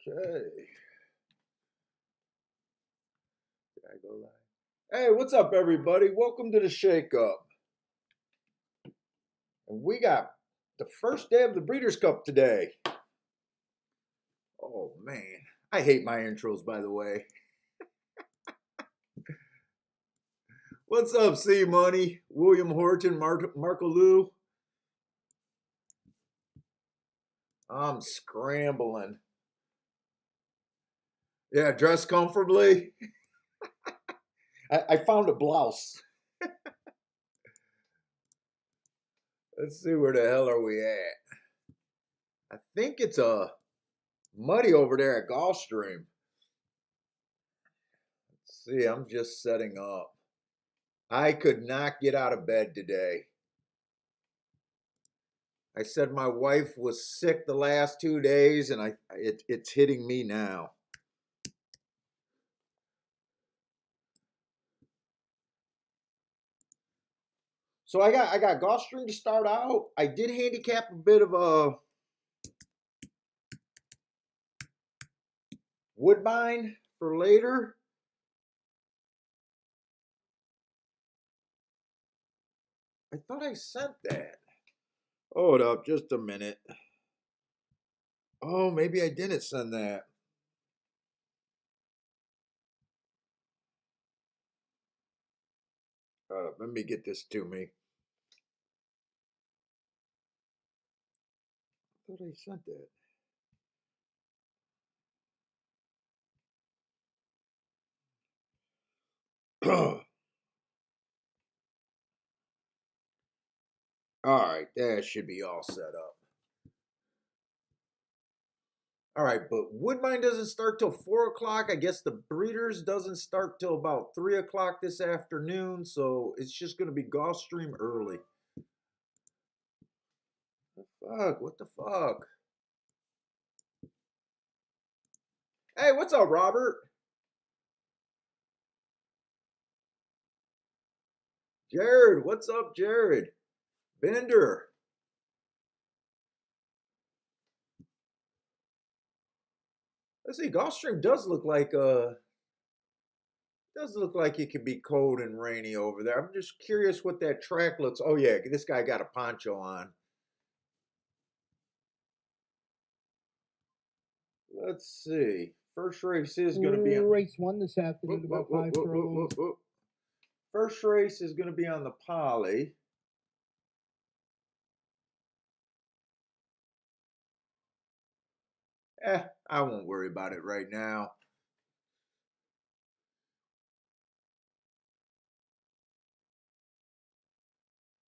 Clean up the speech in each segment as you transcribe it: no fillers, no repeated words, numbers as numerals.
Okay. Did I go live? Hey, what's up, everybody? Welcome to the Shake Up. And we got the first day of the Breeders' Cup today. Oh, man. I hate my intros, by the way. What's up, C Money? William Horton, Marco Lou. I'm scrambling. Yeah, dress comfortably. I found a blouse. Let's see, where the hell are we at? I think it's muddy over there at Gulfstream. Let's see, I'm just setting up. I could not get out of bed today. I said my wife was sick the last 2 days, and it's hitting me now. So I got Gulfstream to start out. I did handicap a bit of a Woodbine for later. I thought I sent that. Hold up, just a minute. Oh, maybe I didn't send that. Let me get this to me. I thought I sent that. All right, that should be all set up. All right, but Woodbine doesn't start till 4 o'clock. I guess the Breeders doesn't start till about 3 o'clock this afternoon, so it's just going to be Gulfstream early. What the fuck? Hey, what's up, Robert? Jared, what's up, Jared? Bender. Let's see, Gulfstream does look like it could be cold and rainy over there. I'm just curious what that track looks. Oh yeah, this guy got a poncho on. Let's see. First race is going to be on race one this afternoon, about 5 furlongs. First race is going to be on the Poly. I won't worry about it right now.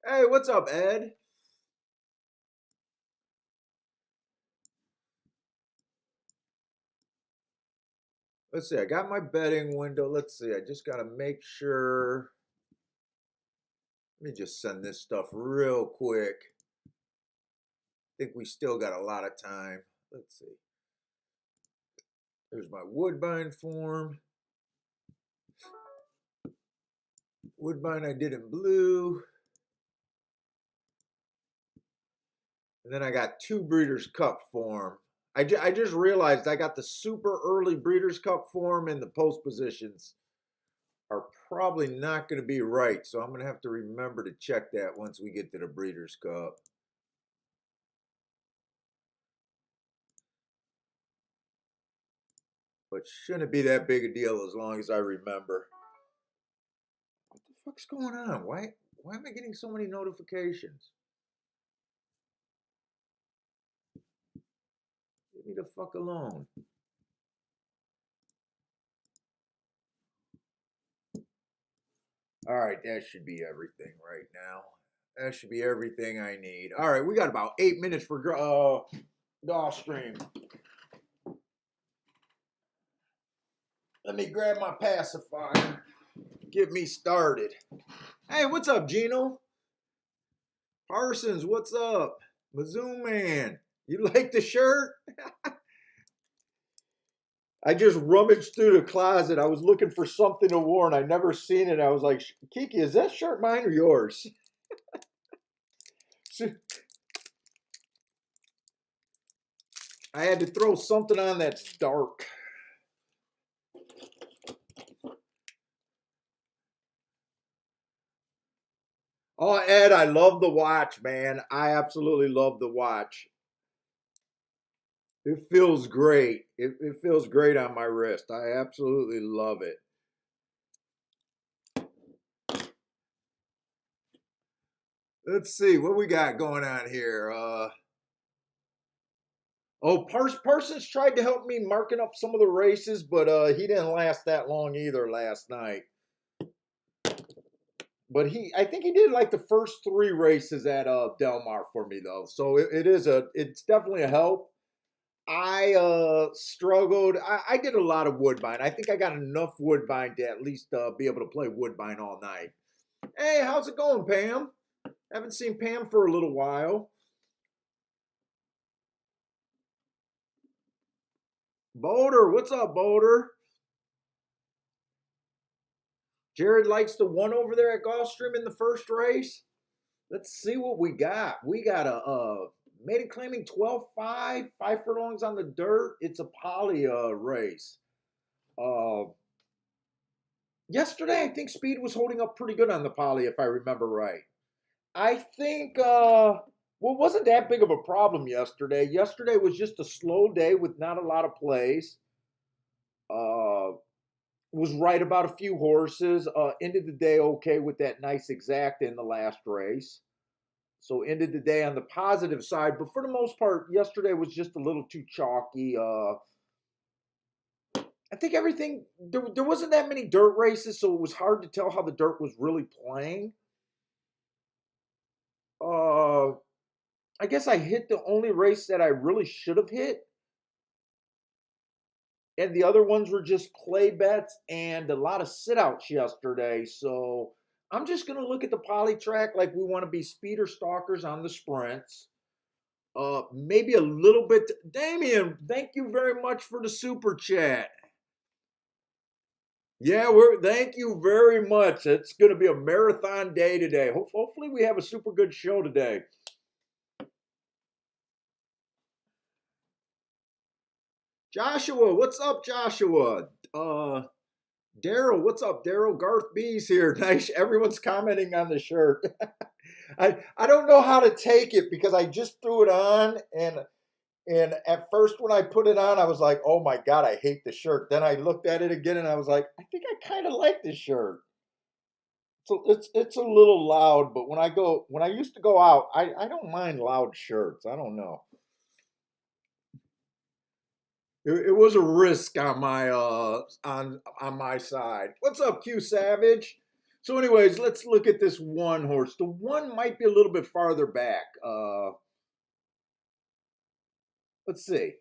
Hey, what's up, Ed? Let's see, I got my betting window. Let's see, I just got to make sure. Let me just send this stuff real quick. I think we still got a lot of time. Let's see. There's my Woodbine form. Woodbine I did in blue. And then I got 2 Breeders' Cup form. I just realized I got the super early Breeders' Cup form, and the post positions are probably not going to be right. So I'm going to have to remember to check that once we get to the Breeders' Cup. But shouldn't be that big a deal as long as I remember. What the fuck's going on? Why am I getting so many notifications? Leave me the fuck alone. All right, that should be everything right now. That should be everything I need. All right, we got about 8 minutes for Gulfstream. Let me grab my pacifier. Get me started. Hey, what's up, Gino? Parsons, what's up? Mizzou Man, you like the shirt? I just rummaged through the closet. I was looking for something to wear, and I never seen it. I was like, Kiki, is that shirt mine or yours? I had to throw something on that's dark. Oh, Ed, I love the watch, man. I absolutely love the watch. It feels great. It feels great on my wrist. I absolutely love it. Let's see what we got going on here. Oh, Parsons tried to help me marking up some of the races, but he didn't last that long either last night. But I think he did like the first 3 races at Del Mar for me though, so it's definitely a help. I struggled. I did a lot of Woodbine. I think I got enough Woodbine to at least be able to play Woodbine all night. Hey, how's it going, Pam? Haven't seen Pam for a little while. Boulder, what's up, Boulder? Jared likes the one over there at Gulfstream in the first race. Let's see what we got. We got a maiden claiming 12.5, 5 furlongs on the dirt. It's a poly race. Uh, Yesterday, I think speed was holding up pretty good on the poly, if I remember right. I think, well, it wasn't that big of a problem yesterday. Yesterday was just a slow day with not a lot of plays. Uh, was right about a few horses. Ended the day okay with that nice exact in the last race. So ended the day on the positive side, but for the most part, yesterday was just a little too chalky. I think everything there wasn't that many dirt races, so it was hard to tell how the dirt was really playing. Uh, I guess I hit the only race that I really should have hit, and the other ones were just play bets and a lot of sit outs yesterday. So I'm just gonna look at the poly track like we want to be speeder stalkers on the sprints. Maybe a little bit. Damien, thank you very much for the super chat. Yeah, thank you very much. It's going to be a marathon day today. Hopefully, we have a super good show today. Joshua, what's up, Joshua? Daryl, what's up, Daryl? Garth B's here. Nice. Everyone's commenting on the shirt. I don't know how to take it because I just threw it on and at first when I put it on, I was like, oh my God, I hate the shirt. Then I looked at it again and I was like, I think I kind of like this shirt. So it's a little loud, but when I used to go out, I don't mind loud shirts. I don't know. It was a risk on my on my side. What's up, Q Savage? So, anyways, let's look at this one horse. The one might be a little bit farther back. Let's see.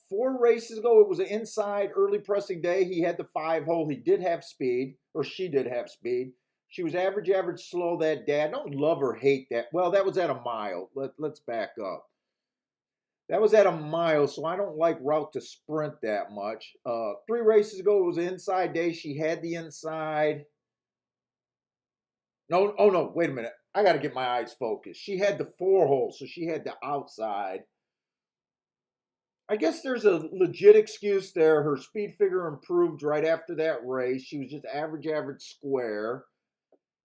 4 races ago, it was an inside early pressing day. He had the 5 hole. He did have speed, or she did have speed. She was average, slow that day. I don't love or hate that. Well, that was at a mile. Let's back up. That was at a mile, so I don't like route to sprint that much. 3 races ago, it was an inside day. She had the inside. No, oh no, wait a minute. I got to get my eyes focused. She had the 4 hole, so she had the outside. I guess there's a legit excuse there. Her speed figure improved right after that race. She was just average square.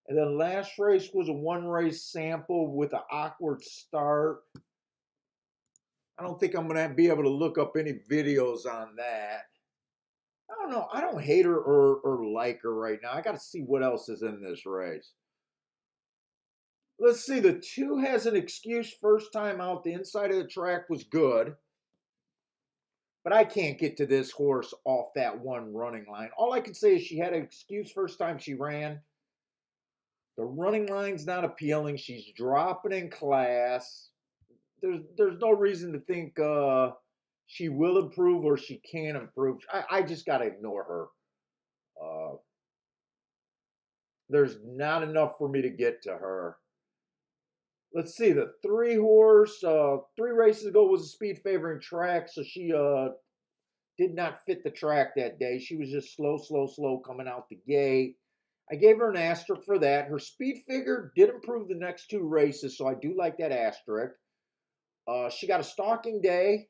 And then last race was a 1 race sample with an awkward start. I don't think I'm going to be able to look up any videos on that. I don't know. I don't hate her or like her right now. I got to see what else is in this race. Let's see. The 2 has an excuse first time out. The inside of the track was good. But I can't get to this horse off that one running line. All I can say is she had an excuse first time she ran. The running line's not appealing. She's dropping in class. There's no reason to think she will improve or she can improve. I just got to ignore her. There's not enough for me to get to her. Let's see, the 3 horse, 3 races ago was a speed favoring track, so she did not fit the track that day. She was just slow coming out the gate. I gave her an asterisk for that. Her speed figure did improve the next 2 races, so I do like that asterisk. She got a stalking day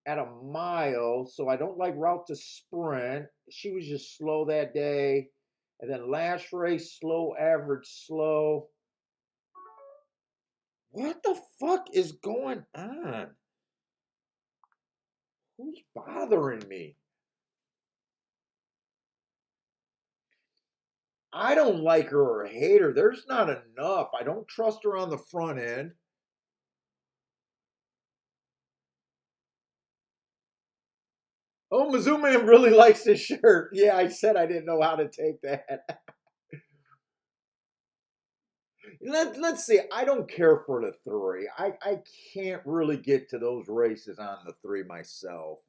at a mile, so I don't like route to sprint. She was just slow that day. And then last race, slow, average, slow. What the fuck is going on? Who's bothering me? I don't like her or hate her. There's not enough. I don't trust her on the front end. Oh, Mizzou Man really likes this shirt. Yeah, I said I didn't know how to take that. Let's see. I don't care for the three. I can't really get to those races on the three myself.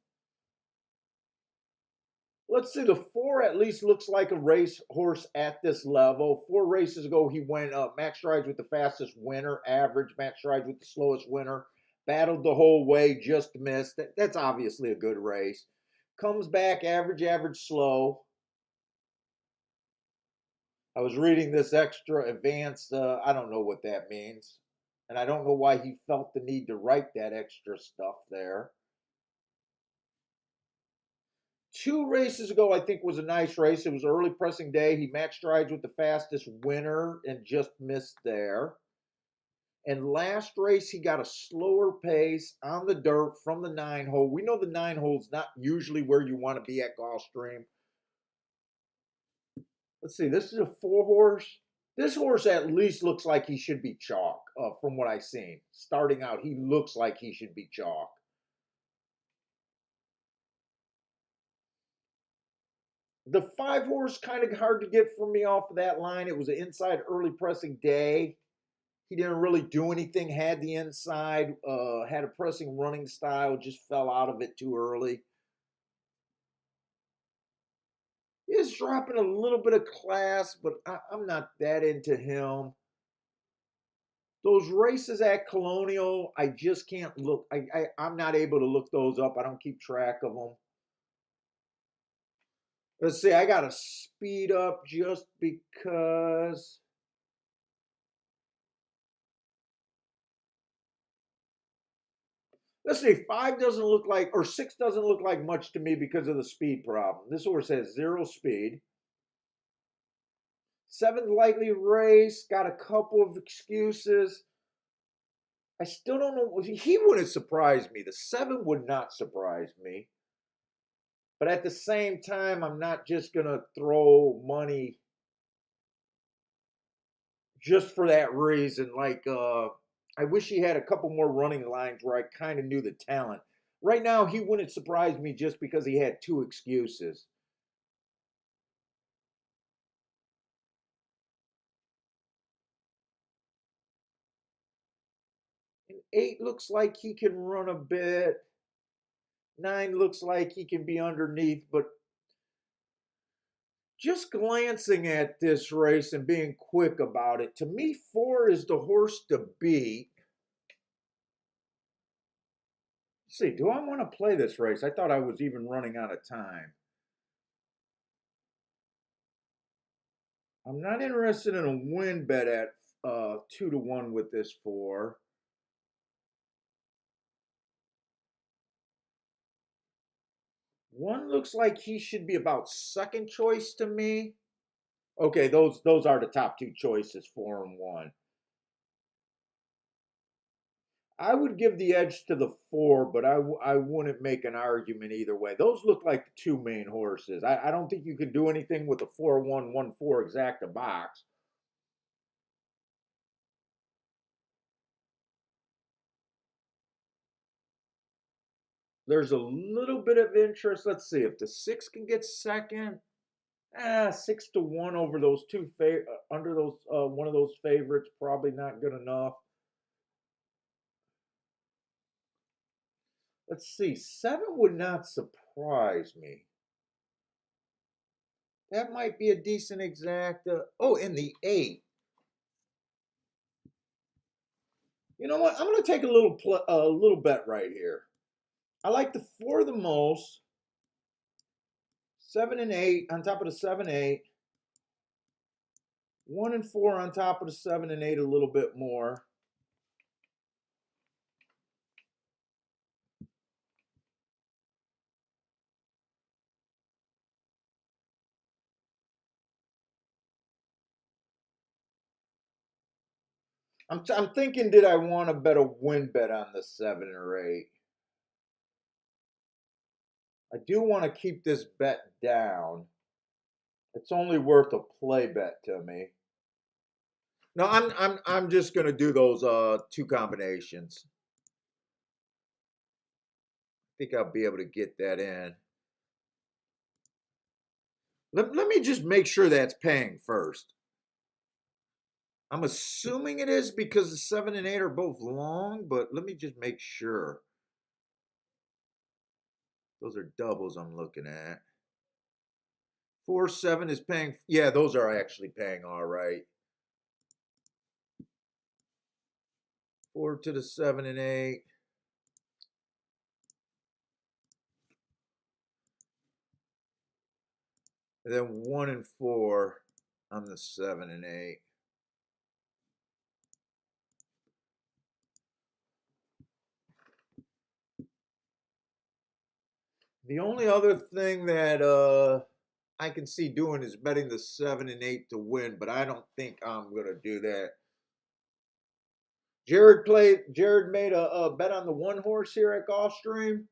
Let's see. The four at least looks like a race horse at this level. 4 races ago, he went max strides with the fastest winner, average max strides with the slowest winner. Battled the whole way, just missed. That's obviously a good race. Comes back, average, average, slow. I was reading this extra advanced. I don't know what that means. And I don't know why he felt the need to write that extra stuff there. 2 races ago, I think was a nice race. It was early pressing day. He matched strides with the fastest winner and just missed there. And last race, he got a slower pace on the dirt from the 9 hole. We know the 9 hole's not usually where you want to be at Gulfstream. Let's see, this is a 4 horse. This horse at least looks like he should be chalk from what I've seen. Starting out, he looks like he should be chalk. The 5 horse kind of hard to get for me off of that line. It was an inside early pressing day. He didn't really do anything, had the inside, had a pressing running style, just fell out of it too early. He is dropping a little bit of class, but I'm not that into him. Those races at Colonial, I just can't look. I'm not able to look those up. I don't keep track of them. Let's see, I got to speed up just because. Let's see, 6 doesn't look like much to me because of the speed problem. This horse has 0 speed. 7 lightly raced, got a couple of excuses. I still don't know. He wouldn't surprise me. The 7 would not surprise me. But at the same time, I'm not just going to throw money just for that reason. I wish he had a couple more running lines where I kind of knew the talent. Right now, he wouldn't surprise me just because he had 2 excuses. And 8 looks like he can run a bit. 9 looks like he can be underneath, but just glancing at this race and being quick about it, to me, 4 is the horse to beat. Let's see, do I want to play this race? I thought I was even running out of time. I'm not interested in a win bet at 2-1 with this 4. 1 looks like he should be about second choice to me. Okay, those are the top 2 choices, 4 and 1. I would give the edge to the 4, but I wouldn't make an argument either way. Those look like the 2 main horses. I don't think you could do anything with a 4-1-1-4 exacta box. There's a little bit of interest. Let's see if the 6 can get second. 6-1 over those under those one of those favorites, probably not good enough. Let's see, 7 would not surprise me. That might be a decent exacta. Oh, and the 8. You know what? I'm going to take a little bet right here. I like the 4 the most. 7 and 8 on top of the 7-8. 1 and 4 on top of the 7 and 8 a little bit more. I'm thinking, did I want to bet a win bet on the 7 or 8? I do want to keep this bet down. It's only worth a play bet to me. No, I'm just gonna do those two combinations. I think I'll be able to get that in. Let me just make sure that's paying first. I'm assuming it is because the 7 and 8 are both long, but let me just make sure. Those are doubles I'm looking at. 4, 7 is paying. Yeah, those are actually paying all right. 4 to the 7 and 8. And then 1 and 4 on the 7 and 8. The only other thing that I can see doing is betting the 7 and 8 to win, but I don't think I'm gonna do that. Jared made a bet on the one horse here at Gulfstream.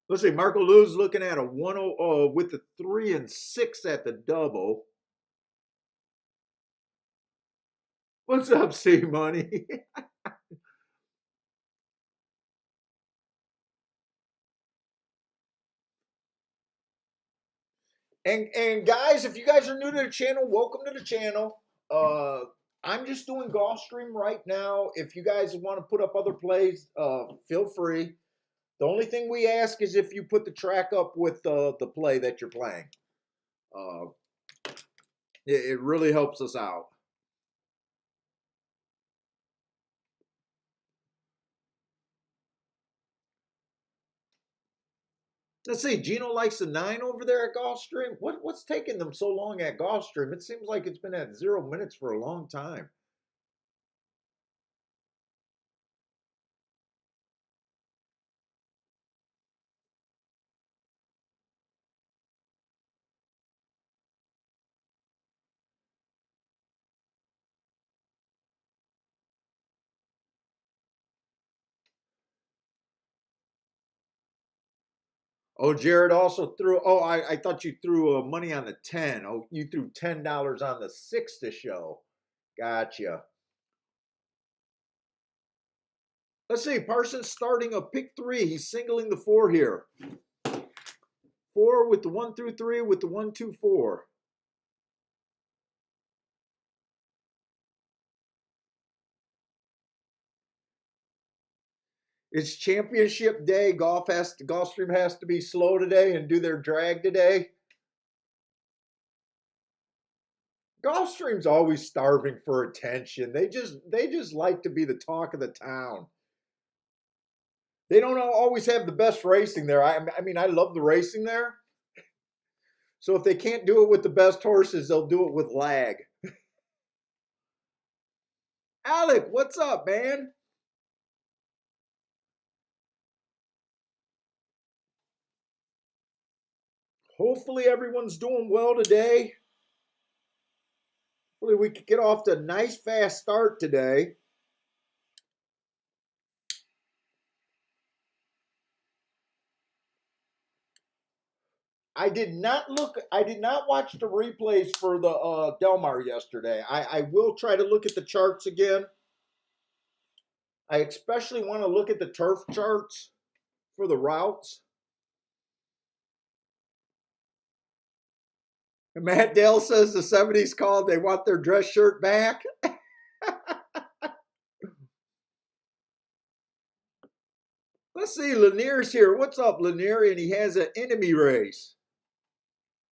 Let's see, Marco Lou's looking at a 1 with the 3 and 6 at the double. What's up, C Money? And guys, if you guys are new to the channel, welcome to the channel. I'm just doing Gulfstream right now. If you guys want to put up other plays, feel free. The only thing we ask is if you put the track up with the play that you're playing. It really helps us out. Let's see. Gino likes the 9 over there at Gulfstream. What's taking them so long at Gulfstream? It seems like it's been at 0 minutes for a long time. Oh, Jared also threw. Oh, I thought you threw money on the 10. Oh, you threw $10 on the 6 to show. Gotcha. Let's see. Parsons starting a pick 3. He's singling the 4 here. 4 with the 1 through 3 with the 1, 2, 4. It's championship day. Gulfstream has to be slow today and do their drag today. Gulfstream's always starving for attention. They just like to be the talk of the town. They don't always have the best racing there. I mean, I love the racing there. So if they can't do it with the best horses, they'll do it with lag. Alec, what's up, man? Hopefully everyone's doing well today. Hopefully we can get off to a nice fast start today. I did not watch the replays for the Del Mar yesterday. I will try to look at the charts again. I especially want to look at the turf charts for the routes. And Matt Dale says the 70s called, they want their dress shirt back. Let's see, Lanier's here. What's up, Lanier? And he has an enemy race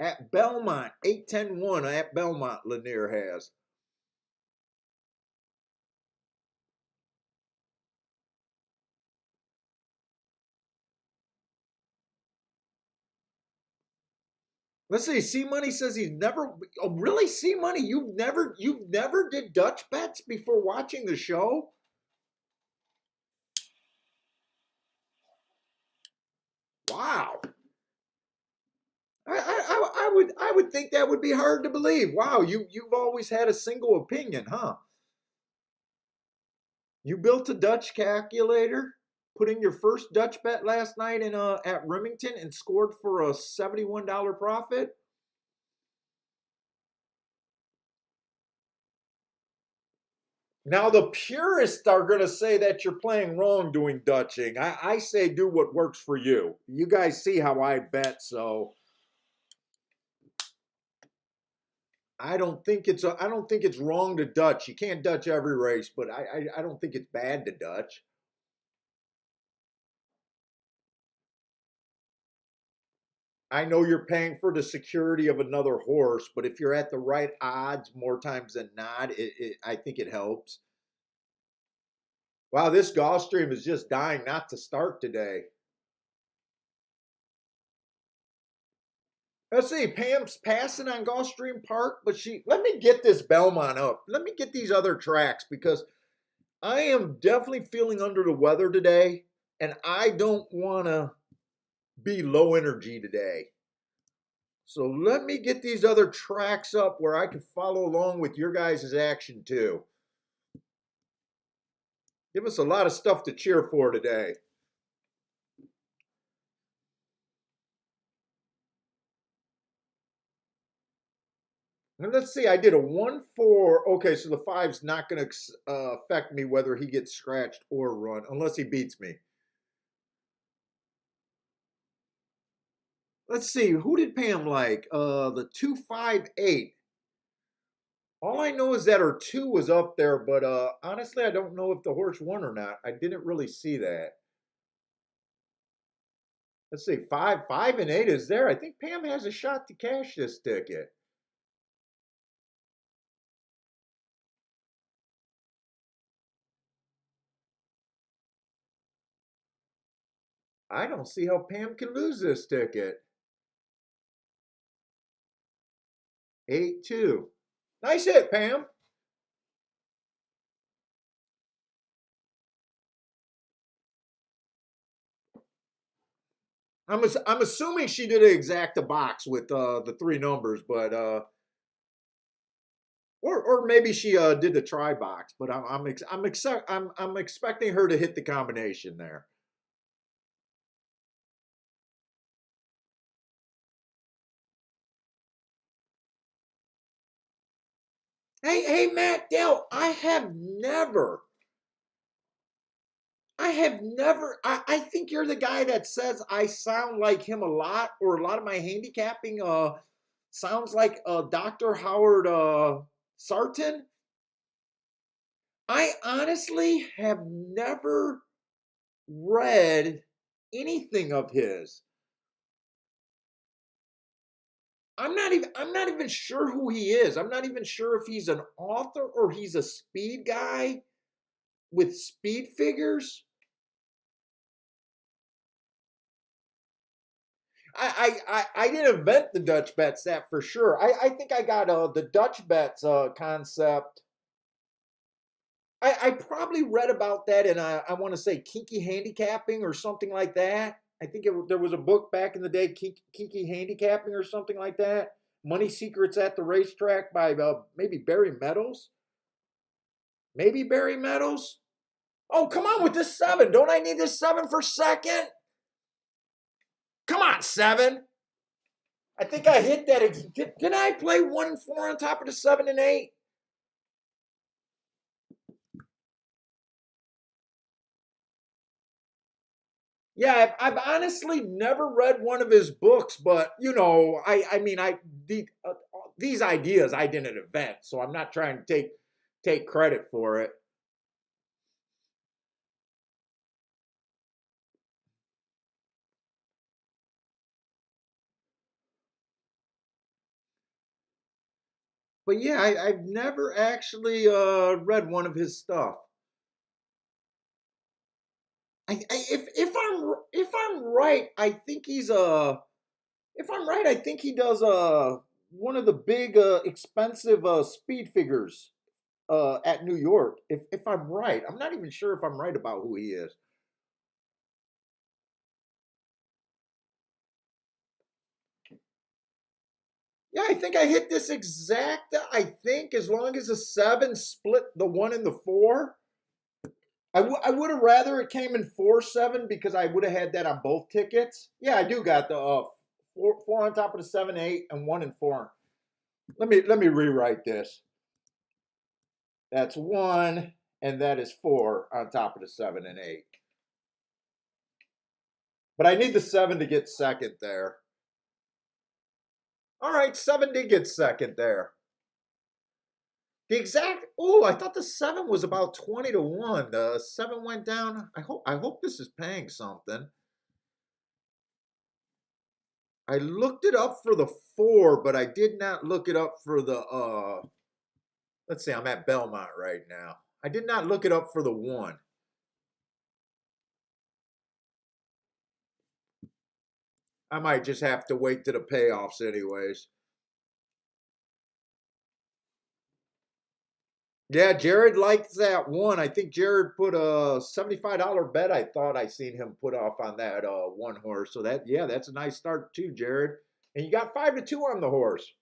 at Belmont, 8-10-1 at Belmont, Lanier has. Let's see. C Money says he's never. Oh, really? C Money, you've never did Dutch bets before watching the show? Wow. I would think that would be hard to believe. Wow, you've always had a single opinion, huh? You built a Dutch calculator, put in your first Dutch bet last night in at Remington and scored for a $71 profit. Now the purists are going to say that you're playing wrong doing Dutching. I say do what works for you. You guys see how I bet, so I don't think it's wrong to Dutch. You can't Dutch every race, but I don't think it's bad to Dutch. I know you're paying for the security of another horse, but if you're at the right odds more times than not, I think it helps. Wow, this Gulfstream is just dying not to start today. Let's see, Pam's passing on Gulfstream Park, but let me get this Belmont up. Let me get these other tracks because I am definitely feeling under the weather today, and I don't want to be low energy today. So let me get these other tracks up where I can follow along with your guys' action too. Give us a lot of stuff to cheer for today. And let's see, I did a 1-4. Okay, so the 5's not going to affect me whether he gets scratched or run, unless he beats me. Let's see, who did Pam like? The 2-5-8. All I know is that her 2 was up there, but honestly, I don't know if the horse won or not. I didn't really see that. Let's see, 5-5-8 is there. I think Pam has a shot to cash this ticket. I don't see how Pam can lose this ticket. 8-2. Nice hit, Pam. I'm assuming she did exact a box with the 3 numbers, but or maybe she did the try box. But I'm expecting her to hit the combination there. Hey, Matt Dell, I have never, I think you're the guy that says I sound like him a lot, or a lot of my handicapping sounds like Dr. Howard Sarton. I honestly have never read anything of his. I'm not even sure who he is. I'm not even sure if he's an author or he's a speed guy with speed figures. I didn't invent the Dutch bets, that for sure. I think I got the Dutch bets concept. I probably read about that in I want to say Kinky Handicapping or something like that. I think there was a book back in the day, Kinky Handicapping or something like that. Money Secrets at the Racetrack by maybe Barry Meadows. Maybe Barry Meadows. Oh, come on with this 7. Don't I need this 7 for second? Come on, 7. I think I hit that. Did I play 1-4 on top of the 7 and 8? Yeah, I've honestly never read one of his books, but I mean, these ideas I didn't invent, so I'm not trying to take credit for it. But yeah, I've never actually read one of his stuff. If I'm right, I think he's if I'm right, I think he does one of the big expensive speed figures at New York. If I'm right, I'm not even sure if I'm right about who he is. Yeah, I think I hit this exact. I think as long as the 7 split the 1 and the 4. I would have rather it came in 4-7 because I would have had that on both tickets. Yeah, I do got the 4 on top of the 7-8 and 1 and 4. Let me rewrite this. That's 1 and that is 4 on top of the 7 and 8. But I need the 7 to get second there. All right, 7 did get second there. The exact. Oh, I thought the 7 was about 20-1. The 7 went down. I hope this is paying something. I looked it up for the 4, but I did not look it up for the let's see, I'm at Belmont right now. I did not look it up for the 1. I might just have to wait to the payoffs anyways. Yeah, Jared likes that 1. I think Jared put a $75 bet. I thought I seen him put off on that 1 horse. So that, yeah, that's a nice start too, Jared. And you got 5-2 on the horse.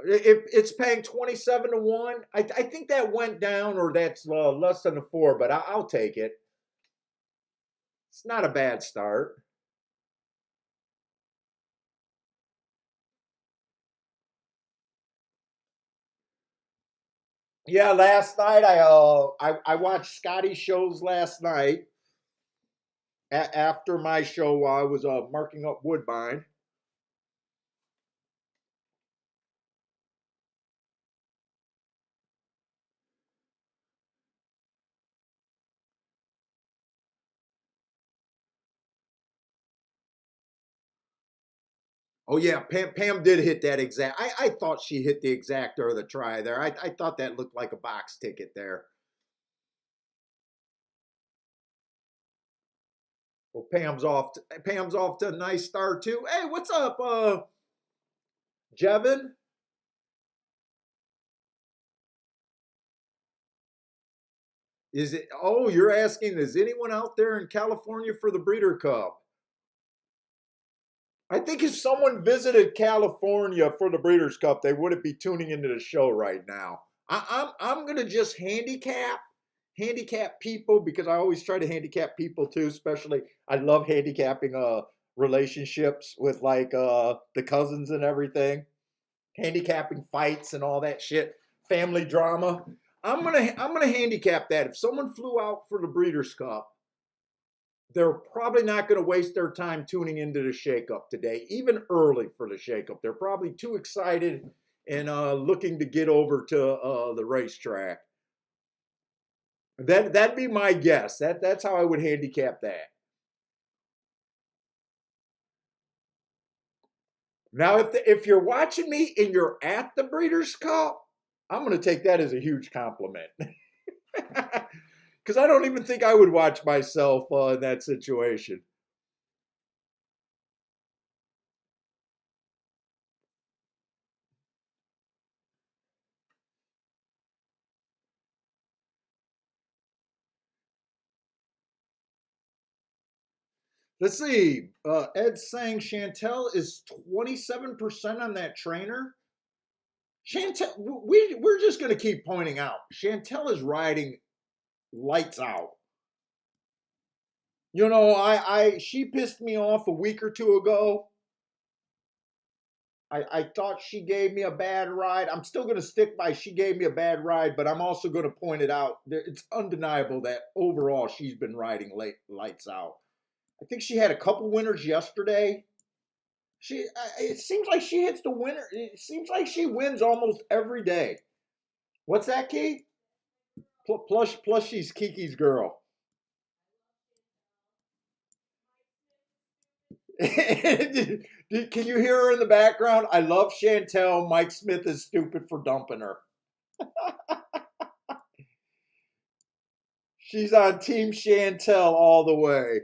If it's paying 27-1, I think that went down, or that's less than a 4, but I'll take it. It's not a bad start. Yeah, last night I watched Scotty's shows last night. After my show, while I was marking up Woodbine. Oh yeah, Pam did hit that exact. I thought she hit the exact or the try there. I thought that looked like a box ticket there. Well, Pam's off to a nice start too. Hey, what's up, Jevin? Is it? Oh, you're asking? Is anyone out there in California for the Breeder Cup? I think if someone visited California for the Breeders' Cup, they wouldn't be tuning into the show right now. I'm gonna just handicap people because I always try to handicap people too. Especially I love handicapping relationships with like the cousins and everything. Handicapping fights and all that shit, family drama. I'm gonna handicap that if someone flew out for the Breeders' Cup, they're probably not going to waste their time tuning into the shakeup today, even early for the shakeup. They're probably too excited and looking to get over to the racetrack. That'd be my guess. That's how I would handicap that. Now, if you're watching me and you're at the Breeders' Cup, I'm going to take that as a huge compliment. Because I don't even think I would watch myself in that situation. Let's see. Ed's saying Chantel is 27% on that trainer. Chantel, we're just going to keep pointing out. Chantel is riding lights out. You know, she pissed me off a week or two ago. I thought she gave me a bad ride. I'm still going to stick by she gave me a bad ride, but I'm also going to point it out. It's undeniable that overall she's been riding lights out. I think she had a couple winners yesterday. It seems like she hits the winner. It seems like she wins almost every day. What's that, Key? Plus she's Kiki's girl. Can you hear her in the background? I love Chantel. Mike Smith is stupid for dumping her. She's on Team Chantel all the way.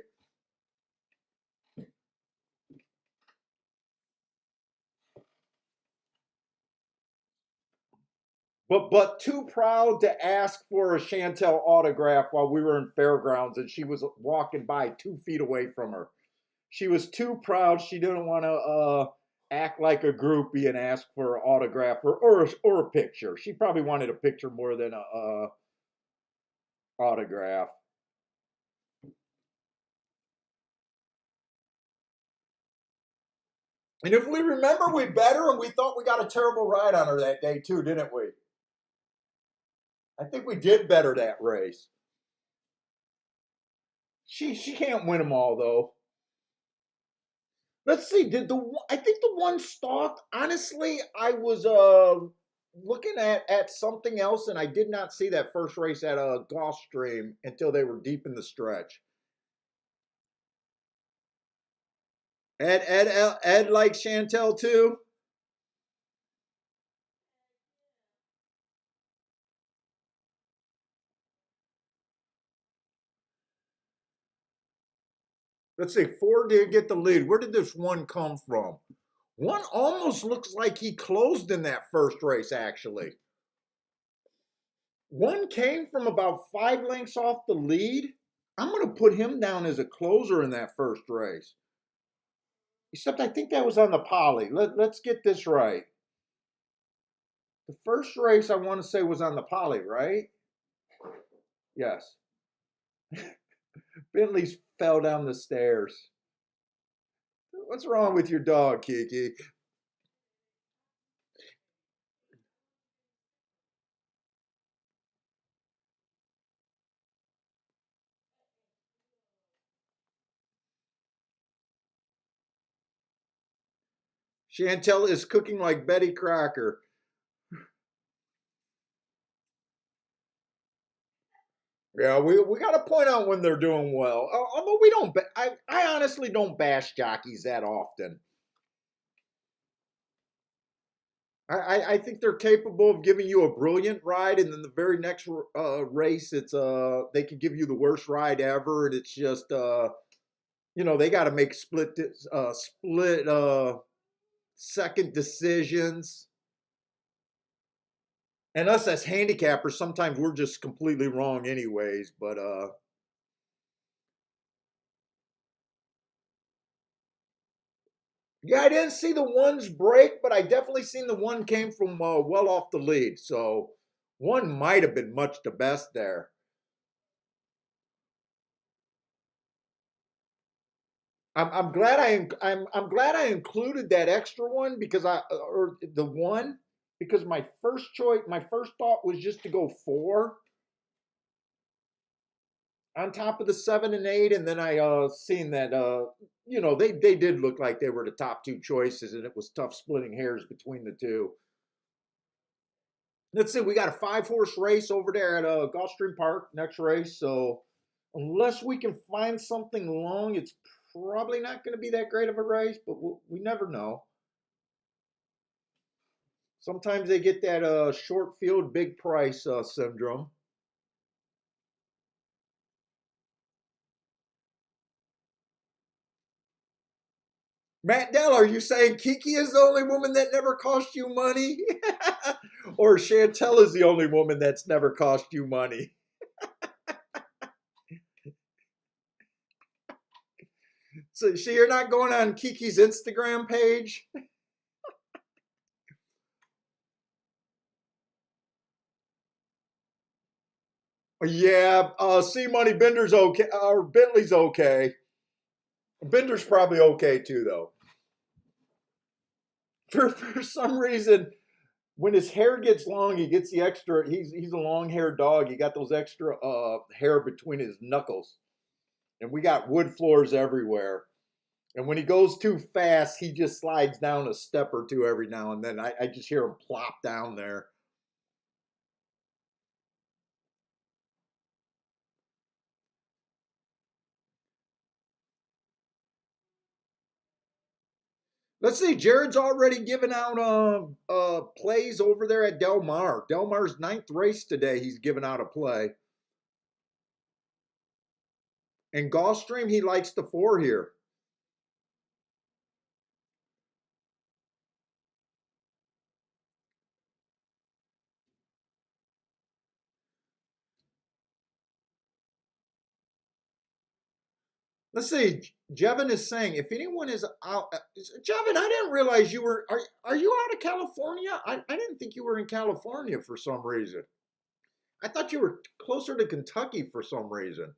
But too proud to ask for a Chantel autograph while we were in fairgrounds and she was walking by 2 feet away from her. she was too proud. She didn't want to act like a groupie and ask for an autograph or a picture. She probably wanted a picture more than a autograph. And if we remember, we bet her and we thought we got a terrible ride on her that day too, didn't we? I think we did better that race. She can't win them all though. Let's see. Did the I think the one stalked? Honestly, I was looking at something else, and I did not see that first race at Gulfstream until they were deep in the stretch. Ed likes Chantel too. Let's see. Four did get the lead. Where did this one come from? One almost looks like he closed in that first race. Actually, one came from about 5 lengths off the lead. I'm going to put him down as a closer in that first race. Except I think that was on the poly. Let's get this right. The first race I want to say was on the poly, right? Yes. Bentley's fell down the stairs. What's wrong with your dog, Kiki? Chantel is cooking like Betty Crocker. Yeah, we got to point out when they're doing well. Although we don't, I honestly don't bash jockeys that often. I think they're capable of giving you a brilliant ride, and then the very next race, it's they could give you the worst ride ever, and it's just they got to make split second decisions. And us as handicappers, sometimes we're just completely wrong, anyways. But yeah, I didn't see the ones break, but I definitely seen the one came from well off the lead. So one might have been much the best there. I'm glad I'm glad I included that extra one because I or the one because my first thought was just to go four on top of the 7 and 8, and then I seen that they did look like they were the top two choices, and it was tough splitting hairs between the two. Let's see, we got a 5 horse race over there at Gulfstream Park next race. So unless we can find something long, it's probably not going to be that great of a race, but we never know. Sometimes they get that short field, big price syndrome. Matt Dell, are you saying Kiki is the only woman that never cost you money? Or Chantel is the only woman that's never cost you money? So you're not going on Kiki's Instagram page? Yeah, C Money Bender's okay, or Bentley's okay. Bender's probably okay too, though. For some reason, when his hair gets long, he gets the extra. He's a long haired dog. He got those extra hair between his knuckles, and we got wood floors everywhere. And when he goes too fast, he just slides down a step or two every now and then. I just hear him plop down there. Let's see. Jared's already given out plays over there at Del Mar. Del Mar's ninth race today. He's given out a play. And Gulfstream, he likes the four here. Let's see. Jevin is saying, if anyone is out, Jevin, I didn't realize you were. Are you out of California? I didn't think you were in California for some reason. I thought you were closer to Kentucky for some reason.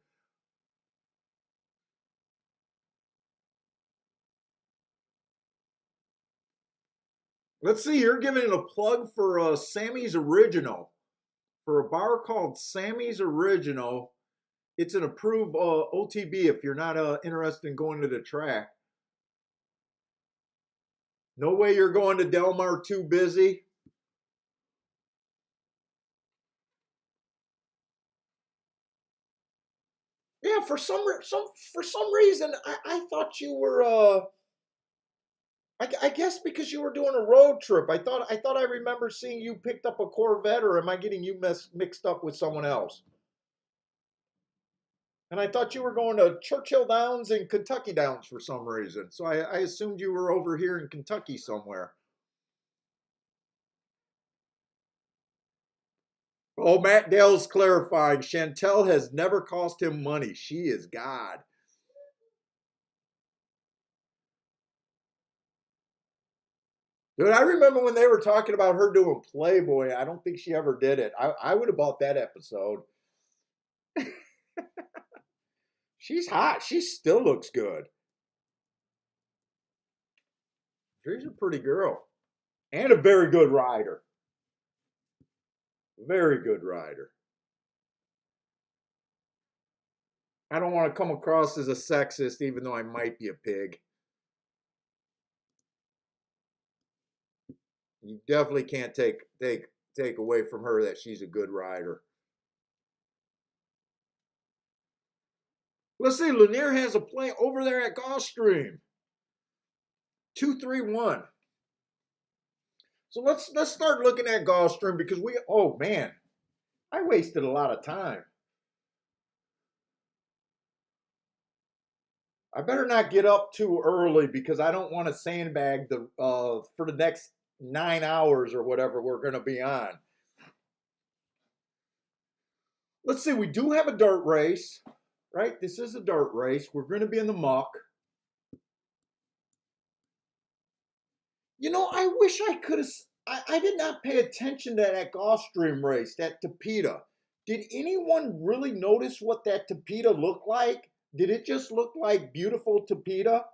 Let's see. You're giving it a plug for Sammy's Original, for a bar called Sammy's Original. It's an approved OTB if you're not interested in going to the track. No way you're going to Del Mar too busy. Yeah, for some reason I thought you were I guess because you were doing a road trip. I thought I remember seeing you picked up a Corvette, or am I getting you mixed up with someone else? And I thought you were going to Churchill Downs and Kentucky Downs for some reason. So I assumed you were over here in Kentucky somewhere. Oh, Matt Dale's clarifying. Chantel has never cost him money. She is God. Dude, I remember when they were talking about her doing Playboy. I don't think she ever did it. I would have bought that episode. She's hot. She still looks good. She's a pretty girl. And a very good rider. Very good rider. I don't want to come across as a sexist, even though I might be a pig. You definitely can't take away from her that she's a good rider. Let's see. Lanier has a play over there at Gulfstream. 231. So let's start looking at Gulfstream because oh man, I wasted a lot of time. I better not get up too early because I don't want to sandbag the for the next 9 hours or whatever we're going to be on. Let's see. We do have a dirt race, right? This is a dirt race. We're going to be in the muck. You know, I wish I could have. I did not pay attention to that Gulfstream race, that Tapeta. Did anyone really notice what that Tapeta looked like? Did it just look like beautiful Tapeta?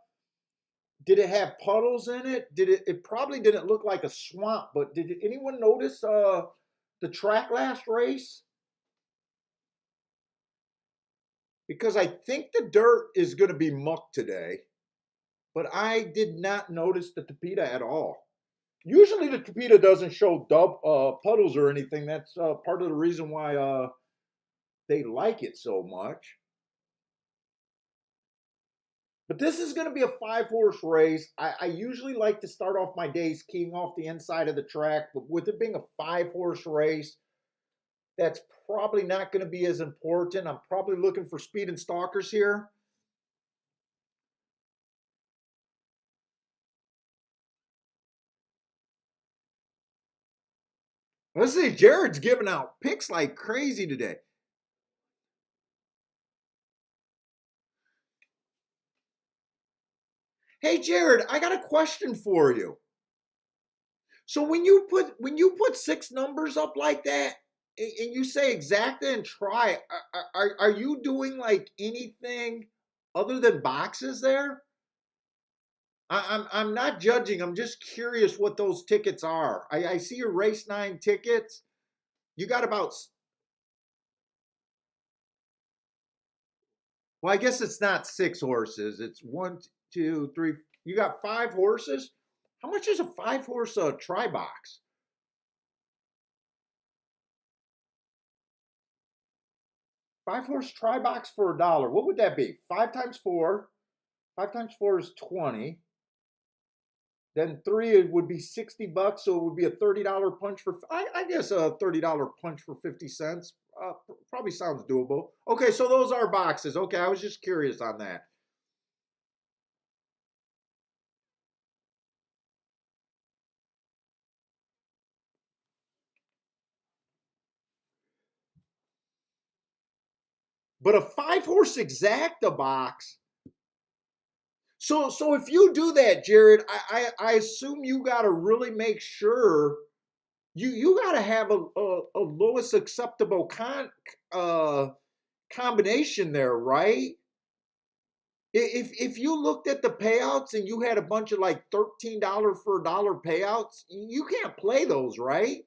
Did it have puddles in it? It probably didn't look like a swamp, but did anyone notice the track last race? Because I think the dirt is going to be muck today, but I did not notice the Tapeta at all. Usually the Tapeta doesn't show puddles or anything. That's part of the reason why they like it so much. But this is going to be a 5-horse race. I usually like to start off my days keying off the inside of the track, but with it being a 5-horse race, that's probably not going to be as important. I'm probably looking for speed and stalkers here. Let's see, Jared's giving out picks like crazy today. Hey Jared, I got a question for you. So when you put 6 numbers up like that, and you say exacta and try, are you doing like anything other than boxes there? I'm not judging. I'm just curious what those tickets are. I see your race 9 tickets. You got about. Well, I guess it's not 6 horses. It's 1, 2, 3. You got 5 horses. How much is a 5-horse try box? 5-horse try box for $1. What would that be? 5 times 4. 5 times 4 is 20. Then 3 it would be $60, so it would be a $30 punch for. I guess a $30 punch for 50 cents. Probably sounds doable. Okay, so those are boxes. Okay, I was just curious on that. But a 5-horse exacta box, So if you do that, Jared, I assume you got to really make sure you got to have a lowest acceptable uh, combination there, right? If you looked at the payouts and you had a bunch of like $13 for a dollar payouts, you can't play those, right?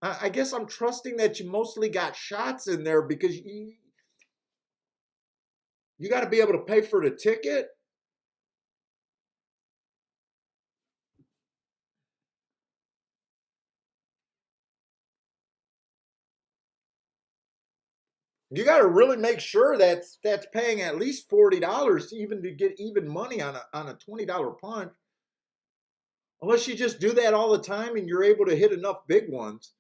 I guess I'm trusting that you mostly got shots in there because you got to be able to pay for the ticket. You got to really make sure that's paying at least $40 even to get even money on a $20 punch. Unless you just do that all the time and you're able to hit enough big ones.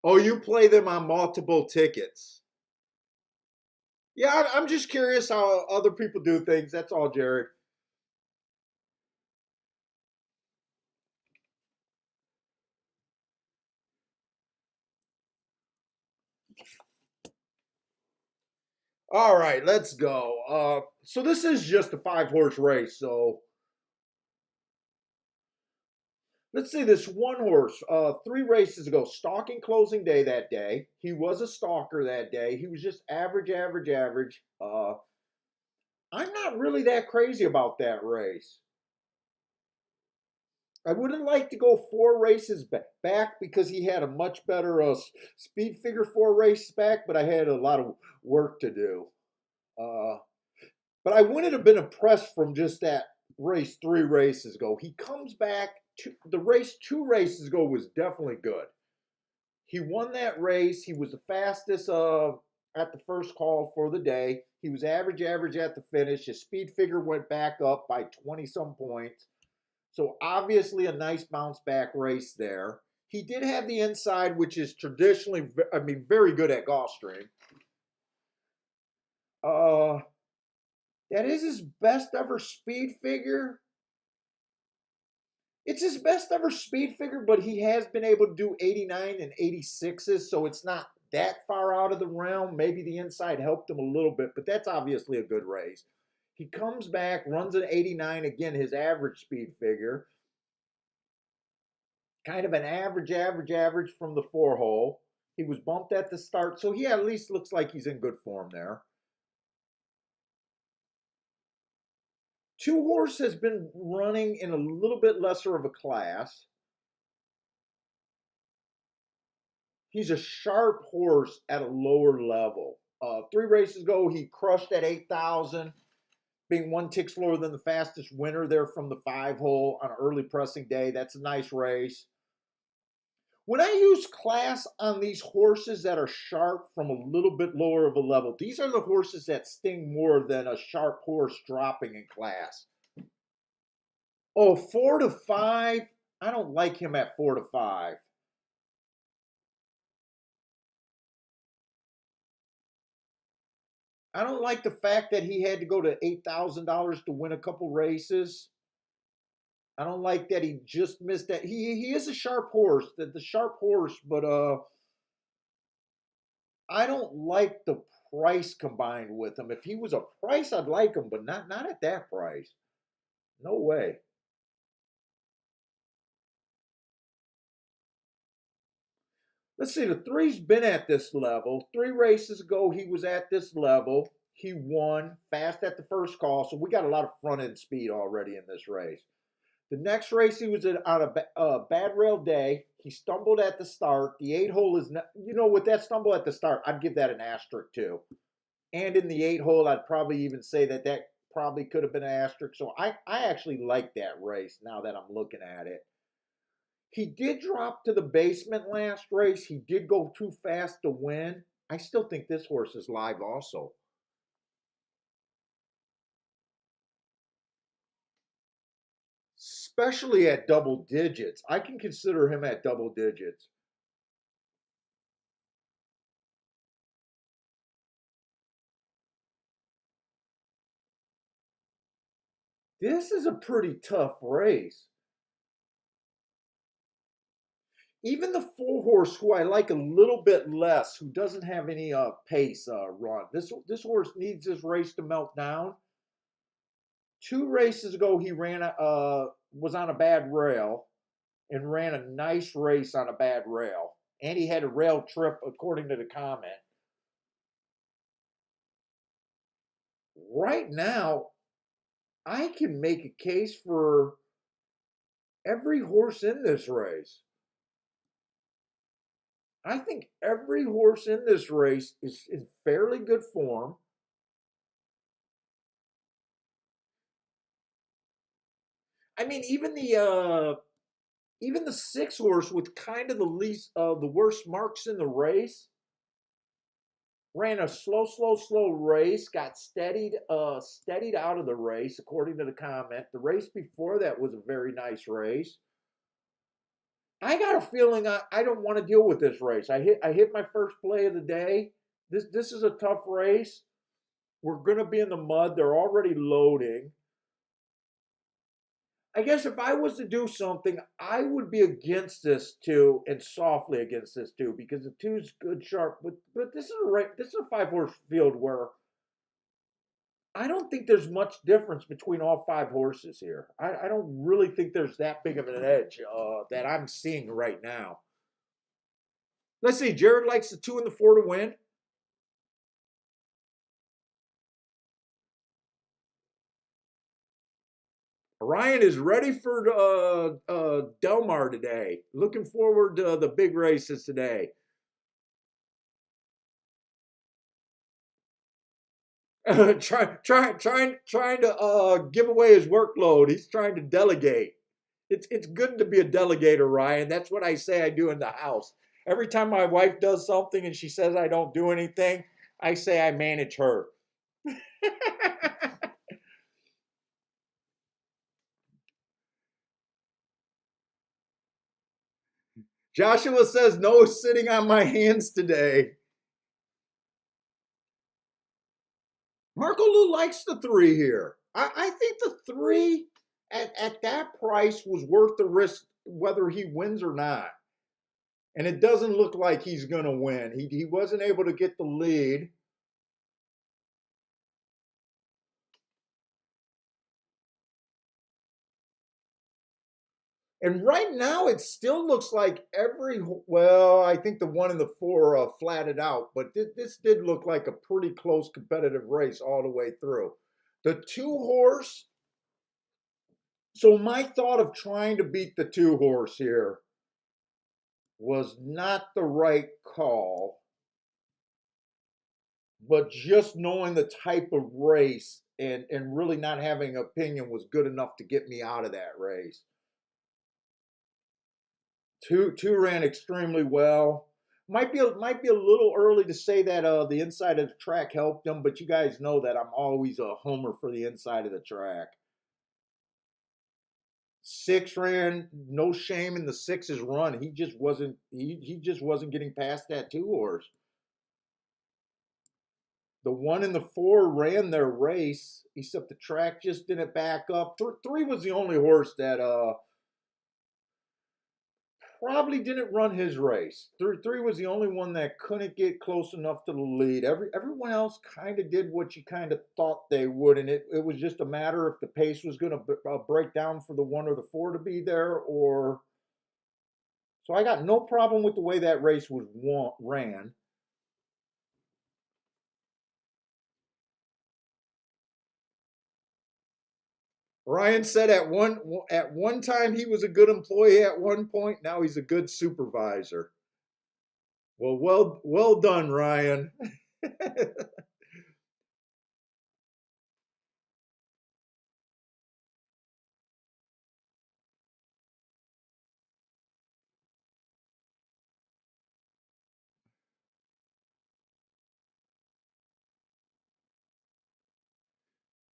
Oh, you play them on multiple tickets. Yeah, I'm just curious how other people do things. That's all, Jared. All right, let's go. So this is just a 5 horse race. So let's see this one horse. 3 races ago, stalking closing day that day. He was a stalker that day. He was just average, average, average. I'm not really that crazy about that race. I would have liked to go 4 races back because he had a much better speed figure 4 races back, but I had a lot of work to do. Uh, but I wouldn't have been impressed from just that race 3 races ago. He comes back. The race 2 races ago was definitely good. He won that race. He was the fastest at the first call for the day. He was average, average at the finish. His speed figure went back up by 20 some points. So obviously a nice bounce back race there. He did have the inside, which is traditionally, I mean, very good at Gulfstream. Uh, that is his best ever speed figure. It's his best ever speed figure, but he has been able to do 89 and 86s, so it's not that far out of the realm. Maybe the inside helped him a little bit, but that's obviously a good race. He comes back, runs an 89, again, his average speed figure. Kind of an average, average, average from the 4 hole. He was bumped at the start, so he at least looks like he's in good form there. 2 horse has been running in a little bit lesser of a class. He's a sharp horse at a lower level. 3 races ago, he crushed at 8,000, being 1 tick slower than the fastest winner there from the 5 hole on an early pressing day. That's a nice race. When I use class on these horses that are sharp from a little bit lower of a level, these are the horses that sting more than a sharp horse dropping in class. Oh, 4 to 5. I don't like him at 4 to 5. I don't like the fact that he had to go to $8,000 to win a couple races. I don't like that he just missed that. He is a sharp horse, the sharp horse, but I don't like the price combined with him. If he was a price, I'd like him, but not at that price. No way. Let's see, the three's been at this level. 3 races ago, he was at this level. He won fast at the first call, so we got a lot of front end speed already in this race. The next race, he was on a bad rail day. He stumbled at the start. The 8 hole is, not, with that stumble at the start, I'd give that an asterisk too. And in the 8 hole, I'd probably even say that probably could have been an asterisk. So I actually like that race now that I'm looking at it. He did drop to the basement last race. He did go too fast to win. I still think this horse is live also. Especially at double digits. I can consider him at double digits. This is a pretty tough race. even the 4 horse, who I like a little bit less, who doesn't have any pace run. This horse needs this race to melt down. 2 races ago, he ran was on a bad rail and ran a nice race on a bad rail, and he had a rail trip according to the comment. Right now, I can make a case for every horse in this race. I think every horse in this race is in fairly good form. I mean, even the 6 horse with kind of the worst marks in the race ran a slow race, got steadied out of the race according to the comment. The race before that was a very nice race. I got a feeling I don't want to deal with this race. I hit my first play of the day. This is a tough race. We're gonna be in the mud. They're already loading. I guess if I was to do something, I would be against this too, and softly against this too, because the two's good sharp. But this is a 5 horse field where I don't think there's much difference between all 5 horses here. I don't really think there's that big of an edge that I'm seeing right now. Let's see. Jared likes the 2 and the 4 to win. Ryan is ready for Delmar today. Looking forward to the big races today. Trying to give away his workload. He's trying to delegate. It's good to be a delegator, Ryan. That's what I say I do in the house. Every time my wife does something and she says I don't do anything, I say I manage her. Joshua says no sitting on my hands today. Marco Lu likes the 3 here. I think the 3 at that price was worth the risk, whether he wins or not. And it doesn't look like he's going to win. He wasn't able to get the lead. And right now, it still looks like well, I think the 1 and the 4 flatted out, but this did look like a pretty close competitive race all the way through. The 2 horse, so my thought of trying to beat the 2 horse here was not the right call, but just knowing the type of race and really not having an opinion was good enough to get me out of that race. Two ran extremely well. Might be a little early to say that the inside of the track helped him, but you guys know that I'm always a homer for the inside of the track. 6 ran, no shame in the 6's run. He just wasn't getting past that 2 horse. The 1 and the 4 ran their race, except the track just didn't back up. 3 was the only horse that probably didn't run his race. Three was the only one that couldn't get close enough to the lead. Everyone else kind of did what you kind of thought they would, and it was just a matter if the pace was going to break down for the 1 or the 4 to be there, or so I got no problem with the way that race was ran. Ryan said at one time he was a good employee at one point. Now he's a good supervisor. Well done, Ryan.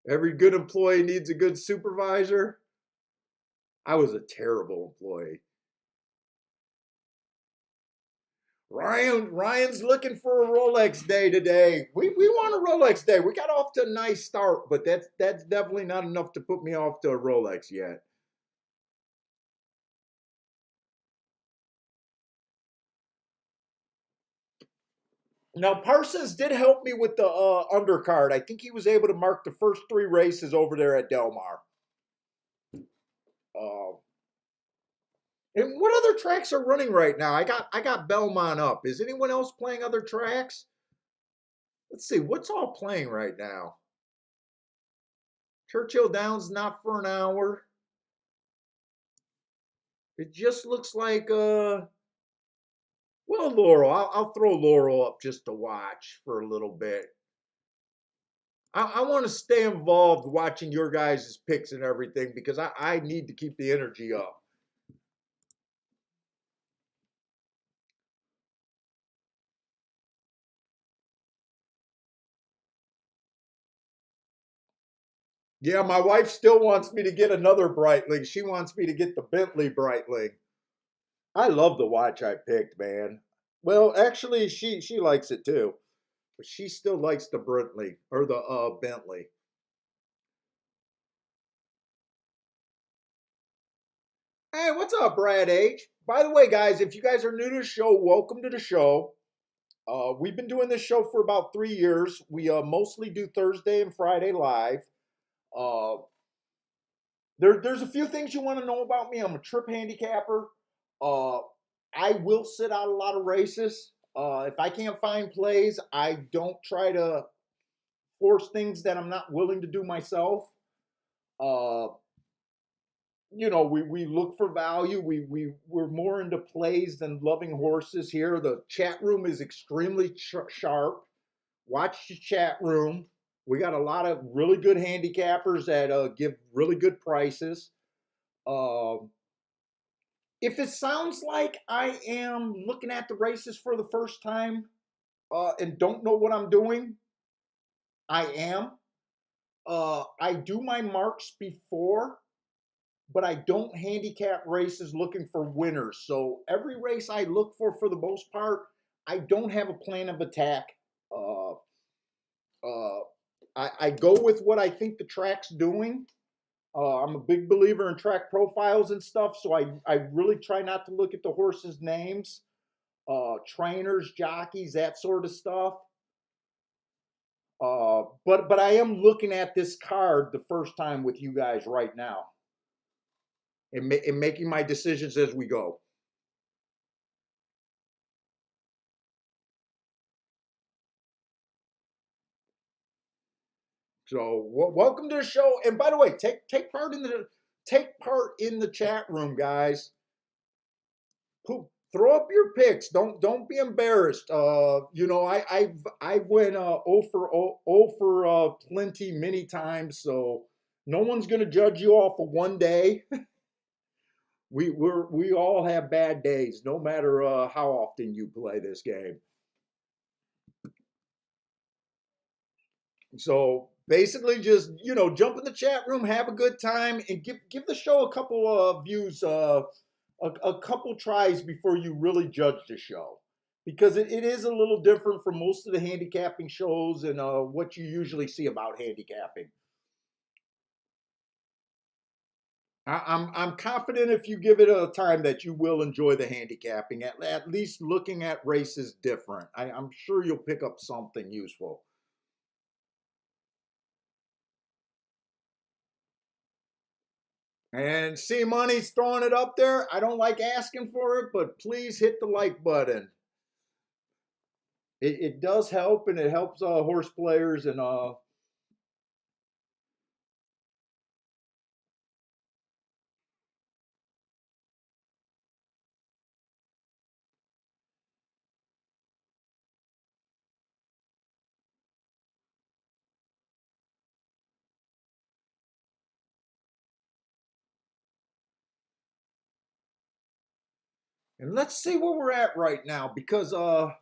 Every good employee needs a good supervisor. I was a terrible employee. Ryan's looking for a Rolex day today. We want a Rolex day. We got off to a nice start, but that's definitely not enough to put me off to a Rolex yet. Now Parsons did help me with the undercard. I think he was able to mark the first 3 races over there at Del Mar. Uh, and what other tracks are running right now? I got Belmont up. Is anyone else playing other tracks? Let's see what's all playing right now. Churchill Downs not for an hour. It just looks like well, Laurel. I'll throw Laurel up just to watch for a little bit. I want to stay involved watching your guys' picks and everything because I need to keep the energy up. Yeah, my wife still wants me to get another Breitling. She wants me to get the Bentley Breitling. I love the watch I picked, man. Well, actually, she likes it too, but she still likes the Bentley or the Bentley. Hey, what's up, Brad H? By the way, guys, if you guys are new to the show, welcome to the show. We've been doing this show for about 3 years. We mostly do Thursday and Friday live. Uh, there's a few things you want to know about me. I'm a trip handicapper. Uh, I will sit out a lot of races. If I can't find plays, I don't try to force things that I'm not willing to do myself. Uh, we look for value. We're more into plays than loving horses here. The chat room is extremely sharp. Watch the chat room. We got a lot of really good handicappers that give really good prices. Uh, if it sounds like I am looking at the races for the first time and don't know what I'm doing, I am. I do my marks before, but I don't handicap races looking for winners. So every race I look for the most part, I don't have a plan of attack. Uh, uh, I go with what I think the track's doing. I'm a big believer in track profiles and stuff, so I really try not to look at the horses' names, trainers, jockeys, that sort of stuff. But I am looking at this card the first time with you guys right now and making my decisions as we go. So welcome to the show. And by the way, take part in the chat room, guys. Throw up your picks. Don't be embarrassed. I've went 0 for plenty many times, so no one's gonna judge you off of one day. We all have bad days, no matter how often you play this game. So basically, just jump in the chat room, have a good time, and give the show a couple of views, a couple tries before you really judge the show, because it is a little different from most of the handicapping shows and what you usually see about handicapping. I'm confident if you give it a time that you will enjoy the handicapping, at least looking at races different. I'm sure you'll pick up something useful. And see, Money's throwing it up there. I don't like asking for it, but please hit the like button. It does help, and it helps horse players and let's see where we're at right now, because I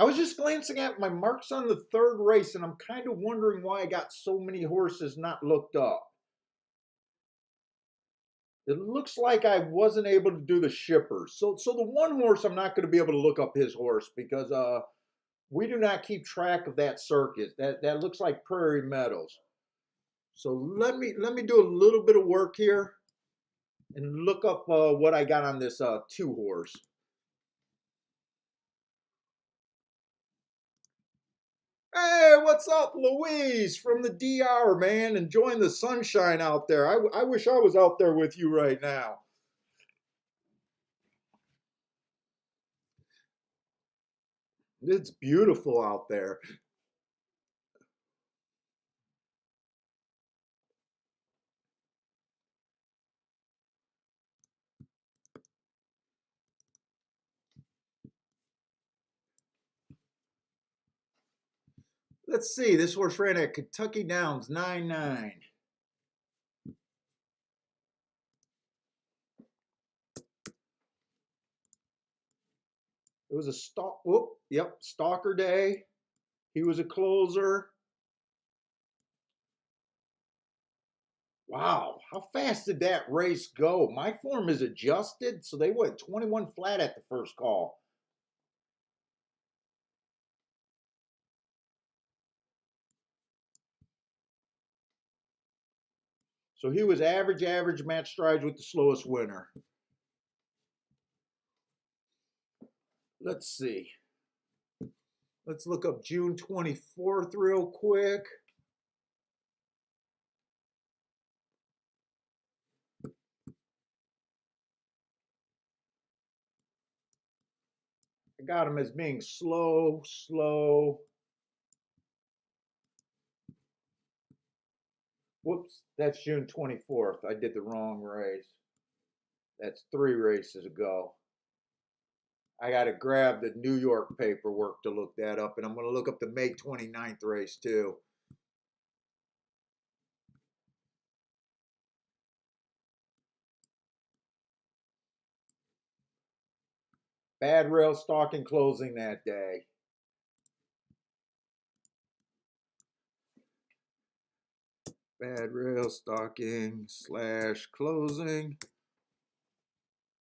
was just glancing at my marks on the third race, and I'm kind of wondering why I got so many horses not looked up. It looks like I wasn't able to do the shippers. So the one horse, I'm not going to be able to look up his horse because we do not keep track of that circuit. That looks like Prairie Meadows. So let me do a little bit of work here and look up what I got on this 2 horse. Hey, what's up, Louise from the DR, man? Enjoying the sunshine out there. I wish I was out there with you right now. It's beautiful out there. Let's see. This horse ran at Kentucky Downs 9-9. It was a stalk. Whoop. Yep. Stalker day. He was a closer. Wow. How fast did that race go? My form is adjusted, so they went 21 flat at the first call. So he was average match strides with the slowest winner. Let's see. Let's look up June 24th real quick. I got him as being slow, slow. Whoops, that's June 24th. I did the wrong race. That's 3 races ago. I got to grab the New York paperwork to look that up, and I'm going to look up the May 29th race too. Bad rail stalking closing that day. Bad rail stalking / closing.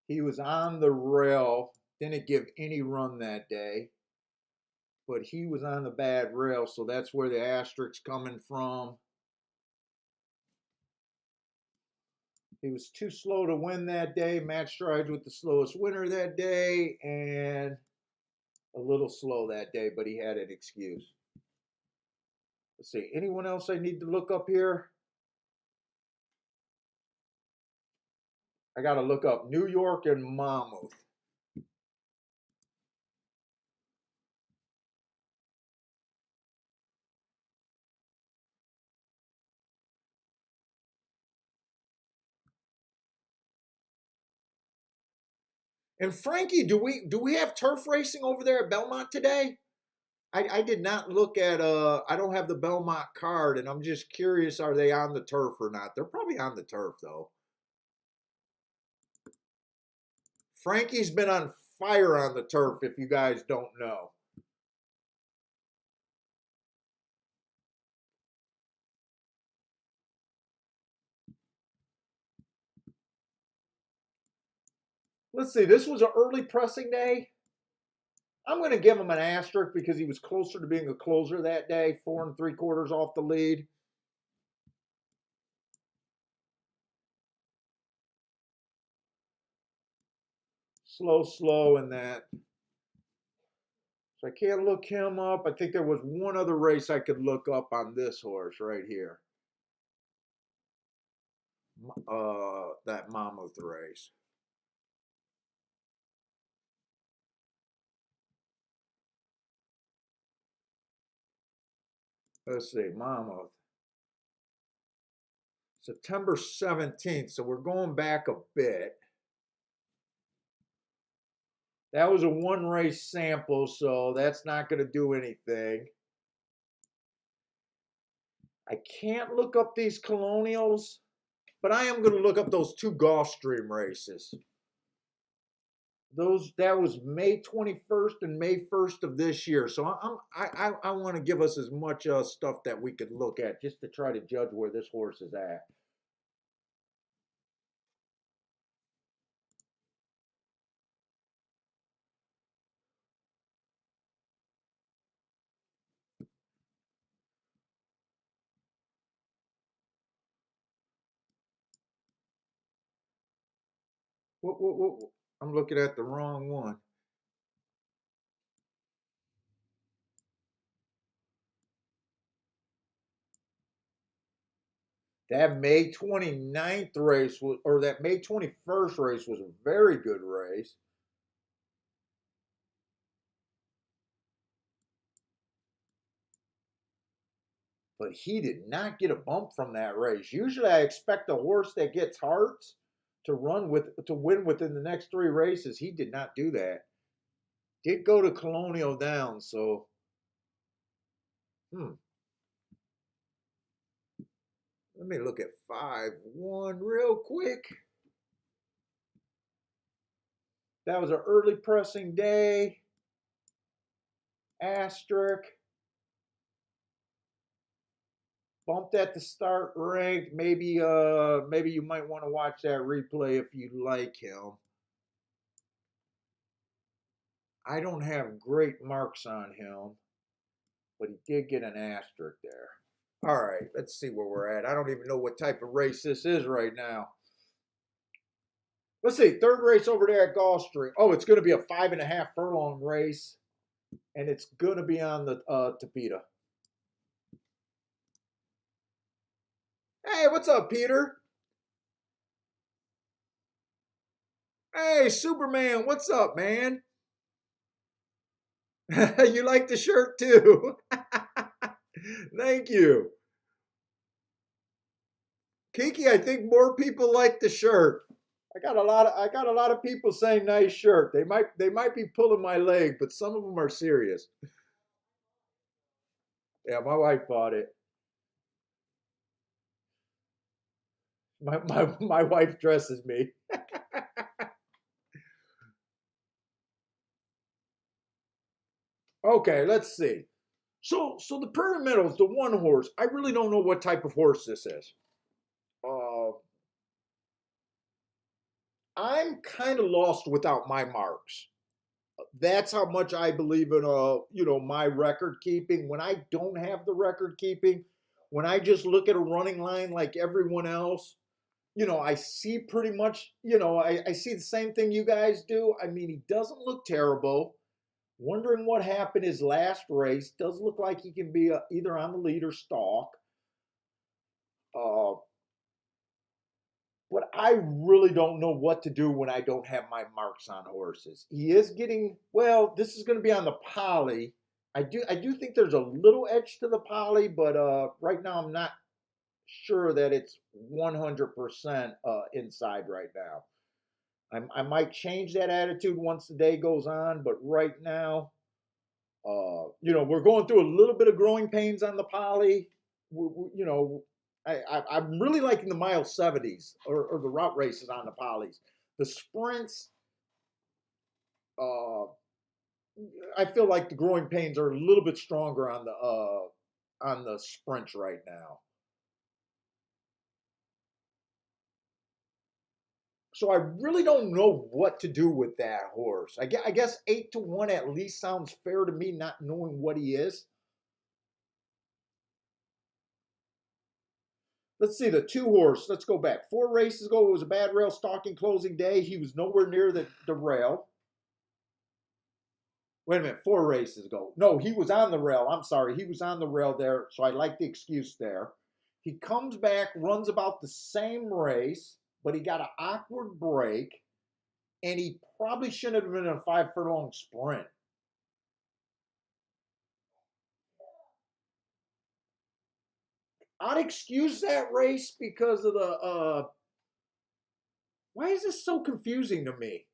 He was on the rail, didn't give any run that day, but he was on the bad rail, so that's where the asterisks coming from. He was too slow to win that day. Match strides with the slowest winner that day, and a little slow that day, but he had an excuse. Let's see. Anyone else I need to look up here? I got to look up New York and Monmouth. And Frankie, do we have turf racing over there at Belmont today? I did not look at I don't have the Belmont card, and I'm just curious, are they on the turf or not? They're probably on the turf though. Frankie's been on fire on the turf, if you guys don't know. Let's see, this was an early pressing day. I'm going to give him an asterisk because he was closer to being a closer that day, 4 3/4 off the lead. Slow in that. So I can't look him up. I think there was one other race I could look up on this horse right here. That Monmouth race. Let's see, Monmouth. September 17th. So we're going back a bit. That was a 1 race sample, so that's not going to do anything. I can't look up these colonials, but I am going to look up those 2 Gulfstream races. That was May 21st and May 1st of this year. So I want to give us as much stuff that we could look at just to try to judge where this horse is at. What? I'm looking at the wrong one. That May 29th race was, or that May 21st race was a very good race. But he did not get a bump from that race. Usually I expect a horse that gets hearts to win within the next 3 races. He did not do that. Did go to Colonial Downs, so let me look at 5-1 real quick. That was an early pressing day. Asterisk. Bumped at the start rank. Maybe you might want to watch that replay if you like him. I don't have great marks on him, but he did get an asterisk there. All right, let's see where we're at. I don't even know what type of race this is right now. Let's see, third race over there at Gulfstream. Oh, it's going to be a 5.5 furlong race, and it's going to be on the Tapeta. Hey, what's up, Peter? Hey, Superman, what's up, man? You like the shirt too. Thank you. Kiki, I think more people like the shirt. I got a lot of people saying nice shirt. They might be pulling my leg, but some of them are serious. Yeah, my wife bought it. My wife dresses me. Okay, let's see. So the Prairie Meadows, the one horse. I really don't know what type of horse this is. Uh, I'm kind of lost without my marks. That's how much I believe in my record keeping. When I don't have the record keeping, when I just look at a running line like everyone else, I see pretty much, I see the same thing you guys do. I mean, he doesn't look terrible. Wondering what happened his last race. Does look like he can be either on the lead or stalk. Uh, but I really don't know what to do when I don't have my marks on horses. He is getting, well, this is going to be on the poly. I do think there's a little edge to the poly, but right now I'm not sure that it's 100% inside right now. I might change that attitude once the day goes on, but right now, we're going through a little bit of growing pains on the poly. I'm really liking the mile 70s or the route races on the polys. The sprints, uh, I feel like the growing pains are a little bit stronger on the sprints right now. So I really don't know what to do with that horse. I guess 8-1 at least sounds fair to me, not knowing what he is. Let's see, the 2 horse. Let's go back. 4 races ago, it was a bad rail stalking closing day. He was nowhere near the rail. Wait a minute, 4 races ago. No, he was on the rail. I'm sorry. He was on the rail there, so I like the excuse there. He comes back, runs about the same race, but he got an awkward break, and he probably shouldn't have been in a 5 furlong sprint. I'd excuse that race because of the why is this so confusing to me?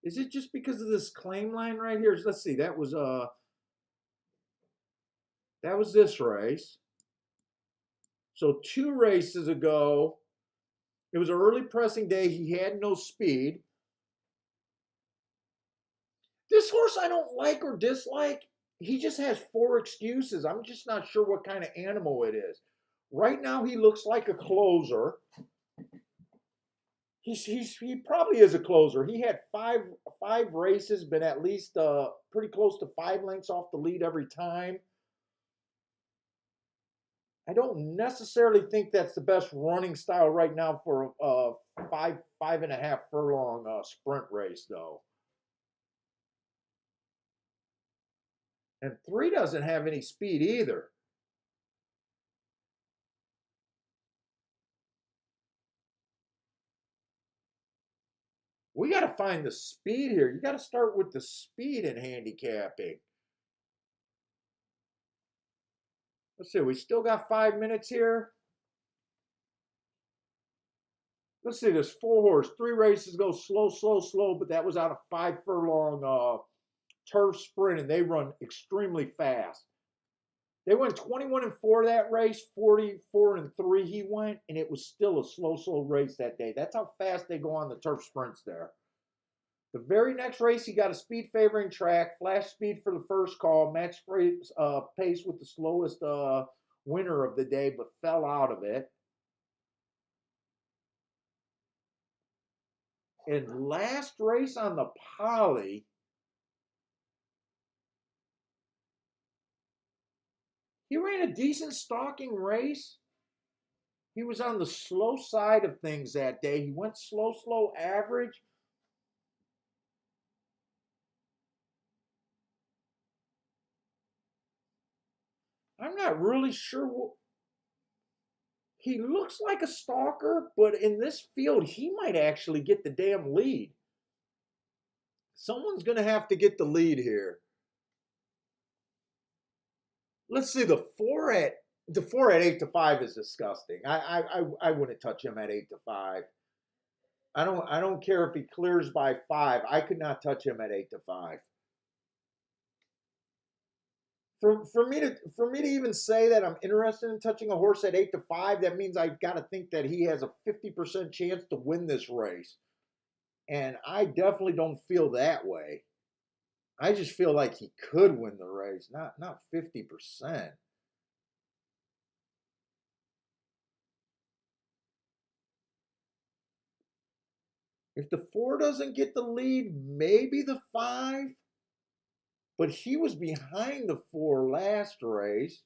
Is it just because of this claim line right here? Let's see, that was this race. So 2 races ago, it was an early pressing day. He had no speed. This horse I don't like or dislike. He just has 4 excuses. I'm just not sure what kind of animal it is. Right now, he looks like a closer. He probably is a closer. He had five races, been at least pretty close to 5 lengths off the lead every time. I don't necessarily think that's the best running style right now for a 5.5 furlong sprint race, though. And 3 doesn't have any speed either. We got to find the speed here. You got to start with the speed in handicapping. Let's see, we still got 5 minutes here. Let's see, this 4 horse, 3 races go slow, slow, slow, but that was out of 5 furlong turf sprint, and they run extremely fast. They went 21-4 that race, 44-3 he went, and it was still a slow, slow race that day. That's how fast they go on the turf sprints there. The very next race, he got a speed favoring track, flash speed for the first call, match pace with the slowest winner of the day, but fell out of it. And last race on the poly, he ran a decent stalking race. He was on the slow side of things that day. He went slow, slow average. I'm not really sure. He looks like a stalker, but in this field, he might actually get the damn lead. Someone's going to have to get the lead here. Let's see, the four at 8-5 is disgusting. I wouldn't touch him at 8-5. I don't care if he clears by 5. I could not touch him at 8-5. For me to even say that I'm interested in touching a horse at 8-5, that means I've got to think that he has a 50% chance to win this race. And I definitely don't feel that way. I just feel like he could win the race, not 50%. If the 4 doesn't get the lead, maybe the 5. But he was behind the 4 last race.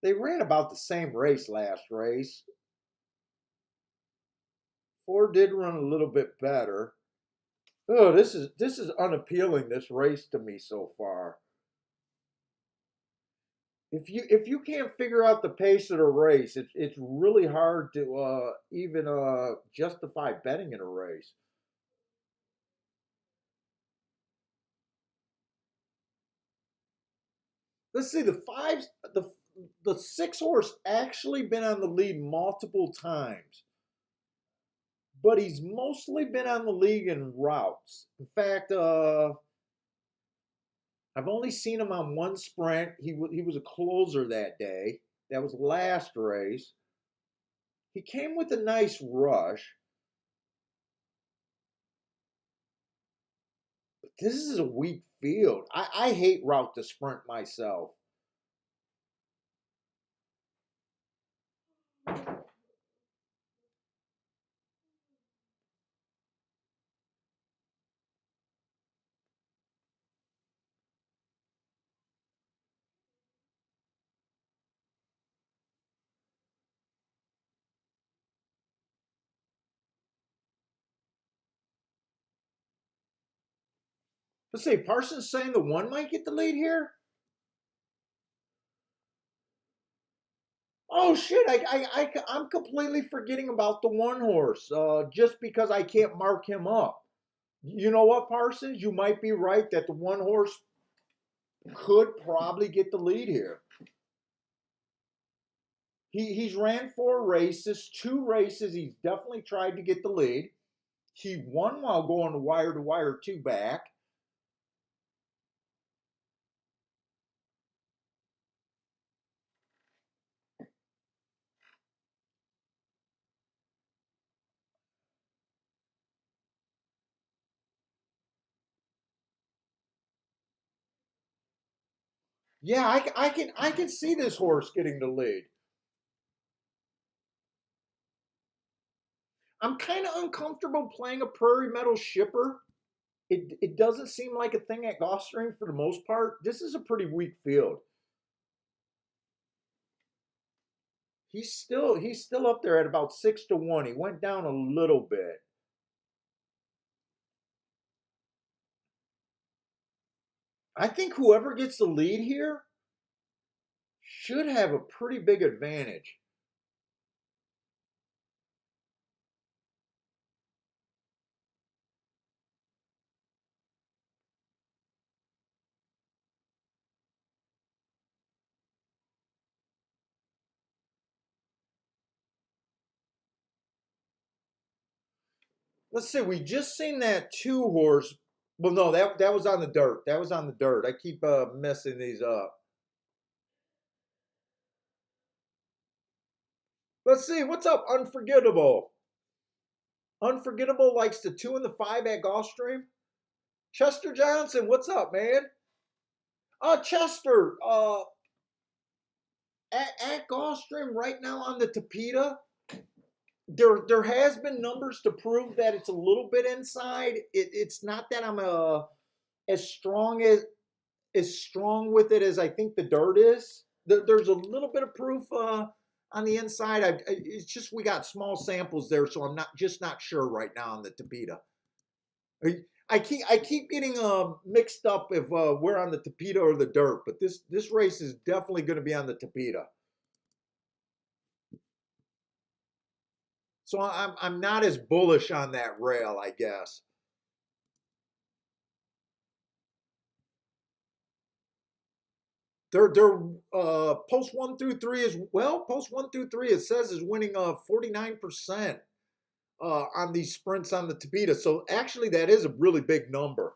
They ran about the same race last race. 4 did run a little bit better. Oh, this is unappealing, this race to me so far. If you can't figure out the pace of the race, it's really hard to even justify betting in a race. Let's see, the 6 horse actually been on the lead multiple times, but he's mostly been on the lead in routes. In fact, I've only seen him on one sprint. He was a closer that day. That was last race. He came with a nice rush. But this is a weak field. I hate route to sprint myself. Let's see, Parsons saying the 1 might get the lead here. Oh shit! I'm completely forgetting about the 1 horse. Just because I can't mark him up. You know what, Parsons? You might be right that the 1 horse could probably get the lead here. He's ran 4 races, 2 races. He's definitely tried to get the lead. He won while going to wire 2 back. Yeah, I can see this horse getting the lead. I'm kind of uncomfortable playing a Prairie Meadow shipper. It doesn't seem like a thing at Gulfstream for the most part. This is a pretty weak field. He's still up there at about 6-1. He went down a little bit. I think whoever gets the lead here should have a pretty big advantage. Let's see. We just seen that 2 horse. Well, no, that was on the dirt. That was on the dirt. I keep messing these up. Let's see. What's up, Unforgettable? Unforgettable likes the 2 and the 5 at Gulfstream. Chester Johnson, what's up, man? Chester, at Gulfstream right now on the Tapeta, there has been numbers to prove that it's a little bit inside. It's not that I'm as strong with it as I think the dirt is. There's a little bit of proof on the inside. It's just we got small samples there, so I'm not sure right now on the Tapeta. I keep getting mixed up if we're on the Tapeta or the dirt, but this race is definitely going to be on the Tapeta. So I'm not as bullish on that rail, I guess. They're post 1 through 3 is well. Post 1 through 3 it says is winning 49% on these sprints on the Tapeta. So actually that is a really big number.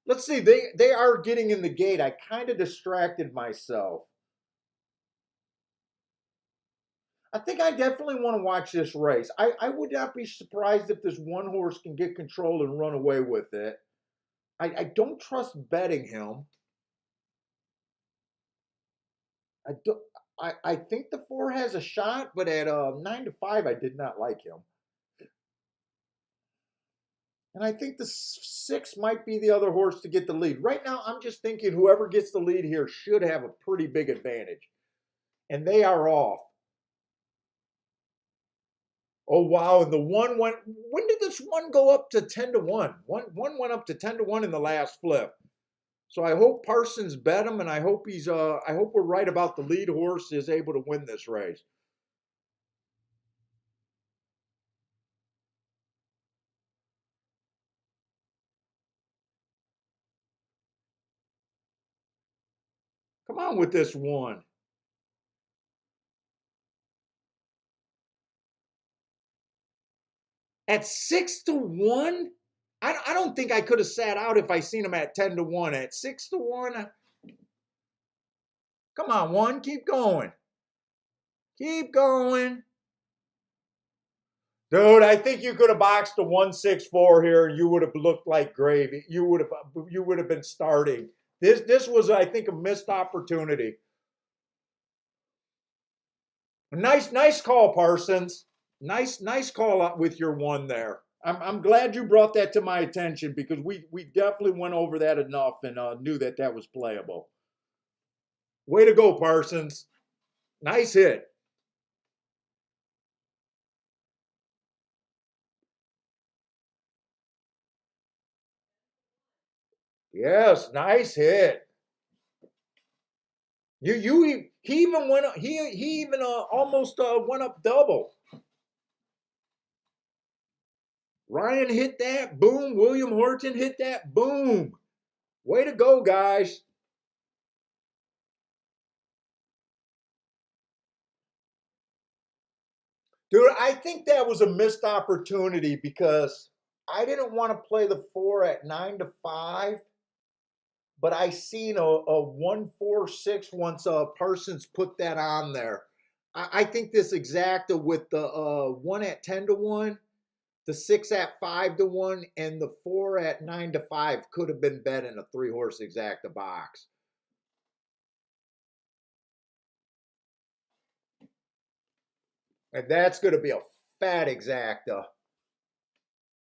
Let's see. They are getting in the gate. I kind of distracted myself. I think I definitely want to watch this race. I would not be surprised if this 1 horse can get control and run away with it. I don't trust betting him. I don't. I think the 4 has a shot, but at 9 to 5, I did not like him. And I think the 6 might be the other horse to get the lead. Right now, I'm just thinking whoever gets the lead here should have a pretty big advantage. And they are off. Oh, wow. And the 1 went, when did this 1 go up to 10 to 1? One went up to 10 to 1 in the last flip. So I hope Parsons bet him, and I hope I hope we're right about the lead horse is able to win this race. Come on with this 1. At 6 to 1? I don't think I could have sat out if I seen him at 10 to 1. At 6 to 1, come on, 1, keep going. Keep going. Dude, I think you could have boxed a 164 here and you would have looked like gravy. You would have been starting. This was, I think, a missed opportunity. Nice call, Parsons. Nice call out with your 1 there. I'm glad you brought that to my attention because we definitely went over that enough and knew that was playable. Way to go, Parsons. Nice hit. Yes, nice hit. He even went he even almost went up double. Ryan hit that, boom. William Horton hit that, boom. Way to go, guys. Dude, I think that was a missed opportunity because I didn't want to play the 4 at 9 to 5, but I seen a 146 once Parsons put that on there. I think this exacta with the 1 at 10 to 1, the 6 at 5 to 1, and the 4 at 9 to 5 could have been bet in a 3-horse exacta box. And that's going to be a fat exacta.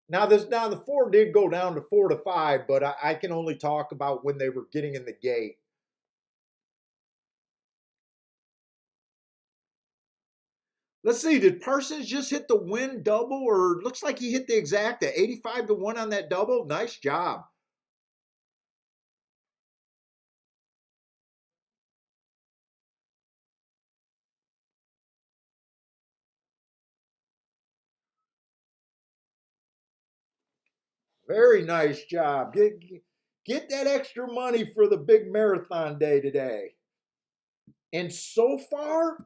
Now the 4 did go down to 4 to 5, but I can only talk about when they were getting in the gate. Let's see, did Parsons just hit the win double, or looks like he hit the exacta 85 to 1 on that double? Nice job. Very nice job. Get that extra money for the big marathon day today. And so far,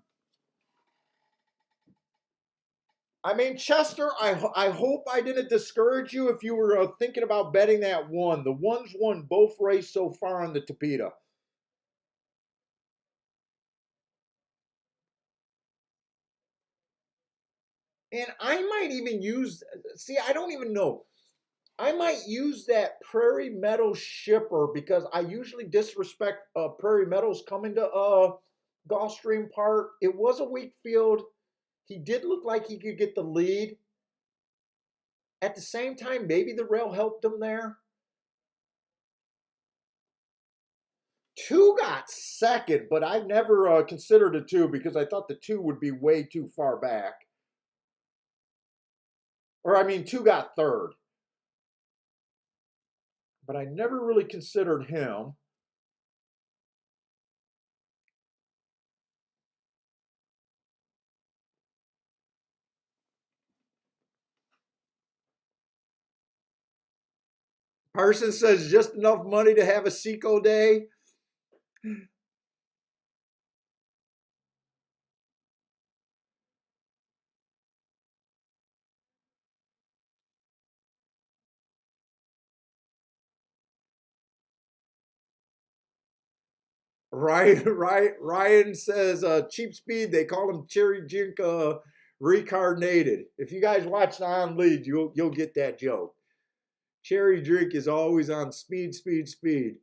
I mean, Chester, I hope I didn't discourage you if you were thinking about betting that one. The ones won both races so far on the Tapeta. And I might even use, see, I don't even know. I might use that Prairie Meadows shipper because I usually disrespect Prairie Meadows coming to Gulfstream Park. It was a weak field. He did look like he could get the lead. At the same time, maybe the rail helped him there. Two got second, but I never considered a two because I thought the two would be way too far back. Or, I mean, two got third, but I never really considered him. Parsons says just enough money to have a Seco day. Ryan says cheap speed. They call him Cherry Jink reincarnated. If you guys watch the on lead, you'll get that joke. Cherry Drink is always on speed, speed, speed.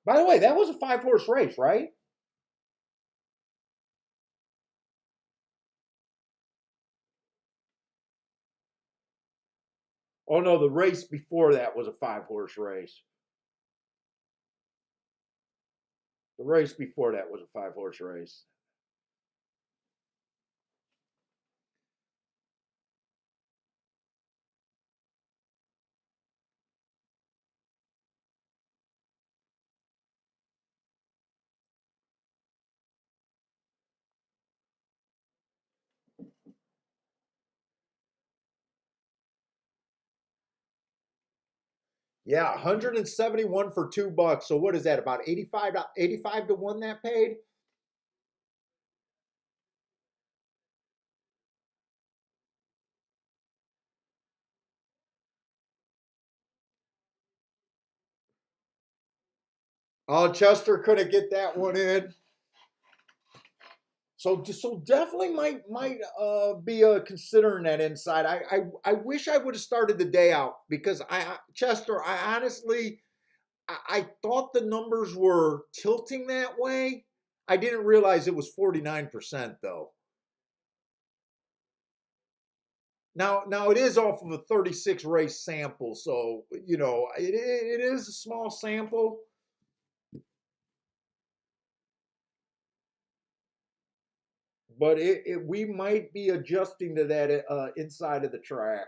By the way, that was a 5-horse race, right? Oh no, the race before that was a 5-horse race. The race before that was a 5-horse race. Yeah, 171 for $2. So what is that? About 85 to 1 that paid? Oh, Chester couldn't get that one in. So definitely might be considering that inside. I wish I would have started the day out because Chester, I honestly I thought the numbers were tilting that way. I didn't realize it was 49% though. Now it is off of a 36 race sample, so it is a small sample, but we might be adjusting to that inside of the track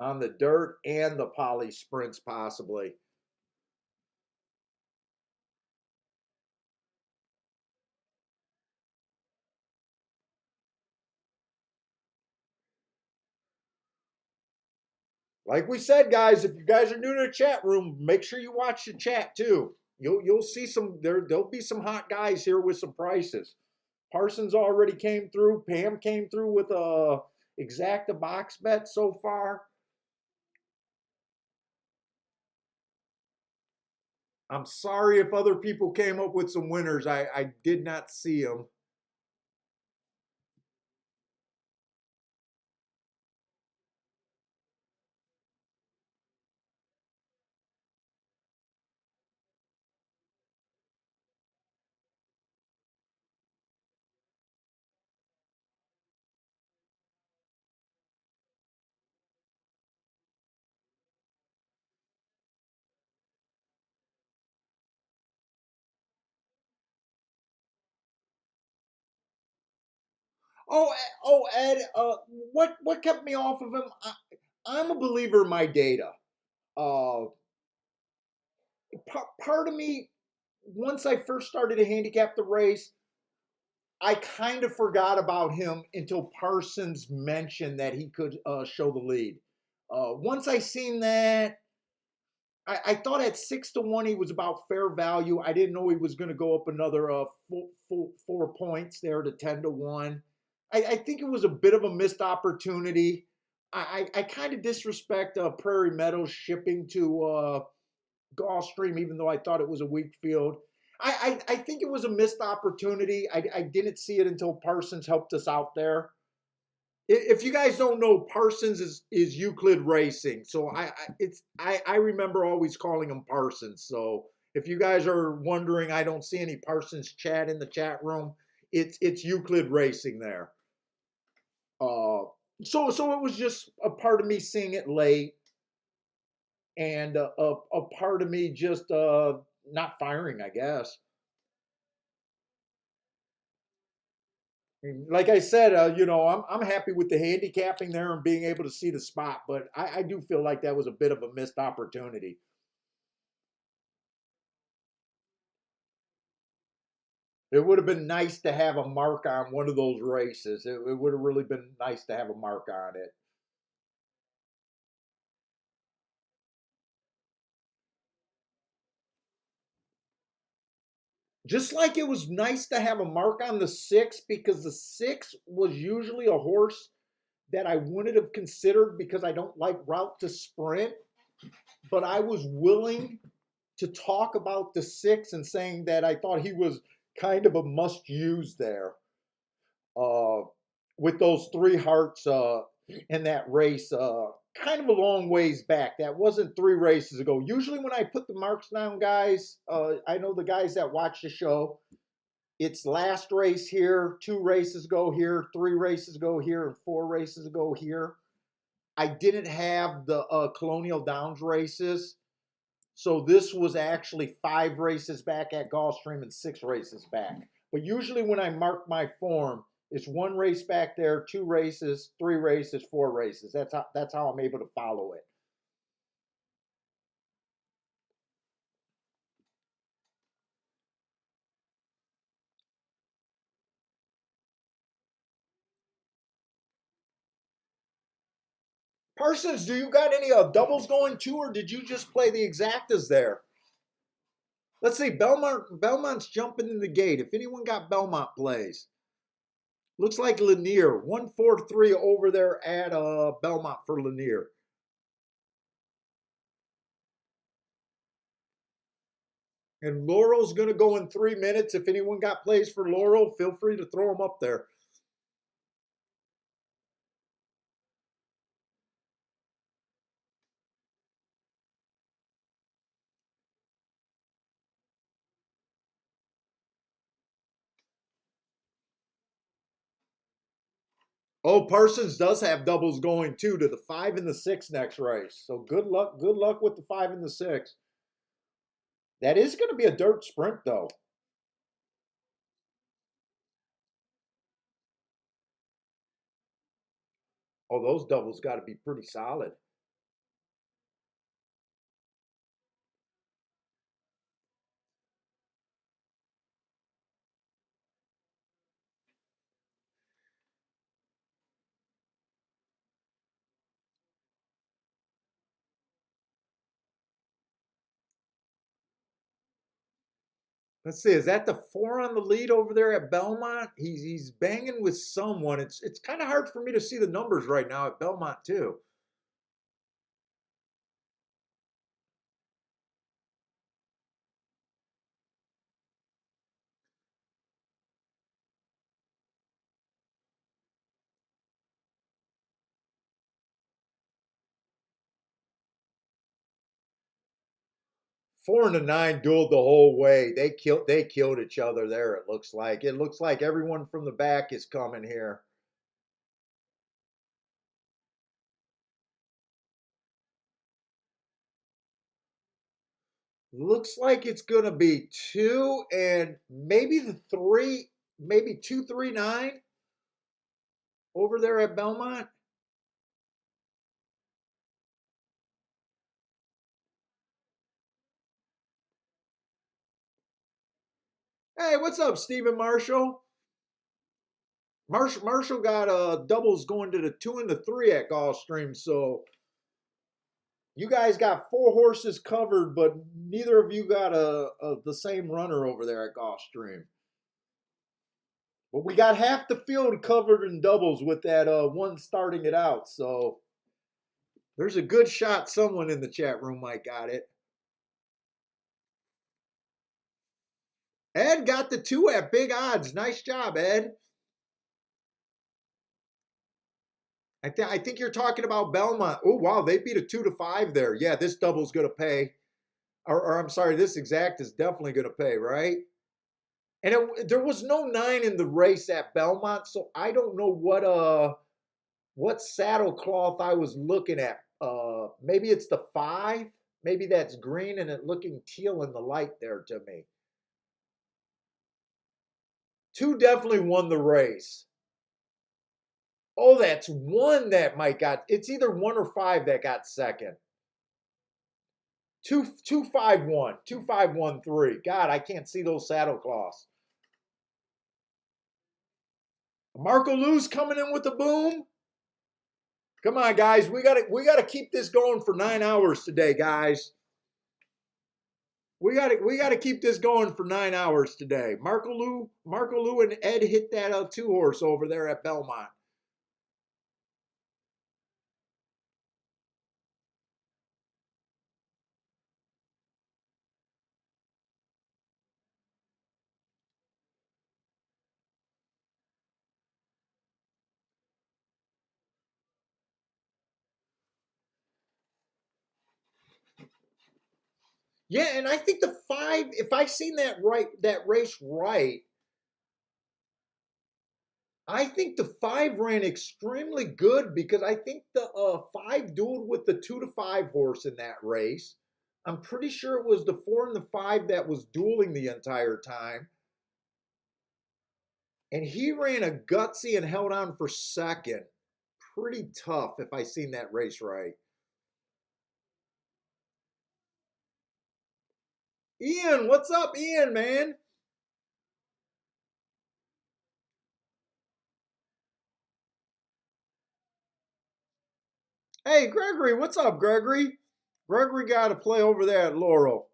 on the dirt and the poly sprints possibly. Like we said, guys, if you guys are new to the chat room, make sure you watch the chat too. You'll see there'll be some hot guys here with some prices. Parsons already came through. Pam came through with a exacta box bet so far. I'm sorry if other people came up with some winners. I did not see them. Oh, Ed. What kept me off of him? I'm a believer in my data. Uh, part of me, once I first started to handicap the race, I kind of forgot about him until Parsons mentioned that he could show the lead. Once I seen that, I thought at 6 to 1 he was about fair value. I didn't know he was going to go up another 4 points there to 10 to 1. I think it was a bit of a missed opportunity. I kind of disrespect Prairie Meadows shipping to Gulfstream, even though I thought it was a weak field. I think it was a missed opportunity. I didn't see it until Parsons helped us out there. If you guys don't know, Parsons is Euclid Racing. So I remember always calling him Parsons. So if you guys are wondering, I don't see any Parsons chat in the chat room. It's Euclid Racing there. So it was just a part of me seeing it late, and a part of me just not firing, I guess. Like I said, I'm happy with the handicapping there and being able to see the spot, but I do feel like that was a bit of a missed opportunity. It would have been nice to have a mark on one of those races. It would have really been nice to have a mark on it. Just like it was nice to have a mark on the 6, because the 6 was usually a horse that I wouldn't have considered because I don't like route to sprint, but I was willing to talk about the 6 and saying that I thought he was kind of a must use there. Uh, with those 3 hearts in that race, kind of a long ways back. That wasn't 3 races ago. Usually, when I put the marks down, guys, I know the guys that watch the show, it's last race here, 2 races ago here, 3 races ago here, and 4 races ago here. I didn't have the Colonial Downs races. So this was actually 5 races back at Gulfstream and 6 races back. But usually when I mark my form, it's 1 race back there, 2 races, 3 races, 4 races. That's how I'm able to follow it. Parsons, do you got any doubles going too, or did you just play the exactas there? Let's see, Belmont's jumping in the gate. If anyone got Belmont plays. Looks like Lanier, 143 over there at Belmont for Lanier. And Laurel's going to go in 3 minutes. If anyone got plays for Laurel, feel free to throw them up there. Oh, Parsons does have doubles going too to the 5 and the 6 next race. So good luck. Good luck with the 5 and the 6. That is going to be a dirt sprint though. Oh, those doubles got to be pretty solid. Let's see. Is that the 4 on the lead over there at Belmont? He's banging with someone. It's kind of hard for me to see the numbers right now at Belmont too. Four and a 9 dueled the whole way. They killed each other there. It looks like everyone from the back is coming here. Looks like it's gonna be 2 and maybe the 3, maybe 239 over there at Belmont. Hey, what's up, Stephen Marshall? Marshall got doubles going to the 2 and the 3 at Gulfstream. So You guys got 4 horses covered, but neither of you got the same runner over there at Gulfstream. But we got half the field covered in doubles with that one starting it out. So there's a good shot someone in the chat room might got it. Ed got the 2 at big odds. Nice job, Ed. I think you're talking about Belmont. Oh, wow, they beat a 2-5 there. Yeah, this double's going to pay. Or I'm sorry, this exact is definitely going to pay, right? And there was no 9 in the race at Belmont, so I don't know what saddle cloth I was looking at. Maybe it's the 5. Maybe that's green and it looking teal in the light there to me. 2 definitely won the race. Oh, that's 1 that might got. It's either 1 or 5 that got second. 2-5-1, 2-5-1-3. God, I can't see those saddle cloths. Marco Lou's coming in with the boom. Come on, guys. We gotta keep this going for 9 hours today, guys. We gotta keep this going for 9 hours today. Marco Lou and Ed hit that 2 horse over there at Belmont. Yeah, and I think the 5, if I seen that race right, I think the 5 ran extremely good because I think the 5 dueled with the 2-5 horse in that race. I'm pretty sure it was the 4 and the 5 that was dueling the entire time. And he ran a gutsy and held on for second. Pretty tough if I seen that race right. Ian, what's up, Ian, man? Hey, Gregory, what's up, Gregory? Gregory got to play over there at Laurel.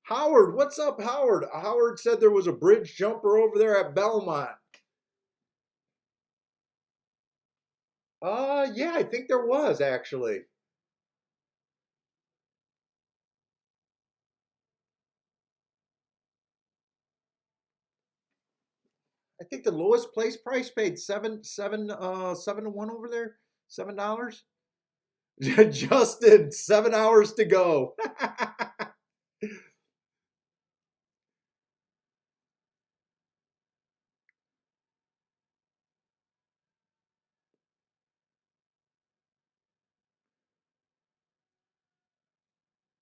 Howard, what's up, Howard? Howard said there was a bridge jumper over there at Belmont. Yeah, I think there was actually. I think the lowest place price paid 7 to 1 over there. $7. Justin, 7 hours to go.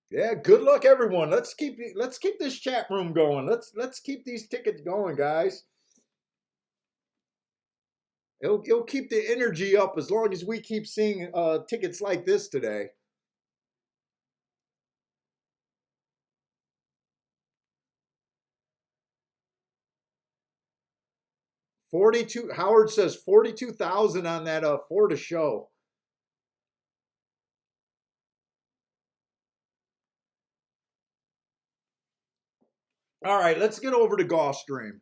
Yeah, good luck, everyone. Let's keep this chat room going. Let's keep these tickets going, guys. It'll keep the energy up as long as we keep seeing tickets like this today. $42. Howard says 42,000 on that 4 to show. All right, let's get over to Gulfstream.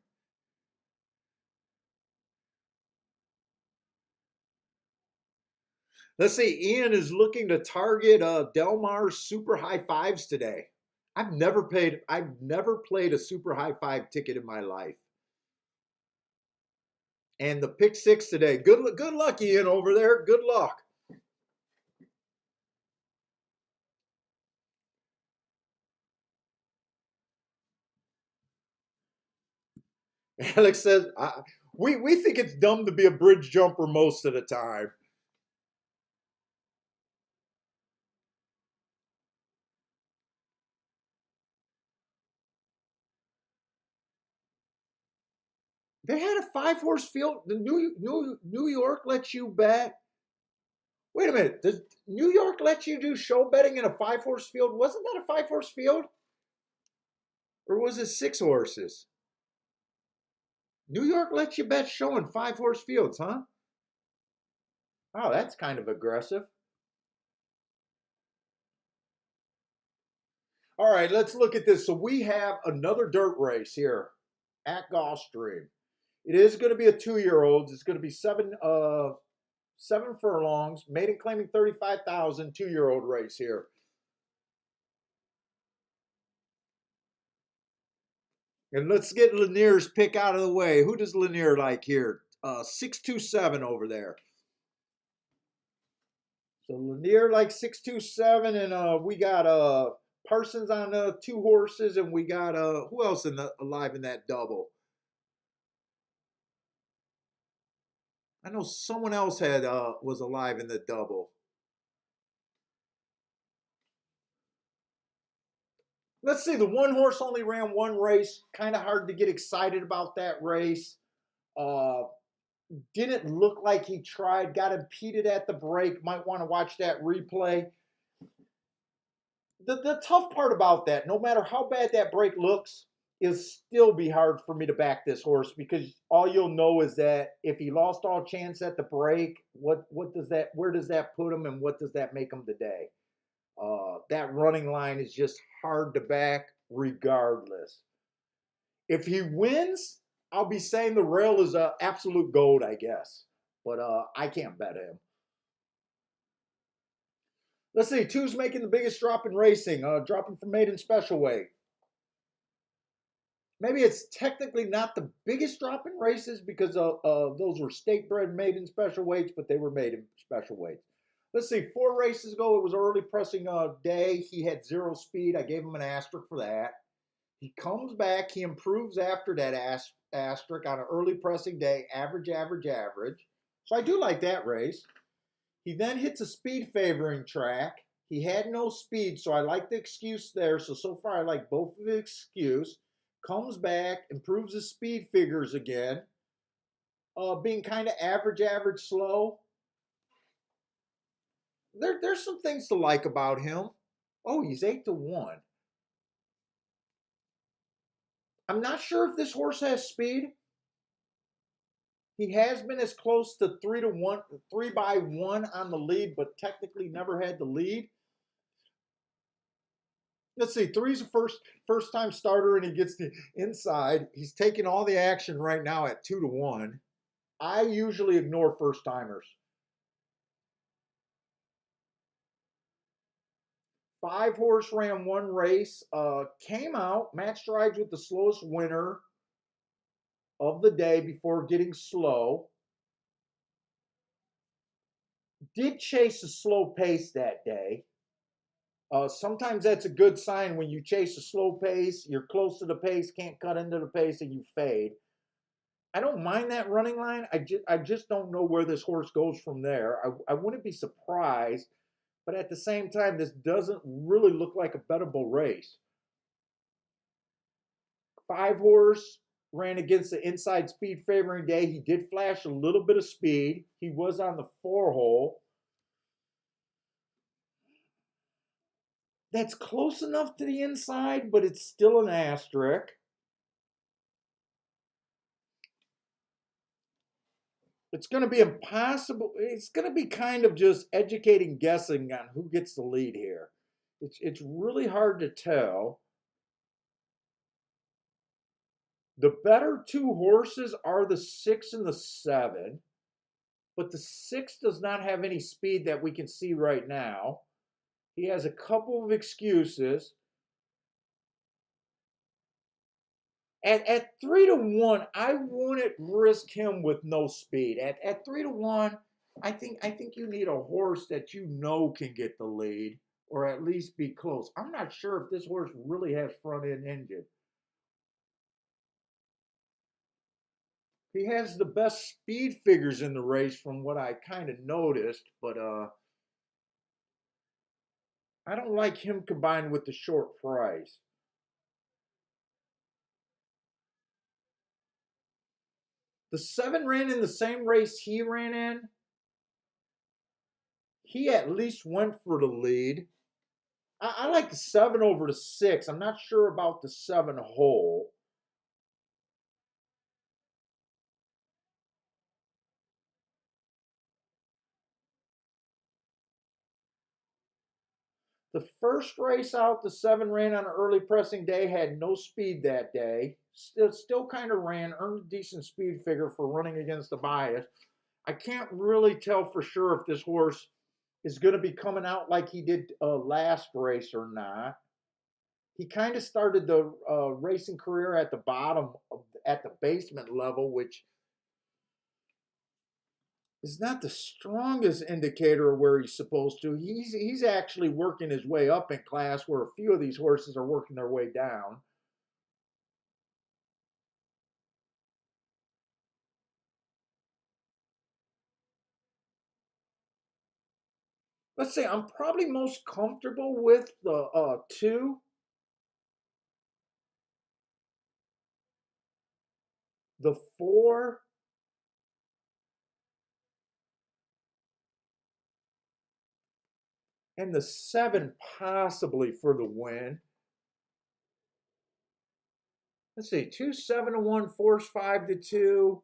Let's see. Ian is looking to target Delmar's super high fives today. I've never played a super high five ticket in my life. And the pick 6 today. Good luck, Ian, over there. Good luck. Alex says, we think it's dumb to be a bridge jumper most of the time. They had a 5-horse field. The New York lets you bet. Wait a minute. Does New York let you do show betting in a 5-horse field? Wasn't that a 5-horse field? Or was it 6 horses? New York lets you bet show in 5-horse fields, huh? Oh, that's kind of aggressive. All right, let's look at this. So we have another dirt race here at Gulfstream. It is going to be a 2-year-old. It's going to be seven furlongs, maiden claiming 35,000, 2-year-old race here. And let's get Lanier's pick out of the way. Who does Lanier like here? 627 over there. So Lanier like 627, and we got Parsons on 2 horses, and we got who else alive in that double? I know someone else had was alive in the double. Let's see. The one horse only ran one race. Kind of hard to get excited about that race. Uh, didn't look like he tried. Got impeded at the break. Might want to watch that replay. The tough part about that, no matter how bad that break looks, is still be hard for me to back this horse, because all you'll know is that if he lost all chance at the break, what does that, where does that put him, and what does that make him today? That running line is just hard to back regardless. If he wins, I'll be saying the rail is absolute gold, I guess. But I can't bet him. Let's see. 2's making the biggest drop in racing, dropping from maiden special weight. Maybe it's technically not the biggest drop in races, because those were state bred maiden special weights, but they were maiden special weights. Let's see. 4 races ago, it was early pressing day. He had 0 speed. I gave him an asterisk for that. He comes back. He improves after that asterisk on an early pressing day. Average, average, average. So I do like that race. He then hits a speed favoring track. He had no speed, so I like the excuse there. So far I like both of the excuse. Comes back, improves his speed figures again. Being kind of average, average, slow. There's some things to like about him. Oh, he's 8-1. I'm not sure if this horse has speed. He has been as close to 3-1, 3-by-1 on the lead, but technically never had the lead. Let's see, 3's a first time starter, and he gets the inside. He's taking all the action right now at 2-1. I usually ignore first timers. 5 horse ran 1 race, came out, matched rides with the slowest winner of the day before getting slow. Did chase a slow pace that day. Sometimes that's a good sign when you chase a slow pace, you're close to the pace, can't cut into the pace, and you fade. I don't mind that running line. I just don't know where this horse goes from there. I wouldn't be surprised, but at the same time, this doesn't really look like a bettable race. 5 horse ran against the inside speed favoring day. He did flash a little bit of speed. He was on the 4 hole. That's close enough to the inside, but it's still an asterisk. It's going to be impossible. It's going to be kind of just educating guessing on who gets the lead here. It's really hard to tell. The better 2 horses are the 6 and the 7, but the 6 does not have any speed that we can see right now. He has a couple of excuses. At 3-1, I wouldn't risk him with no speed. At 3-1, I think you need a horse that you know can get the lead, or at least be close. I'm not sure if this horse really has front end engine. He has the best speed figures in the race from what I kind of noticed, but I don't like him combined with the short price. The 7 ran in the same race he ran in. He at least went for the lead. I like the 7 over the 6. I'm not sure about the 7 hole. The first race out, the 7 ran on an early pressing day, had no speed that day. Still kind of ran, earned a decent speed figure for running against the bias. I can't really tell for sure if this horse is going to be coming out like he did last race or not. He kind of started the racing career at the bottom, at the basement level, which is not the strongest indicator of where he's supposed to. He's actually working his way up in class, where a few of these horses are working their way down. Let's say I'm probably most comfortable with the 2, the 4, and the 7 possibly for the win. Let's see, 2, 7 to 1, 4, 5 to 2.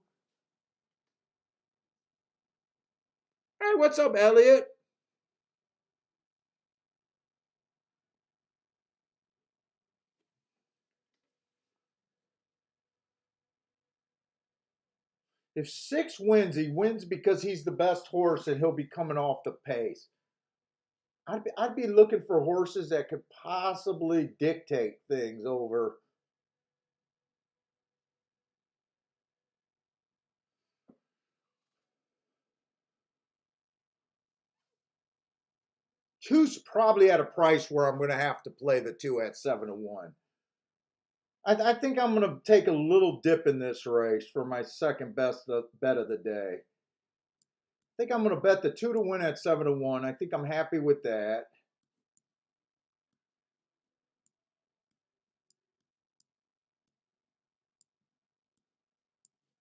Hey, what's up, Elliot? If 6 wins, he wins because he's the best horse and he'll be coming off the pace. I'd be looking for horses that could possibly dictate things over. Two's probably at a price where I'm going to have to play the 2 at 7 to 1. I think I'm going to take a little dip in this race for my second best bet of the day. I think I'm going to bet the 2 to win at 7 to 1. I think I'm happy with that.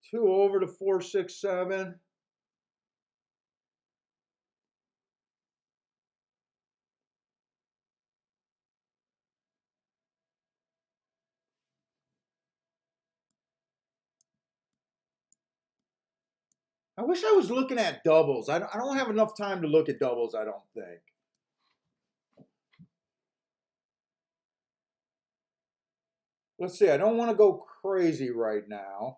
Two over to 4, 6, 7. I wish I was looking at doubles. I don't have enough time to look at doubles, I don't think. Let's see, I don't want to go crazy right now.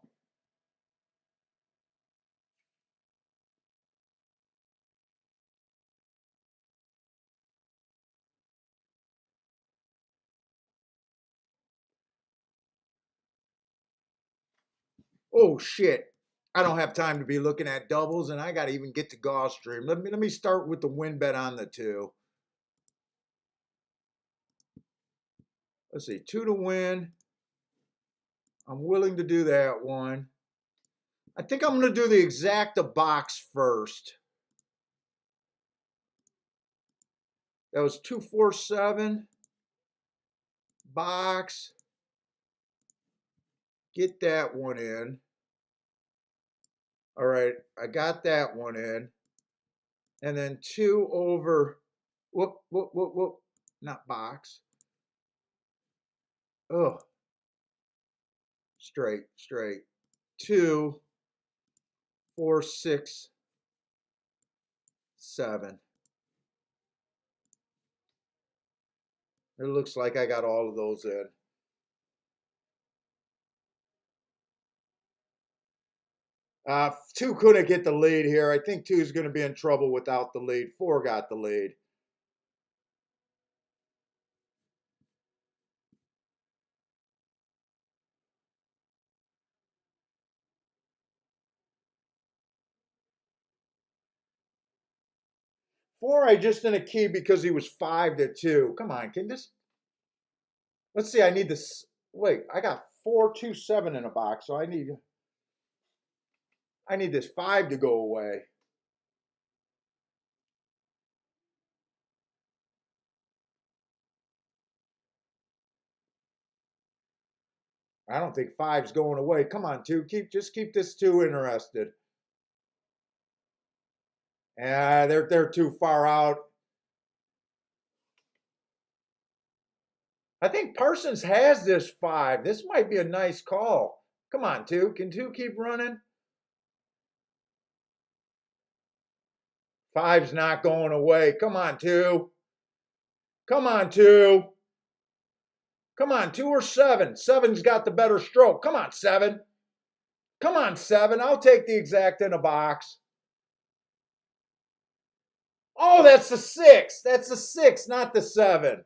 Oh shit. I don't have time to be looking at doubles, and I got to even get to Gulfstream. Let me start with the win bet on the 2. Let's see, 2 to win. I'm willing to do that one. I think I'm going to do the exacta box first. That was 2, 4, 7. Box. Get that one in. All right, I got that one in. And then 2 over, whoop, not box. Oh, straight. 2, 4, 6, 7. It looks like I got all of those in. 2 couldn't get the lead here. I think 2 is going to be in trouble without the lead. 4 got the lead. Four, I just didn't key because he was 5 to 2. Come on, can this? Let's see. I need this. Wait, I got 4, 2, 7 in a box, so I need this 5 to go away. I don't think 5's going away. Come on, 2. Just keep this 2 interested. They're too far out. I think Parsons has this 5. This might be a nice call. Come on, 2. Can 2 keep running? 5's not going away. Come on, 2. Come on, 2. Come on, 2 or 7. 7's got the better stroke. Come on, 7. Come on, 7. I'll take the exact in a box. Oh, that's the 6. That's the 6, not the 7.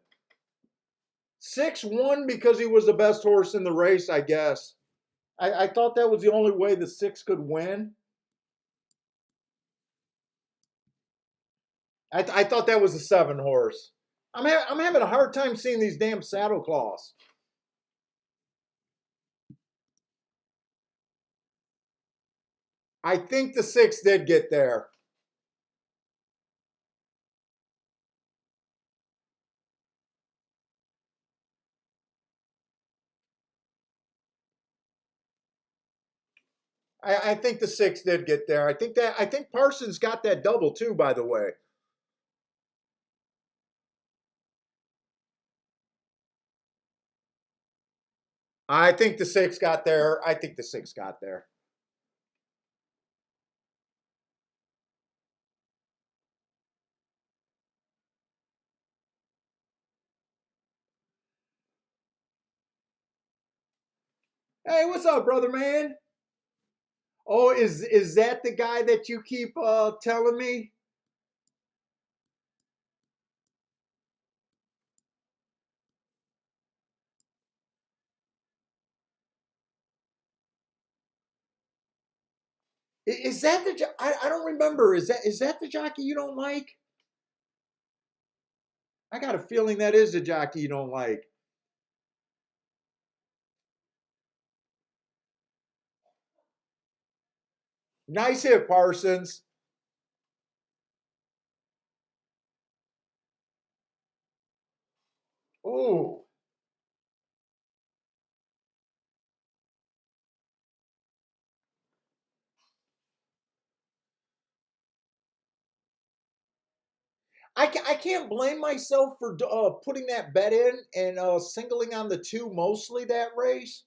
6 won because he was the best horse in the race, I guess. I thought that was the only way the 6 could win. I thought that was the 7 horse. I'm having a hard time seeing these damn saddle claws. I think the 6 did get there. I think the 6 did get there. I think Parsons got that double too, by the way. I think the 6 got there. I think the 6 got there. Hey, what's up, brother man? Oh, is that the guy that you keep telling me? Is that the I don't remember. Is that the jockey you don't like? I got a feeling that is the jockey you don't like. Nice hit, Parsons. Ooh. I can't blame myself for putting that bet in and singling on the 2 mostly that race.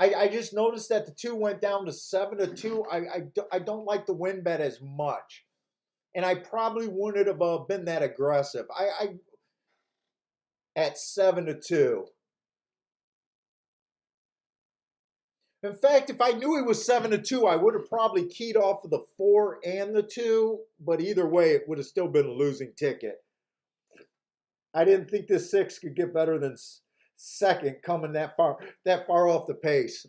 I just noticed that the 2 went down to 7-2. I don't like the win bet as much. And I probably wouldn't have been that aggressive. I at 7-2. In fact, if I knew he was 7-2, I would have probably keyed off of the 4 and the 2. But either way, it would have still been a losing ticket. I didn't think this 6 could get better than second, coming that far off the pace.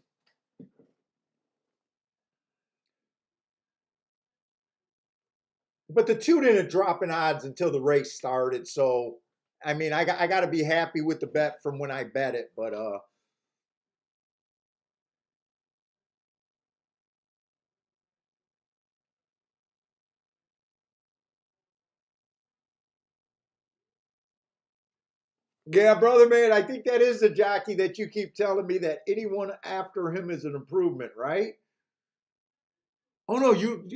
But the 2 didn't drop in odds until the race started. So, I mean, I got to be happy with the bet from when I bet it. But yeah, brother man, I think that is the jockey that you keep telling me that anyone after him is an improvement, right? Oh no,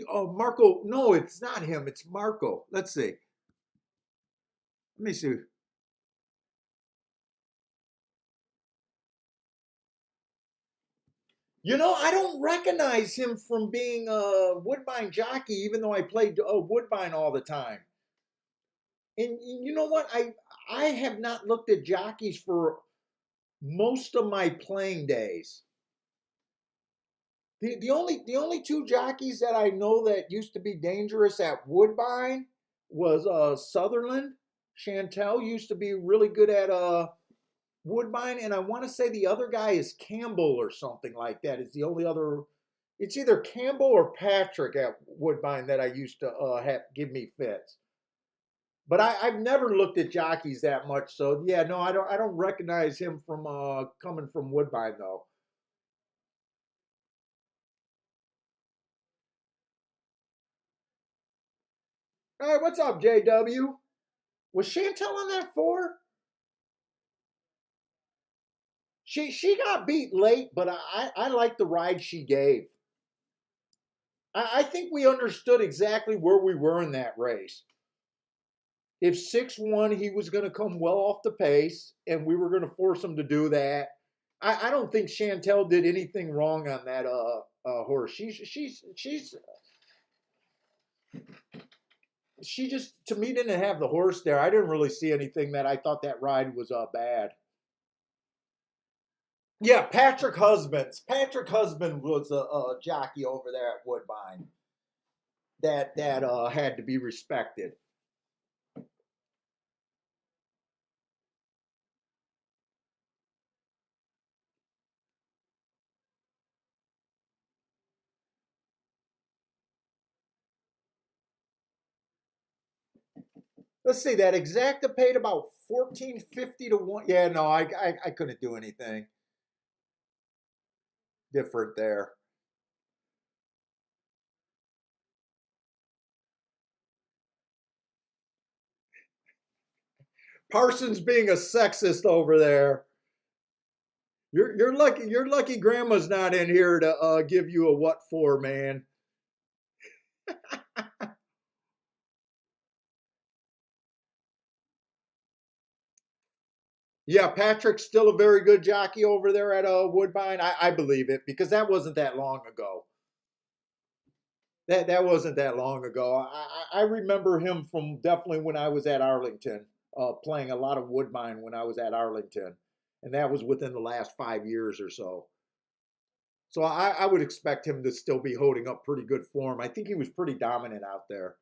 oh Marco. No, it's not him. It's Marco. Let's see. Let me see. I don't recognize him from being a Woodbine jockey, even though I played Woodbine all the time. And you know what? I have not looked at jockeys for most of my playing days. The only 2 jockeys that I know that used to be dangerous at Woodbine was Sutherland. Chantel used to be really good at Woodbine, and I want to say the other guy is Campbell or something like that. Is the only other. It's either Campbell or Patrick at Woodbine that I used to have give me fits. But I've never looked at jockeys that much, so yeah, no, I don't recognize him from coming from Woodbine though. Hey, what's up, JW? Was Chantel on that 4? She got beat late, but I like the ride she gave. I think we understood exactly where we were in that race. If 6 won, he was going to come well off the pace, and we were going to force him to do that. I don't think Chantel did anything wrong on that horse. She's she just, to me, didn't have the horse there. I didn't really see anything that I thought that ride was bad. Yeah, Patrick Husbands. Patrick Husband was a jockey over there at Woodbine that had to be respected. Let's see, that exacta paid about 1450 to one. Yeah, no, I couldn't do anything different there. Parsons being a sexist over there. You're lucky. You're lucky. Grandma's not in here to give you a what for, man. Yeah, Patrick's still a very good jockey over there at Woodbine. I believe it because that wasn't that long ago. That wasn't that long ago. I remember him from definitely when I was at Arlington, playing a lot of Woodbine when I was at Arlington, and that was within the last 5 years or so. So I would expect him to still be holding up pretty good form. I think he was pretty dominant out there.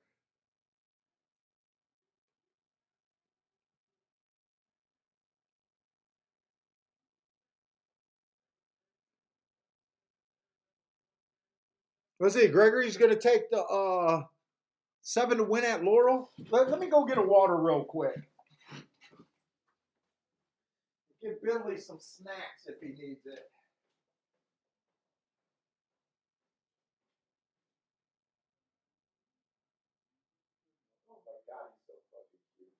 Let's see, Gregory's going to take the 7 to win at Laurel. Let me go get a water real quick. Give Billy some snacks if he needs it. Oh my God, he's so fucking cute.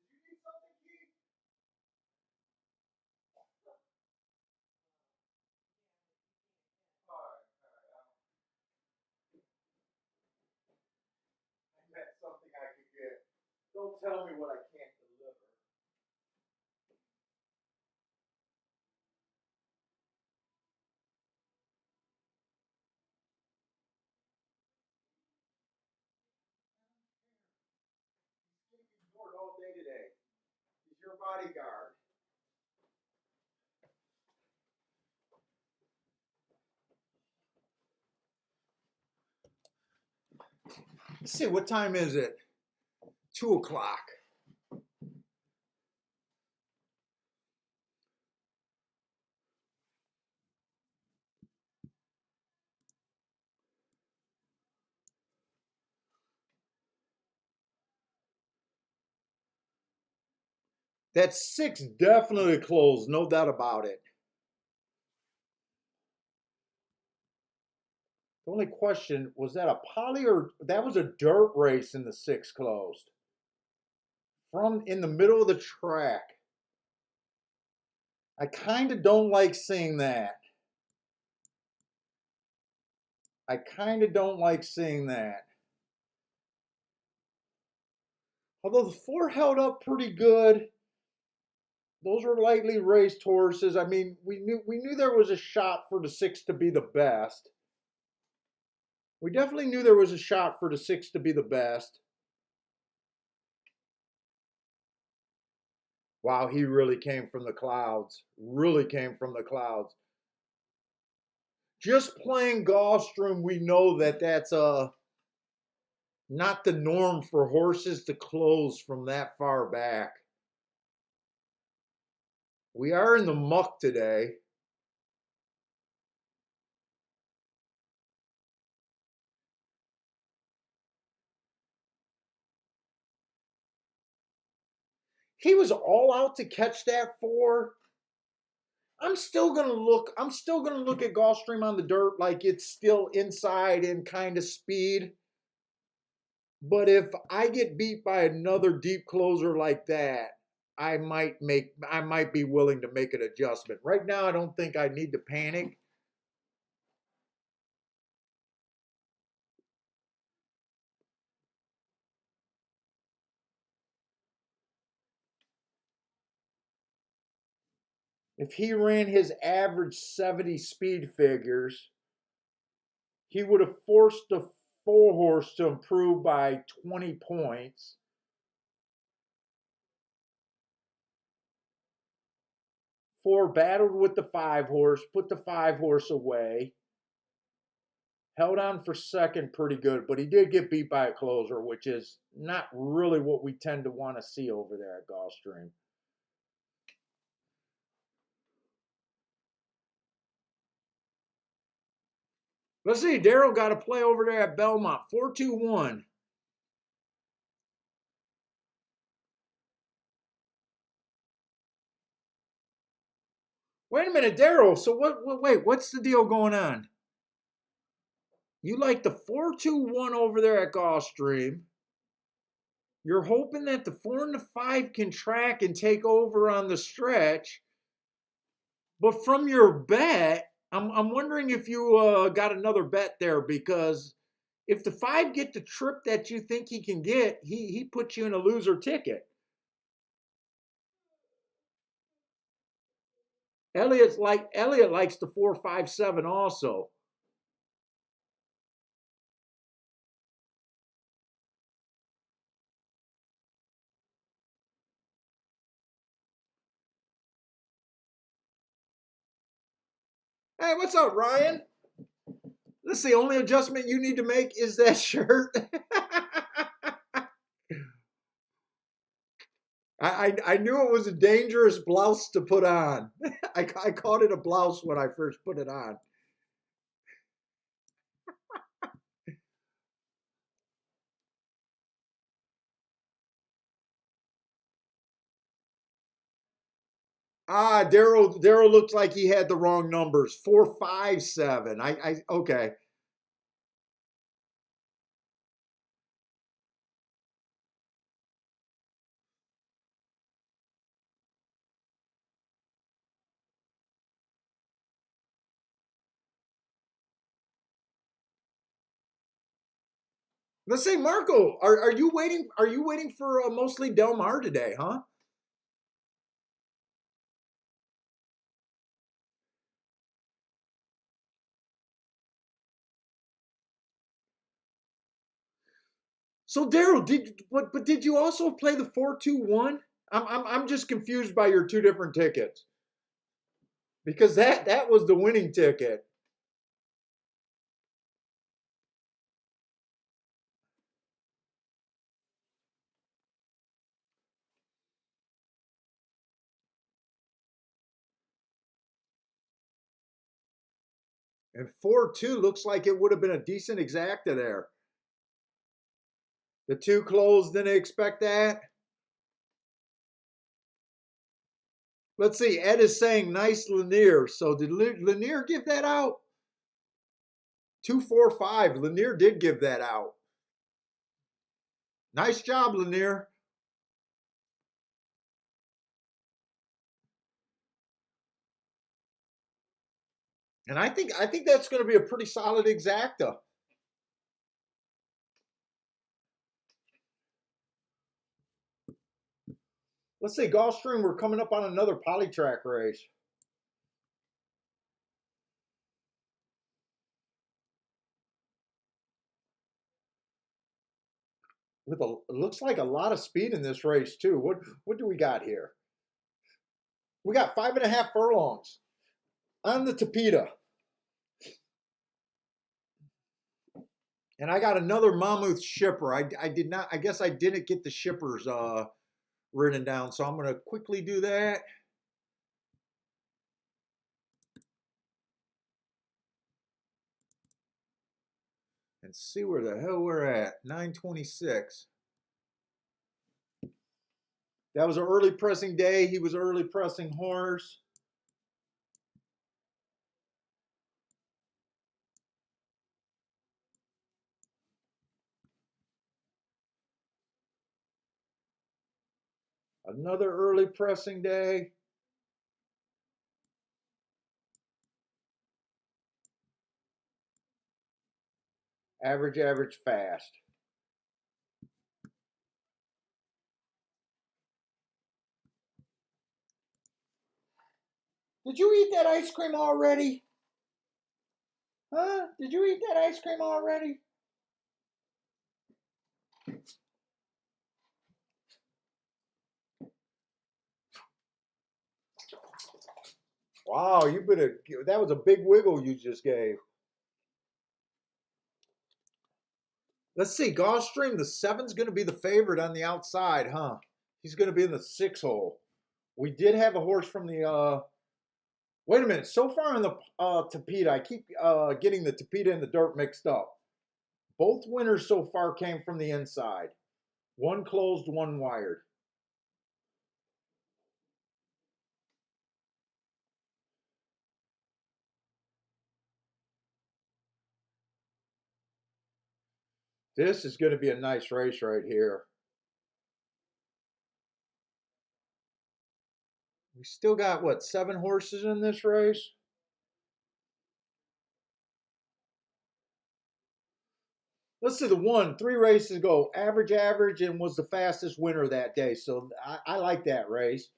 Did you need something, Keith? All right, all right. I meant something I could get. Don't tell me what I can't deliver. He's getting ignored all day today. He's your bodyguard. Let's see, what time is it? 2 o'clock. That 6 definitely closed, no doubt about it. The only question was that a poly or that was a dirt race in the 6 closed from in the middle of the track. I kind of don't like seeing that. I kind of don't like seeing that. Although the 4 held up pretty good. Those were lightly raced horses. I mean, we knew there was a shot for the 6 to be the best. We definitely knew there was a shot for the 6 to be the best. Wow, he really came from the clouds. Really came from the clouds. Just playing Gulfstream, we know that that's not the norm for horses to close from that far back. We are in the muck today. He was all out to catch that 4. I'm still gonna look at Gulfstream on the dirt like it's still inside in kind of speed. But if I get beat by another deep closer like that, I might be willing to make an adjustment. Right now I don't think I need to panic. If he ran his average 70 speed figures, he would have forced the 4-horse to improve by 20 points. 4 battled with the 5-horse, put the 5-horse away. Held on for second pretty good, but he did get beat by a closer, which is not really what we tend to want to see over there at Gulfstream. Let's see, Daryl got a play over there at Belmont, 4-2-1. Wait a minute, Daryl. So wait, what's the deal going on? You like the 4-2-1 over there at Gulfstream. You're hoping that the 4 and the 5 can track and take over on the stretch. But from your bet, I'm wondering if you got another bet there, because if the 5 get the trip that you think he can get, he puts you in a loser ticket. Elliot likes the 4-5-7 also. Hey, what's up, Ryan? This is the only adjustment you need to make is that shirt. I knew it was a dangerous blouse to put on. I called it a blouse when I first put it on. Ah, Daryl looked like he had the wrong numbers. 4-5-7. I okay. Let's say, Marco, are you waiting? Are you waiting for mostly Del Mar today, huh? So Daryl, but did you also play the 4-2-1? I'm just confused by your two different tickets, because that was the winning ticket. And 4-2 looks like it would have been a decent exacta there. The 2 closed, didn't expect that. Let's see, Ed is saying nice Lanier. So did Lanier give that out? 2-4-5. Lanier did give that out. Nice job, Lanier. And I think that's going to be a pretty solid exacta. Let's say Gulfstream, we're coming up on another polytrack race. With a, it looks like a lot of speed in this race too. What do we got here? We got 5.5 furlongs on the Tapeta. And I got another Mammoth shipper. I did not, I guess I didn't get the shippers written down. So I'm going to quickly do that. And see where the hell we're at. 926. That was an early pressing day. He was an early pressing horse. Another early pressing day. Average, average, fast. Did you eat that ice cream already? Huh? Did you eat that ice cream already? Wow, you better, that was a big wiggle you just gave. Let's see, Gulfstream, the 7's going to be the favorite on the outside, huh? He's going to be in the 6 hole. We did have a horse from the, wait a minute, so far in the Tapeta, I keep getting the Tapeta and the dirt mixed up. Both winners so far came from the inside. One closed, one wired. This is going to be a nice race right here. We still got, what, 7 horses in this race? Let's see, the one, 3 races ago, average, average, and was the fastest winner that day. So I like that race.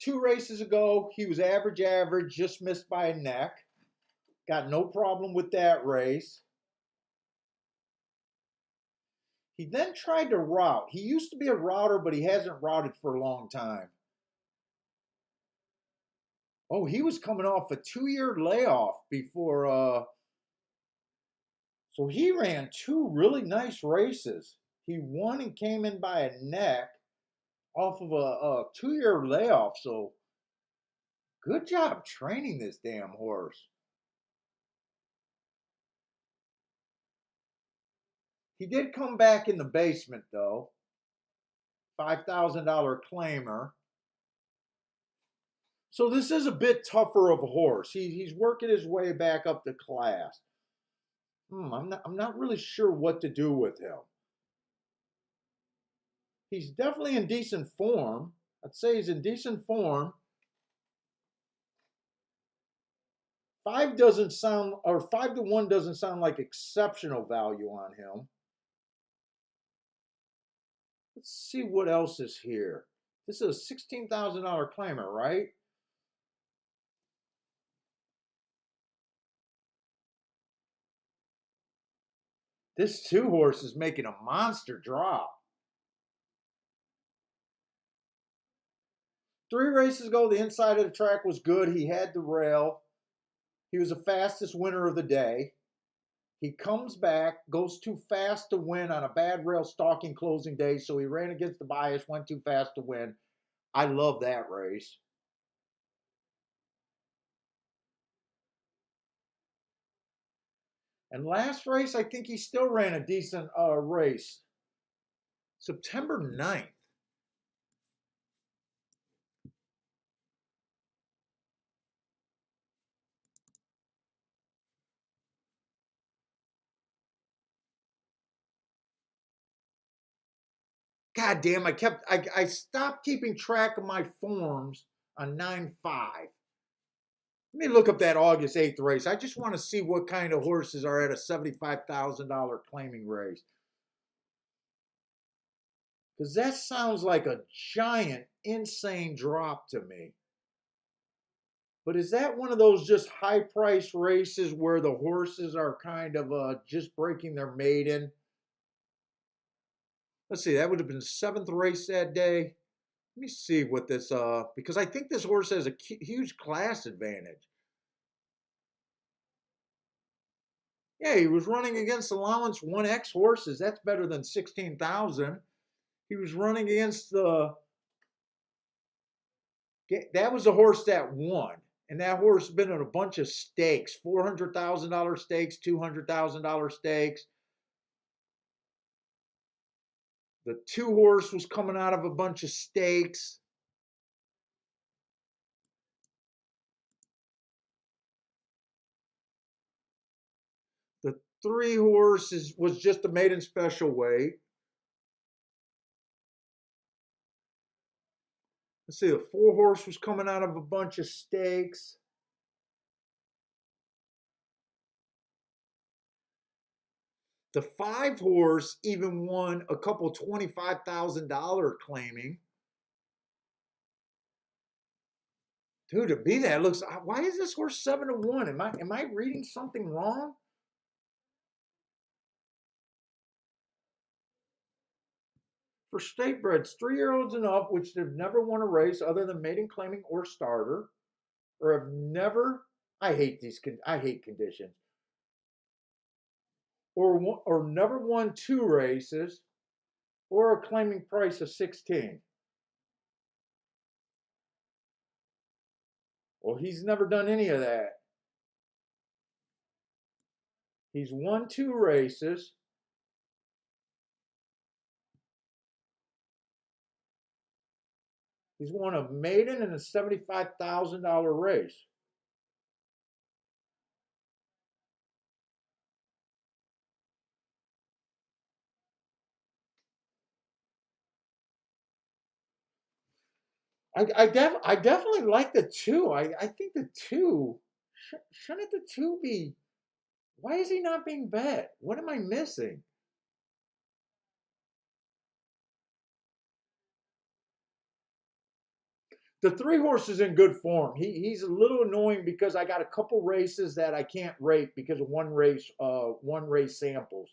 2 races ago, he was average, average, just missed by a neck. Got no problem with that race. He then tried to route. He used to be a router, but he hasn't routed for a long time. Oh, he was coming off a 2-year layoff before. So he ran 2 really nice races. He won and came in by a neck off of a 2-year layoff. So good job training this damn horse. He did come back in the basement though. $5,000 claimer. So this is a bit tougher of a horse. He's working his way back up the class. I'm not really sure what to do with him. He's definitely in decent form. I'd say he's in decent form. 5 doesn't sound, or 5-1 doesn't sound like exceptional value on him. Let's see what else is here. This is a $16,000 claimer, right? This 2 horse is making a monster drop. 3 races ago, the inside of the track was good. He had the rail. He was the fastest winner of the day. He comes back, goes too fast to win on a bad rail stalking closing day, so he ran against the bias, went too fast to win. I love that race. And last race, I think he still ran a decent race. September 9th. God damn, I stopped keeping track of my forms on 9-5. Let me look up that August 8th race. I just want to see what kind of horses are at a $75,000 claiming race. Because that sounds like a giant, insane drop to me. But is that one of those just high price races where the horses are kind of just breaking their maiden? Let's see, that would have been the seventh race that day. Let me see what this because I think this horse has a huge class advantage. Yeah, he was running against allowance 1X horses. That's better than 16,000. He was running against that was the horse that won. And that horse has been in a bunch of stakes, $400,000 stakes, $200,000 stakes. The two horse was coming out of a bunch of stakes. The three horse was just a maiden special weight. Let's see, the four horse was coming out of a bunch of stakes. The five horse even won a couple $25,000 claiming. Dude, to be that, looks. Why is this horse 7-1? Am I reading something wrong? For state breds, 3-year-olds and up, which have never won a race other than maiden claiming or starter, or have never. I hate these. I hate conditions. Or never won two races, or a claiming price of 16. Well, he's never done any of that. He's won two races. He's won a maiden and a $75,000 race. I definitely like the two. I think the two shouldn't the two be. Why is he not being bet? What am I missing? The three horse is in good form. He's a little annoying because I got a couple races that I can't rate because of one race samples.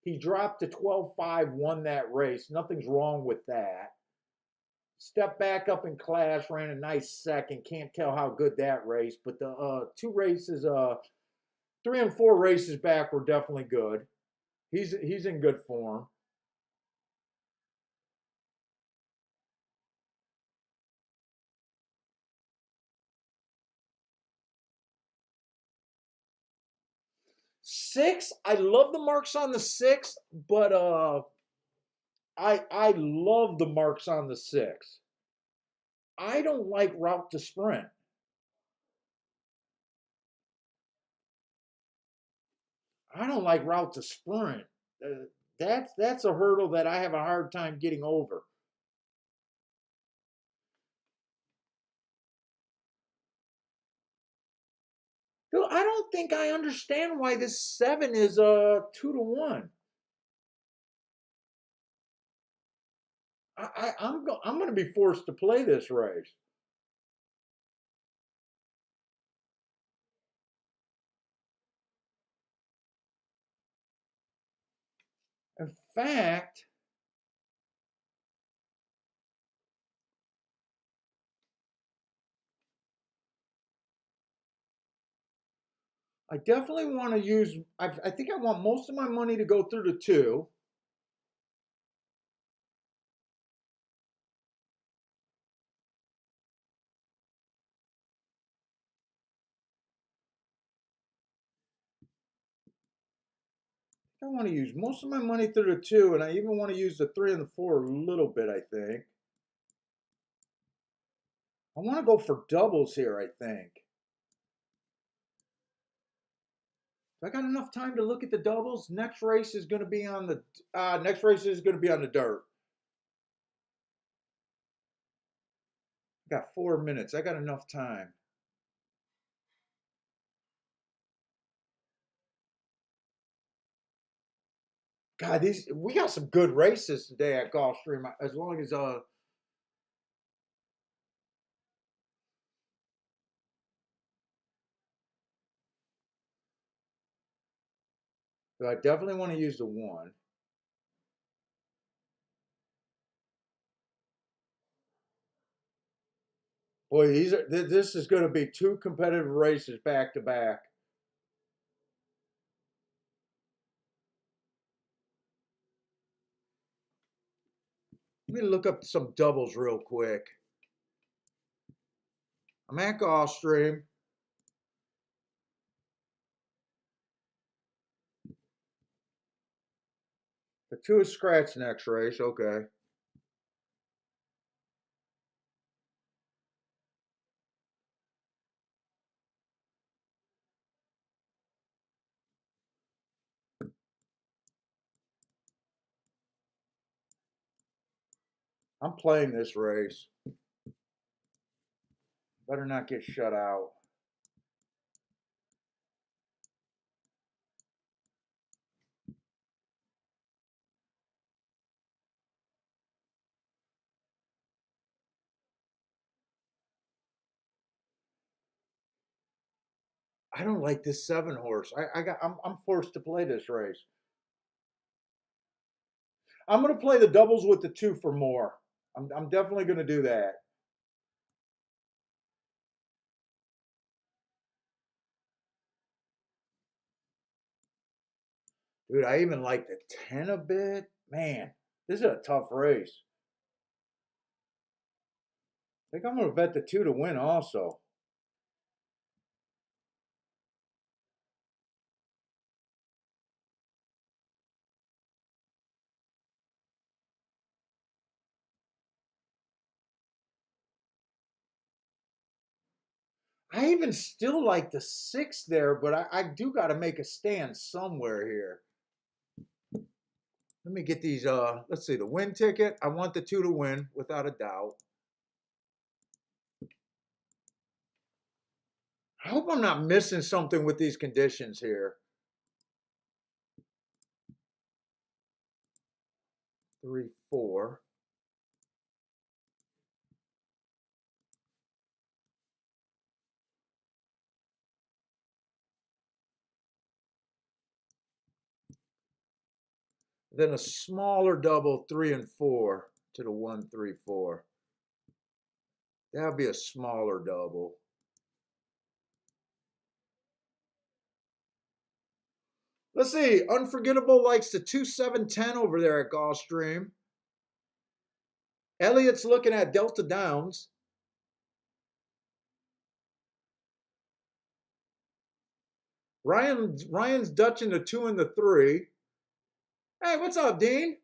He dropped to 12-5, won that race. Nothing's wrong with that. Stepped back up in class, ran a nice second. Can't tell how good that race, but the two races, 3 and 4 races back were definitely good. He's in good form. Six, I love the marks on the six, but I love the marks on the six. I don't like route to sprint. I don't like route to sprint. That's a hurdle that I have a hard time getting over. Dude, I don't think I understand why this seven is 2-1. I'm going to be forced to play this race. In fact, I definitely want to use. I think I want most of my money to go through the two. I want to use most of my money through the two, and I even want to use the 3 and the 4 a little bit, I think. I want to go for doubles here, I think. I got enough time to look at the doubles. Next race is going to be on the dirt. I got 4 minutes. I got enough time. God, we got some good races today at Gulfstream. As long as so I definitely want to use the one. Boy, this is going to be two competitive races back to back. Let me look up some doubles real quick. I'm at Gulfstream. The two is scratch next race. Okay. I'm playing this race. Better not get shut out. I don't like this 7 horse. I'm forced to play this race. I'm gonna play the doubles with the 2 for more. I'm definitely gonna do that. Dude, I even like the 10 a bit. Man, this is a tough race. I think I'm gonna bet the 2 to win also. I even still like the 6 there, but I do gotta make a stand somewhere here. Let me get these let's see, the win ticket. I want the 2 to win without a doubt. I hope I'm not missing something with these conditions here. 3, 4. Then a smaller double, 3 and 4 to the 1, 3, 4. That would be a smaller double. Let's see. Unforgettable likes the 2, 7, 10 over there at Gulfstream. Elliot's looking at Delta Downs. Ryan's dutching the 2 and the 3. Hey, what's up, Dean?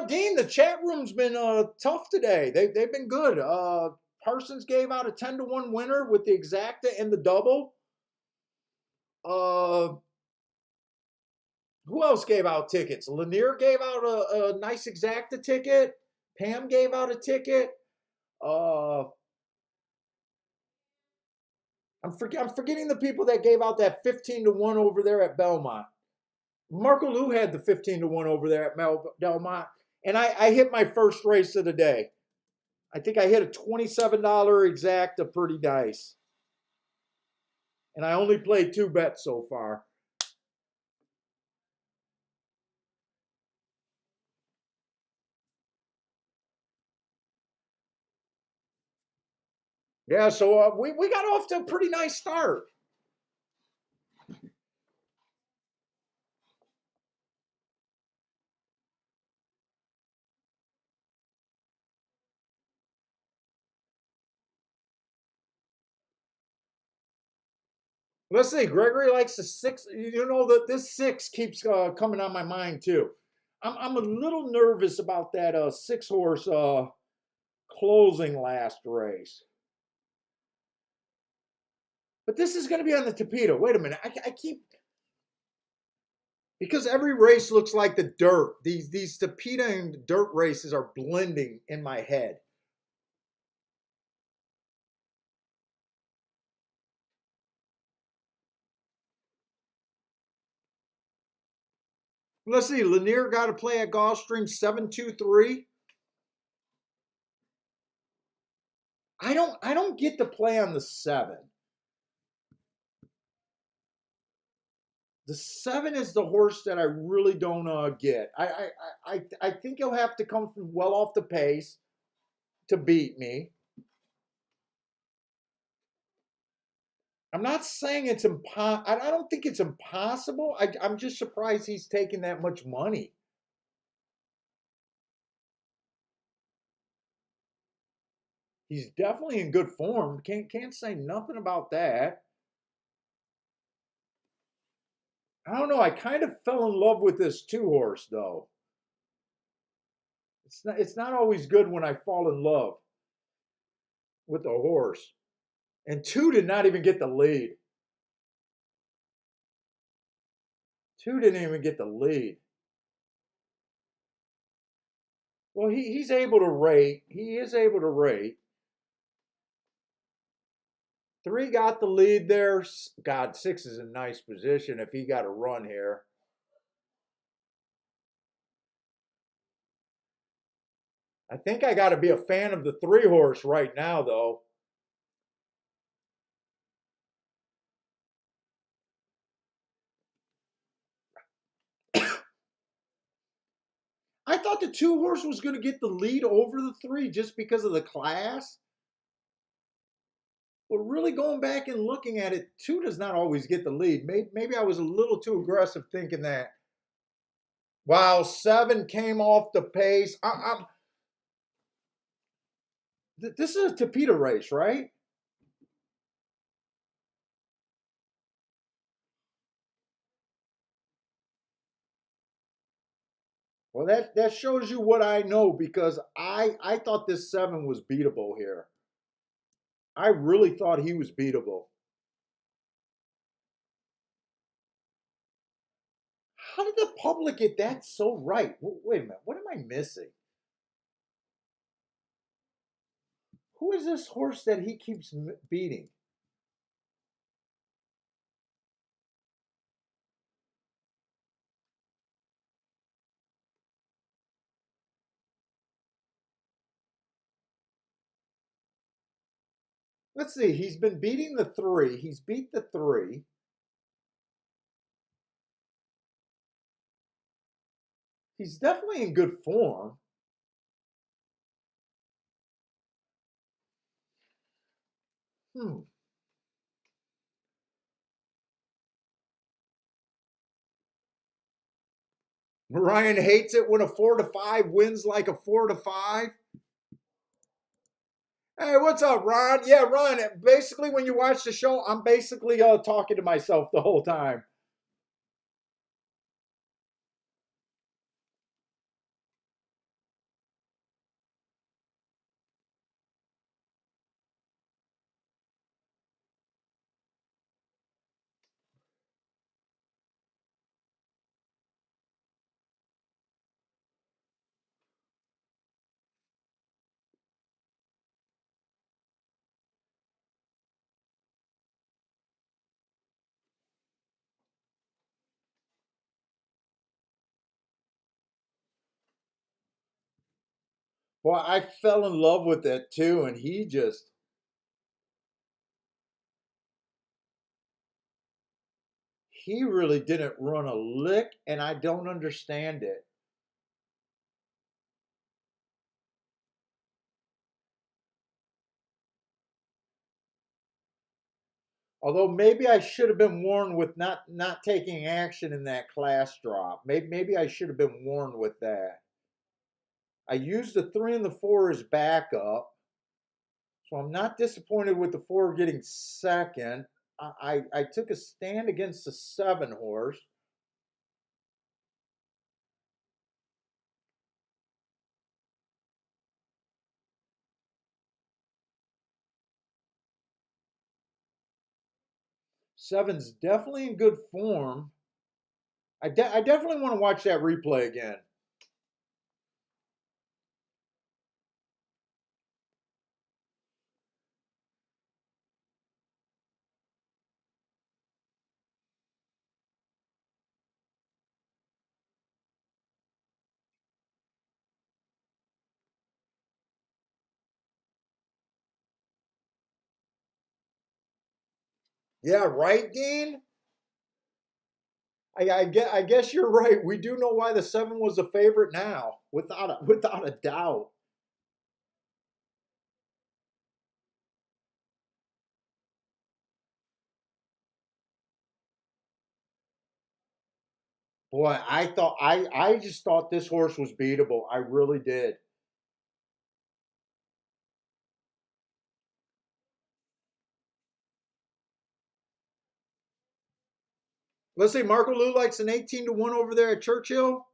Dean, the chat room's been tough today. They've been good. Parsons gave out a 10 to 1 winner with the exacta and the double. Uh, who else gave out tickets? Lanier gave out a nice exacta ticket. Pam gave out a ticket. Uh, I'm forgetting the people that gave out that 15 to 1 over there at Belmont. Marco Lou had the 15 to 1 over there at Belmont. And I hit my first race of the day. I think I hit a $27 exacta pretty nice. And I only played 2 bets so far. Yeah, so we got off to a pretty nice start. Let's see. Gregory likes the 6. You know that this 6 keeps coming on my mind too. I'm a little nervous about that 6 horse closing last race. But this is going to be on the Tapeta. Wait a minute. I keep because every race looks like the dirt. These Tapeta and dirt races are blending in my head. Let's see. Lanier got to play at Gulfstream 7-2-3. I don't get to play on the 7. The 7 is the horse that I really don't get. I think he'll have to come from well off the pace to beat me. I'm not saying it's impossible. I don't think it's impossible. I'm just surprised he's taking that much money. He's definitely in good form. Can't say nothing about that. I don't know. I kind of fell in love with this 2 horse though. It's not always good when I fall in love with a horse. And 2 did not even get the lead. 2 didn't even get the lead. Well, he's able to rate. He is able to rate. 3 got the lead there. God, 6 is in nice position if he got a run here. I think I got to be a fan of the 3 horse right now, though. I thought the 2 horse was going to get the lead over the 3 just because of the class. But really going back and looking at it, 2 does not always get the lead. Maybe I was a little too aggressive thinking that. Wow, 7 came off the pace. This is a Tapeta race, right? Well, that shows you what I know because I thought this 7 was beatable here. I really thought he was beatable. How did the public get that so right? Wait a minute, what am I missing? Who is this horse that he keeps beating? Let's see. He's been beating the 3. He's beat the 3. He's definitely in good form. Hmm. Ryan hates it when a 4-5 wins like a 4-5. Hey, what's up, Ron? Yeah, Ron. Basically, when you watch the show, I'm basically talking to myself the whole time. Well, I fell in love with that too, and he really didn't run a lick, and I don't understand it. Although maybe I should have been warned with not taking action in that class drop. Maybe I should have been warned with that. I used the 3 and the 4 as backup, so I'm not disappointed with the 4 getting second. I took a stand against the 7 horse. Seven's definitely in good form. I definitely want to watch that replay again. Yeah, right, Dean? I guess you're right. We do know why the 7 was a favorite now, without a doubt. Boy, I just thought this horse was beatable. I really did. Let's see, Marco Lou likes an 18-1 over there at Churchill.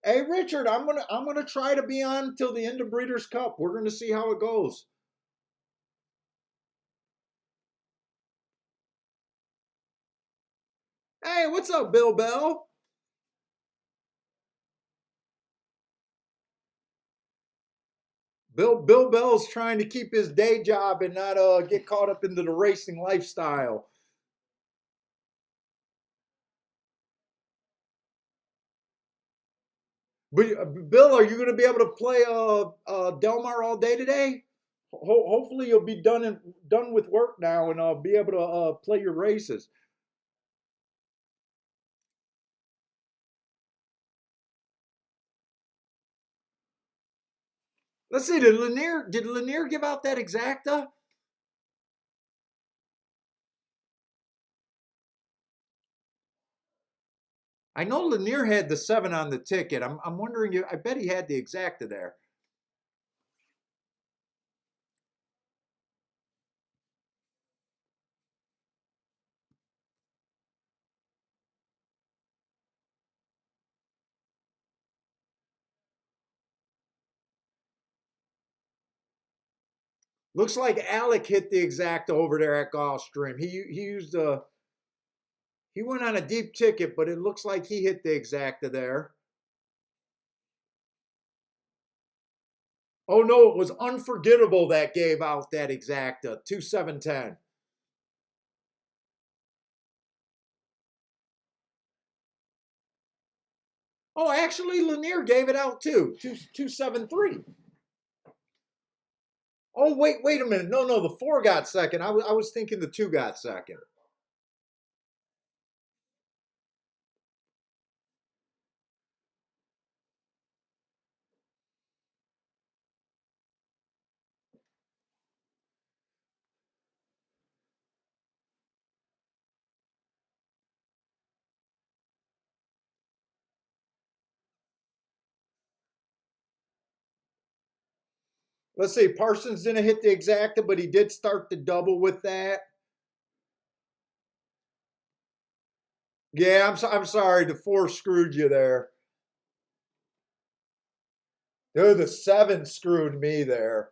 Hey Richard, I'm gonna try to be on till the end of Breeders' Cup. We're gonna see how it goes. Hey, what's up, Bill Bell? Bill Bell's trying to keep his day job and not get caught up into the racing lifestyle. But Bill, are you going to be able to play Delmar all day today? Hopefully, you'll be done with work now and be able to play your races. Let's see. Did Lanier give out that exacta? I know Lanier had the 7 on the ticket. I'm wondering. I bet he had the exacta there. Looks like Alec hit the exacta over there at Gulfstream. He used a he went on a deep ticket, but it looks like he hit the exacta there. Oh no, it was Unforgettable that gave out that exacta 2-7-10. Oh, actually, Lanier gave it out too 2-7-3. Oh wait a minute. No, the 4 got second. I was thinking the 2 got second. Let's see. Parsons didn't hit the exacta, but he did start the double with that. Yeah, I'm sorry. The 4 screwed you there. Dude, the 7 screwed me there.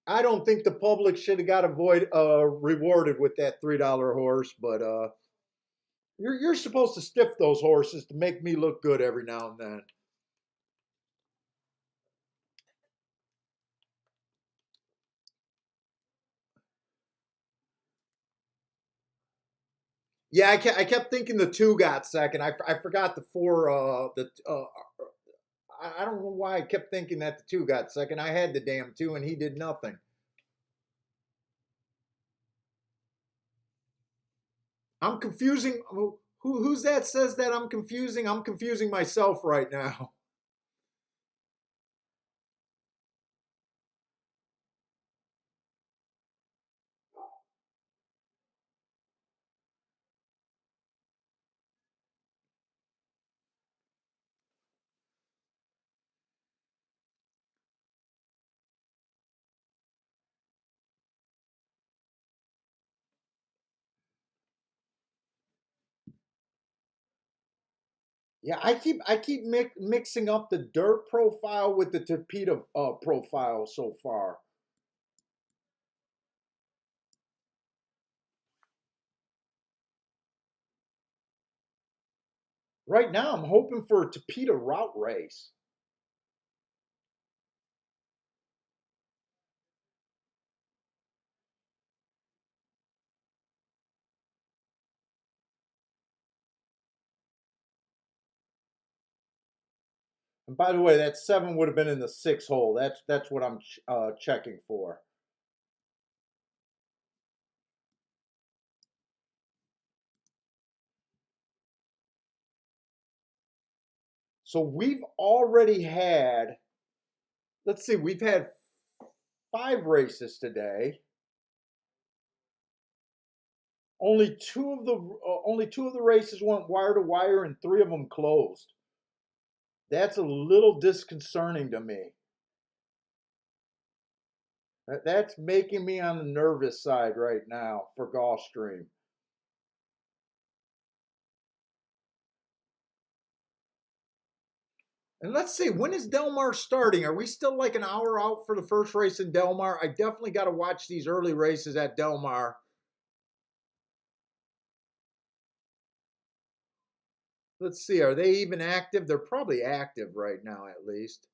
I don't think the public should have got rewarded with that $3 horse, but you're supposed to stiff those horses to make me look good every now and then. Yeah, I kept thinking the 2 got second. I forgot the 4. I don't know why I kept thinking that the 2 got second. I had the damn 2 and he did nothing. I'm confusing. Who's that says that I'm confusing? I'm confusing myself right now. Yeah, I keep mixing up the dirt profile with the Tapeta profile so far. Right now, I'm hoping for a Tapeta route race. And by the way, that 7 would have been in the 6 hole. That's what I'm checking for. So we've already had, let's see, we've had 5 races today. Only two of the races went wire to wire, and 3 of them closed. That's a little disconcerting to me. That's making me on the nervous side right now for Gulfstream. And let's see, when is Del Mar starting? Are we still like an hour out for the first race in Del Mar? I definitely got to watch these early races at Del Mar. Let's see, are they even active? They're probably active right now, at least.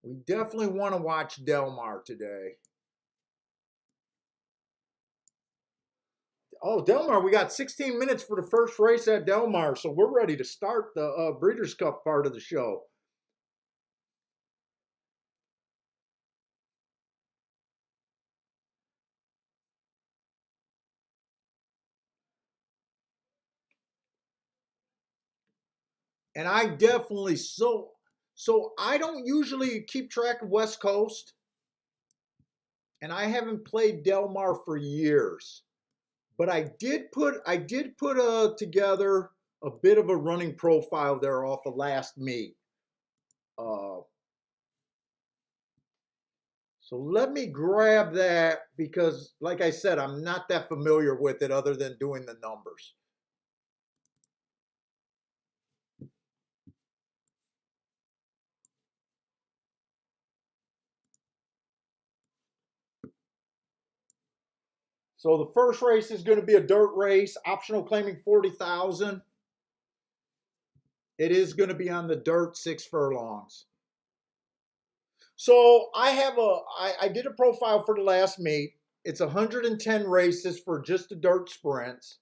We definitely want to watch Del Mar today. Oh, Del Mar, we got 16 minutes for the first race at Del Mar, so we're ready to start the Breeders' Cup part of the show. And I definitely so I don't usually keep track of West Coast, and I haven't played Del Mar for years. But I did put together a bit of a running profile there off of last meet. Uh, so let me grab that because, like I said, I'm not that familiar with it other than doing the numbers. So the first race is going to be a dirt race, optional claiming 40,000. It is going to be on the dirt 6 furlongs. So I did a profile for the last meet. It's 110 races for just the dirt sprints.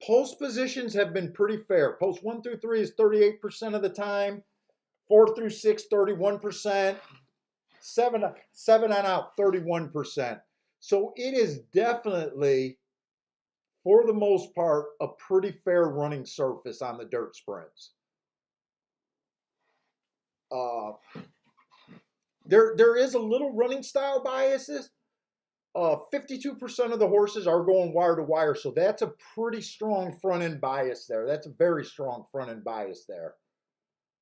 Post positions have been pretty fair. Post 1 through 3 is 38% of the time. 4 through 6, 31%. 7 on out, 31%. So it is definitely, for the most part, a pretty fair running surface on the dirt sprints. Uh, there is a little running style biases. 52% of the horses are going wire to wire, so that's a pretty strong front end bias there. That's a very strong front end bias there.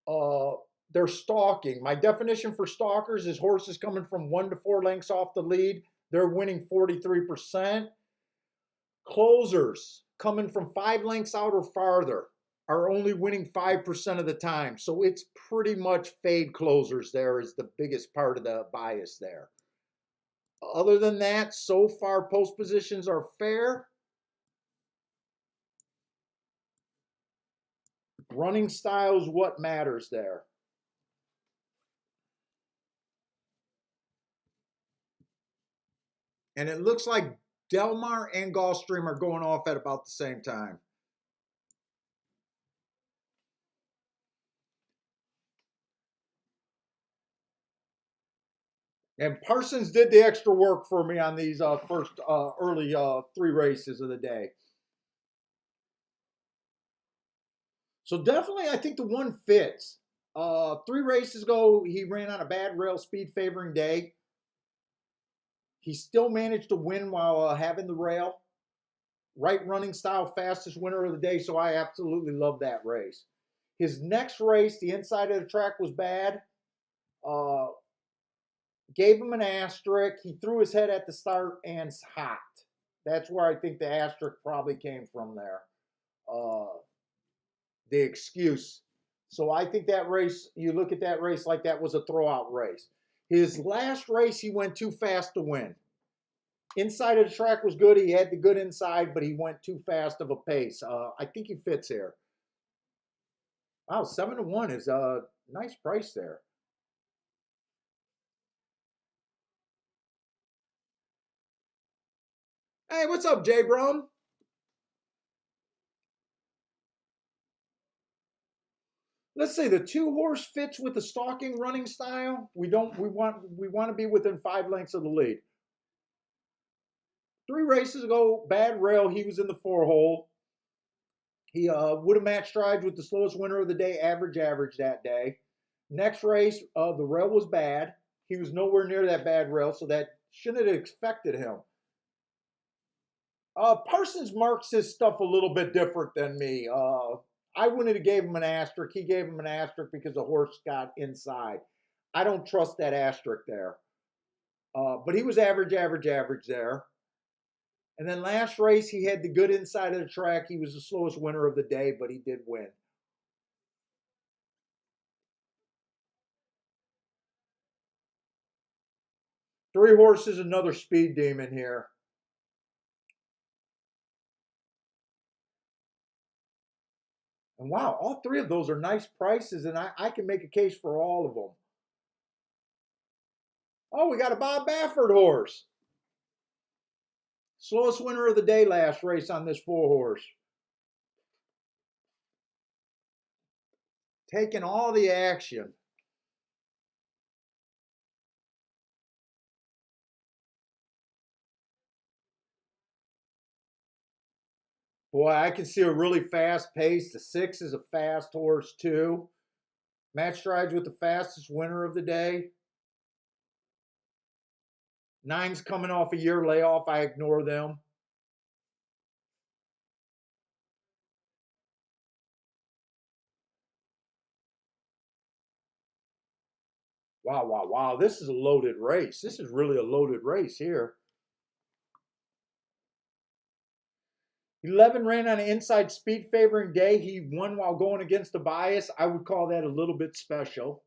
Uh, they're stalking. My definition for stalkers is horses coming from 1 to 4 lengths off the lead. They're winning 43%. Closers coming from 5 lengths out or farther are only winning 5% of the time. So it's pretty much fade closers there is the biggest part of the bias there. Other than that, so far post positions are fair. Running style is what matters there. And it looks like Del Mar and Gulfstream are going off at about the same time. And Parsons did the extra work for me on these first early 3 races of the day. So definitely, I think the one fits. 3 races ago, he ran on a bad rail speed favoring day. He still managed to win while having the rail. Right running style, fastest winner of the day. So I absolutely love that race. His next race, the inside of the track was bad. Uh, Gave him an asterisk. He threw his head at the start and hot. That's where I think the asterisk probably came from there. The excuse. So I think that race, you look at that race like that was a throwout race. His last race, he went too fast to win. Inside of the track was good. He had the good inside, but he went too fast of a pace. I think he fits here. Wow, 7-1 is a nice price there. Hey, what's up, Jay Brum? Let's say the two horse fits with the stalking running style. We want to be within 5 lengths of the lead. 3 races ago, bad rail. He was in the 4 hole. He would have matched strides with the slowest winner of the day, average that day. Next race, the rail was bad. He was nowhere near that bad rail, so that shouldn't have expected him. Parsons marks his stuff a little bit different than me. I wouldn't have gave him an asterisk. He gave him an asterisk because the horse got inside. I don't trust that asterisk there. But he was average there. And then last race, he had the good inside of the track. He was the slowest winner of the day, but he did win. Three horses, another speed demon here. And wow, all three of those are nice prices, and I can make a case for all of them. Oh, we got a Bob Baffert horse. Slowest winner of the day last race on this 4 horse. Taking all the action. Boy, I can see a really fast pace. The 6 is a fast horse, too. Match strides with the fastest winner of the day. 9's coming off a year layoff. I ignore them. Wow. This is a loaded race. This is really a loaded race here. 11 ran on an inside speed favoring day. He won while going against the bias. I would call that a little bit special.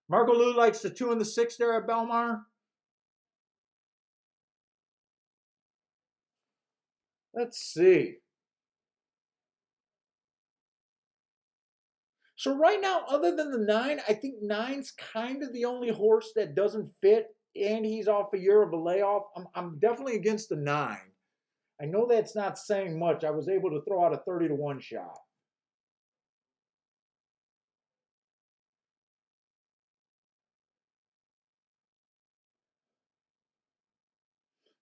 Margot Lou likes the 2 and the 6 there at Belmar. Let's see. So right now, other than the 9, I think 9's kind of the only horse that doesn't fit, and he's off a year of a layoff. I'm definitely against the 9. I know that's not saying much. I was able to throw out a 30-1 shot.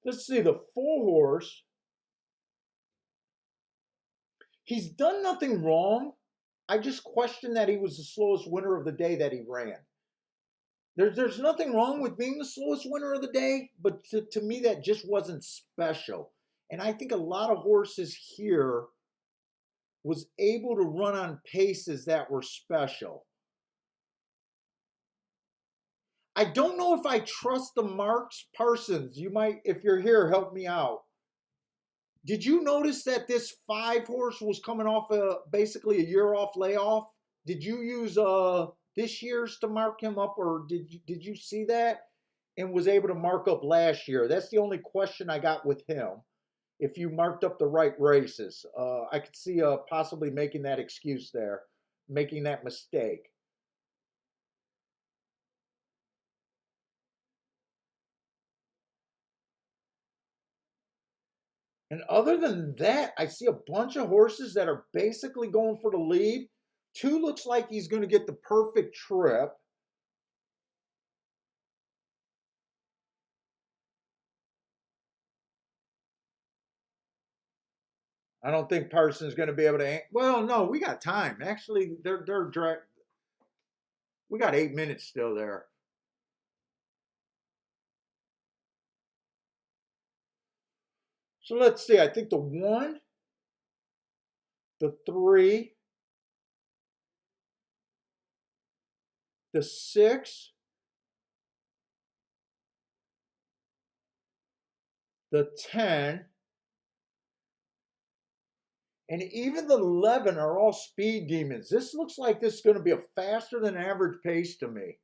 Let's see, the 4 horse. He's done nothing wrong. I just question that he was the slowest winner of the day that he ran. There's nothing wrong with being the slowest winner of the day, but to me, that just wasn't special. And I think a lot of horses here was able to run on paces that were special. I don't know if I trust the marks. Parsons, you might, if you're here, help me out. Did you notice that this 5 horse was coming off basically a year off layoff? Did you use this year's to mark him up, or did you see that and was able to mark up last year? That's the only question I got with him. If you marked up the right races, I could see possibly making that excuse there, making that mistake. And other than that, I see a bunch of horses that are basically going for the lead. 2 looks like he's going to get the perfect trip. I don't think Parsons going to be able to. Well, no, we got time. Actually, they're direct. We got 8 minutes still there. So let's see. I think the 1, the 3, the 6, the 10, and even the 11 are all speed demons. This looks like this is going to be a faster than average pace to me.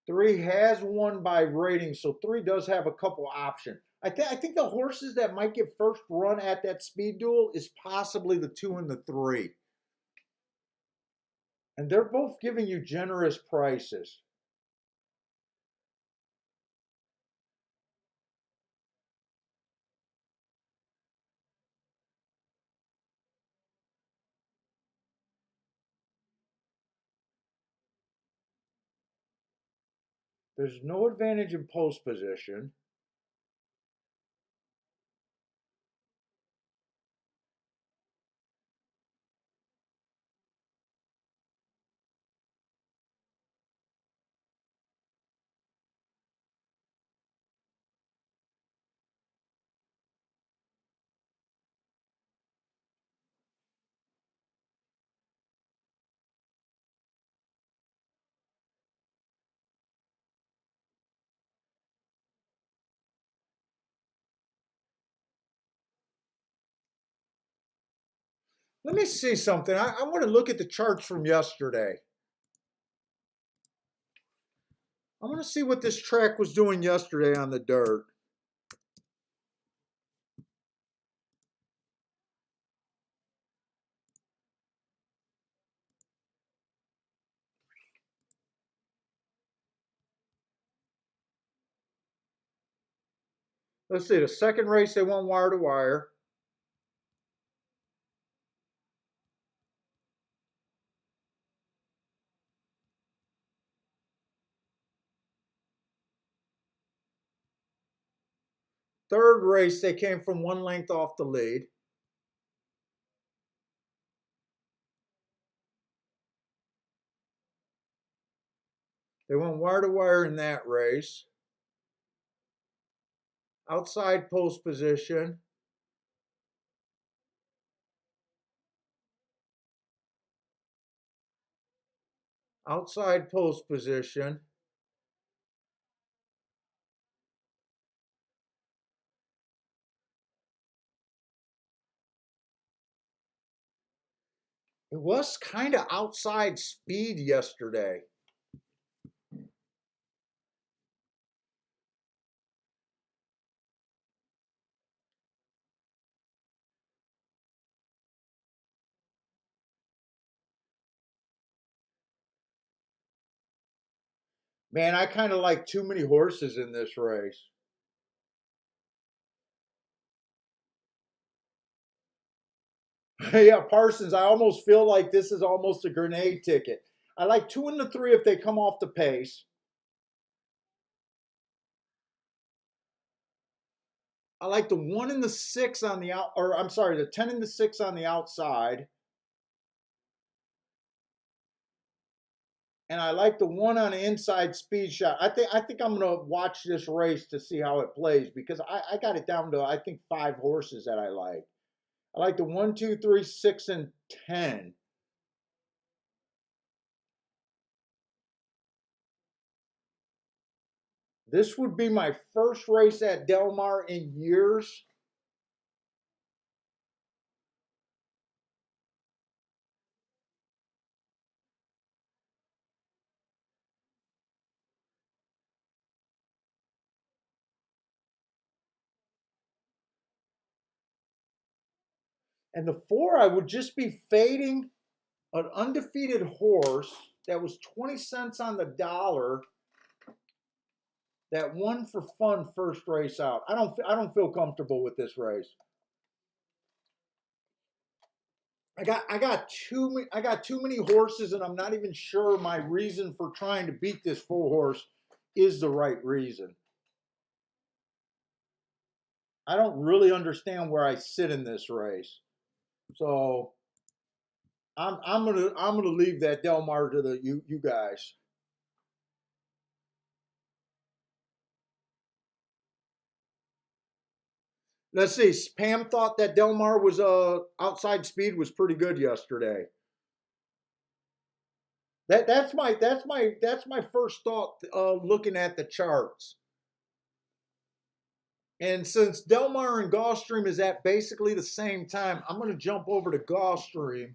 3 has won by rating, so 3 does have a couple options. I think the horses that might get first run at that speed duel is possibly the 2 and the 3. And they're both giving you generous prices. There's no advantage in post position. Let me see something. I want to look at the charts from yesterday. I want to see what this track was doing yesterday on the dirt. Let's see, the second race they won wire to wire. Third race they came from 1 length off the lead. They went wire to wire in that race. Outside post position. Outside post position. It was kind of outside speed yesterday. Man, I kind of like too many horses in this race. Yeah, Parsons, I almost feel like this is almost a grenade ticket. I like 2 and the 3 if they come off the pace. I like the 1 and the 6 on the out, or I'm sorry, the 10 and the 6 on the outside. And I like the 1 on the inside speed shot. I think I'm gonna watch this race to see how it plays because I got it down to I think 5 horses that I like. I like the 1, 2, 3, 6, and 10. This would be my first race at Del Mar in years. And the 4, I would just be fading an undefeated horse that was 20 cents on the dollar that won for fun first race out. I don't feel comfortable with this race. I got too many horses, and I'm not even sure my reason for trying to beat this 4 horse is the right reason. I don't really understand where I sit in this race, so I'm gonna leave that Del Mar to the you guys. Let's see. Pam thought that Del Mar was outside speed was pretty good yesterday. That's my first thought looking at the charts. And since Del Mar and Gulfstream is at basically the same time, I'm going to jump over to Gulfstream.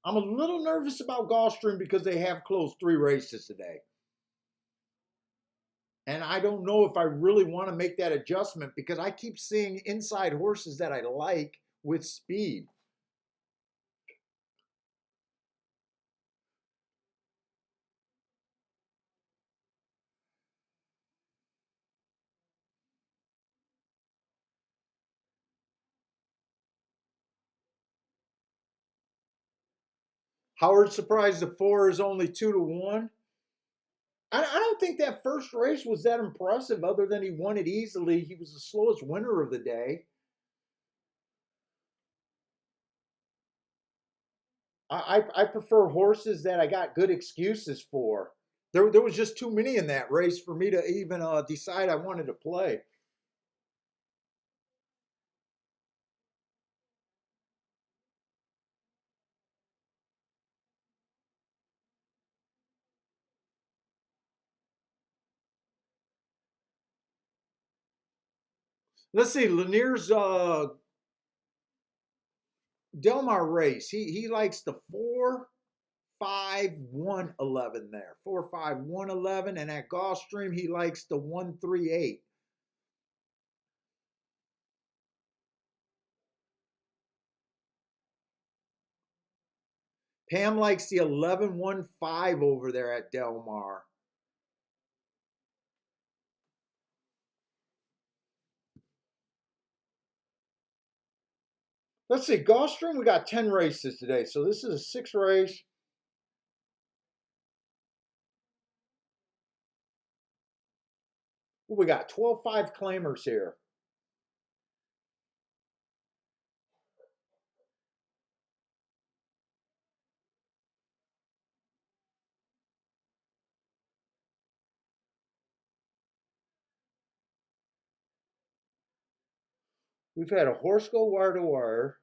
I'm a little nervous about Gulfstream because they have closed 3 races today. And I don't know if I really want to make that adjustment because I keep seeing inside horses that I like with speed. Howard surprised the 4 is only 2-1. I don't think that first race was that impressive other than he won it easily. He was the slowest winner of the day. I prefer horses that I got good excuses for. There was just too many in that race for me to even decide I wanted to play. Let's see, Lanier's Delmar race. He likes the 4-5-1-11 there. 4-5-1-11, and at Gulfstream he likes the 1-3-8. Pam likes the 11-1-5 over there at Delmar. Let's see, Gulfstream, we got 10 races today. So this is a 6 race. We got 12-5 claimers here. We've had a horse go wire to wire.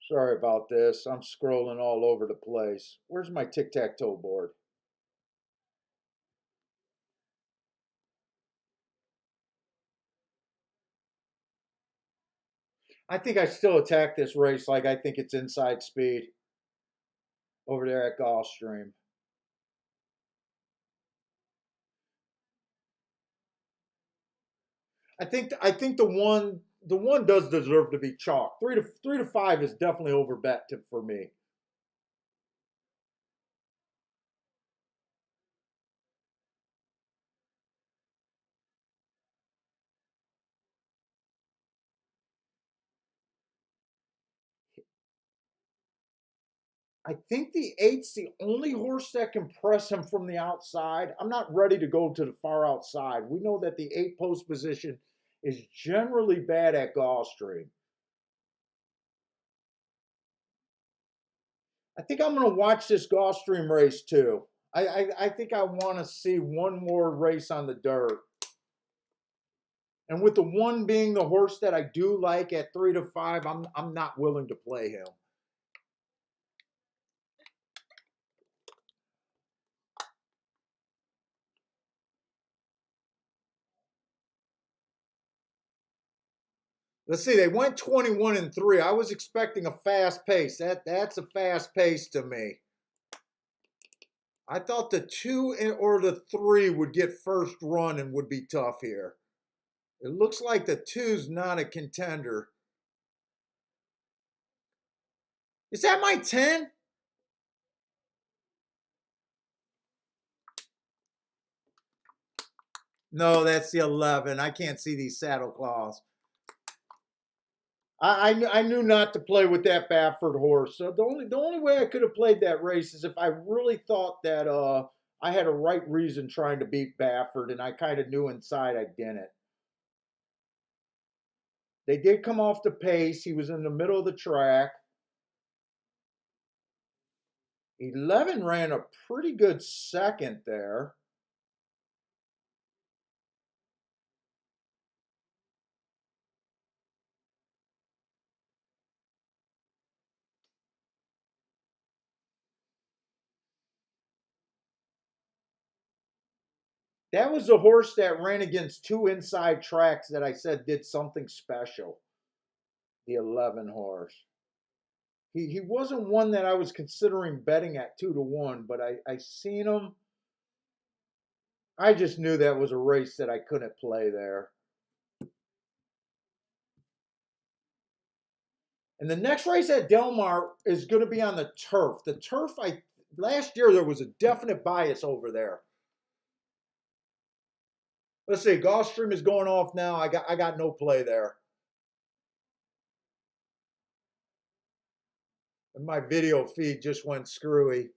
Sorry about this. I'm scrolling all over the place. Where's my tic-tac-toe board? I think I still attack this race like I think it's inside speed over there at Gulfstream. I think the one does deserve to be chalk. Three to five is definitely over bet for me. I think the eight's the only horse that can press him from the outside. I'm not ready to go to the far outside. We know that the 8 post position is generally bad at Gulfstream. I think I'm going to watch this Gulfstream race too. I think I want to see one more race on the dirt. And with the one being the horse that I do like at 3 to 5, I'm not willing to play him. Let's see, they went 21-3. I was expecting a fast pace. That's a fast pace to me. I thought the 2 or the 3 would get first run and would be tough here. It looks like the 2's not a contender. Is that my 10? No, that's the 11. I can't see these saddle claws. I knew not to play with that Baffert horse. So the only way I could have played that race is if I really thought that I had a right reason trying to beat Baffert, and I kind of knew inside I didn't. They did come off the pace. He was in the middle of the track. 11 ran a pretty good second there. That was the horse that ran against two inside tracks that I said did something special. The 11 horse. He wasn't one that I was considering betting at 2-1, but I seen him. I just knew that was a race that I couldn't play there. And the next race at Del Mar is going to be on the turf. The turf, last year there was a definite bias over there. Let's see, Gulfstream is going off now. I got no play there. And my video feed just went screwy.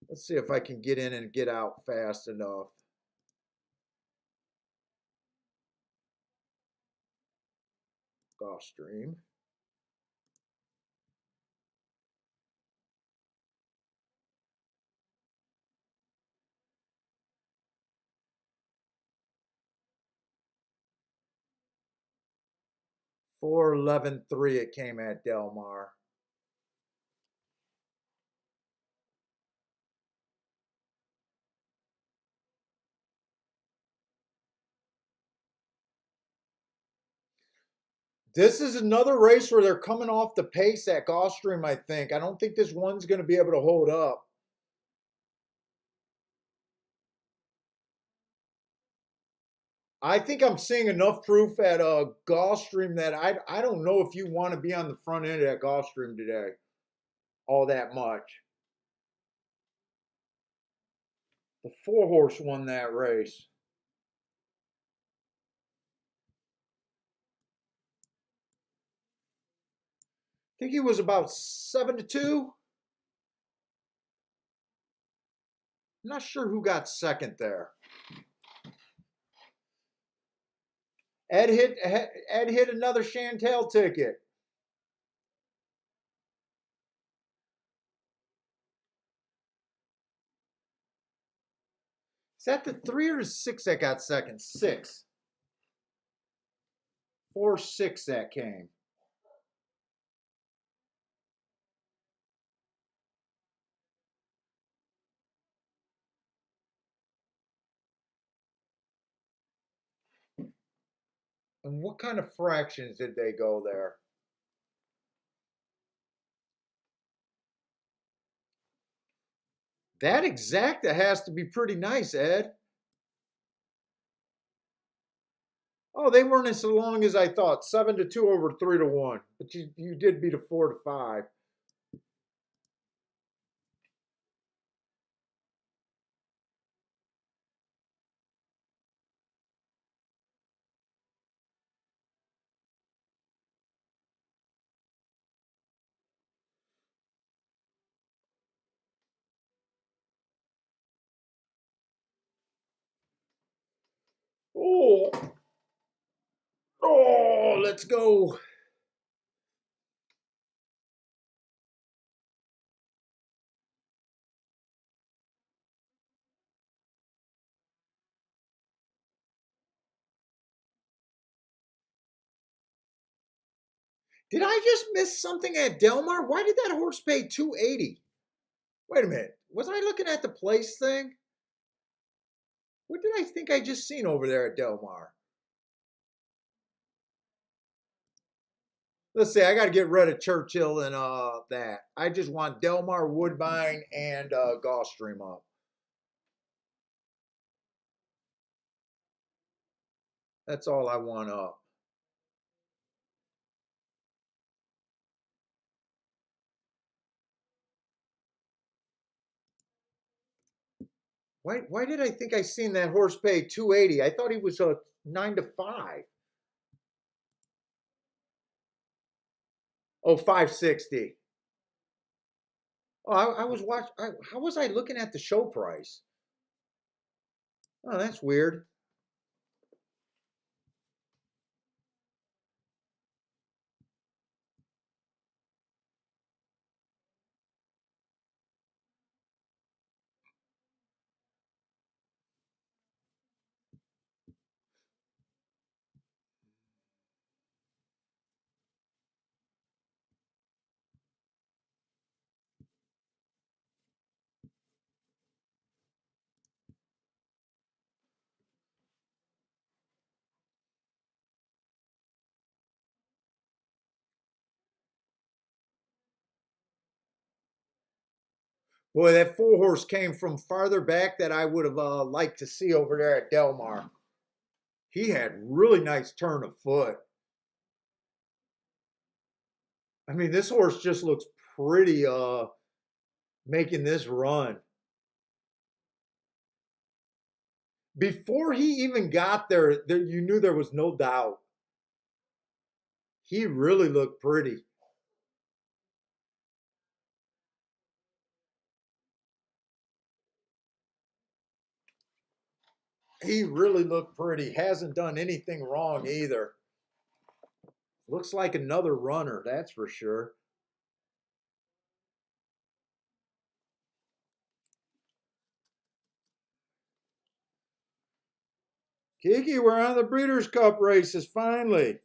Let's see if I can get in and get out fast enough. Gulfstream. Four 11-3 it came at Del Mar. This is another race where they're coming off the pace at Gulfstream, I think. I don't think this one's going to be able to hold up. I think I'm seeing enough proof at Gulfstream that I don't know if you want to be on the front end at Gulfstream today all that much. The 4 horse won that race. I think he was about 7-2. I'm not sure who got second there. Ed hit another Chantel ticket. Is that the 3 or the 6 that got second? 6. 4-6 that came. And what kind of fractions did they go there? That exacta has to be pretty nice, Ed. Oh, they weren't as long as I thought. 7-2 over 3-1. But you did beat a 4-5. Oh, oh, let's go. Did I just miss something at Del Mar? Why did that horse pay 280? Wait a minute. Was I looking at the place thing? What did I think I just seen over there at Del Mar? Let's see. I got to get rid of Churchill and that. I just want Del Mar, Woodbine, and Gulfstream up. That's all I want up. Why did I think I seen that horse pay 280? I thought he was a 9-5. Oh, 560. Oh, I was watching. How was I looking at the show price? Oh, that's weird. Boy, that 4 horse came from farther back that I would have liked to see over there at Del Mar. He had really nice turn of foot. I mean, this horse just looks pretty making this run. Before he even got there, you knew there was no doubt. He really looked pretty. He really looked pretty. Hasn't done anything wrong either. Looks like another runner, that's for sure. Kiki, we're on the Breeders' Cup races finally.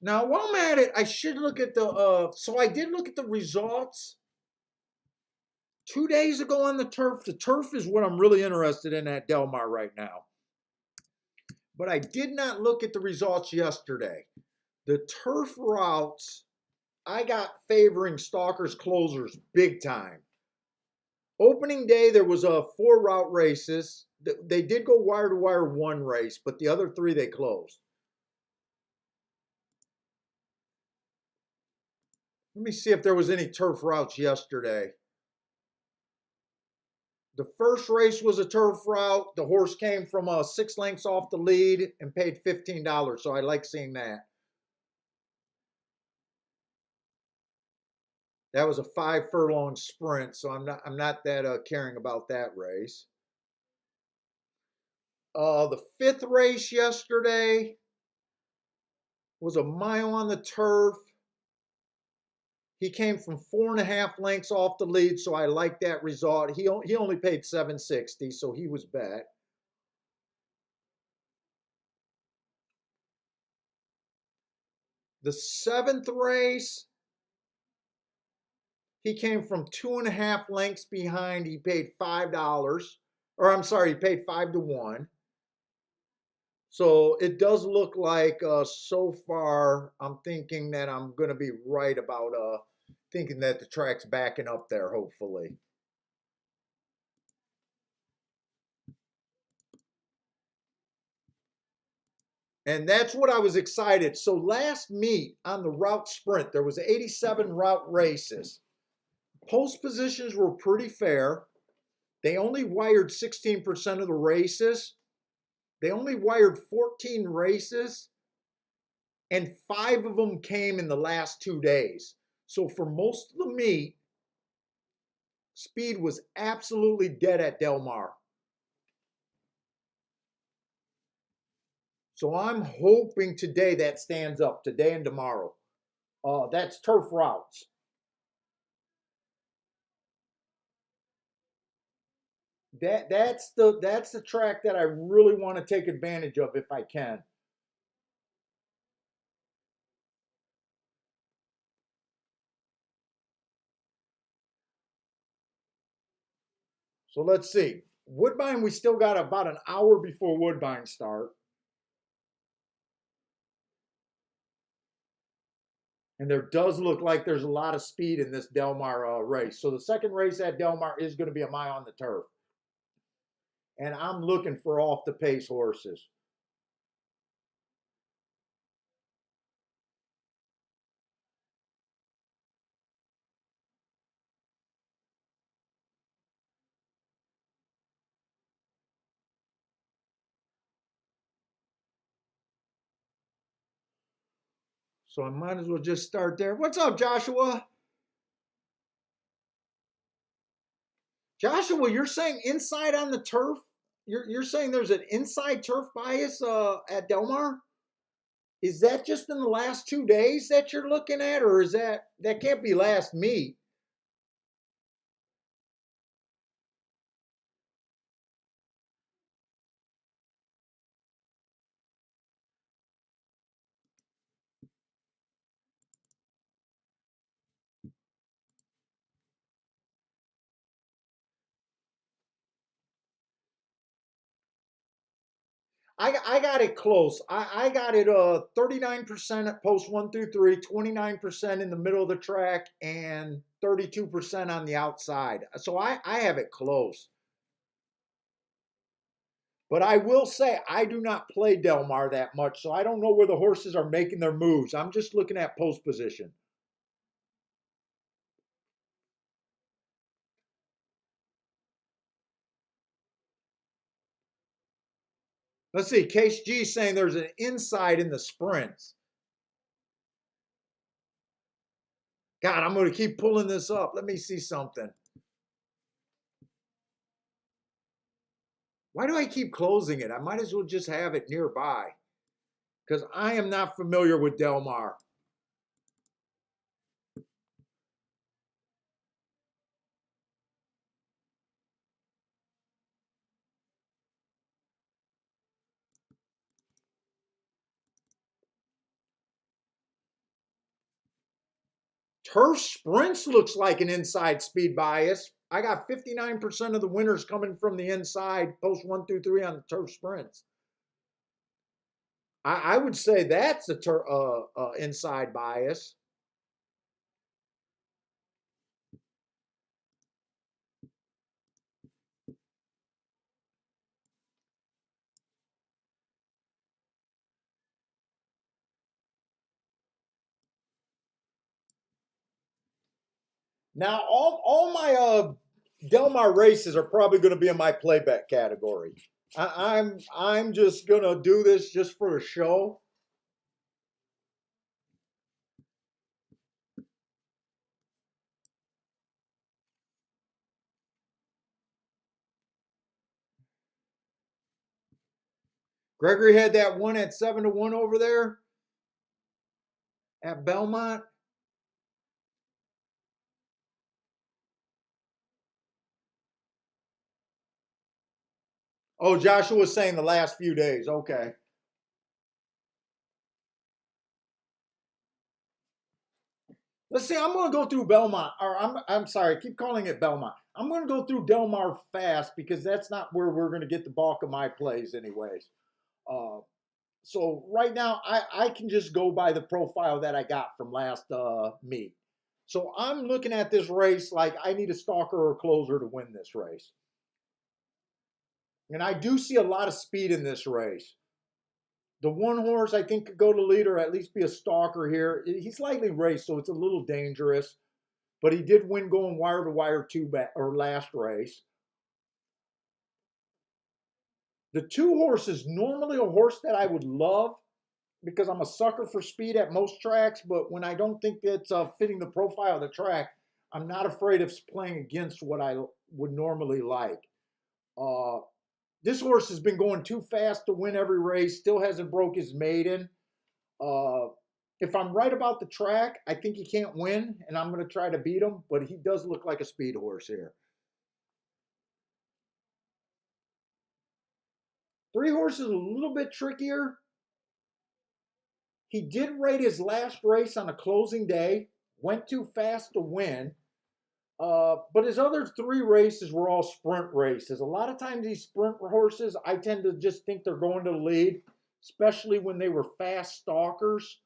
Now, while I'm at it, I should look at the. So I did look at the results 2 days ago on the turf. The turf is what I'm really interested in at Del Mar right now. But I did not look at the results yesterday. The turf routes, I got favoring Stalker's Closers big time. Opening day, there was 4 route races. They did go wire to wire 1 race, but the other 3 they closed. Let me see if there was any turf routes yesterday. The first race was a turf route. The horse came from 6 lengths off the lead and paid $15. So I like seeing that. That was a 5 furlong sprint, so I'm not that caring about that race. The 5th race yesterday was a mile on the turf. He came from 4.5 lengths off the lead, so I like that result. He only paid $7.60, so he was bet. The 7th race, he came from 2.5 lengths behind. He paid $5, or I'm sorry, he paid 5-1. So it does look like so far I'm thinking that I'm going to be right about thinking that the track's backing up there, hopefully. And that's what I was excited. So last meet on the route sprint, there was 87 route races. Post positions were pretty fair. They only wired 16% of the races. They only wired 14 races, and 5 of them came in the last 2 days. So for most of the meet, speed was absolutely dead at Del Mar. So I'm hoping today that stands up, today and tomorrow. That's turf routes. That's the track that I really want to take advantage of if I can. So let's see. Woodbine, we still got about an hour before Woodbine start. And there does look like there's a lot of speed in this Del Mar race. So the second race at Del Mar is going to be a mile on the turf. And I'm looking for off the pace horses. So I might as well just start there. What's up, Joshua? Joshua, you're saying inside on the turf? You're saying there's an inside turf bias at Del Mar? Is that just in the last 2 days that you're looking at, or is that can't be last meet? I got it close. I got it 39% at post 1 through 3, 29% in the middle of the track, and 32% on the outside. So I have it close. But I will say I do not play Del Mar that much, so I don't know where the horses are making their moves. I'm just looking at post position. Let's see. Case G saying there's an inside in the sprints. God, I'm going to keep pulling this up. Let me see something. Why do I keep closing it? I might as well just have it nearby because I am not familiar with Del Mar. Turf Sprints looks like an inside speed bias. I got 59% of the winners coming from the inside, post 1 through 3 on the Turf Sprints. I would say that's a inside bias. Now, all my Del Mar races are probably going to be in my playback category. I'm just gonna do this just for a show. Gregory had that one at 7-1 over there at Belmont. Oh, Joshua was saying the last few days. Okay. Let's see. I'm going to go through Belmont, or I'm sorry. I keep calling it Belmont. I'm going to go through Del Mar fast because that's not where we're going to get the bulk of my plays, anyways. Uh, so right now, I can just go by the profile that I got from last meet. So I'm looking at this race like I need a stalker or a closer to win this race. And I do see a lot of speed in this race. The one horse I think could go to lead or at least be a stalker here. He's lightly raced, so it's a little dangerous. But he did win going wire to wire or last race. The two horses, normally a horse that I would love because I'm a sucker for speed at most tracks, but when I don't think that's fitting the profile of the track, I'm not afraid of playing against what I would normally like. Uh, this horse has been going too fast to win every race, still hasn't broke his maiden. Uh, if I'm right about the track, I think he can't win, and I'm going to try to beat him, but he does look like a speed horse here. Three horses a little bit trickier. He did rate his last race on a closing day, went too fast to win. But his other three races were all sprint races. A lot of times these sprint horses, I tend to just think they're going to the lead, especially when they were fast stalkers.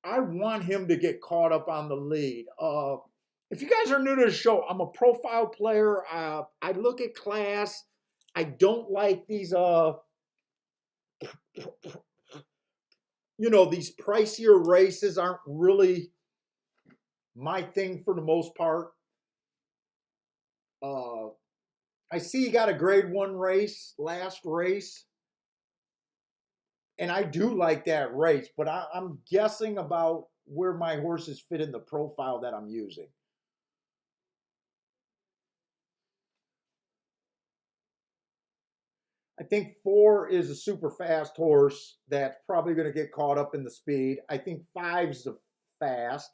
I want him to get caught up on the lead. If you guys are new to the show, I'm a profile player. I look at class. I don't like these, these pricier races aren't really my thing for the most part. Uh, I see you got a grade one race, last race, and I do like that race, but I'm guessing about where my horses fit in the profile that I'm using. I think 4 is a super fast horse that's probably going to get caught up in the speed. I think 5's the fast.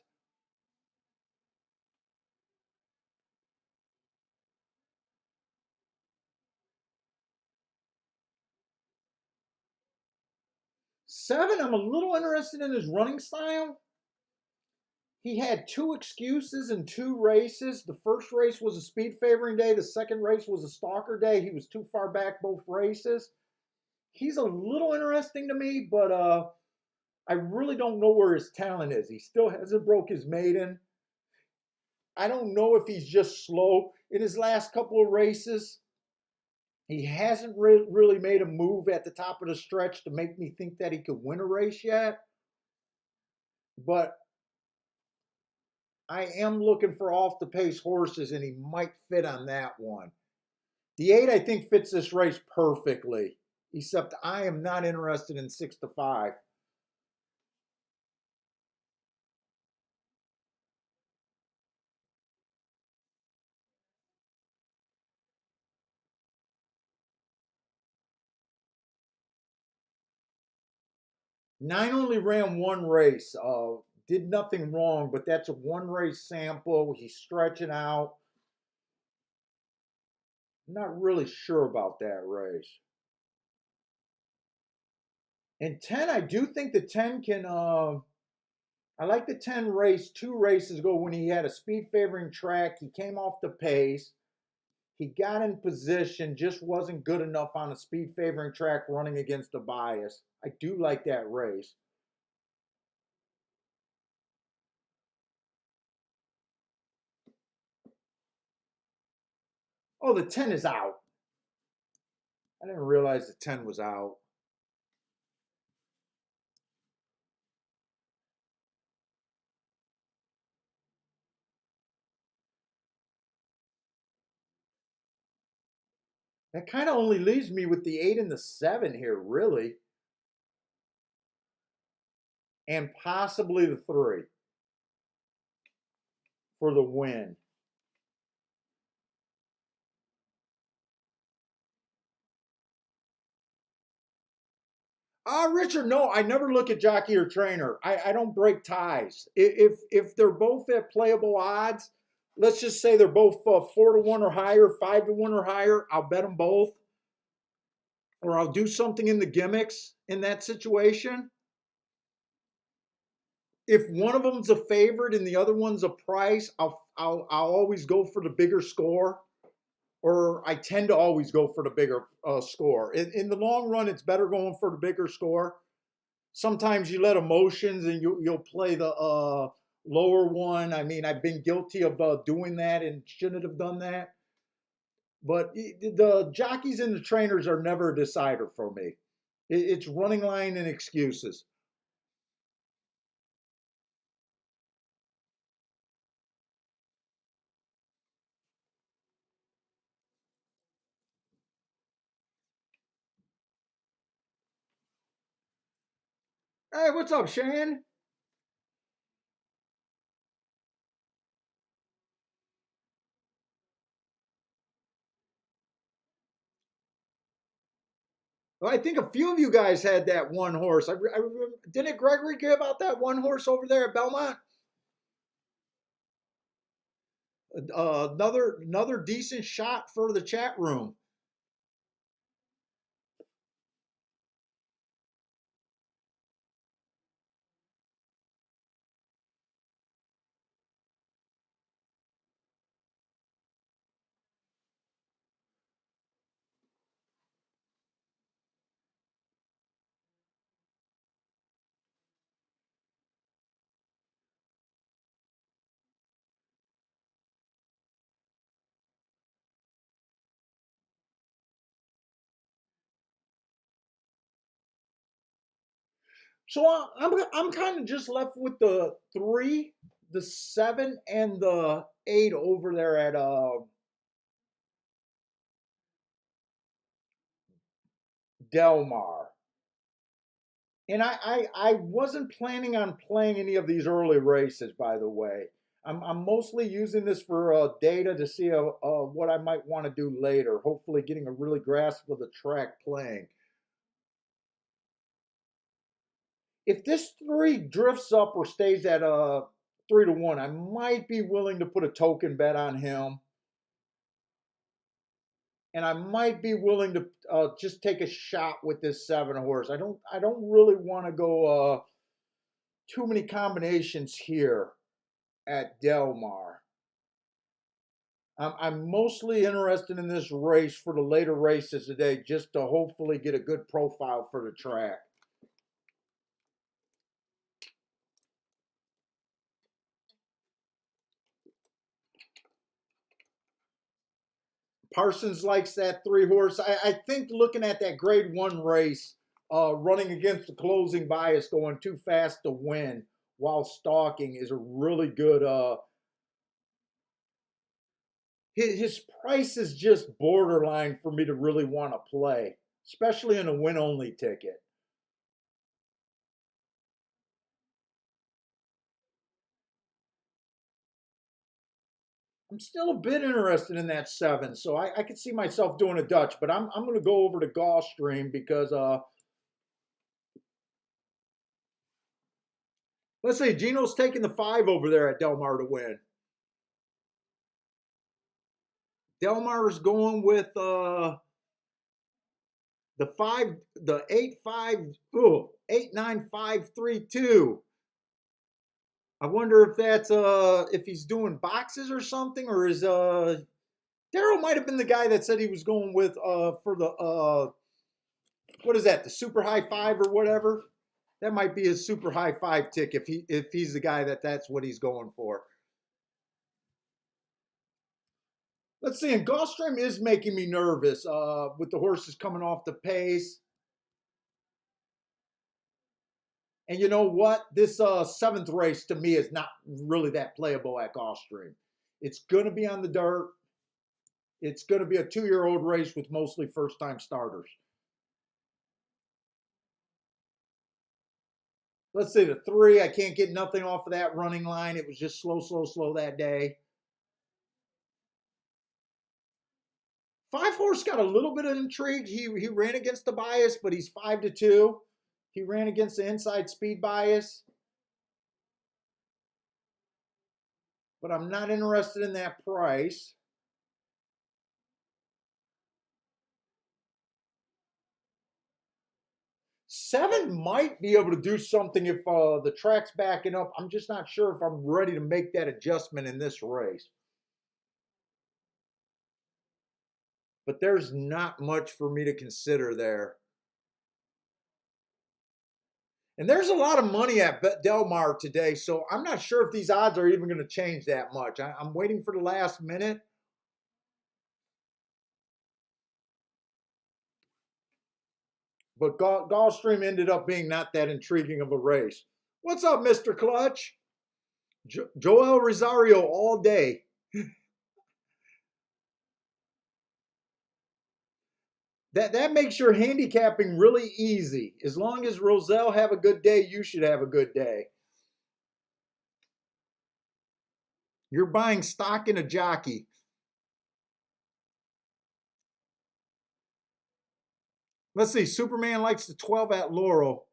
7, I'm a little interested in his running style. he had two excuses in two races. The first race was a speed favoring day. The second race was a stalker day. He was too far back both races. He's a little interesting to me, but I really don't know where his talent is. He still hasn't broke his maiden. I don't know if he's just slow. In his last couple of races, he hasn't really made a move at the top of the stretch to make me think that he could win a race yet. But I am looking for off the pace horses, and he might fit on that one. The 8, I think, fits this race perfectly, except I am not interested in 6 to 5. Nine only ran one race, did nothing wrong, but that's a one race sample. He's stretching out. Not really sure about that race. And 10, I do think the 10 can. I like the 10 race 2 races ago when he had a speed favoring track. He came off the pace. He got in position, just wasn't good enough on a speed favoring track running against the bias. I do like that race. Oh, the 10 is out. I didn't realize the 10 was out. That kind of only leaves me with the 8 and the 7 here, really. And possibly the 3 for the win. Richard, no, I never look at jockey or trainer. I don't break ties. If they're both at playable odds, let's just say they're both 4 to 1 or higher, 5 to 1 or higher, I'll bet them both. Or I'll do something in the gimmicks in that situation. If one of them's a favorite and the other one's a price, I'll always go for the bigger score. Or I tend to always go for the bigger score. In the long run, it's better going for the bigger score. Sometimes you let emotions and you'll play the lower one. I mean, I've been guilty of doing that and shouldn't have done that. But the jockeys and the trainers are never a decider for me. It's running line and excuses. Hey, what's up, Shane? Well, I think a few of you guys had that one horse. Didn't Gregory give out that one horse over there at Belmont? Another decent shot for the chat room. So I'm kind of just left with the 3, the 7, and the 8 over there at Del Mar. And I wasn't planning on playing any of these early races, by the way. I'm mostly using this for data to see what I might want to do later. Hopefully, getting a really grasp of the track playing. If this 3 drifts up or stays at 3 to 1, I might be willing to put a token bet on him, and I might be willing to just take a shot with this 7 horse. I don't really want to go too many combinations here. at Del Mar. I'm mostly interested in this race for the later races today, just to hopefully get a good profile for the track. Parsons likes that 3-horse. I think looking at that grade 1 race, running against the closing bias, going too fast to win while stalking is a really good. His price is just borderline for me to really want to play, especially in a win only ticket. I'm still a bit interested in that 7, so I could see myself doing a Dutch, but I'm going to go over to Gulfstream because let's say Gino's taking the 5 over there at Del Mar to win. Del Mar is going with the 5, the 8-5, 8-9-5-3-2. I wonder if that's if he's doing boxes or something, or is Daryl might have been the guy that said he was going with for the what is that, the super high 5 or whatever. That might be his super high 5 tick if he's the guy that's what he's going for. Let's see, and Gulfstream is making me nervous with the horses coming off the pace. And you know what? This 7th race to me is not really that playable at Gulfstream. It's going to be on the dirt. It's going to be a 2-year-old race with mostly first-time starters. Let's see, the 3, I can't get nothing off of that running line. It was just slow, slow, slow that day. 5-horse got a little bit of intrigue. He ran against the bias, but he's 5-2. He ran against the inside speed bias. But I'm not interested in that price. Seven might be able to do something if the track's backing up. I'm just not sure if I'm ready to make that adjustment in this race. But there's not much for me to consider there. And there's a lot of money at Del Mar today, so I'm not sure if these odds are even going to change that much. I'm waiting for the last minute. But Gulfstream ended up being not that intriguing of a race. What's up, Mr. Clutch? Joel Rosario all day. That makes your handicapping really easy. As long as Roselle have a good day, you should have a good day. You're buying stock in a jockey. Let's see. Superman likes the 12 at Laurel.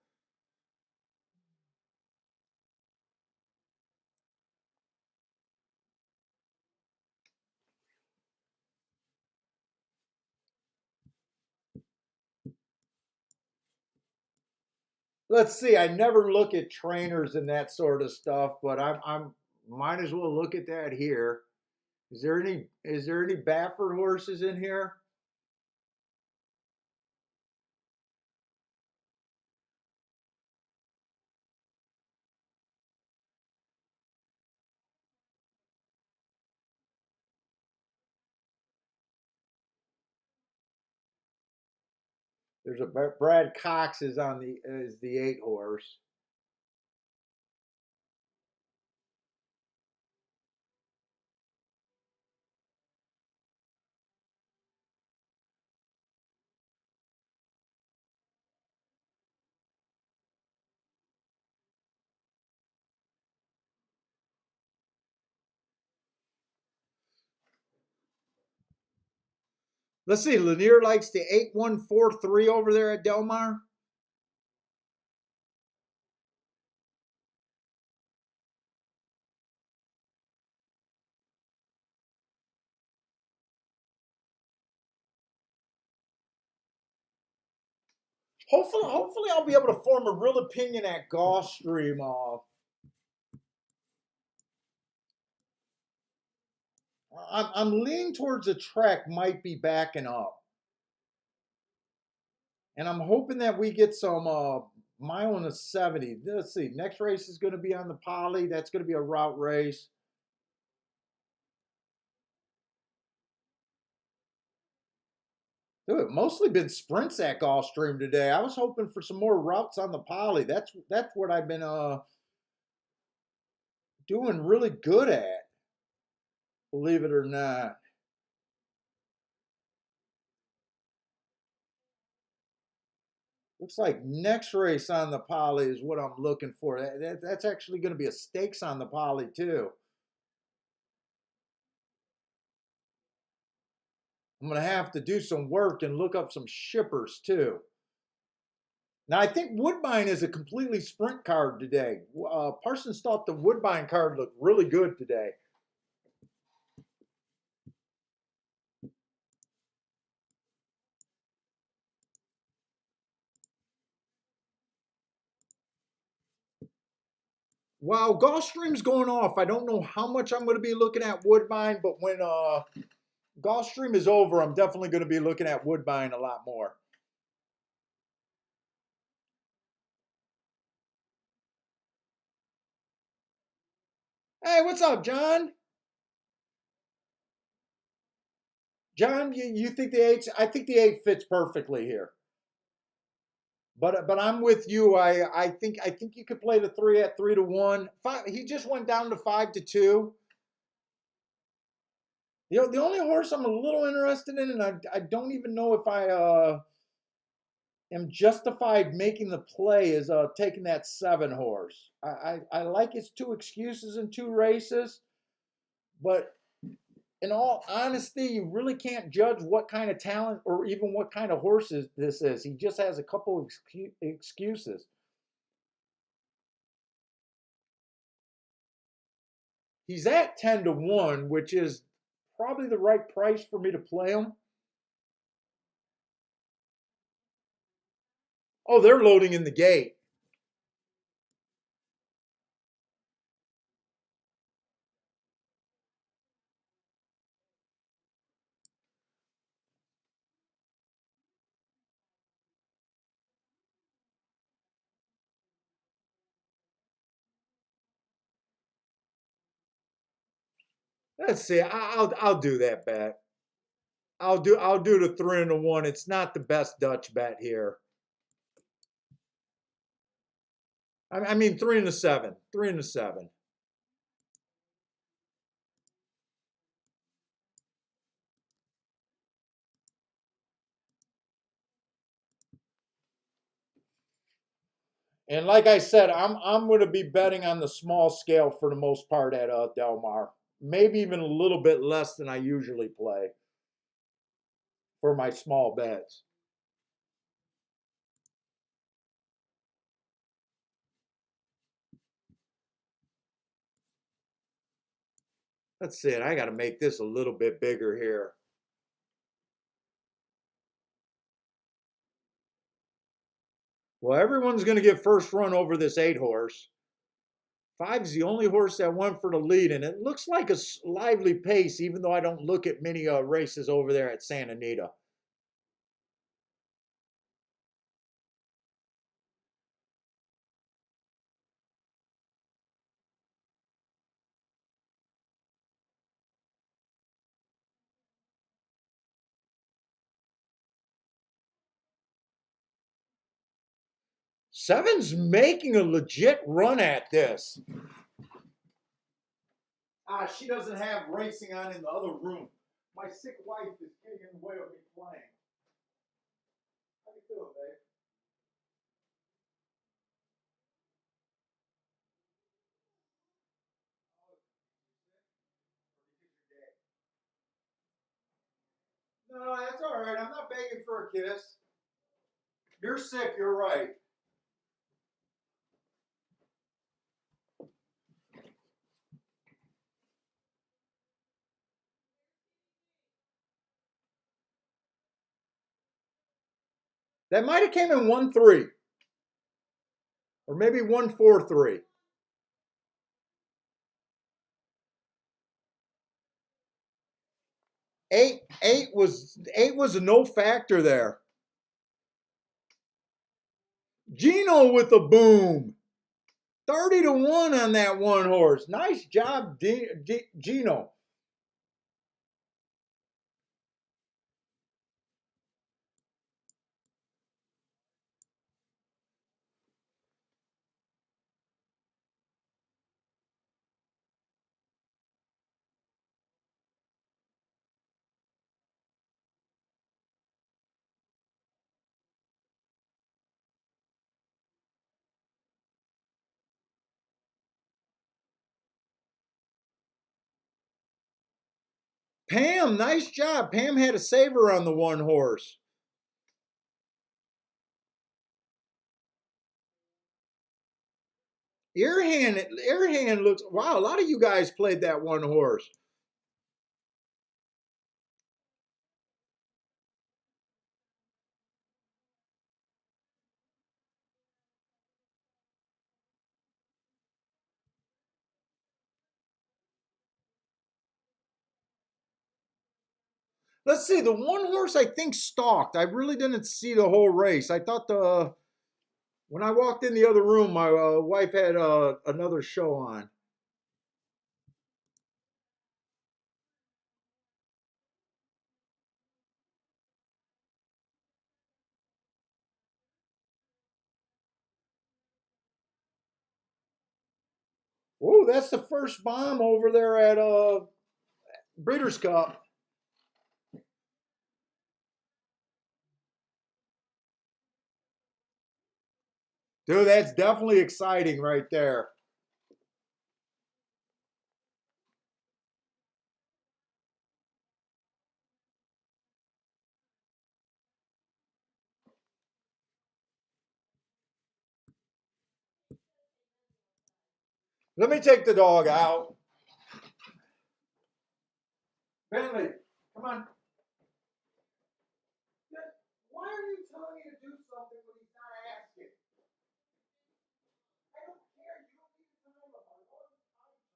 Let's see. I never look at trainers and that sort of stuff, but I'm might as well look at that here. Is there any Baffert horses in here? There's a Brad Cox is on the 8-horse. Let's see. Lanier likes the 8143 over there at Del Mar. Hopefully I'll be able to form a real opinion at Gulfstream. I'm leaning towards the track might be backing up. And I'm hoping that we get some mile and a 70. Let's see. Next race is going to be on the poly. That's going to be a route race. Dude, mostly been sprints at Gulfstream today. I was hoping for some more routes on the poly. That's what I've been doing really good at. Believe it or not. Looks like next race on the poly is what I'm looking for. That's actually going to be a stakes on the poly too. I'm going to have to do some work and look up some shippers too. Now, I think Woodbine is a completely sprint card today. Parsons thought the Woodbine card looked really good today. While Gulfstream's going off, I don't know how much I'm going to be looking at Woodbine, but when Gulfstream is over, I'm definitely going to be looking at Woodbine a lot more. Hey, what's up, John? John, you think the 8? I think the 8 fits perfectly here. But I'm with you. I think you could play the 3 at 3-1. 5, he just went down to 5-2. The only horse I'm a little interested in, and I don't even know if I am justified making the play, is taking that 7 horse. I like his 2 excuses in 2 races, but in all honesty, you really can't judge what kind of talent or even what kind of horse this is. He just has a couple of excuses. He's at 10-1, which is probably the right price for me to play him. Oh, they're loading in the gate. Let's see. I'll do that bet. I'll do the 3-1. It's not the best Dutch bet here. I mean 3-7. 3-7. And like I said, I'm going to be betting on the small scale for the most part at Del Mar. Maybe even a little bit less than I usually play for my small bets. Let's see. I got to make this a little bit bigger here. Well, everyone's going to get first run over this 8 horse. 5's the only horse that went for the lead, and it looks like a lively pace, even though I don't look at many races over there at Santa Anita. Seven's making a legit run at this. She doesn't have racing on in the other room. My sick wife is getting in the way of me playing. How you doing, babe? No, that's all right. I'm not begging for a kiss. You're sick. You're right. That might have came in 1-3, or maybe 1-4-3. Eight was a no factor there. Gino with the boom. 30-1 on that one horse. Nice job, Gino. Pam, nice job. Pam had a saver on the one horse. Earhand looks, wow, a lot of you guys played that one horse. Let's see, the one horse I think stalked. I really didn't see the whole race. I thought when I walked in the other room, my wife had another show on. Oh, that's the first bomb over there at Breeders' Cup. Dude, that's definitely exciting right there. Let me take the dog out. Bentley, come on. Why are you telling me to do something when he's not asking? I don't care. You don't need to tell him about it.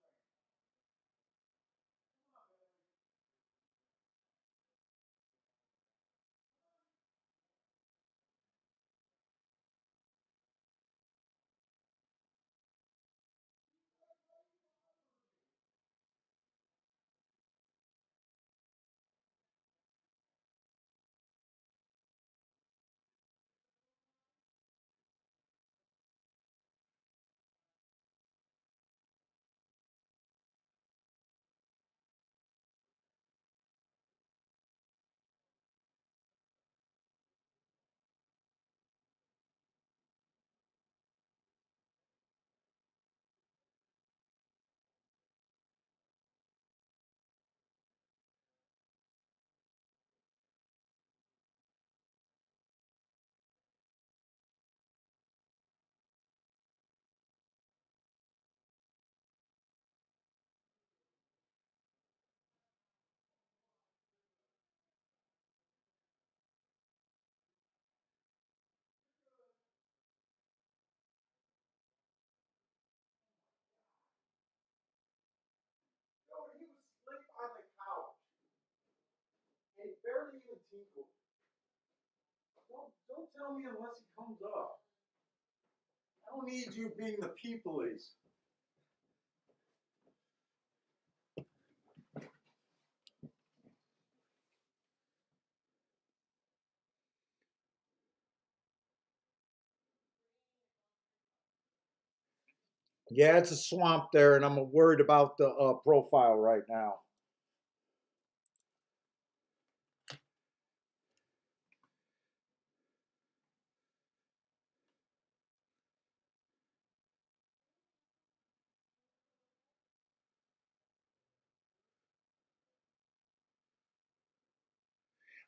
No, he was asleep on the couch. And he barely even tinkled. Don't tell me unless he comes up. I don't need you being the peoplies. Yeah, it's a swamp there, and I'm worried about the profile right now.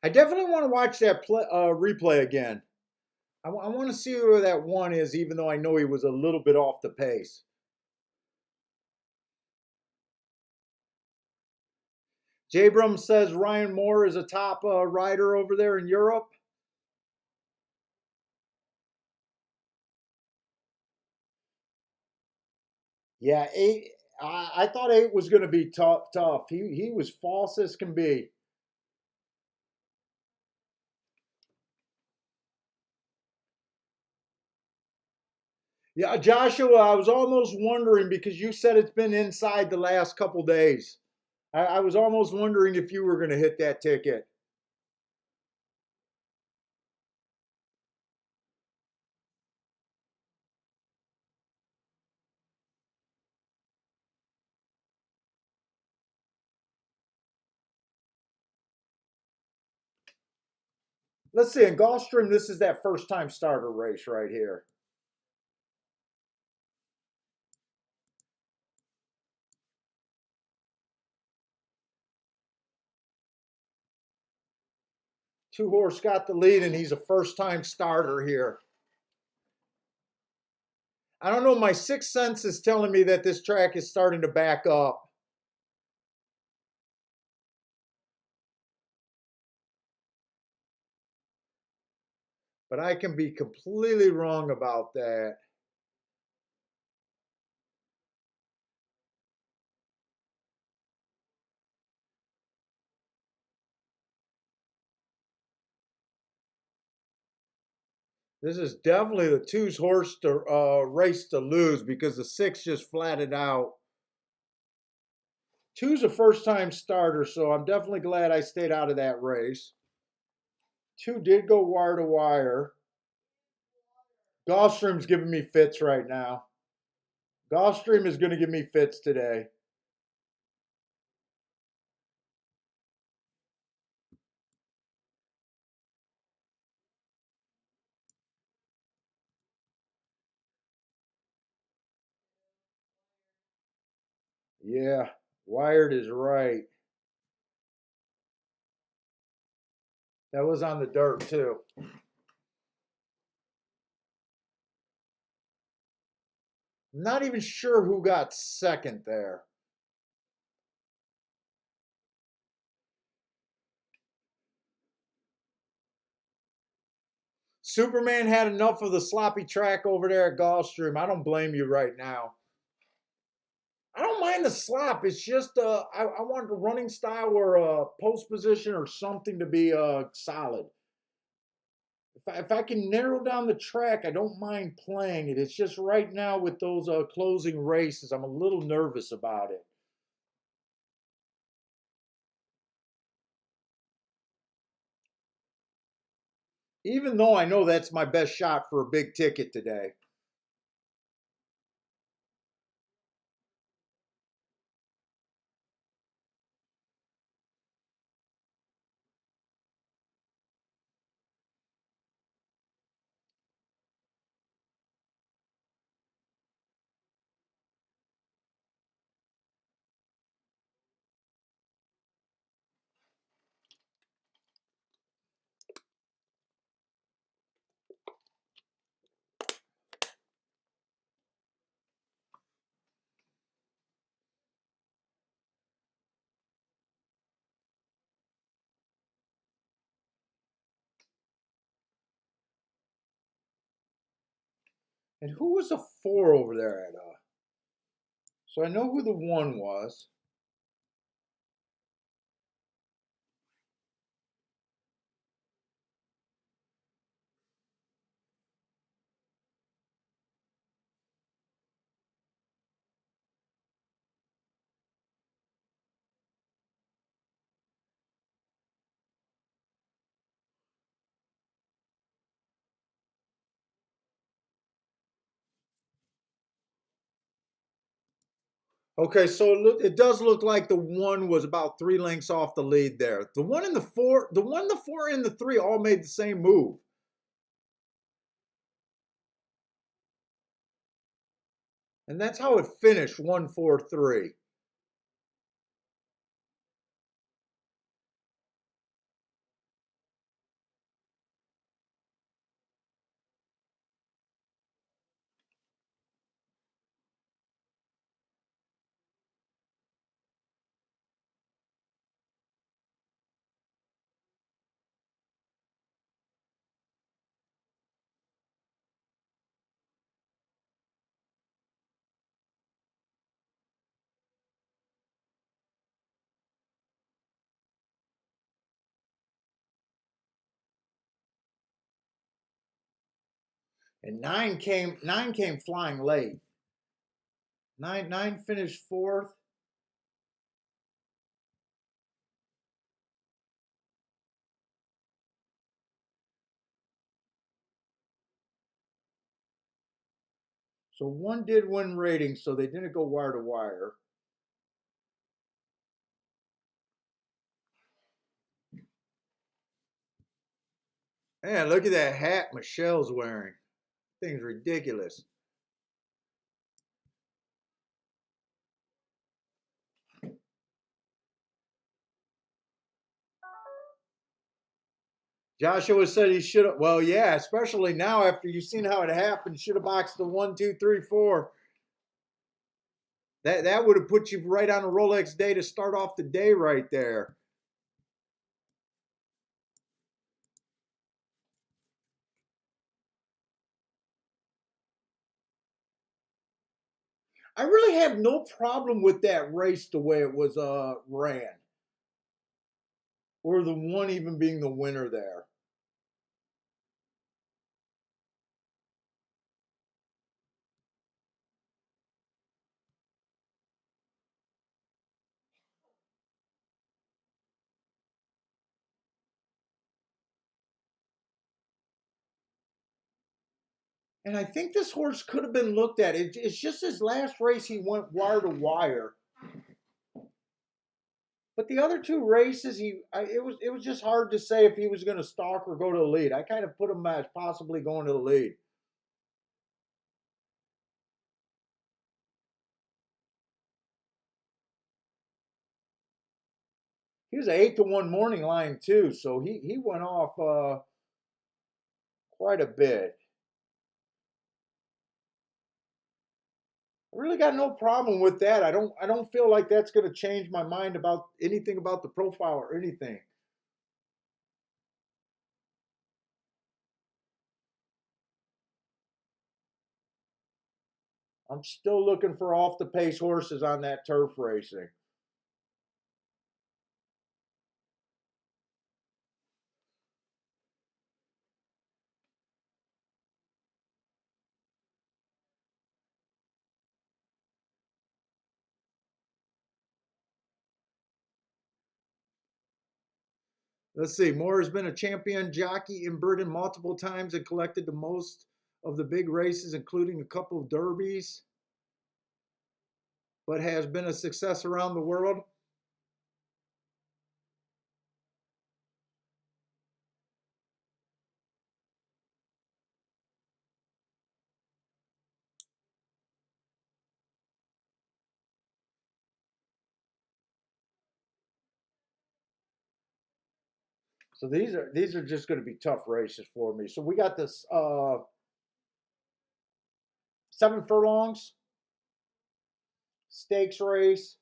I definitely want to watch that replay again. I want to see where that one is, even though I know he was a little bit off the pace. Jabram says Ryan Moore is a top rider over there in Europe. Yeah, eight. I thought eight was going to be tough. He was false as can be. Yeah, Joshua, I was almost wondering because you said it's been inside the last couple days. I was almost wondering if you were going to hit that ticket. Let's see. In Gulfstream, this is that first time starter race right here. Two horse got the lead, and he's a first time starter here. I don't know. My sixth sense is telling me that this track is starting to back up. But I can be completely wrong about that. This is definitely the two's horse to race to lose because the six just flatted out. Two's a first time starter, so I'm definitely glad I stayed out of that race. Two did go wire to wire. Gulfstream's giving me fits right now. Gulfstream is going to give me fits today. Yeah, wired is right. That was on the dirt too. I'm not even sure who got second there. Superman had enough of the sloppy track over there at Gulfstream. I don't blame you right now. I don't mind the slop. It's just I want the running style or a post position or something to be solid. If I can narrow down the track, I don't mind playing it. It's just right now with those closing races, I'm a little nervous about it. Even though I know that's my best shot for a big ticket today. And who was the four over there at? So I know who the one was. Okay, so it does look like the one was about 3 lengths off the lead there. The one and the four, the four, and the three all made the same move. And that's how it finished 1-4-3. And nine came flying late. Nine finished fourth. So one did win ratings, so they didn't go wire to wire. Man, look at that hat Michelle's wearing. Thing's ridiculous. Joshua said he should have. Well, yeah, especially now after you've seen how it happened. Should have boxed the 1, 2, 3, 4. That would have put you right on a Rolex day to start off the day right there. I really have no problem with that race the way it was ran, or the one even being the winner there. And I think this horse could have been looked at. It's just his last race he went wire to wire. But the other two races, it was just hard to say if he was going to stalk or go to the lead. I kind of put him as possibly going to the lead. He was an 8-1 morning line too, so he went off quite a bit. I really got no problem with that. I don't feel like that's going to change my mind about anything about the profile or anything. I'm still looking for off the pace horses on that turf racing. Let's see. Moore has been a champion jockey in Britain multiple times and collected the most of the big races, including a couple of derbies, but has been a success around the world. So these are just going to be tough races for me. So we got this 7 furlongs stakes race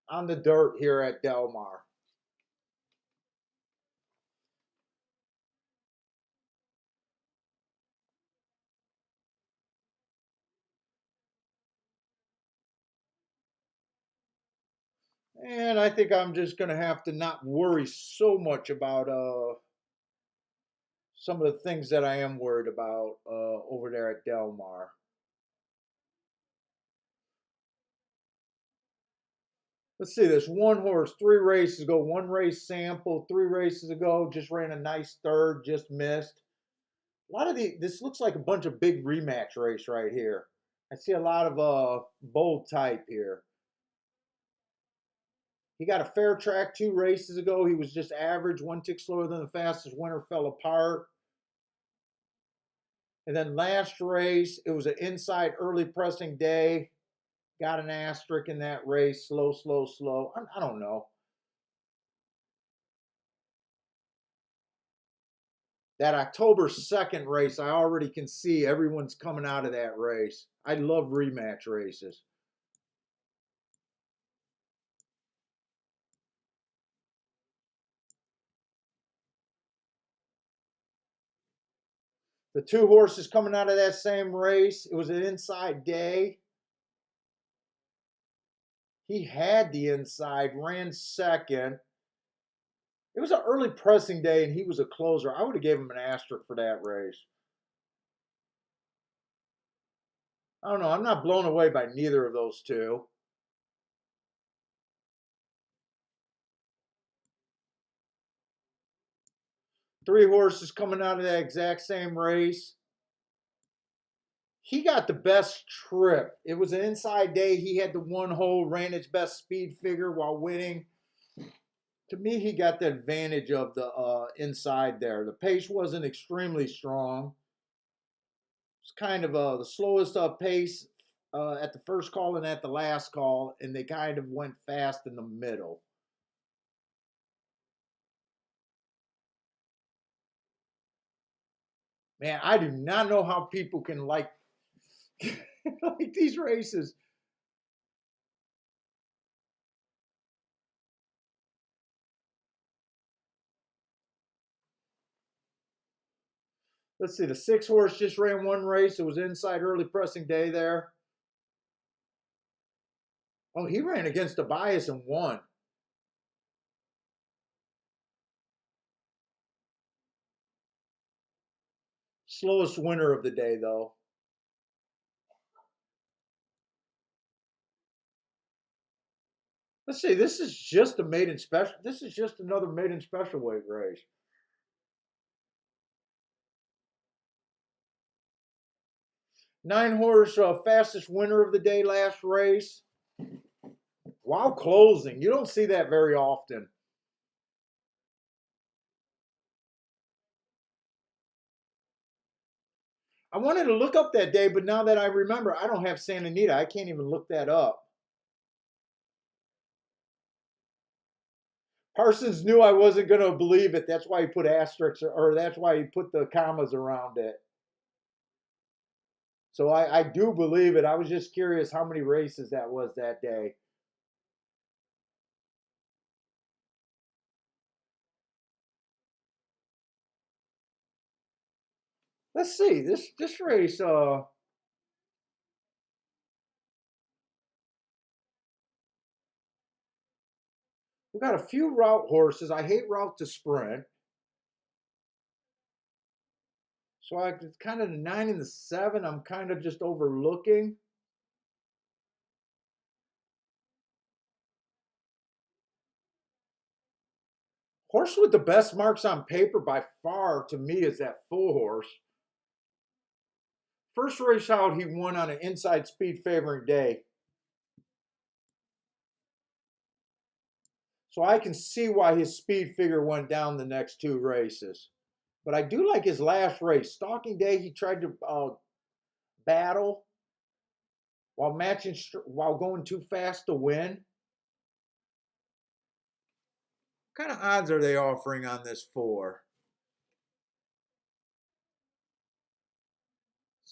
on the dirt here at Del Mar. And I think I'm just going to have to not worry so much about some of the things that I am worried about over there at Del Mar. Let's see, this one horse, 3 races ago, 1 race sample, 3 races ago, just ran a nice third, just missed. A lot of this looks like a bunch of big rematch race right here. I see a lot of bold type here. He got a fair track 2 races ago. He was just average, 1 tick slower than the fastest winner, fell apart. And then last race, it was an inside early pressing day. Got an asterisk in that race. Slow, slow, slow. I don't know. That October 2nd race, I already can see everyone's coming out of that race. I love rematch races. The 2 horses coming out of that same race, it was an inside day. He had the inside, ran second. It was an early pressing day, and he was a closer. I would have gave him an asterisk for that race. I don't know. I'm not blown away by neither of those two. Three horses coming out of that exact same race. He got the best trip. It was an inside day. He had the one hole, ran his best speed figure while winning. To me, he got the advantage of the inside there. The pace wasn't extremely strong. It's kind of the slowest pace at the first call and at the last call, and they kind of went fast in the middle. Man, I do not know how people can like like these races. Let's see, the six horse just ran one race. It was inside early pressing day there. Oh, he ran against the bias and won. Slowest winner of the day, though. Let's see, this is just a maiden special. This is just another maiden special weight race. Nine horse, fastest winner of the day last race. While closing. You don't see that very often. I wanted to look up that day, but now that I remember, I don't have Santa Anita. I can't even look that up. Parsons knew I wasn't going to believe it. That's why he put asterisks, or that's why he put the commas around it. So I do believe it. I was just curious how many races that was that day. Let's see this race. We got a few route horses. I hate route to sprint. So I kind of the 9 and the 7. I'm kind of just overlooking. Horse with the best marks on paper by far to me is that full horse. First race out, he won on an inside speed favoring day. So I can see why his speed figure went down the next two races. But I do like his last race. Stalking Day, he tried to battle while while going too fast to win. What kind of odds are they offering on this four?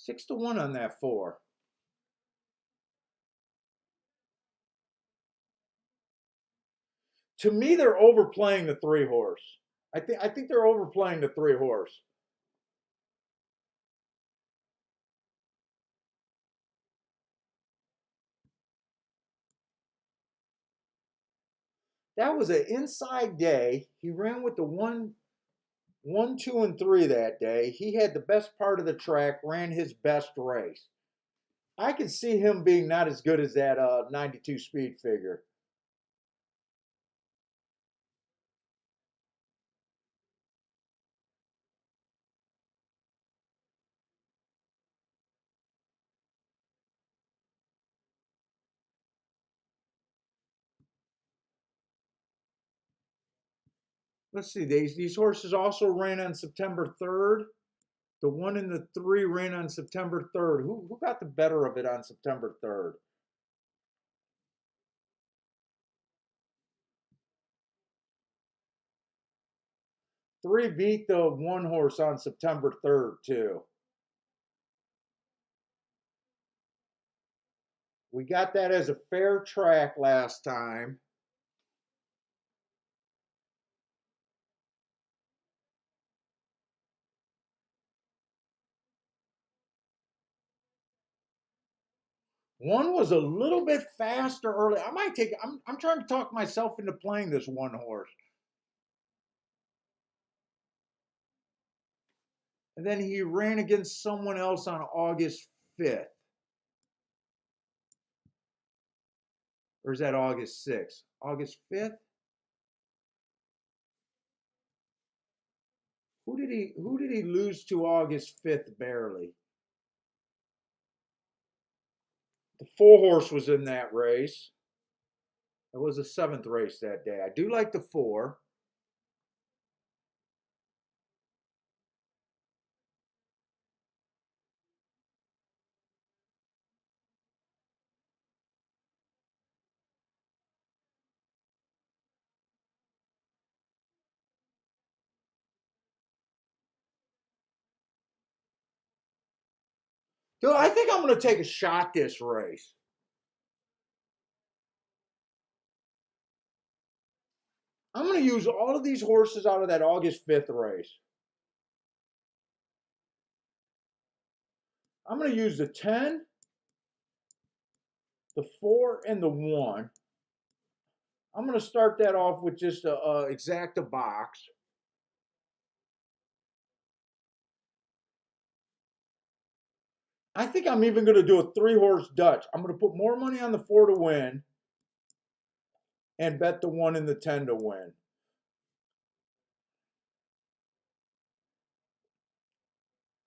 6-1 on that four. To me, they're overplaying the three horse. I think they're overplaying the three horse. That was an inside day. He ran with the one, two, and three that day. He had the best part of the track, ran his best race. I can see him being not as good as that 92 speed figure. Let's see, these horses also ran on September 3rd. The one and the three ran on September 3rd. Who got the better of it on September 3rd? Three beat the one horse on September 3rd, too. We got that as a fair track last time. One was a little bit faster early. I might take. I'm trying to talk myself into playing this one horse. And then he ran against someone else on August 5th. Or is that August 6th? August 5th? Who did he lose to August 5th barely? The 4 horse was in that race. It was the 7th race that day. I do like the 4. Dude, I think I'm going to take a shot this race. I'm going to use all of these horses out of that August 5th race. I'm going to use the 10, the 4, and the 1. I'm going to start that off with just a exacta box. I think I'm even going to do a 3-horse Dutch. I'm going to put more money on the 4 to win and bet the 1 and the 10 to win.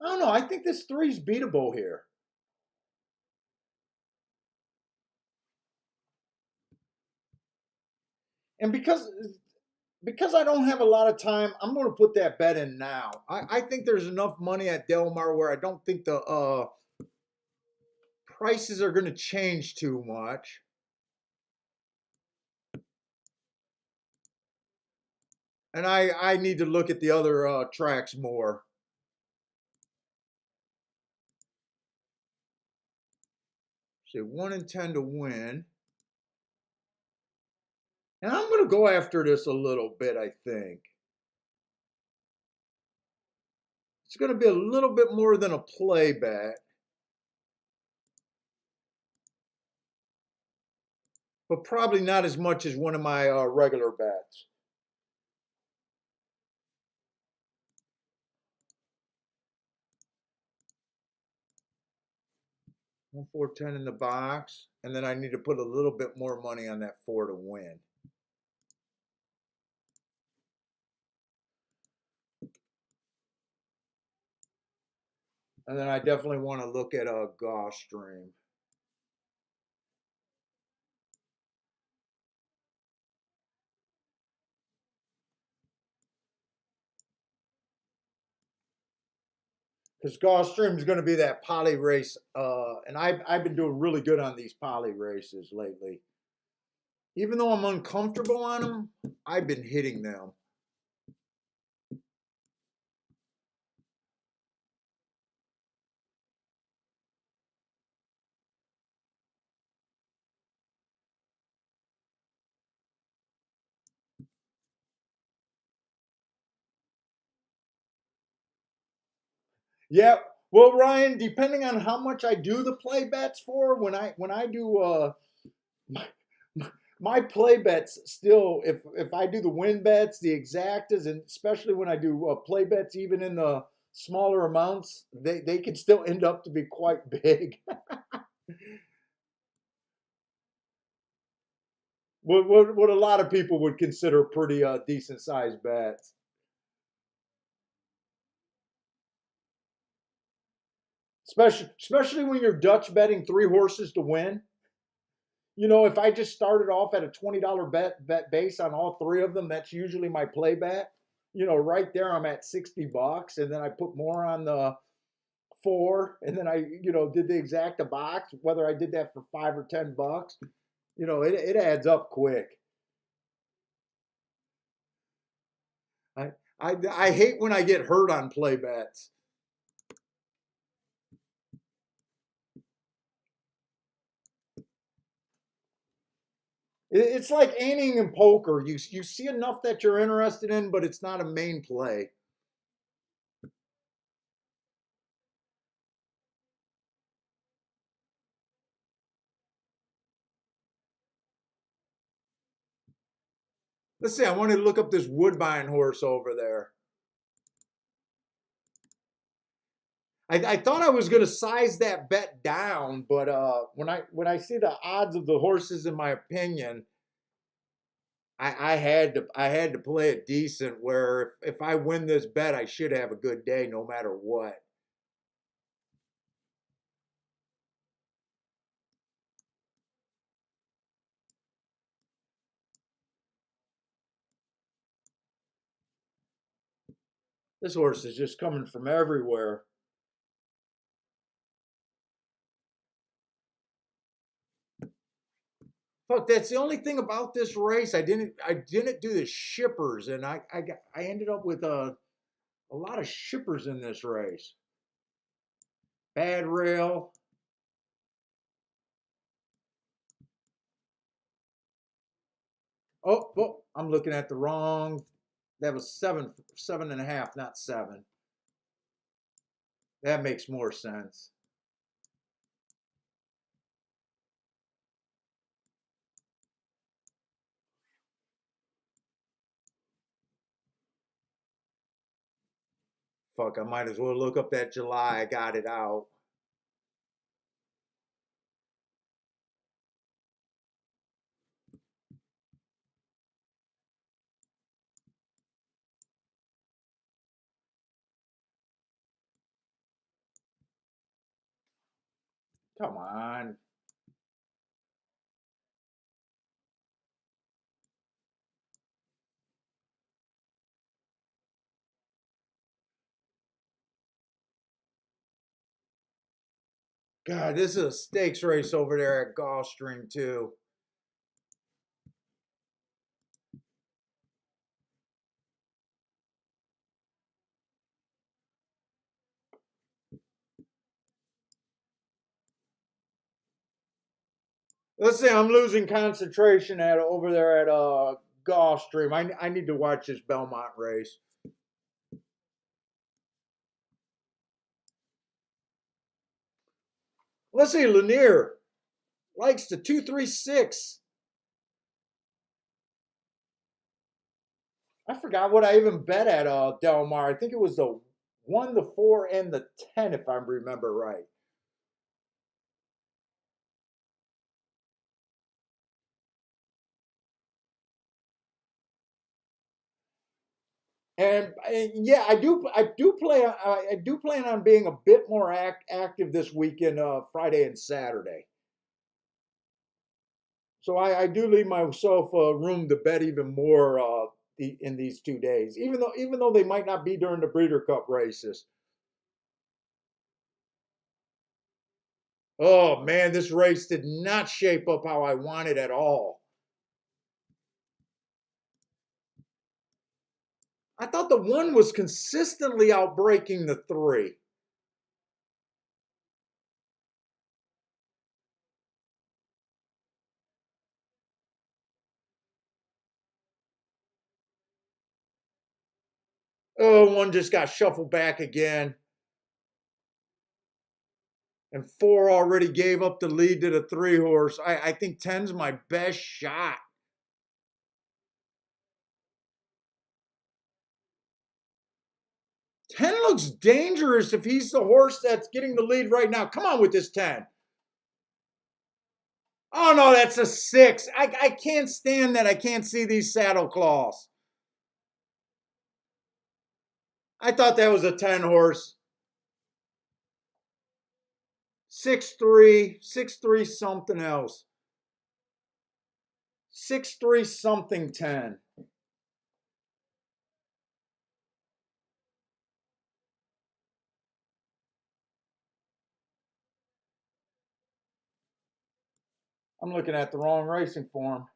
I don't know. I think this 3's beatable here. And because I don't have a lot of time, I'm going to put that bet in now. I think there's enough money at Del Mar where I don't think the prices are going to change too much. And I need to look at the other tracks more. So 1 and 10 to win. And I'm going to go after this a little bit, I think. It's going to be a little bit more than a play bet. But probably not as much as one of my regular bets. 1, 4, 10 in the box. And then I need to put a little bit more money on that 4 to win. And then I definitely want to look at a Gulfstream. Because Gulfstream is going to be that poly race. And I've been doing really good on these poly races lately. Even though I'm uncomfortable on them, I've been hitting them. Yeah, well, Ryan, depending on how much I do the play bets for, when I do my, my play bets still, if I do the win bets, the exactas, and especially when I do play bets, even in the smaller amounts, they can still end up to be quite big. what a lot of people would consider pretty decent sized bets. Especially when you're Dutch betting 3 horses to win. You know, if I just started off at a $20 bet base on all 3 of them, that's usually my play bet. You know, right there I'm at $60, and then I put more on the 4, and then I, did the exacta box. Whether I did that for $5 or $10, it adds up quick. I hate when I get hurt on play bets. It's like aiming in poker. You see enough that you're interested in, but it's not a main play. Let's see. I want to look up this Woodbine horse over there. I thought I was going to size that bet down, but when I see the odds of the horses, in my opinion, I had to play it decent. Where if I win this bet, I should have a good day no matter what. This horse is just coming from everywhere. Fuck, that's the only thing about this race. I didn't do the shippers, and I ended up with a lot of shippers in this race. Bad rail. Oh, I'm looking at the wrong. That was 7.5, not 7. That makes more sense. Fuck, I might as well look up that July. I got it out. Come on. God, this is a stakes race over there at Gulfstream too. Let's say I'm losing concentration at over there at Gulfstream. I need to watch this Belmont race. Let's see, Lanier likes the 236. I forgot what I even bet at Del Mar. I think it was the 1, the 4, and the 10, if I remember right. And yeah, I do plan on being a bit more active this weekend, Friday and Saturday. So I do leave myself room to bet even more in these 2 days, even though they might not be during the Breeder Cup races. Oh man, this race did not shape up how I wanted at all. I thought the 1 was consistently outbreaking the 3. Oh, 1 just got shuffled back again. And 4 already gave up the lead to the 3 horse. I think 10's my best shot. 10 looks dangerous if he's the horse that's getting the lead right now. Come on with this 10. Oh no, that's a 6. I can't stand that. I can't see these saddle claws. I thought that was a 10 horse. 6'3", 6'3", something else. 6'3", something 10. I'm looking at the wrong racing form.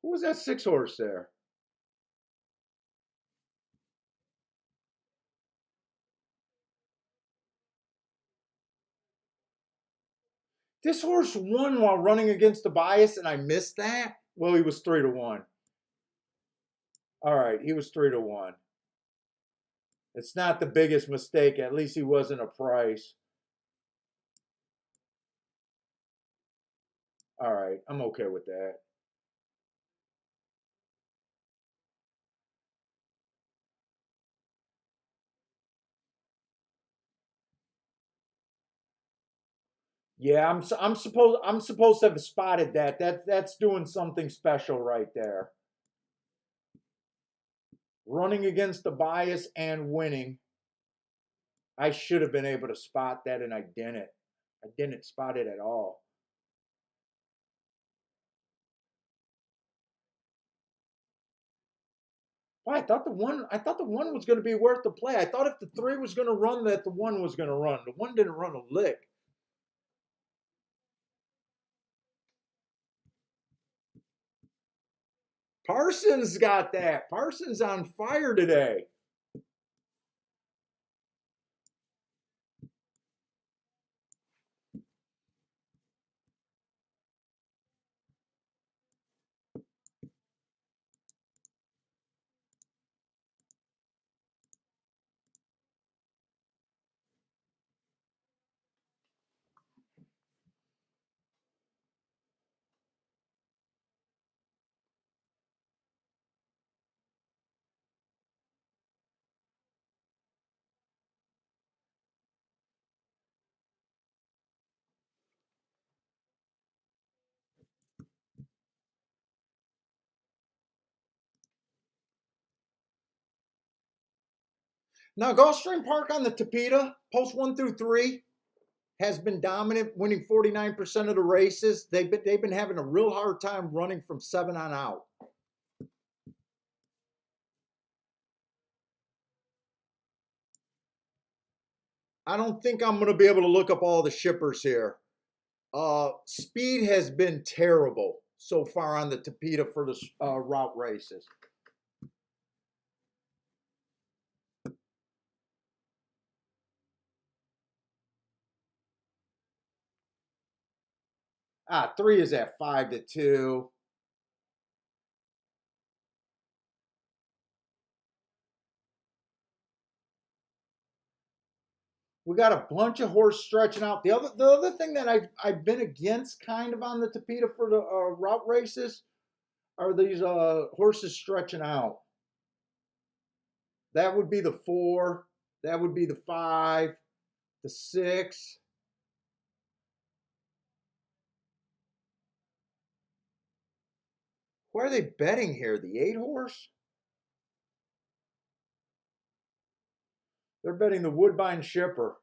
Who was that 6 horse there? This horse won while running against the bias, and I missed that. Well, he was 3-1. All right, he was 3-1. It's not the biggest mistake. At least he wasn't a price. All right, I'm okay with that. Yeah, I'm supposed to have spotted that. That's doing something special right there. Running against the bias and winning. I should have been able to spot that, and I didn't. I didn't spot it at all. Well, I thought the one was going to be worth the play. I thought if the three was going to run, that the one was going to run. The one didn't run a lick. Parsons got that. Parsons on fire today. Now, Gulfstream Park on the Tapeta, post 1 through 3, has been dominant, winning 49% of the races. They've been having a real hard time running from 7 on out. I don't think I'm going to be able to look up all the shippers here. Speed has been terrible so far on the Tapeta for the route races. Ah, 3 is at 5-2. We got a bunch of horse stretching out. The other thing that I've been against kind of on the Tapeta for the route races are these horses stretching out. That would be the 4. That would be the 5, the 6. Where are they betting here? The 8 horse? They're betting the Woodbine Shipper.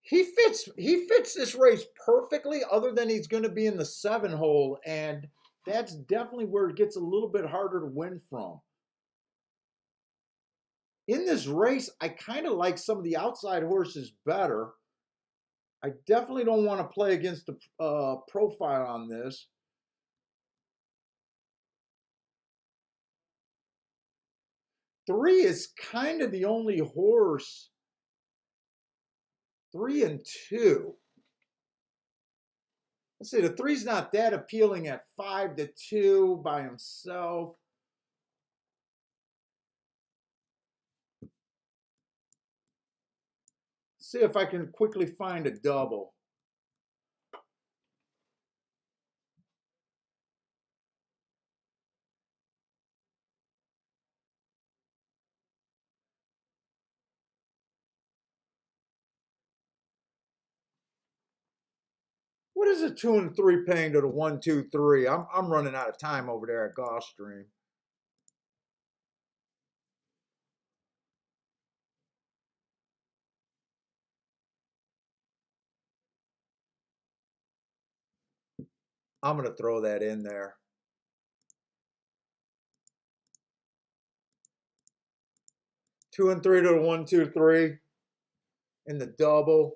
He fits this race perfectly, other than he's going to be in the 7 hole, and that's definitely where it gets a little bit harder to win from. In this race, I kind of like some of the outside horses better. I definitely don't want to play against the profile on this. 3 is kind of the only horse. 3 and 2. Let's see, the 3's not that appealing at 5-2 by himself. See if I can quickly find a double. What is a 2 and 3 paying to the 1-2-3? I'm running out of time over there at Gulfstream. I'm gonna throw that in there. 2 and 3 to the 1-2-3 in the double.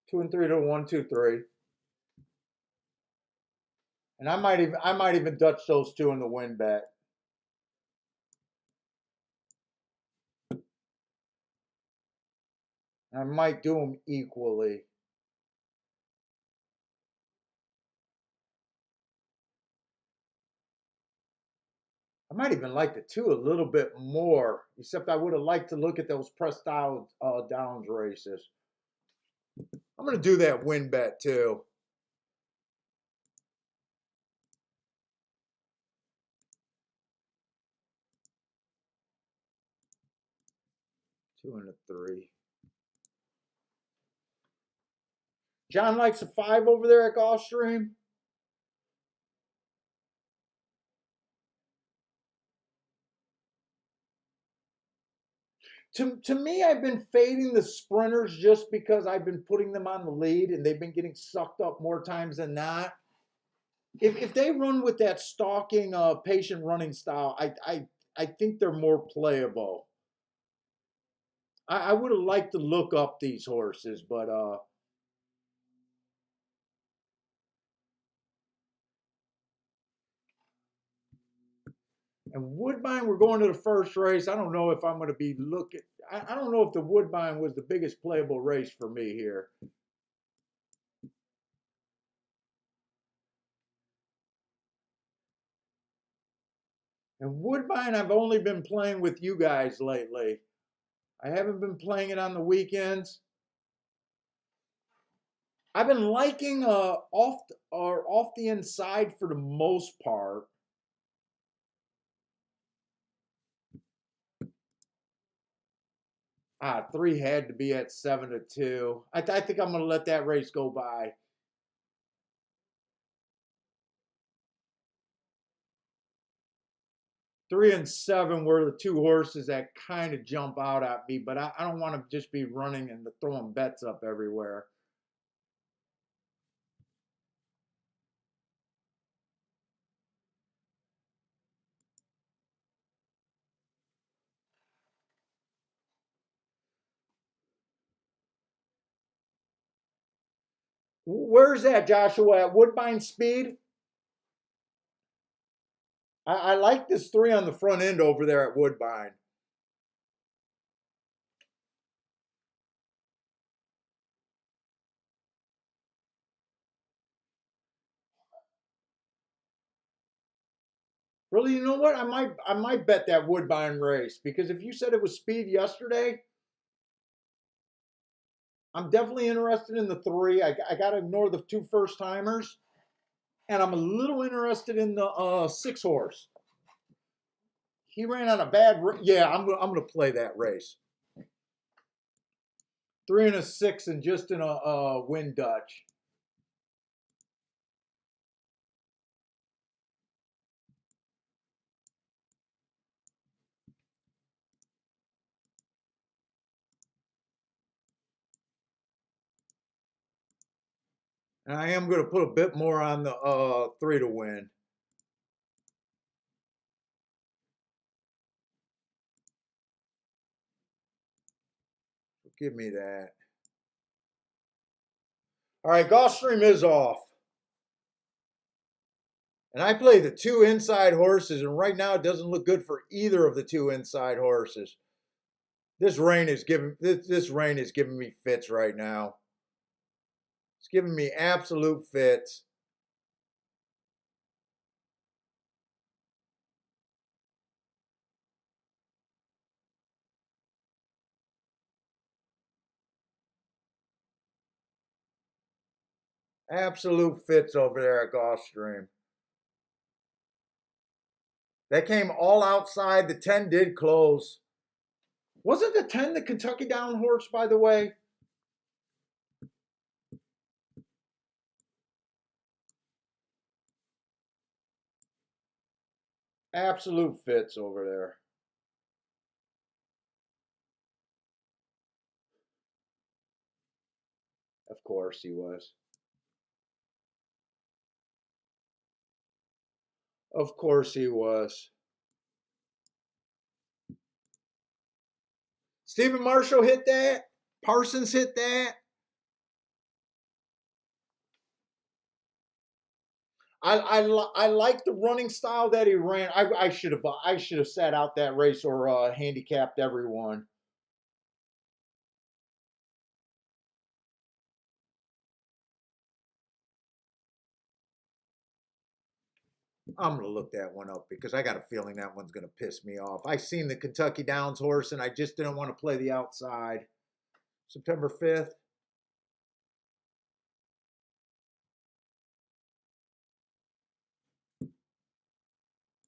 Two and 3 to 1-2-3. And I might even Dutch those 2 in the win bet. I might do them equally. I might even like the 2 a little bit more, except I would have liked to look at those pressed out downs races. I'm I'm going to do that win bet too. Two and a three. John likes a 5 over there at Gulfstream. To me, I've been fading the sprinters just because I've been putting them on the lead and they've been getting sucked up more times than not. If they run with that stalking, patient running style, I think they're more playable. I would have liked to look up these horses, but and Woodbine, we're going to the first race. I don't know if I'm going to be looking. I don't know if the Woodbine was the biggest playable race for me here. And Woodbine, I've only been playing with you guys lately. I haven't been playing it on the weekends. I've been liking off the inside for the most part. Ah, 3 had to be at 7-2. I think I'm going to let that race go by. 3 and 7 were the 2 horses that kind of jump out at me, but I don't want to just be running and throwing bets up everywhere. Where's that, Joshua? At Woodbine Speed? I like this 3 on the front end over there at Woodbine. Really, you know what? I might bet that Woodbine race because if you said it was speed yesterday, I'm definitely interested in the 3. I got to ignore the 2 first timers, and I'm a little interested in the 6 horse. He ran on a bad. Yeah, I'm gonna play that race. 3 and a 6 and just in a win Dutch. And I am going to put a bit more on the 3 to win. Give me that. All right, Gulfstream is off. And I play the 2 inside horses, and right now it doesn't look good for either of the 2 inside horses. This rain is giving me fits right now. It's giving me absolute fits. Absolute fits over there at Gulfstream. That came all outside. The 10 did close. Wasn't the 10 the Kentucky Down horse, by the way? Absolute fits over there. Of course he was. Of course he was. Stephen Marshall hit that. Parsons hit that. I like the running style that he ran. I should have sat out that race or handicapped everyone. I'm gonna look that one up because I got a feeling that one's gonna piss me off. I seen the Kentucky Downs horse and I just didn't want to play the outside. September 5th.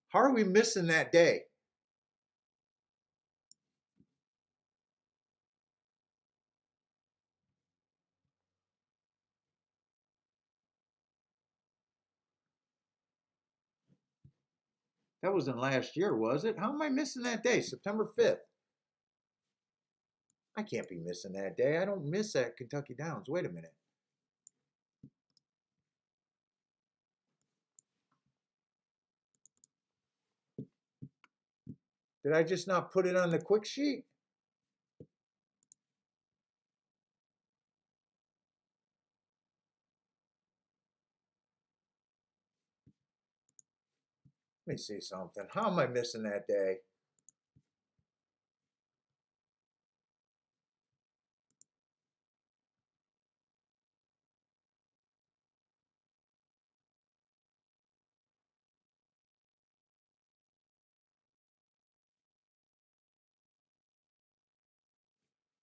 How are we missing that day? That wasn't last year, was it? How am I missing that day? September 5th. I can't be missing that day. I don't miss that Kentucky Downs. Wait a minute. Did I just not put it on the quick sheet? Let me see something. How am I missing that day?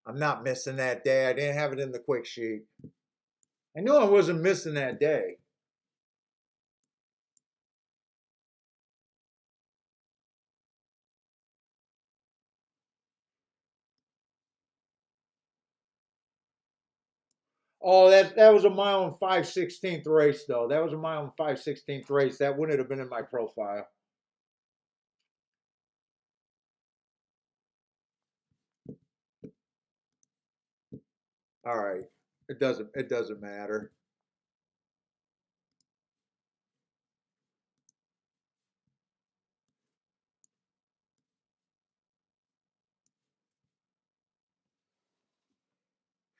I'm not missing that day. I didn't have it in the quick sheet. I knew I wasn't missing that day. Oh, that was a mile and 5/16 race, though. That was a mile and 5/16 race. That wouldn't have been in my profile. All right. It doesn't matter.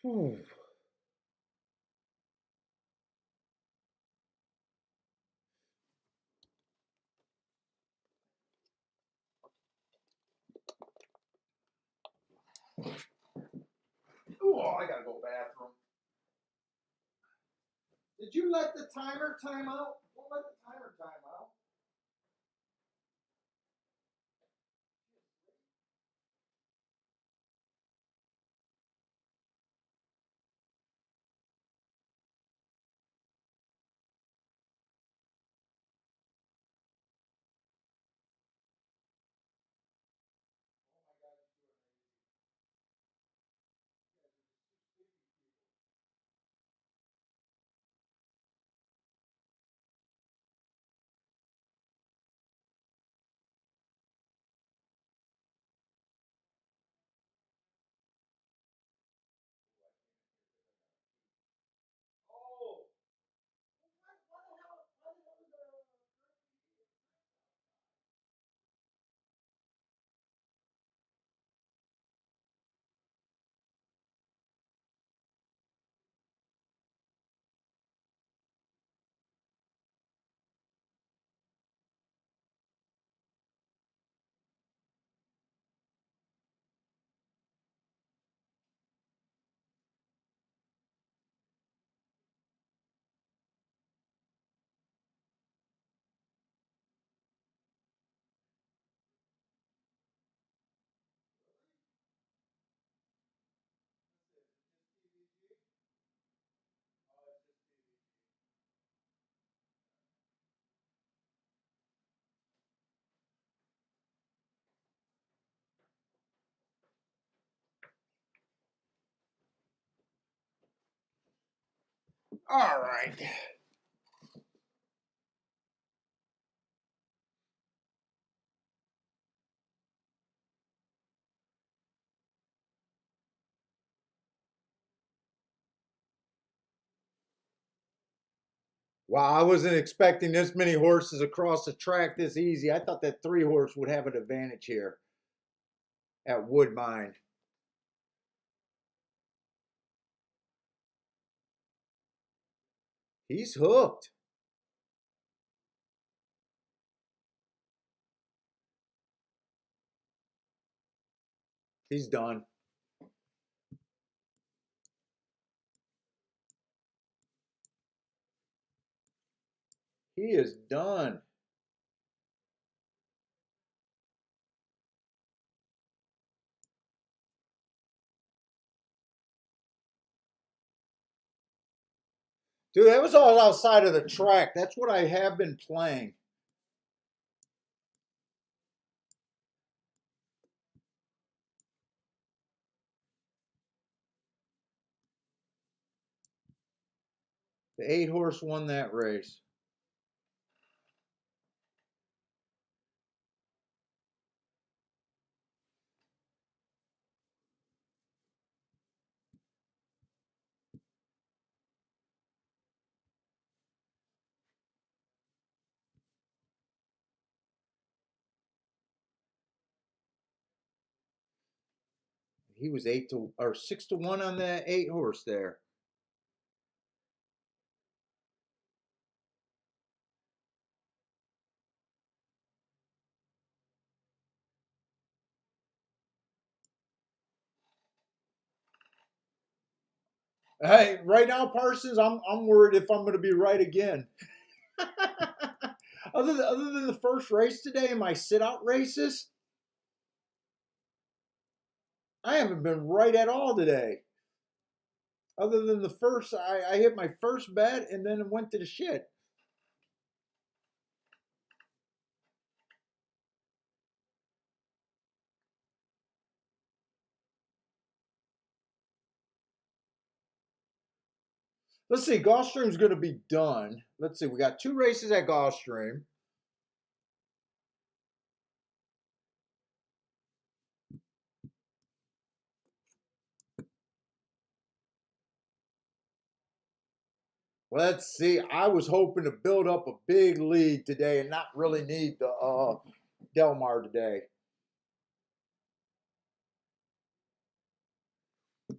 Whew. Oh, I gotta go bathroom. Did you let the timer time out? Don't let the timer time out. Oh, what the hell? What the hell is the All right. Wow, I wasn't expecting this many horses across the track this easy. I thought that 3 horse would have an advantage here at Woodbine. He's hooked. He's done. He is done. Dude, that was all outside of the track. That's what I have been playing. The 8 horse won that race. He was 6-1 on that 8 horse there. Hey, right now, Parsons, I'm worried if I'm going to be right again. other than the first race today and my sit out races, I haven't been right at all today. Other than the first, I hit my first bet and then it went to the shit. Let's see, Gulfstream's going to be done. Let's see, we got 2 races at Gulfstream. Let's see. I was hoping to build up a big lead today and not really need the Del Mar today.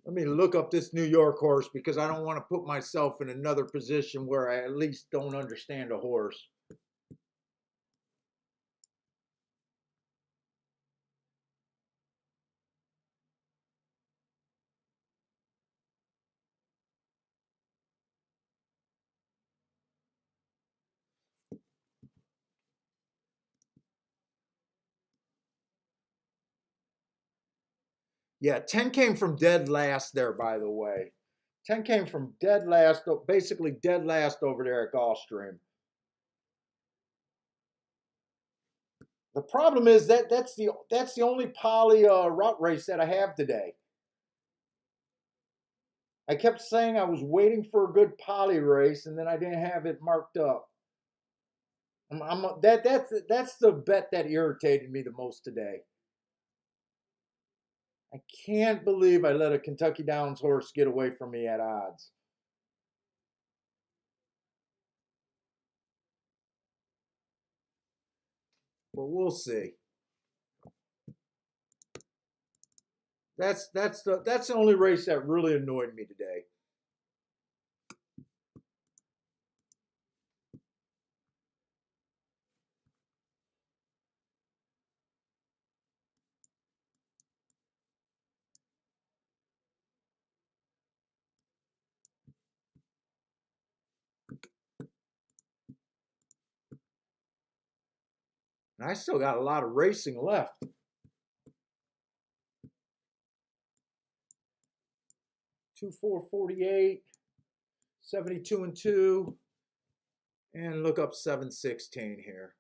Let me look up this New York horse because I don't want to put myself in another position where I at least don't understand a horse. Yeah, 10 came from dead last there, by the way. 10 came from dead last, basically dead last over there at Gulfstream. The problem is that's the only poly route race that I have today. I kept saying I was waiting for a good poly race, and then I didn't have it marked up. That's the bet that irritated me the most today. I can't believe I let a Kentucky Downs horse get away from me at odds. But we'll see. That's the only race that really annoyed me today. And I still got a lot of racing left. 2-4-48, 72 and 2, and look up 7-16 here.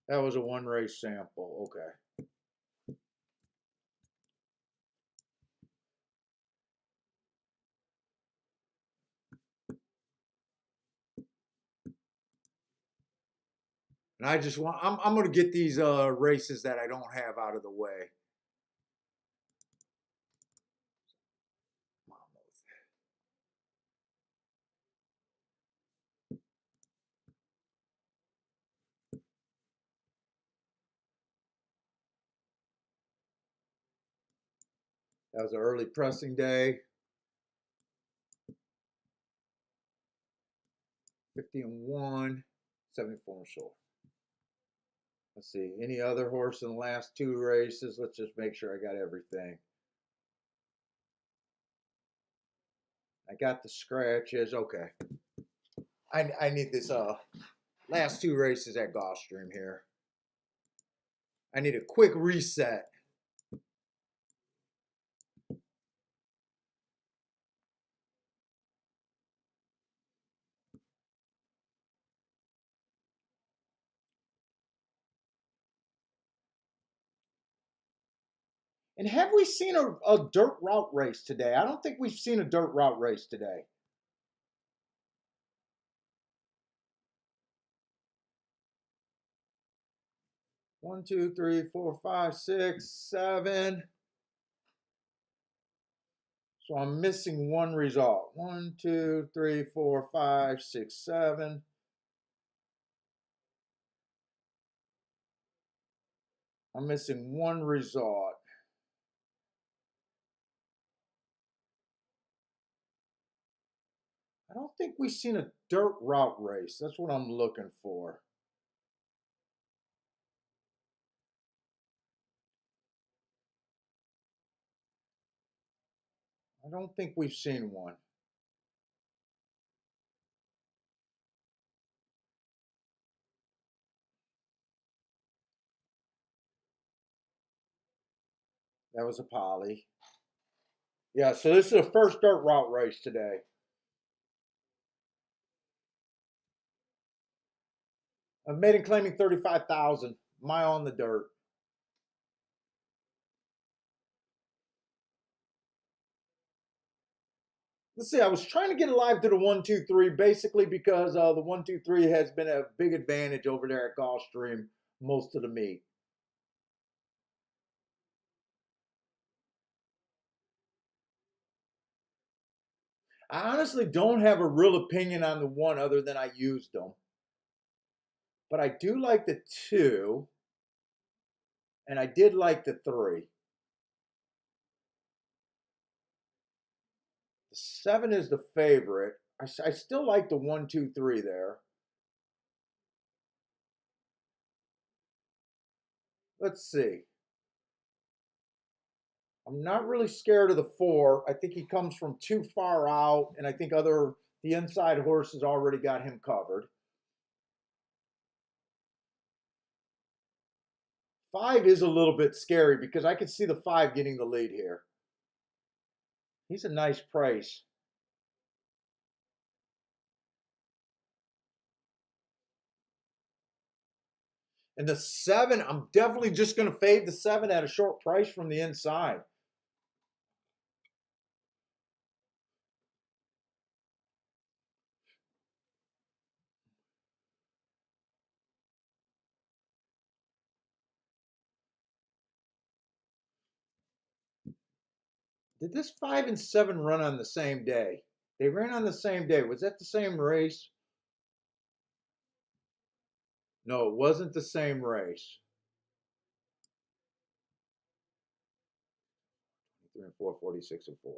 That was a 1 race sample. Okay. And I'm going to get these races that I don't have out of the way. That was an early pressing day. 50 and 1, 74 and short. Let's see. Any other horse in the last 2 races? Let's just make sure I got everything. I got the scratches. Okay. I need this last 2 races at Gulfstream here. I need a quick reset. And have we seen a dirt route race today? I don't think we've seen a dirt route race today. One, two, three, four, five, six, seven. So I'm missing one result. One, two, three, four, five, six, seven. I'm missing one result. I don't think we've seen a dirt route race. That's what I'm looking for. I don't think we've seen one. That was a poly. Yeah, so this is the first dirt route race today. I've made it claiming 35,000. Mile on the dirt. Let's see, I was trying to get alive to the 1-2-3 basically because the 1-2-3 has been a big advantage over there at Gulfstream most of the meet. I honestly don't have a real opinion on the one other than I used them. But I do like the 2, and I did like the 3. The 7 is the favorite. I still like the 1-2-3 there. Let's see. I'm not really scared of the 4. I think he comes from too far out, and I think the inside horses already got him covered. 5 is a little bit scary because I could see the 5 getting the lead here. He's a nice price. And the 7, I'm definitely just going to fade the 7 at a short price from the inside. Did this 5 and 7 run on the same day? They ran on the same day. Was that the same race? No, it wasn't the same race. 3 and 4, 46 and 4.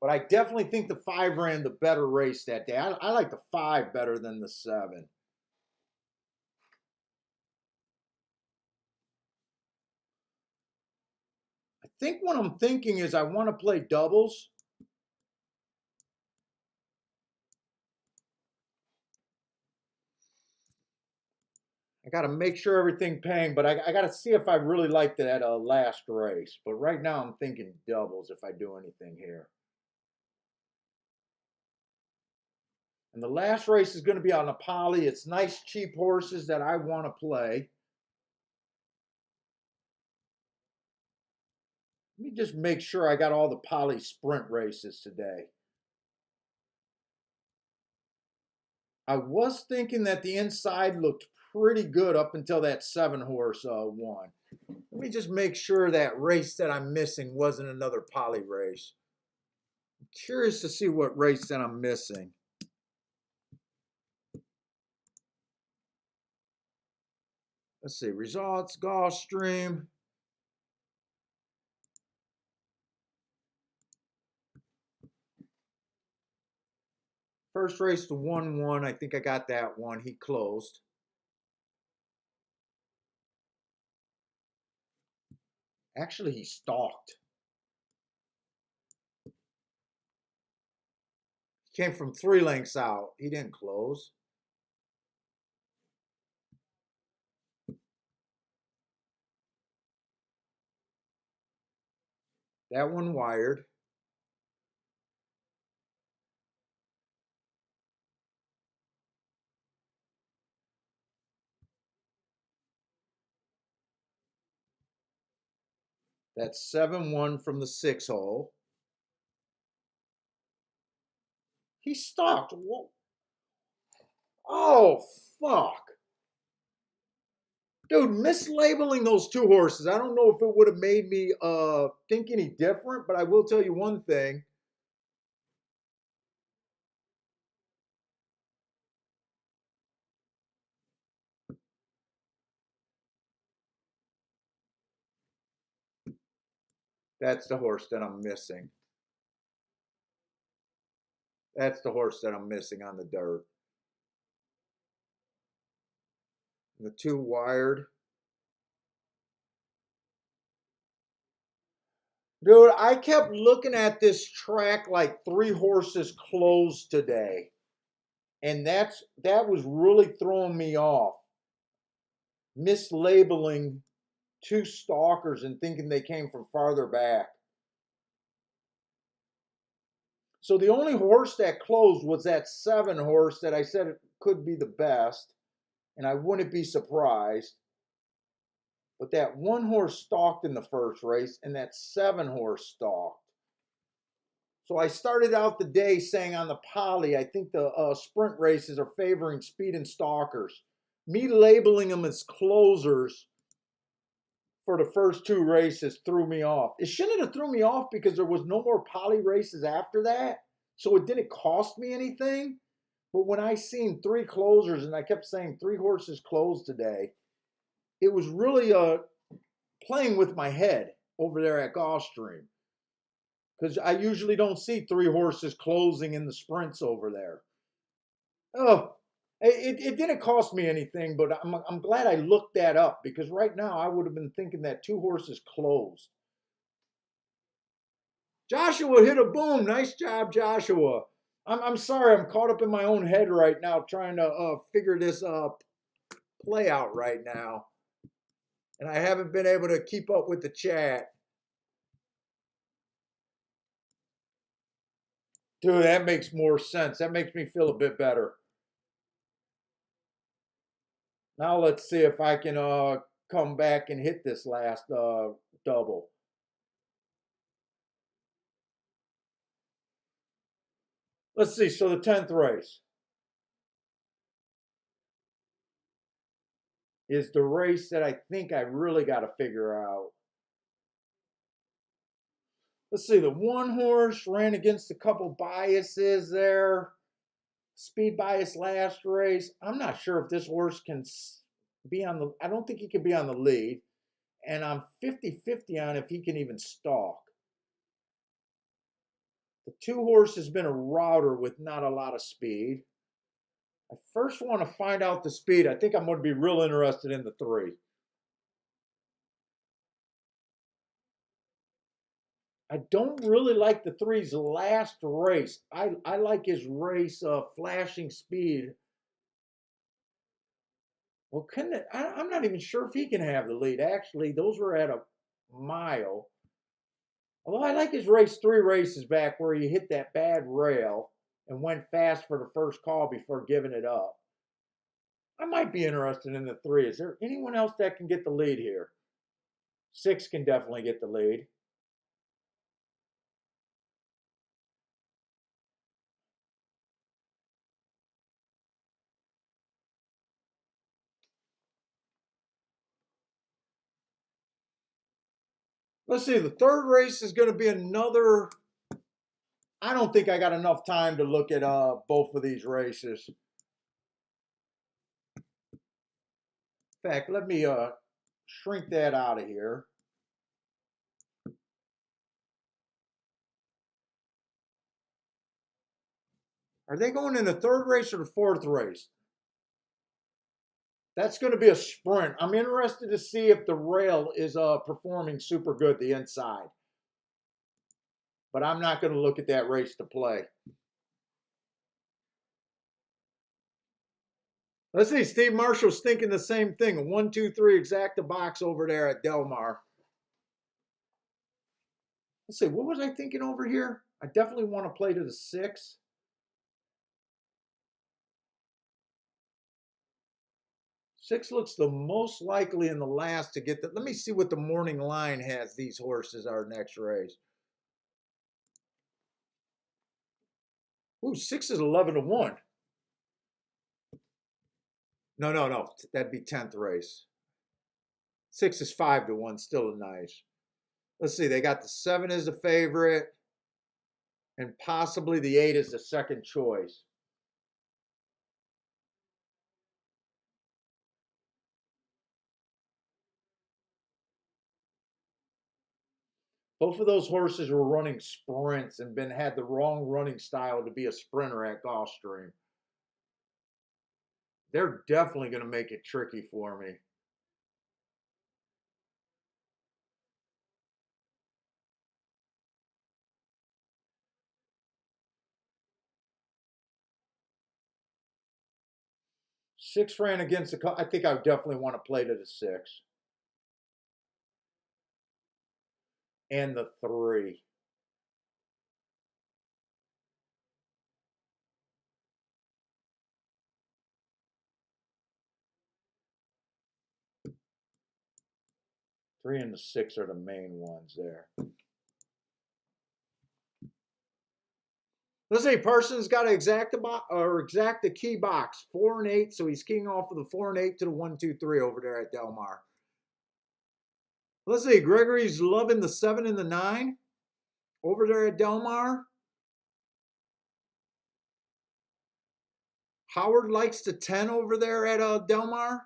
But I definitely think the 5 ran the better race that day. I like the 5 better than the 7. I think what I'm thinking is I want to play doubles. I got to make sure everything paying, but I got to see if I really like that last race. But right now I'm thinking doubles if I do anything here. And the last race is going to be on a poly. It's nice, cheap horses that I want to play. Let me just make sure I got all the poly sprint races today. I was thinking that the inside looked pretty good up until that 7 horse won. Let me just make sure that race that I'm missing wasn't another poly race. I'm curious to see what race that I'm missing. Let's see, results, Gulfstream. First race to 1-1. I think I got that one. He closed. Actually, he stalked. He came from 3 lengths out. He didn't close. That one wired. That's 7-1 from the 6 hole. He stalked. Whoa. Oh, fuck. Dude, mislabeling those 2 horses, I don't know if it would have made me think any different, but I will tell you one thing. That's the horse that I'm missing. That's the horse that I'm missing on the dirt. The 2 wired. Dude, I kept looking at this track like 3 horses closed today. And that was really throwing me off. Mislabeling 2 stalkers and thinking they came from farther back. So the only horse that closed was that 7 horse that I said it could be the best, and I wouldn't be surprised. But that 1 horse stalked in the first race, and that 7 horse stalked. So I started out the day saying on the poly, I think the sprint races are favoring speed and stalkers. Me labeling them as closers for the first 2 races threw me off. It shouldn't have threw me off because there was no more poly races after that. So it didn't cost me anything. But when I seen 3 closers and I kept saying 3 horses closed today, it was really playing with my head over there at Gulfstream. Because I usually don't see 3 horses closing in the sprints over there. Oh, it didn't cost me anything, but I'm glad I looked that up because right now I would have been thinking that 2 horses closed. Joshua hit a boom. Nice job, Joshua. I'm sorry, I'm caught up in my own head right now trying to figure this play out right now. And I haven't been able to keep up with the chat. Dude, that makes more sense. That makes me feel a bit better. Now let's see if I can come back and hit this last double. Let's see. So the 10th race is the race that I think I really got to figure out. Let's see. The 1 horse ran against a couple biases there. Speed bias last race. I'm not sure if this horse can be on the, I don't think he can be on the lead. And I'm 50-50 on if he can even stalk. The 2 horse has been a router with not a lot of speed. I first want to find out the speed. I think I'm going to be real interested in the 3. I don't really like the 3's last race. I like his race flashing speed. Well, I'm not even sure if he can have the lead. Actually, those were at a mile. Although I like his race 3 races back where he hit that bad rail and went fast for the first call before giving it up. I might be interested in the 3. Is there anyone else that can get the lead here? 6 can definitely get the lead. Let's see, the 3rd race is going to be another. I don't think I got enough time to look at both of these races. In fact, let me shrink that out of here. Are they going in the 3rd race or the 4th race? That's going to be a sprint. I'm interested to see if the rail is performing super good, the inside. But I'm not going to look at that race to play. Let's see, Steve Marshall's thinking the same thing. A 1, 2, 3 exacta box over there at Del Mar. Let's see, what was I thinking over here? I definitely want to play to the 6. 6 looks the most likely in the last to get the. Let me see what the morning line has these horses our next race. Ooh, 6 is 11-1. No. That'd be 10th race. 6 is 5-1. Still nice. Let's see. They got the 7 as a favorite, and possibly the 8 is the second choice. Both of those horses were running sprints and had the wrong running style to be a sprinter at Gulfstream. They're definitely going to make it tricky for me. Six ran against the. I think I would definitely want to play to the 6 and the 3. Three and the 6 are the main ones there. Let's say Parsons got to exact the key box 4 and 8, so he's keying off of the 4 and 8 to the 1, 2, 3 over there at Del Mar. Let's see, Gregory's loving the 7 and the 9 over there at Del Mar. Howard likes the 10 over there at Del Mar.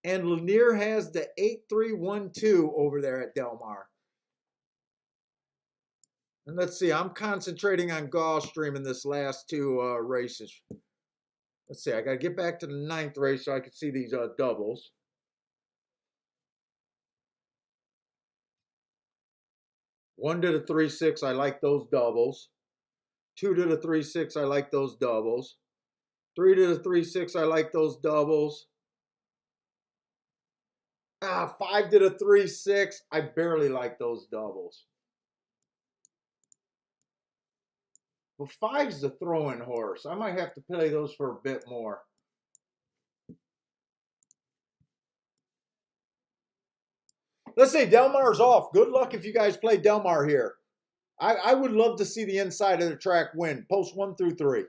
And Lanier has the 8-3-1-2 over there at Del Mar. And let's see, I'm concentrating on Gulfstream in this last 2 races. Let's see, I got to get back to the 9th race so I can see these doubles. One to the 3-6, I like those doubles. 2 to the 3-6, I like those doubles. 3 to the 3-6, I like those doubles. 5 to the 3-6, I barely like those doubles. Well, 5's the throw-in horse. I might have to play those for a bit more. Let's say Del Mar's off. Good luck if you guys play Del Mar here. I would love to see the inside of the track win. Post 1 through 3.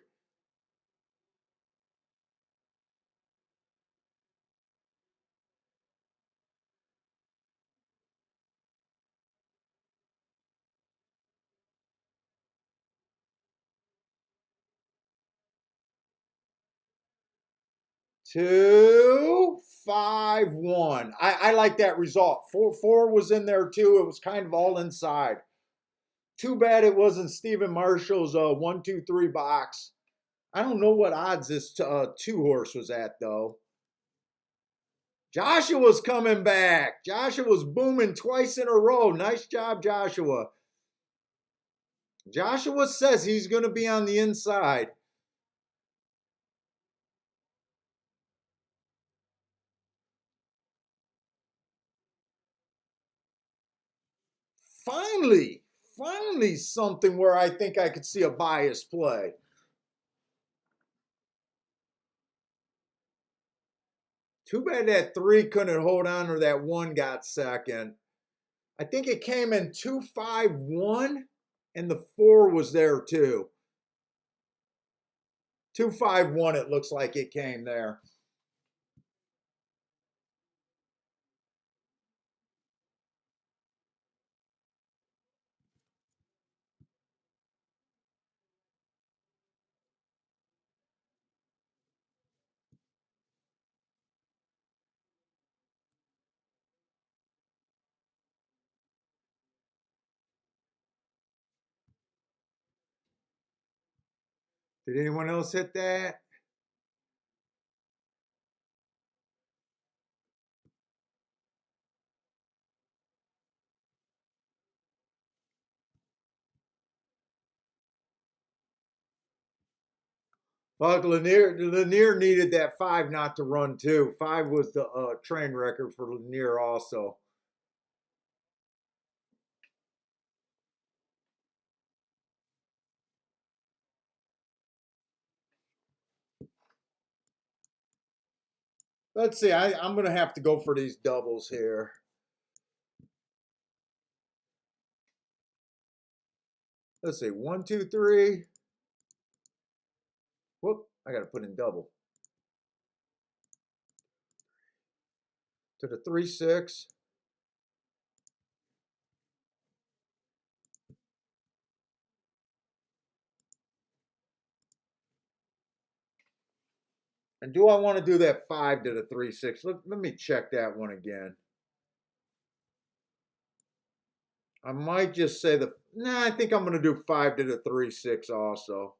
Two, 5, 1. I like that result. 4 was in there too. It was kind of all inside. Too bad it wasn't Stephen Marshall's 1, 2, 3 box. I don't know what odds this 2 horse was at though. Joshua's coming back. Joshua's booming twice in a row. Nice job, Joshua. Joshua says he's going to be on the inside. Finally something where I think I could see a bias play. Too bad that 3 couldn't hold on or that 1 got second. I think it came in 2-5-1 and the 4 was there too. 2-5-1 it looks like it came there. Did anyone else hit that? Buck Lanier needed that 5 not to run too. 5 was the train record for Lanier also. Let's see. I'm going to have to go for these doubles here. Let's see. 1, 2, 3. Whoop. I got to put in double. To the 3, 6. And do I want to do that 5 to the 3, 6? Let me check that one again. I might just say I think I'm going to do 5 to the 3, 6 also.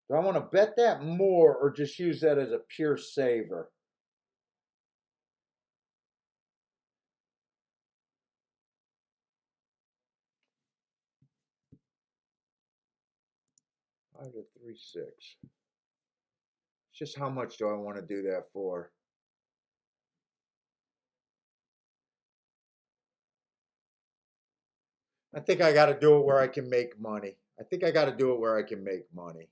Do I want to bet that more or just use that as a pure saver? Five to 3, 6. It's just how much do I want to do that for? I think I got to do it where I can make money. I think I got to do it where I can make money.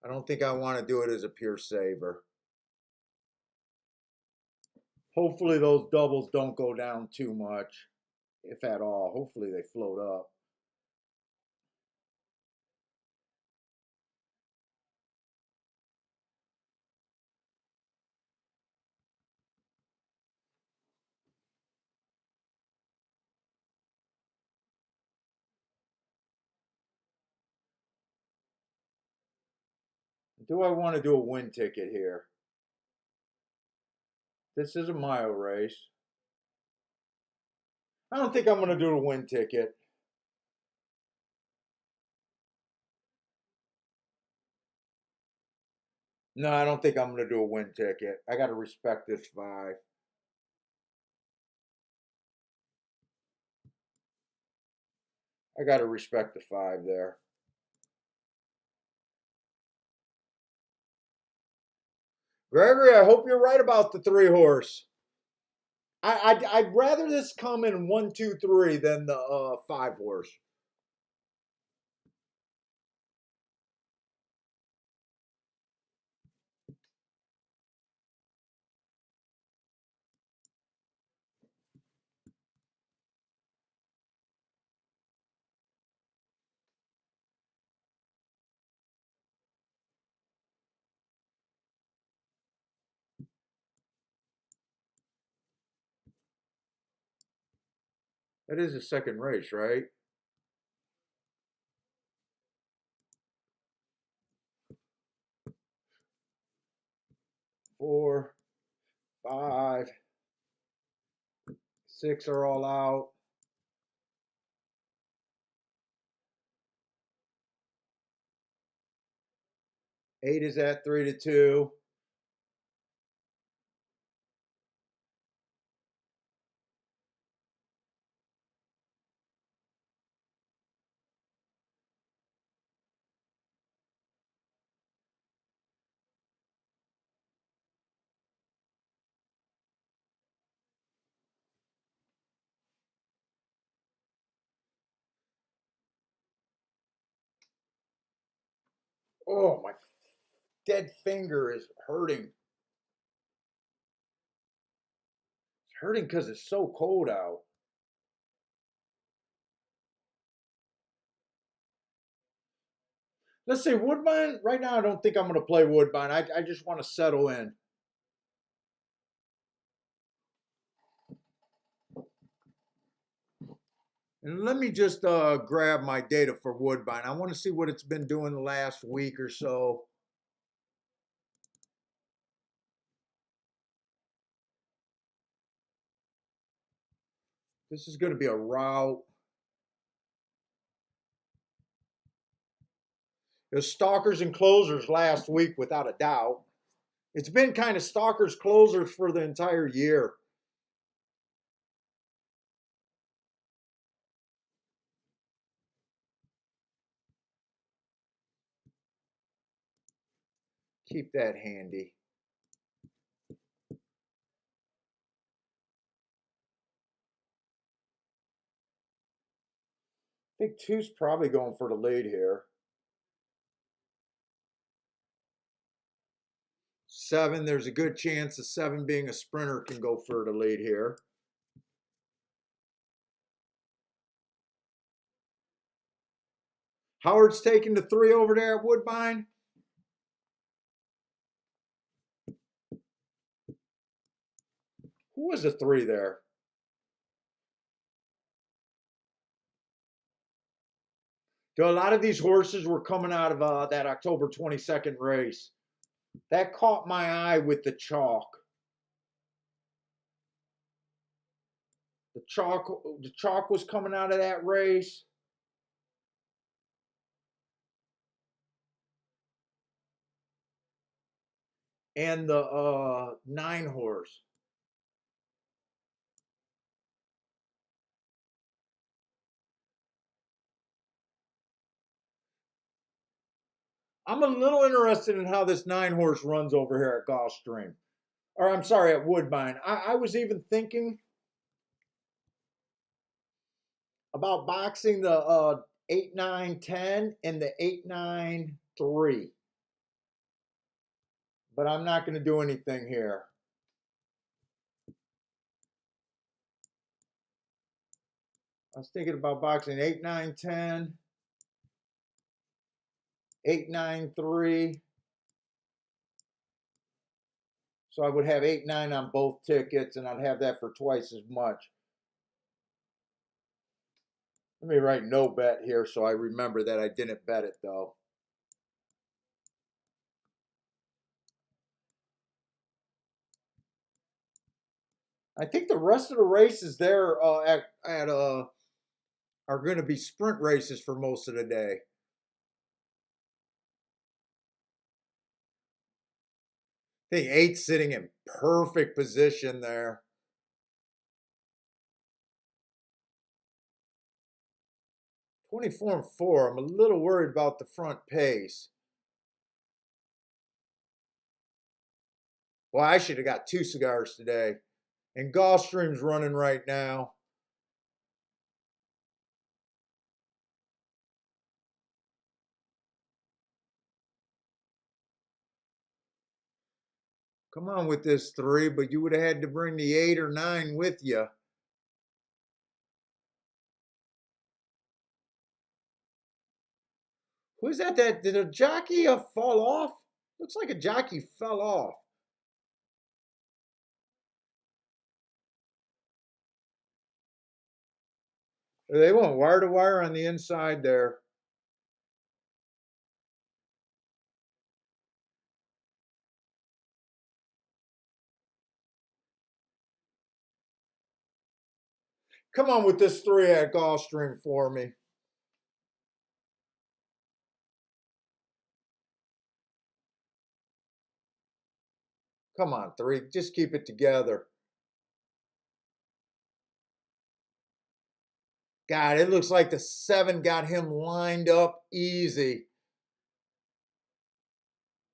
I don't think I want to do it as a pure saver. Hopefully those doubles don't go down too much, if at all. Hopefully they float up. Do I want to do a win ticket here? This is a mile race. I don't think I'm going to do a win ticket. No, I don't think I'm going to do a win ticket. I got to respect this 5. I got to respect the 5 there. Gregory, I hope you're right about the 3 horse. I'd rather this come in 1, 2, 3 than the 5 horse. That is a second race, right? 4, 5, 6 are all out. 8 is at 3 to 2. Oh, my dead finger is hurting. It's hurting because it's so cold out. Let's see, Woodbine. Right now, I don't think I'm going to play Woodbine. I just want to settle in. And let me just grab my data for Woodbine. I want to see what it's been doing the last week or so. This is going to be a route. It was stalkers and closers last week, without a doubt. It's been kind of stalkers closers for the entire year. Keep that handy. I think 2's probably going for the lead here. 7, there's a good chance the 7 being a sprinter can go for the lead here. Howard's taking the 3 over there at Woodbine. Who was the 3 there? A lot of these horses were coming out of that October 22nd race. That caught my eye with the chalk. The chalk was coming out of that race. And the 9 horse. I'm a little interested in how this 9 horse runs over here at Gulfstream. Or I'm sorry, at Woodbine. I was even thinking about boxing the 8, 9, 10 and the 8, 9, 3. But I'm not going to do anything here. I was thinking about boxing 8, 9, 10, 8, 9, 3. So I would have 8, 9 on both tickets, and I'd have that for twice as much. Let me write no bet here so I remember that I didn't bet it, though. I think the rest of the races there are going to be sprint races for most of the day. I think 8's sitting in perfect position there. 24 and 4. I'm a little worried about the front pace. Well, I should have got 2 cigars today. And Gulfstream's running right now. Come on with this 3, but you would have had to bring the 8 or 9 with you. Who's that? Did a jockey fall off? Looks like a jockey fell off. They went wire to wire on the inside there. Come on with this 3 at Gulfstream for me. Come on, 3. Just keep it together. God, it looks like the 7 got him lined up easy.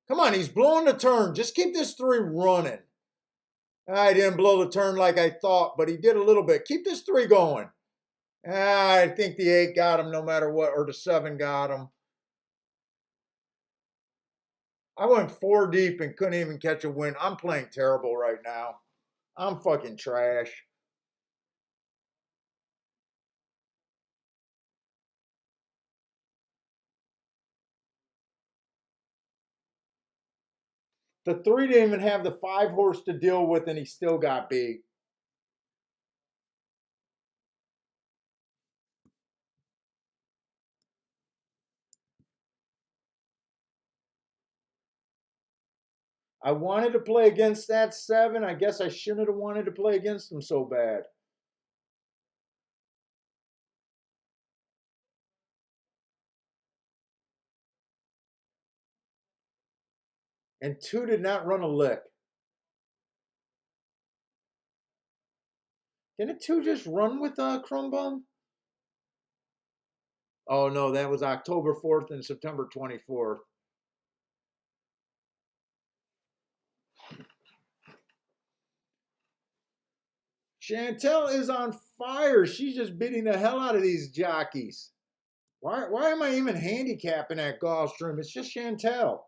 Come on, he's blowing the turn. Just keep this 3 running. I didn't blow the turn like I thought, but he did a little bit. Keep this 3 going. I think the 8 got him no matter what, or the 7 got him. I went 4 deep and couldn't even catch a win. I'm playing terrible right now. I'm fucking trash. The 3 didn't even have the 5 horse to deal with, and he still got beat. I wanted to play against that 7. I guess I shouldn't have wanted to play against him so bad. And 2 did not run a lick. Didn't 2 just run with Crumbum? Oh no, that was October 4th and September 24th. Chantel is on fire. She's just beating the hell out of these jockeys. Why am I even handicapping at Gulfstream? It's just Chantel.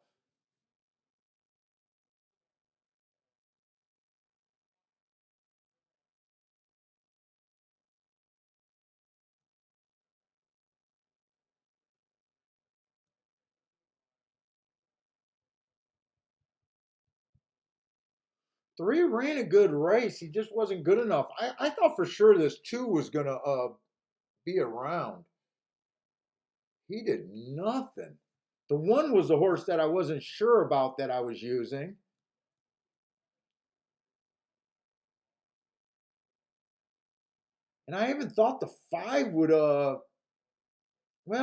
Three ran a good race. He just wasn't good enough. I thought for sure this two was gonna be around. He did nothing. The one was the horse that I wasn't sure about that I was using. And I even thought the five would well,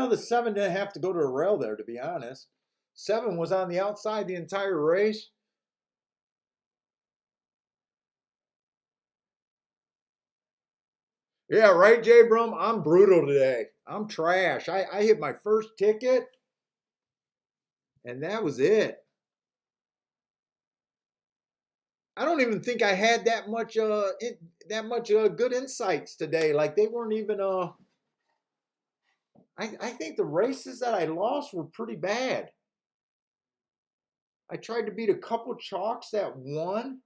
the seven didn't have to go to a rail there, to be honest. Seven was on the outside the entire race. Yeah, right, Jay Brum. I'm brutal today. I'm trash. I hit my first ticket, and that was it. I don't even think I had that much good insights today. Like they weren't even I think the races that I lost were pretty bad. I tried to beat a couple chalks that won.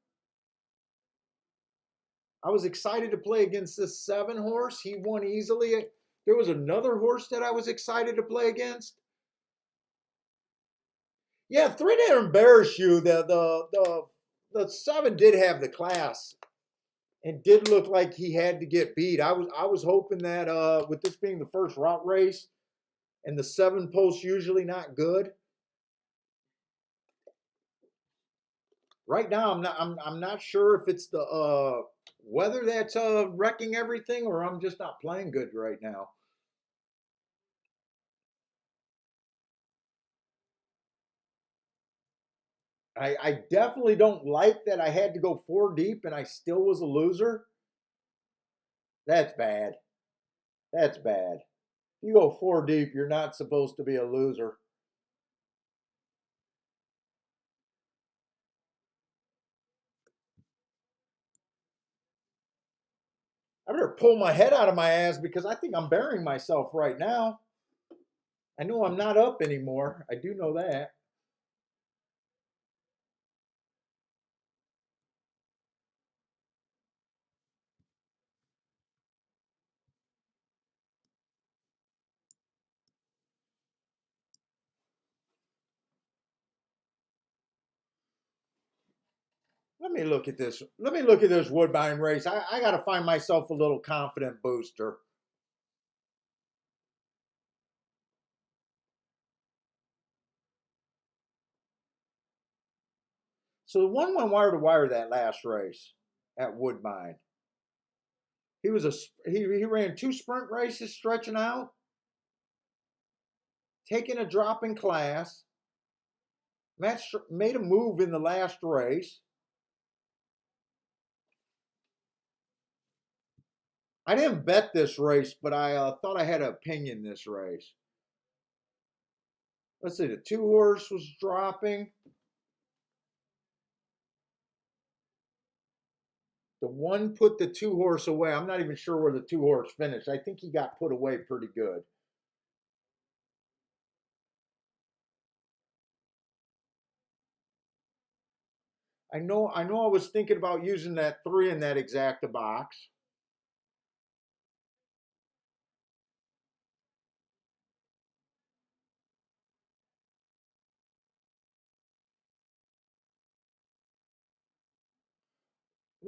I was excited to play against this seven horse. He won easily. There was another horse that I was excited to play against. Yeah, three didn't embarrass you. The seven did have the class and did look like he had to get beat. I was hoping that with this being the first route race and the seven post usually not good. Right now I'm not sure if it's the weather that's wrecking everything or I'm just not playing good right now. I definitely don't like that I had to go four deep and I still was a loser. That's bad. That's bad. If you go four deep, you're not supposed to be a loser. I better pull my head out of my ass because I think I'm burying myself right now. I know I'm not up anymore. I do know that. Let me look at this. Let me look at this Woodbine race. I got to find myself a little confident booster. So the one went wire to wire that last race at Woodbine. He was a he ran two sprint races stretching out, taking a drop in class. Matt made a move in the last race. I didn't bet this race, but I thought I had an opinion this race. Let's see, the two horse was dropping. The one put the two horse away. I'm not even sure where the two horse finished. I think he got put away pretty good. I know I was thinking about using that three in that exacta box.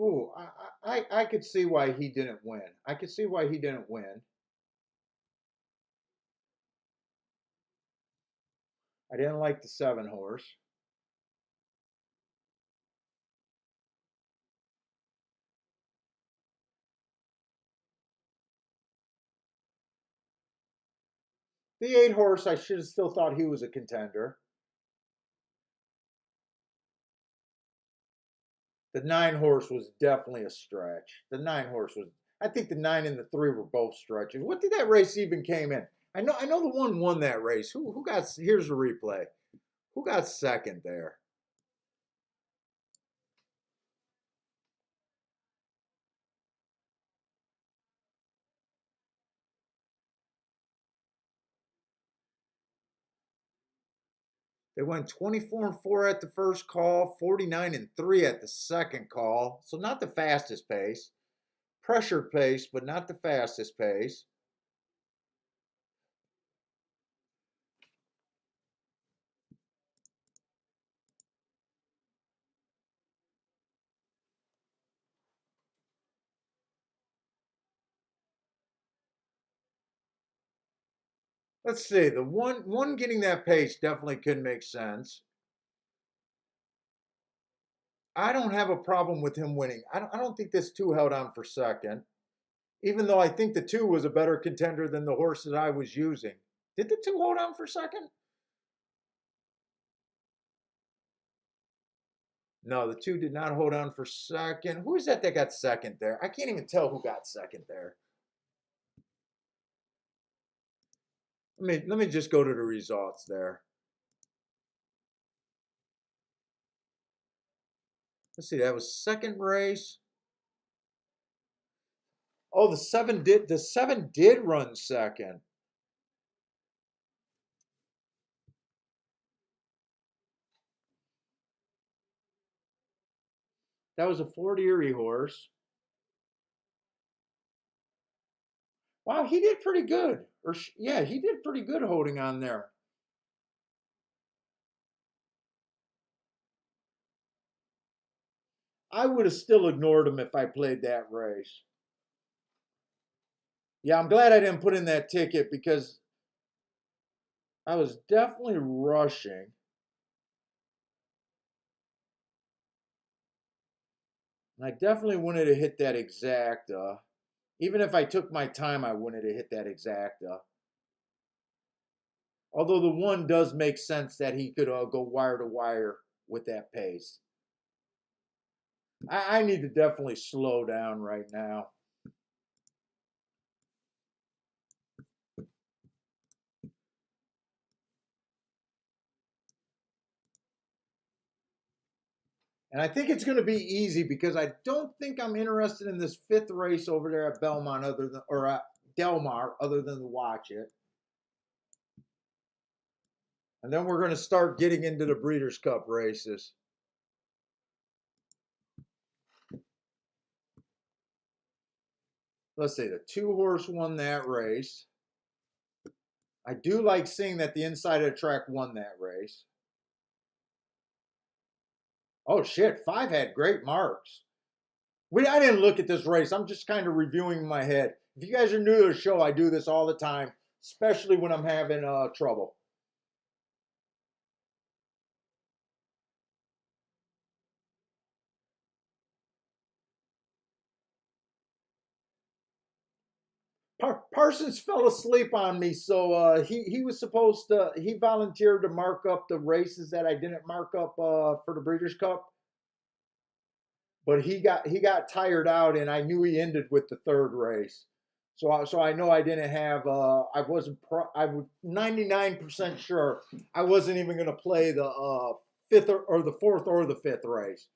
Ooh, I could see why he didn't win. I could see why he didn't win. I didn't like the seven horse. The eight horse, I should have still thought he was a contender. The nine horse was definitely a stretch. The nine horse was. I think the nine and the three were both stretches. What did that race even came in? I know the one won that race. Who got? Here's the replay. Who got second there? They went 24-4 at the first call, 49-3 at the second call. So not the fastest pace. Pressured pace, but not the fastest pace. Let's see. The one getting that pace definitely could make sense. I don't have a problem with him winning. I don't think this 2 held on for second, even though I think the 2 was a better contender than the horse that I was using. Did the 2 hold on for second? No, the 2 did not hold on for second. Who is that got second there? I can't even tell who got second there. Let me just go to the results there. Let's see, that was second race. Oh, the 7 did run second. That was a Fort Erie horse. Wow, he did pretty good. Yeah, he did pretty good holding on there. I would have still ignored him if I played that race. Yeah, I'm glad I didn't put in that ticket because I was definitely rushing. And I definitely wanted to hit that exacta. Even if I took my time, I wanted to hit that exacta. Although the 1 does make sense that he could go wire to wire with that pace. I need to definitely slow down right now. And I think it's going to be easy because I don't think I'm interested in this 5th race over there at Belmont or at Del Mar other than to watch it. And then we're going to start getting into the Breeders' Cup races. Let's see, the 2 horse won that race. I do like seeing that the inside of the track won that race. Oh shit, 5 had great marks. I didn't look at this race. I'm just kind of reviewing in my head. If you guys are new to the show, I do this all the time, especially when I'm having trouble. Parsons fell asleep on me, so he was supposed to. He volunteered to mark up the races that I didn't mark up for the Breeders' Cup, but he got tired out, and I knew he ended with the 3rd race. So I know I didn't have. I wasn't. I was 99% sure I wasn't even going to play the 5th or the 4th or the 5th race.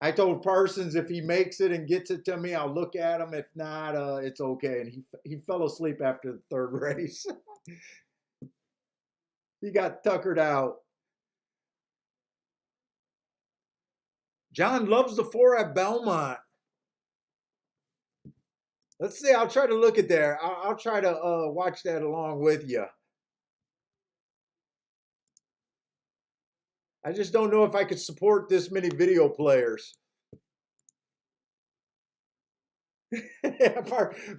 I told Parsons if he makes it and gets it to me, I'll look at him. If not, it's okay. And he fell asleep after the 3rd race. He got tuckered out. John loves the 4 at Belmont. Let's see. I'll try to look at there. I'll try to watch that along with you. I just don't know if I could support this many video players.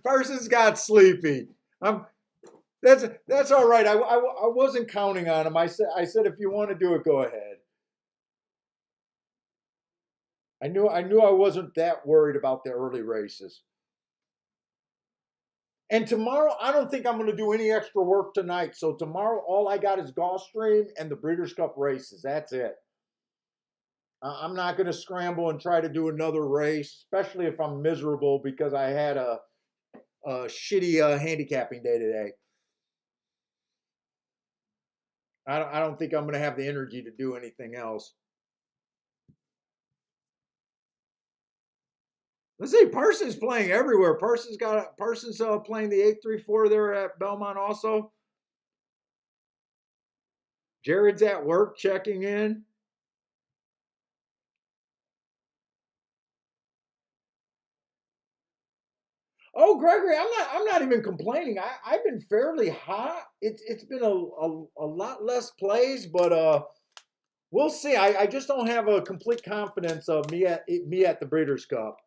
Parsons got sleepy. That's all right. I wasn't counting on him. I said if you want to do it, go ahead. I knew I wasn't that worried about the early races. And tomorrow, I don't think I'm going to do any extra work tonight. So tomorrow, all I got is Gulfstream and the Breeders' Cup races. That's it. I'm not going to scramble and try to do another race, especially if I'm miserable because I had a shitty handicapping day today. I don't think I'm going to have the energy to do anything else. Let's see, Parsons playing everywhere. Parsons playing the 834 there at Belmont also. Jared's at work checking in. Oh, Gregory, I'm not even complaining. I've been fairly hot. It's been a lot less plays, but we'll see. I just don't have a complete confidence of me at the Breeders' Cup.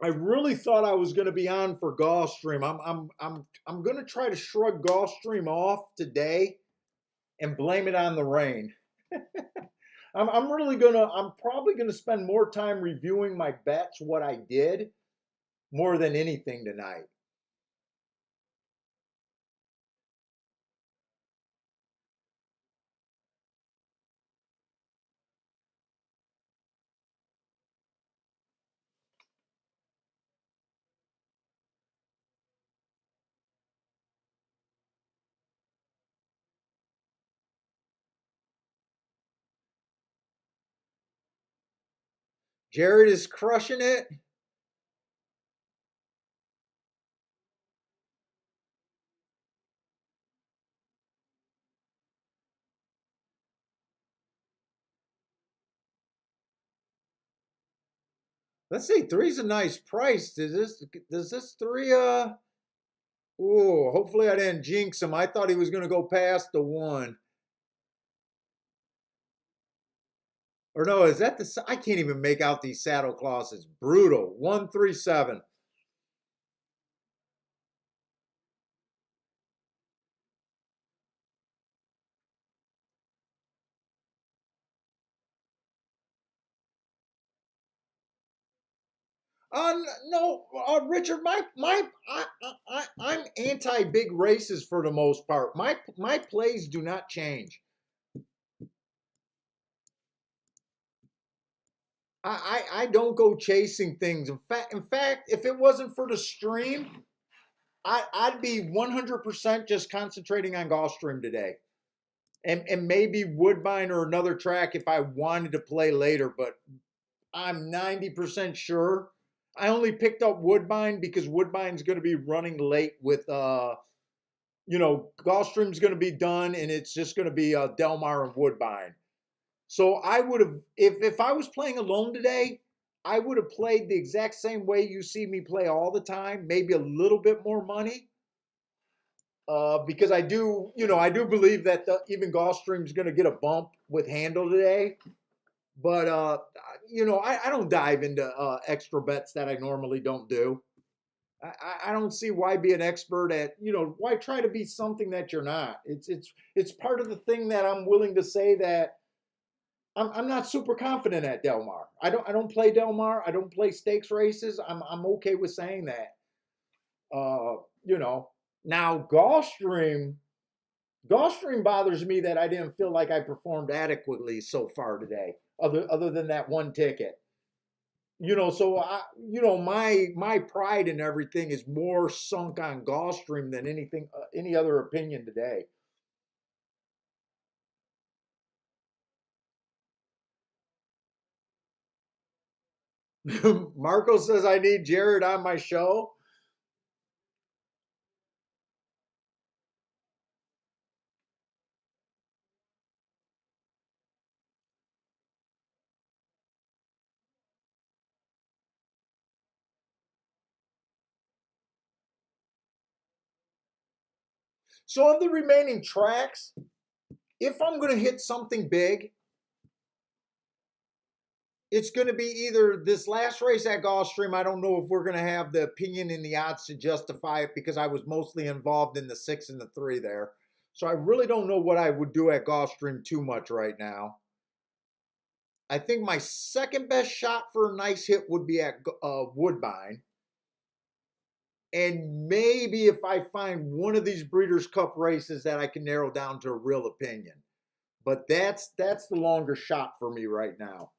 I really thought I was going to be on for Gulfstream. I'm going to try to shrug Gulfstream off today and blame it on the rain. I'm probably gonna spend more time reviewing my bets, what I did, more than anything tonight. Jared is crushing it. Let's see, three's a nice price. Does this three hopefully I didn't jinx him. I thought he was gonna go past the one. Or no, is that I can't even make out these saddle cloths. Brutal. 137. No, Richard, I'm anti big races for the most part. My plays do not change. I don't go chasing things. In fact, if it wasn't for the stream, I'd be 100% just concentrating on Gulfstream today, and maybe Woodbine or another track if I wanted to play later. But I'm 90% sure. I only picked up Woodbine because Woodbine's going to be running late with Gulfstream's going to be done, and it's just going to be Delmar and Woodbine. So I would have, if I was playing alone today, I would have played the exact same way you see me play all the time, maybe a little bit more money, because I do believe that even Gulfstream's going to get a bump with handle today. But I don't dive into extra bets that I normally don't do. I don't see why be an expert at, why try to be something that you're not. It's part of the thing that I'm willing to say that I'm not super confident at Delmar. I don't play Delmar. I don't play stakes races. I'm okay with saying that. Uh, you know. Now Gulfstream bothers me that I didn't feel like I performed adequately so far today, other than that one ticket. So my pride and everything is more sunk on Gulfstream than anything, any other opinion today. Marco says I need Jared on my show. So of the remaining tracks, if I'm going to hit something big, it's going to be either this last race at Gulfstream. I don't know if we're going to have the opinion and the odds to justify it because I was mostly involved in the 6 and the 3 there. So I really don't know what I would do at Gulfstream too much right now. I think my second best shot for a nice hit would be at Woodbine. And maybe if I find one of these Breeders' Cup races that I can narrow down to a real opinion. But that's the longer shot for me right now.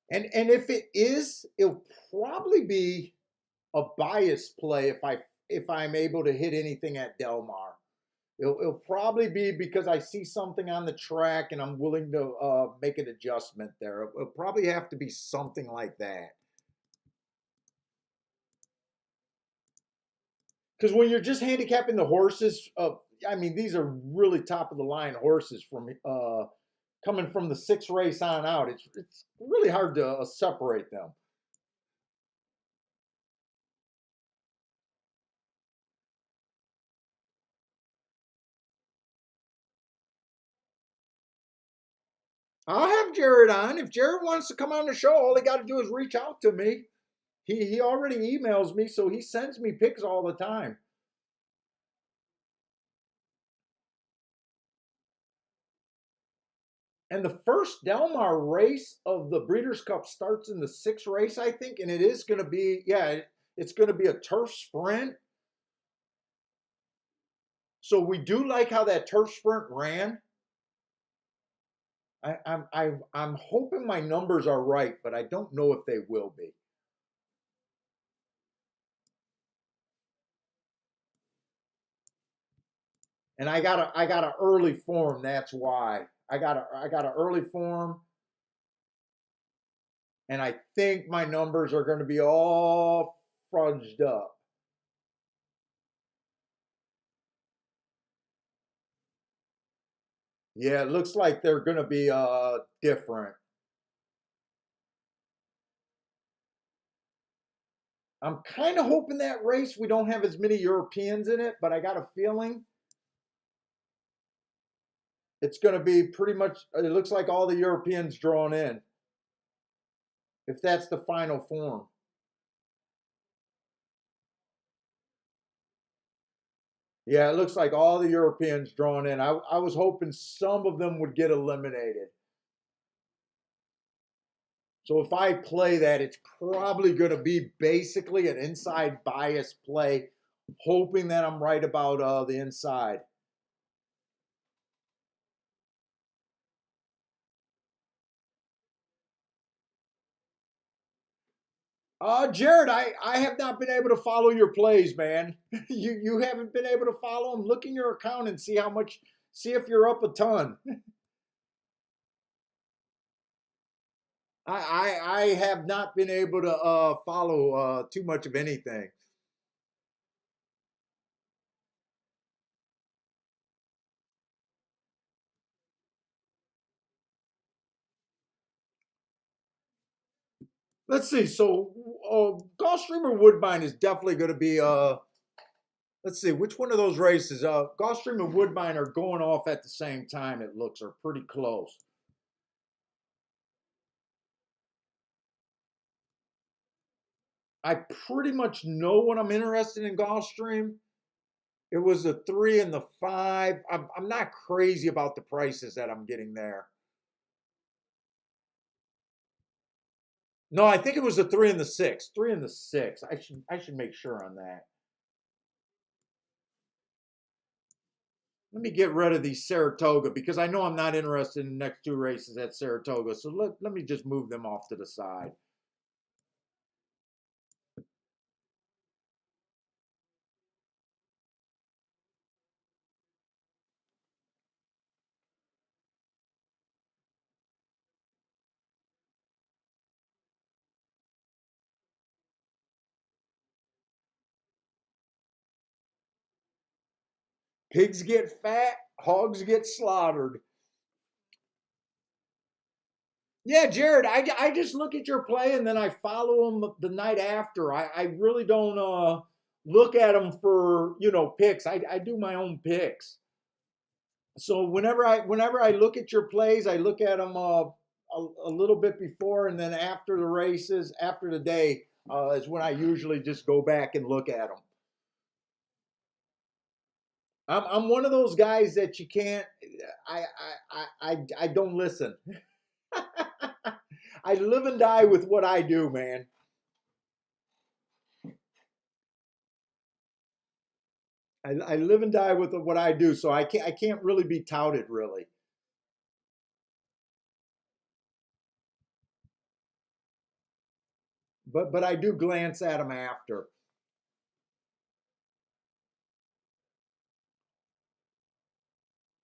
And if it is, it'll probably be a bias play if I'm able to hit anything at Delmar. It'll probably be because I see something on the track and I'm willing to make an adjustment there. It'll probably have to be something like that. Because when you're just handicapping the horses, I mean, these are really top of the line horses from coming from the sixth race on out. It's really hard to separate them. I'll have Jared on. If Jared wants to come on the show, all he got to do is reach out to me. He already emails me, so he sends me pics all the time. And the first Delmar race of the Breeders' Cup starts in the sixth race, I think, and it is going to be, yeah, it's going to be a turf sprint. So we do like how that turf sprint ran. I'm hoping my numbers are right, but I don't know if they will be. And I got an early form. That's why I got an early form, and I think my numbers are going to be all fudged up. Yeah, it looks like they're going to be different. I'm kind of hoping that race we don't have as many Europeans in it, but I got a feeling it's going to be pretty much. It looks like all the Europeans drawn in, if that's the final form. Yeah, it looks like all the Europeans drawn in. I was hoping some of them would get eliminated. So if I play that, it's probably going to be basically an inside bias play, hoping that I'm right about the inside. Jared, I have not been able to follow your plays, man. You haven't been able to follow them. Look in your account and see how much. See if you're up a ton. I have not been able to follow too much of anything. Let's see. So, Gulfstream or Woodbine is definitely going to be. Let's see which one of those races. Gulfstream and Woodbine are going off at the same time. It looks are pretty close. I pretty much know what I'm interested in Gulfstream. It was the 3 and the 5. I'm not crazy about the prices that I'm getting there. No, I think it was the 3 and the 6. 3 and the 6. I should make sure on that. Let me get rid of these Saratoga because I know I'm not interested in the next two races at Saratoga. So let me just move them off to the side. Pigs get fat, hogs get slaughtered. Yeah, Jared, I just look at your play and then I follow them the night after. I really don't look at them for picks. I do my own picks. So whenever I look at your plays, I look at them a little bit before and then after the races, after the day is when I usually just go back and look at them. I'm one of those guys that you can't. I don't listen. I live and die with what I do, man. I live and die with what I do, so I can't really be touted really. But I do glance at them after.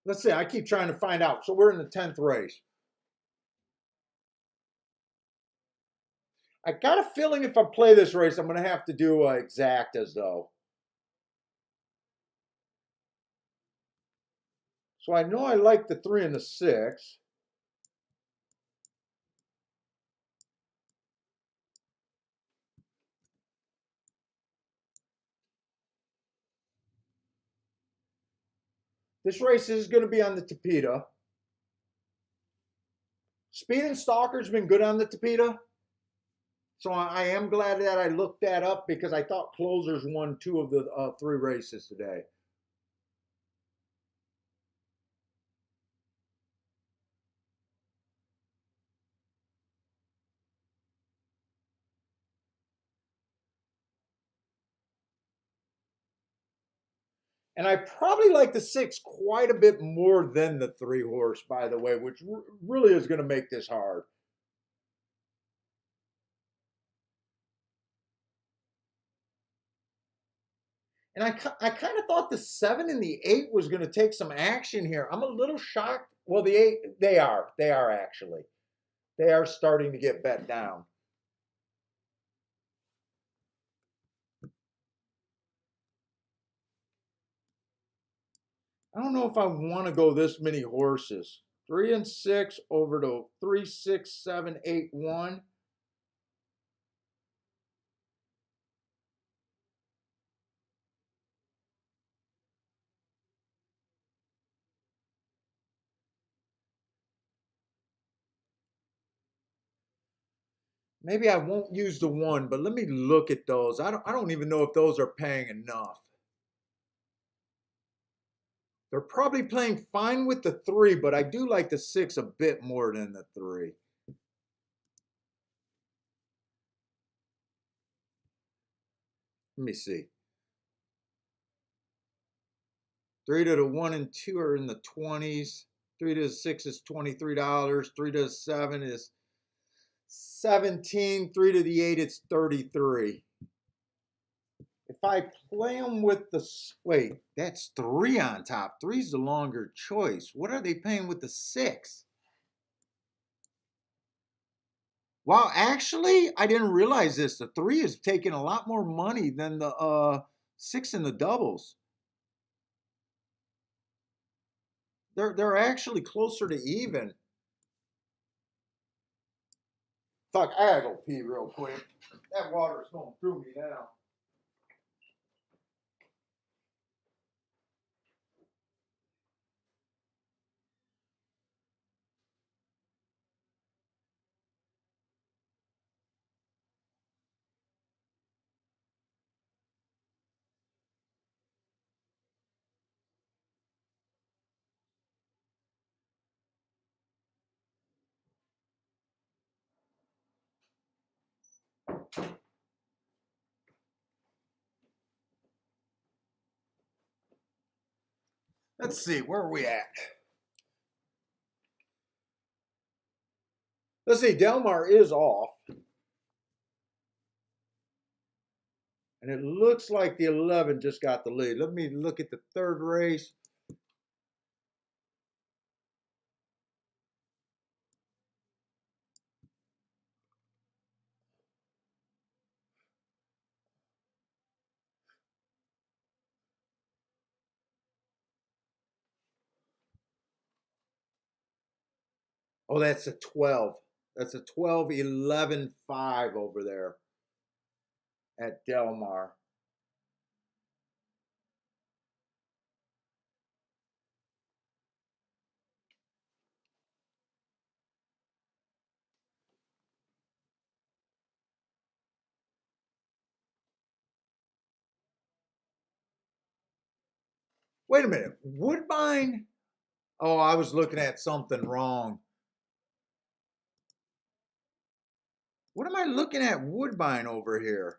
Let's see. I keep trying to find out. So we're in the 10th race. I got a feeling if I play this race, I'm going to have to do exactas though. So I know I like the 3 and the 6. This race is going to be on the Tapeta. Speed and Stalker's been good on the Tapeta. So I am glad that I looked that up because I thought Closers won 2 of the 3 races today. And I probably like the 6 quite a bit more than the 3 horse, by the way, which really is going to make this hard. And I kind of thought the 7 and the 8 was going to take some action here. I'm a little shocked. Well, the 8, they are actually. They are starting to get bet down. I don't know if I want to go this many horses. 3 and 6 over to 3, 6, 7, 8, 1. Maybe I won't use the 1, but let me look at those. I don't even know if those are paying enough. They're probably playing fine with the 3, but I do like the 6 a bit more than the 3. Let me see. 3 to the 1 and 2 are in the 20s. 3 to the 6 is $23. 3 to the 7 is 17. 3 to the 8, it's 33. If I play them with the, wait, that's 3 on top. 3's the longer choice. What are they paying with the 6? Wow, actually, I didn't realize this. The 3 is taking a lot more money than the 6 in the doubles. They're actually closer to even. Fuck, I gotta go pee real quick. That water's going through me now. Let's see, where are we at? Let's see, Delmar is off. And it looks like the 11 just got the lead. Let me look at the 3rd race. Oh, that's a 12. That's a 12, 11, 5 over there at Delmar. Wait a minute. Woodbine? Oh, I was looking at something wrong. What am I looking at Woodbine over here?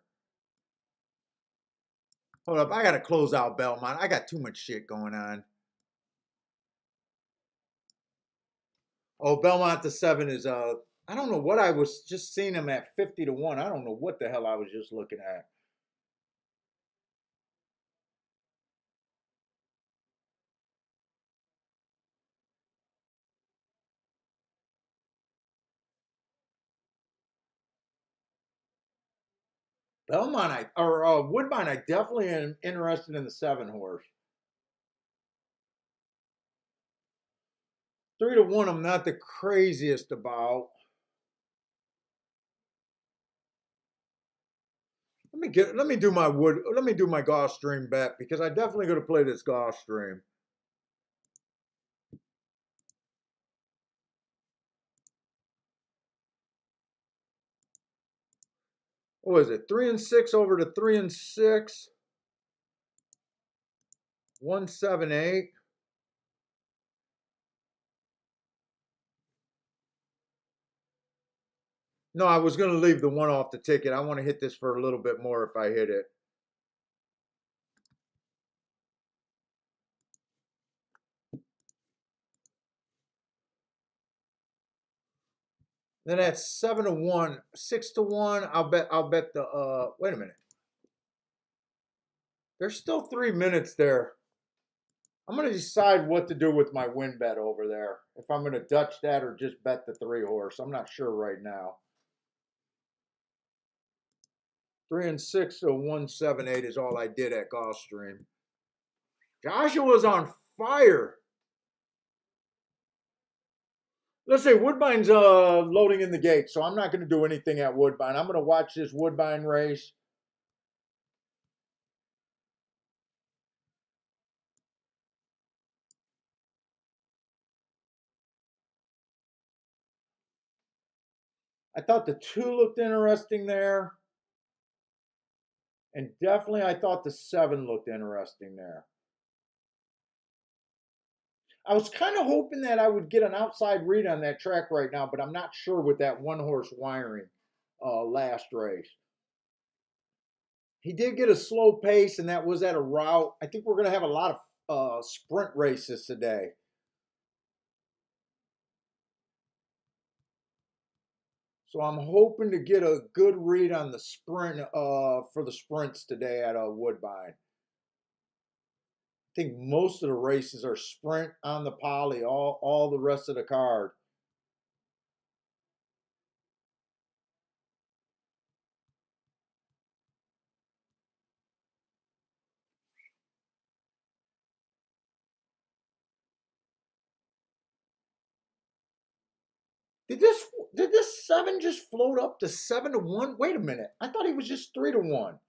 Hold up. I got to close out Belmont. I got too much shit going on. Oh, Belmont the 7 is I don't know what I was just seeing him at 50 to 1. I don't know what the hell I was just looking at. Belmont, Woodbine, I definitely am interested in the 7 horse. 3 to 1, I'm not the craziest about. Let me do my Gulfstream bet because I definitely gonna play this Gulfstream. What was it? 3-6 over to 3-6. 178. No, I was gonna leave the 1 off the ticket. I want to hit this for a little bit more if I hit it. Then at 7 to 1, 6 to 1. I'll bet the wait a minute. There's still 3 minutes there. I'm gonna decide what to do with my win bet over there. If I'm gonna Dutch that or just bet the 3 horse. I'm not sure right now. 3-6 to 178 is all I did at Gulfstream. Joshua was on fire. Let's say Woodbine's loading in the gate, so I'm not going to do anything at Woodbine. I'm going to watch this Woodbine race. I thought the 2 looked interesting there. And definitely I thought the 7 looked interesting there. I was kind of hoping that I would get an outside read on that track right now, but I'm not sure with that 1 horse wiring last race. He did get a slow pace, and that was at a route. I think we're going to have a lot of sprint races today. So I'm hoping to get a good read on the sprint for the sprints today at Woodbine. I think most of the races are sprint on the poly, all the rest of the card. Did this 7 just float up to 7 to 1? Wait a minute. I thought he was just 3 to 1.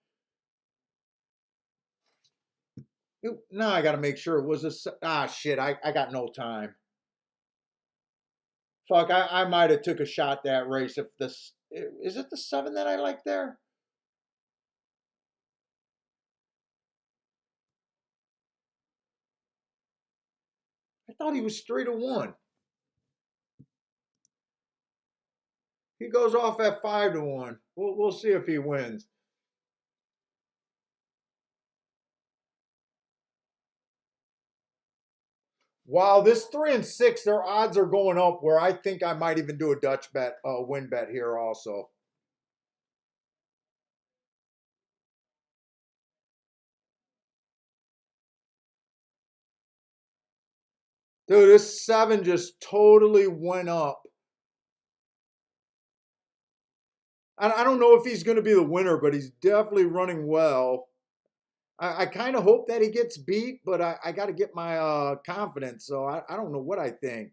Now I got to make sure it was shit. I got no time. Fuck, I might have took a shot that race if this is it the 7 that I like there? I thought he was 3 to 1. He goes off at 5 to 1. We'll see if he wins. Wow, this 3-6, their odds are going up where I think I might even do a Dutch bet, win bet here also. Dude, this 7 just totally went up. I don't know if he's going to be the winner, but he's definitely running well. I kind of hope that he gets beat, but I got to get my confidence, so I don't know what I think.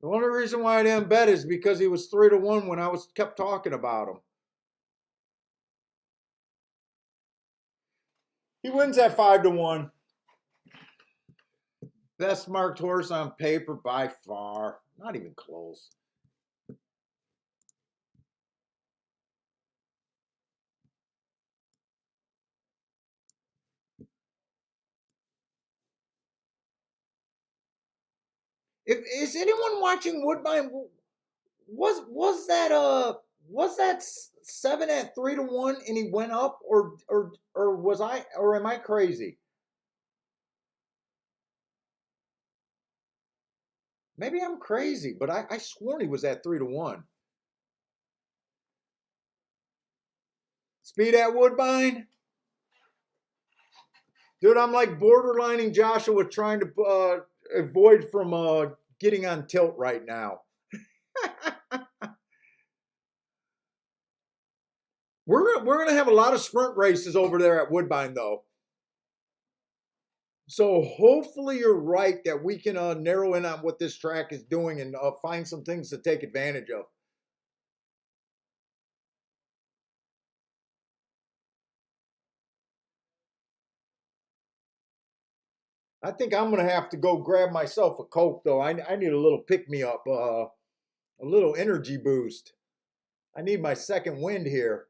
The only reason why I didn't bet is because he was 3 to 1 when I was kept talking about him. He wins at 5 to 1. Best marked horse on paper by far. Not even close. If is anyone watching Woodbine? Was that 7 at 3 to 1 and he went up, or was I, or am I crazy? Maybe I'm crazy, but I sworn he was at 3 to 1. Speed at Woodbine, dude. I'm like borderlining Joshua trying to avoid from getting on tilt right now. We're gonna have a lot of sprint races over there at Woodbine though. So hopefully you're right that we can narrow in on what this track is doing and find some things to take advantage of. I think I'm gonna have to go grab myself a Coke though. I need a little pick me up, a little energy boost. I need my second wind here.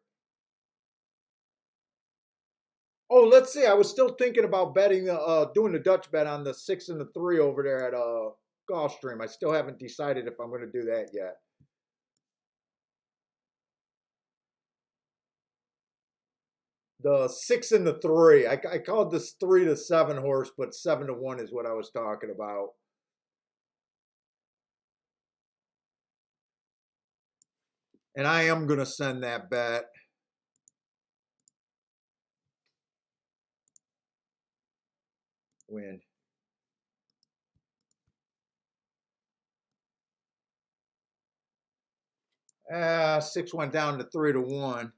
Oh, let's see. I was still thinking about betting, doing the Dutch bet on the 6 and the 3 over there at Gulfstream. I still haven't decided if I'm going to do that yet. The 6 and the 3. I called this 3 to 7 horse, but 7 to 1 is what I was talking about. And I am going to send that bet. Win. 6 went down to 3 to 1.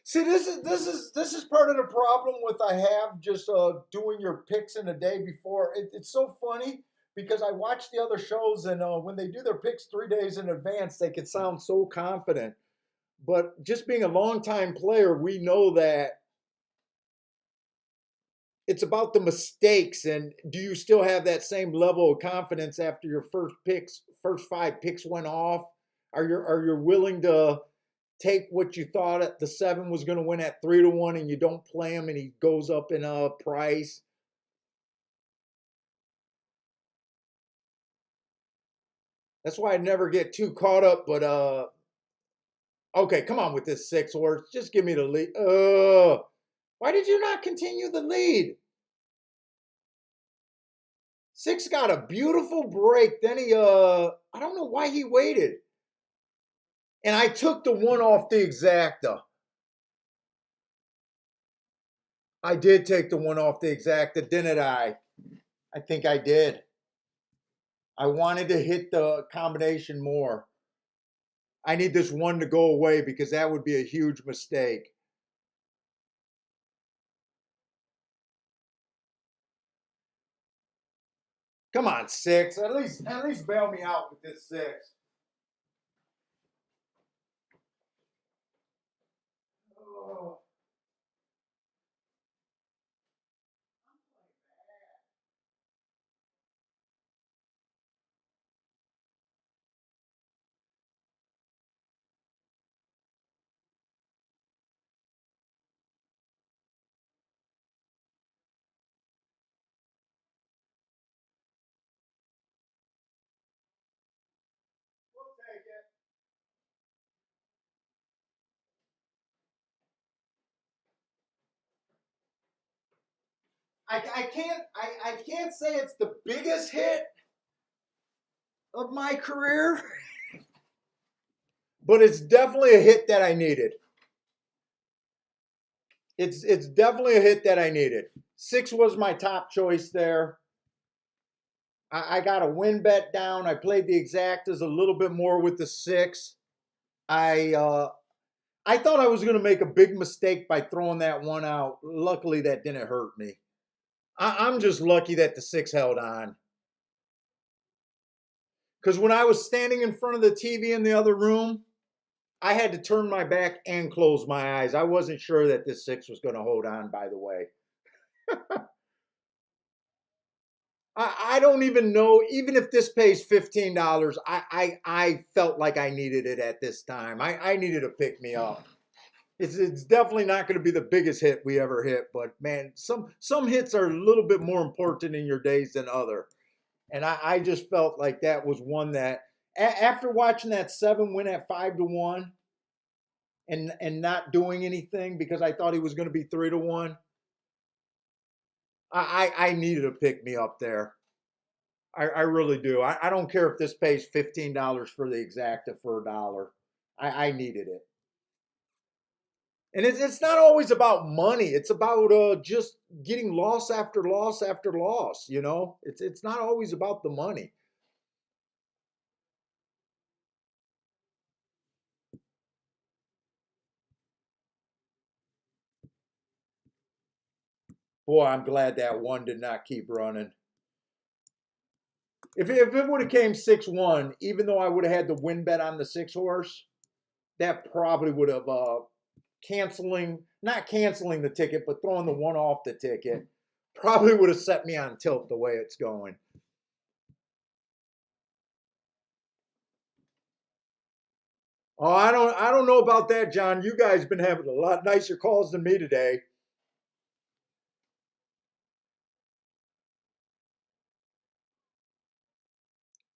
See, this is part of the problem with I have just doing your picks in a day before. It's so funny because I watch the other shows and when they do their picks 3 days in advance, they can sound so confident. But just being a longtime player, we know that it's about the mistakes. And do you still have that same level of confidence after your first 5 picks went off? Are you willing to take what you thought at the 7 was going to win at 3 to 1 and you don't play him and he goes up in a price? That's why I never get too caught up. But okay, come on with this 6 horse. Just give me the lead. Why did you not continue the lead? 6 got a beautiful break. Then he I don't know why he waited. And I took the 1 off the exacta. I did take the 1 off the exacta, didn't I? I think I did. I wanted to hit the combination more. I need this 1 to go away because that would be a huge mistake. Come on, 6. At least bail me out with this 6. Oh. We'll take it. I can't say it's the biggest hit of my career, but it's definitely a hit that I needed. It's definitely a hit that I needed. 6 was my top choice there. I got a win bet down. I played the exactas a little bit more with the 6. I thought I was going to make a big mistake by throwing that 1 out. Luckily, that didn't hurt me. I'm just lucky that the 6 held on. Because when I was standing in front of the TV in the other room, I had to turn my back and close my eyes. I wasn't sure that this 6 was going to hold on, by the way. I don't even know, even if this pays $15, I felt like I needed it at this time. I needed to pick me up. It's definitely not going to be the biggest hit we ever hit, but man, some hits are a little bit more important in your days than other. And I just felt like that was one that after watching that 7 win at 5-1 and not doing anything because I thought he was going to be 3-1, I needed to pick me up there. I really do. I don't care if this pays $15 for the exacta for $1. I needed it. And it's not always about money. It's about just getting loss after loss after loss. You know, it's not always about the money. Boy, I'm glad that one did not keep running. If it would have came 6-1, even though I would have had the win bet on the 6 horse, that probably would have not canceling the ticket, but throwing the one off the ticket, probably would have set me on tilt the way it's going. Oh, I don't know about that, John. You guys been having a lot nicer calls than me today.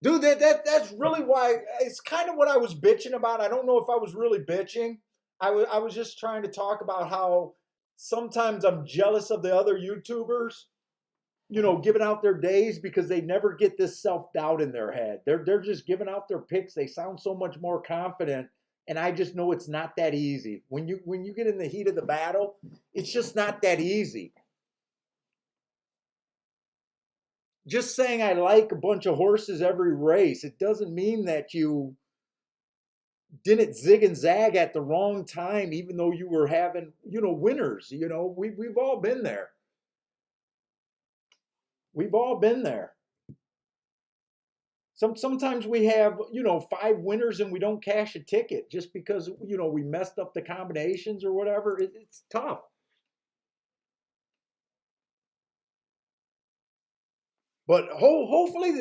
Dude, that's really why it's kind of what I was bitching about. I don't know if I was really bitching. I was just trying to talk about how sometimes I'm jealous of the other YouTubers, giving out their days because they never get this self-doubt in their head. They're just giving out their picks. They sound so much more confident, and I just know it's not that easy. When you get in the heat of the battle, it's just not that easy. Just saying I like a bunch of horses every race, it doesn't mean that you didn't zig and zag at the wrong time, even though you were having, winners. We've all been there. We've all been there. Sometimes we have, 5 winners and we don't cash a ticket just because, we messed up the combinations or whatever. It's tough. But hopefully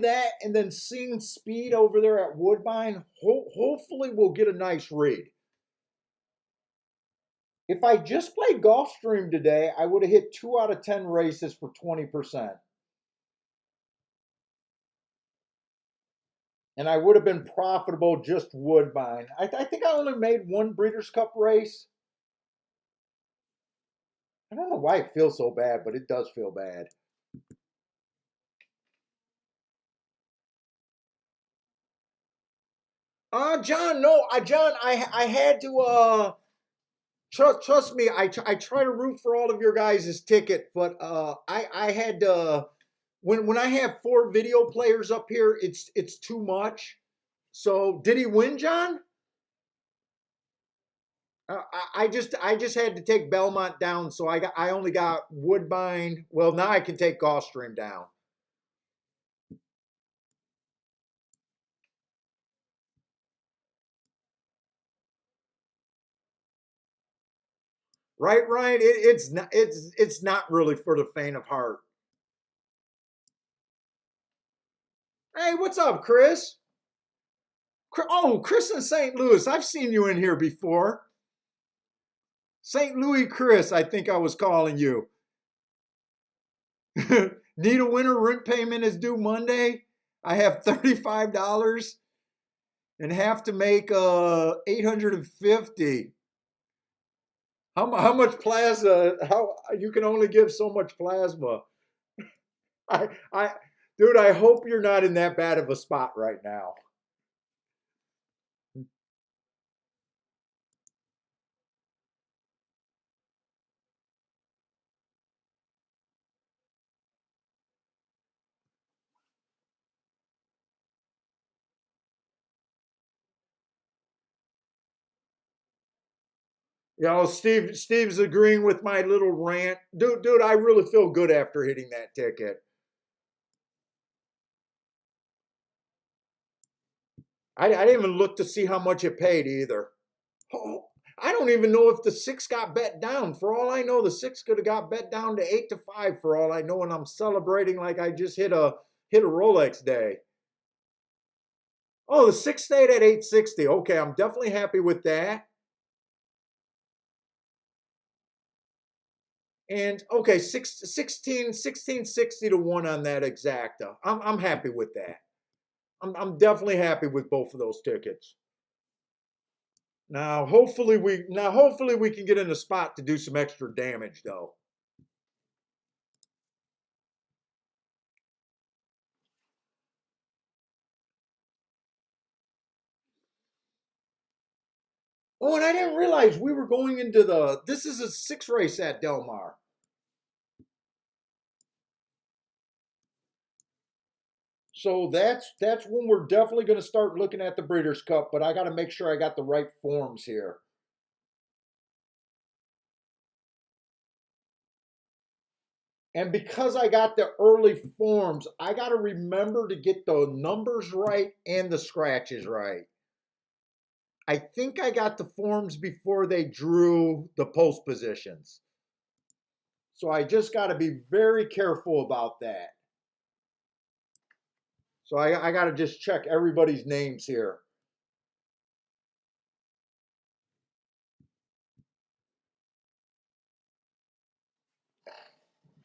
that, and then seeing Speed over there at Woodbine, hopefully we'll get a nice read. If I just played Gulfstream today, I would have hit 2 out of 10 races for 20%. And I would have been profitable just Woodbine. I think I only made one Breeders' Cup race. I don't know why it feels so bad, but it does feel bad. John, no, John, I had to trust me. I try to root for all of your guys' ticket, but I had to when I have 4 video players up here, it's too much. So did he win, John? I just had to take Belmont down, so I only got Woodbine. Well, now I can take Gulfstream down. Right, Ryan? It's not really for the faint of heart. Hey, what's up, Chris? Oh, Chris in St. Louis. I've seen you in here before. St. Louis Chris, I think I was calling you. Need a winter rent payment is due Monday. I have $35 and have to make 850. How much plasma? How you can only give so much plasma? I dude, I hope you're not in that bad of a spot right now. Steve's agreeing with my little rant. Dude, I really feel good after hitting that ticket. I didn't even look to see how much it paid either. Oh, I don't even know if the 6 got bet down. For all I know, the 6 could have got bet down to 8-5 for all I know, and I'm celebrating like I just hit a Rolex day. Oh, the 6 stayed at 860. Okay, I'm definitely happy with that. And okay, 1660 to 1 on that exacta. I'm happy with that. I'm definitely happy with both of those tickets. Now hopefully we can get in a spot to do some extra damage though. Oh, and I didn't realize we were going into this is a 6 race at Del Mar. So that's when we're definitely going to start looking at the Breeders' Cup, but I got to make sure I got the right forms here. And because I got the early forms, I got to remember to get the numbers right and the scratches right. I think I got the forms before they drew the post positions. So I just got to be very careful about that. So I got to just check everybody's names here.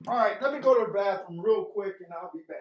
All right, let me go to the bathroom real quick and I'll be back.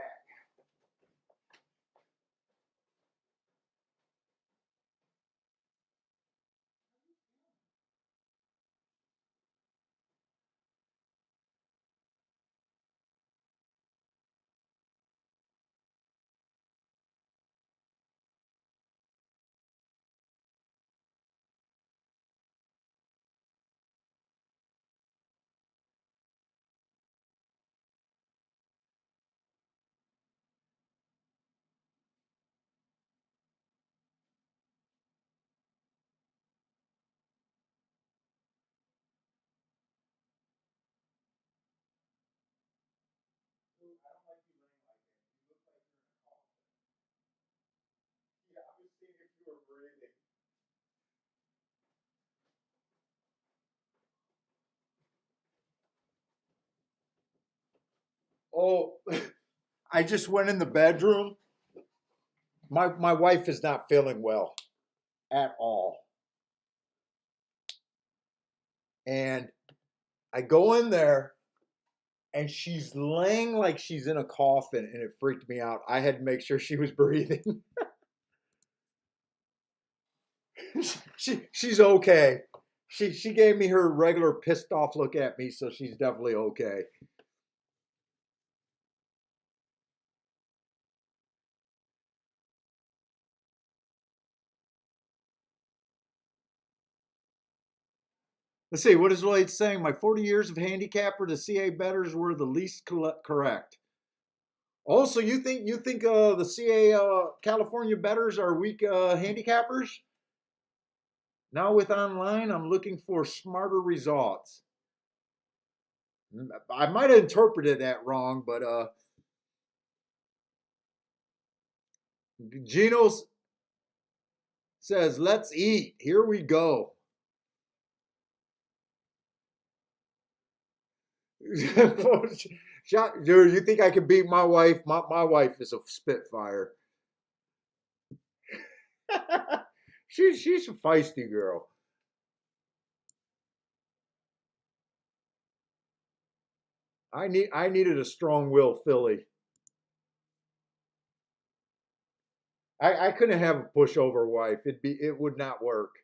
Oh, I just went in the bedroom. My wife is not feeling well at all. And I go in there and she's laying like she's in a coffin and it freaked me out. I had to make sure she was breathing. She's okay. She gave me her regular pissed off look at me, so she's definitely okay. Let's see, what is Lloyd saying? My 40 years of handicapper, the CA betters were the least correct. Also, you think the CA California betters are weak handicappers? Now with online, I'm looking for smarter results. I might have interpreted that wrong, but Gino says, "Let's eat. Here we go." Dude, you think I can beat my wife? My wife is a spitfire. She's a feisty girl. I needed a strong will filly. I couldn't have a pushover wife. It would not work.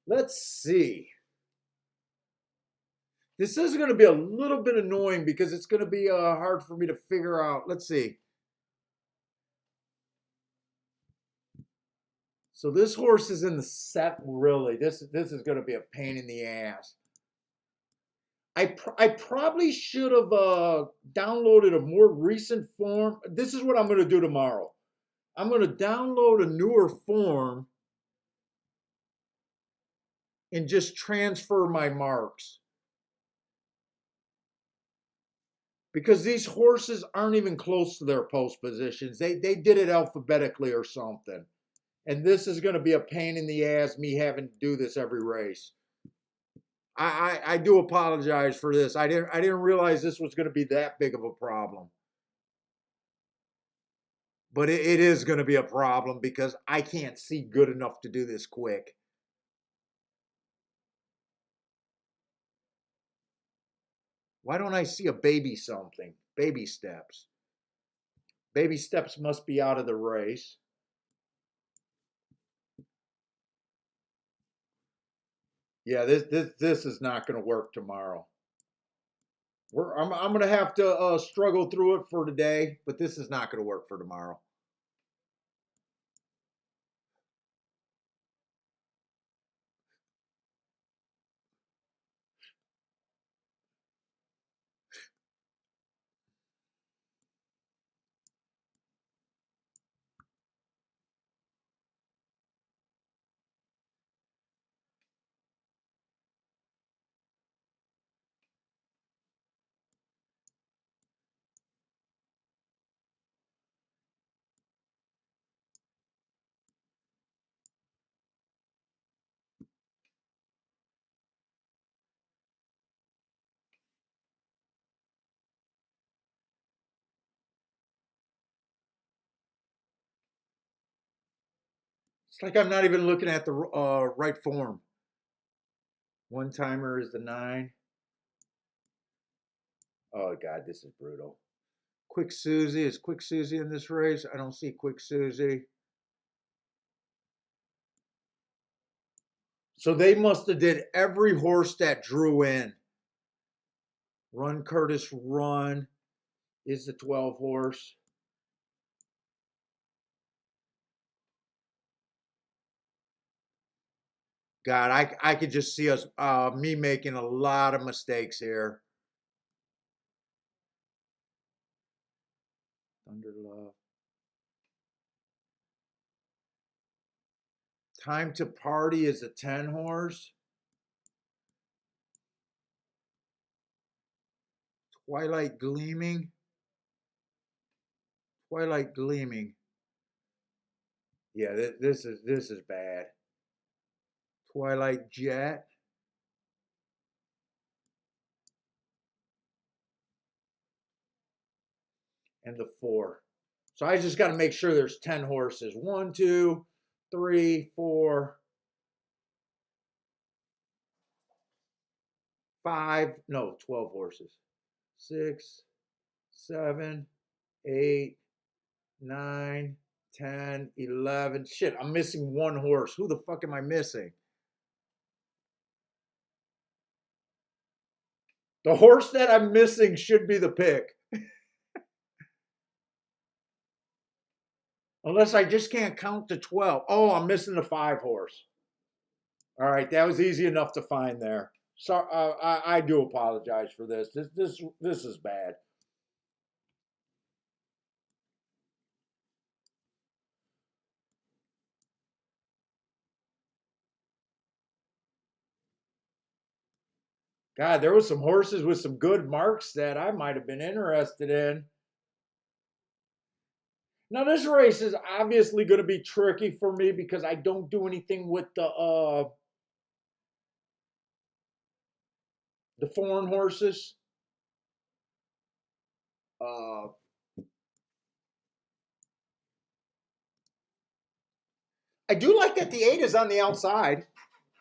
Let's see. This is going to be a little bit annoying because it's going to be hard for me to figure out. Let's see. So this horse is in the set. Really, this is going to be a pain in the ass. I probably should have downloaded a more recent form. This is what I'm going to do tomorrow. I'm going to download a newer form and just transfer my marks. Because these horses aren't even close to their post positions. They did it alphabetically or something. And this is going to be a pain in the ass, me having to do this every race. I do apologize for this. I didn't realize this was going to be that big of a problem. But it is going to be a problem because I can't see good enough to do this quick. Why don't I see a baby something? Baby steps. Baby steps must be out of the race. Yeah, this is not going to work tomorrow. I'm going to have to struggle through it for today, but this is not going to work for tomorrow. It's like I'm not even looking at the right form. One timer is the 9. Oh God, this is brutal. Quick Susie, is Quick Susie in this race? I don't see Quick Susie. So they must have did every horse that drew in. Run Curtis Run is the 12 horse. God, I could just see us me making a lot of mistakes here. Thunder Love. Time to Party is a 10 horse. Twilight Gleaming. Twilight Gleaming. Yeah, this is bad. Twilight Jet. And the 4. So I just got to make sure there's 10 horses. 1, 2, 3, 4, 5. No, 12 horses. 6, 7, 8, 9, 10, 11. Shit, I'm missing one horse. Who the fuck am I missing? The horse that I'm missing should be the pick. Unless I just can't count to 12. Oh, I'm missing the 5 horse. All right, that was easy enough to find there. So I do apologize for this. This is bad. God, there was some horses with some good marks that I might have been interested in. Now this race is obviously going to be tricky for me because I don't do anything with the foreign horses. Uh, I do like that the 8 is on the outside.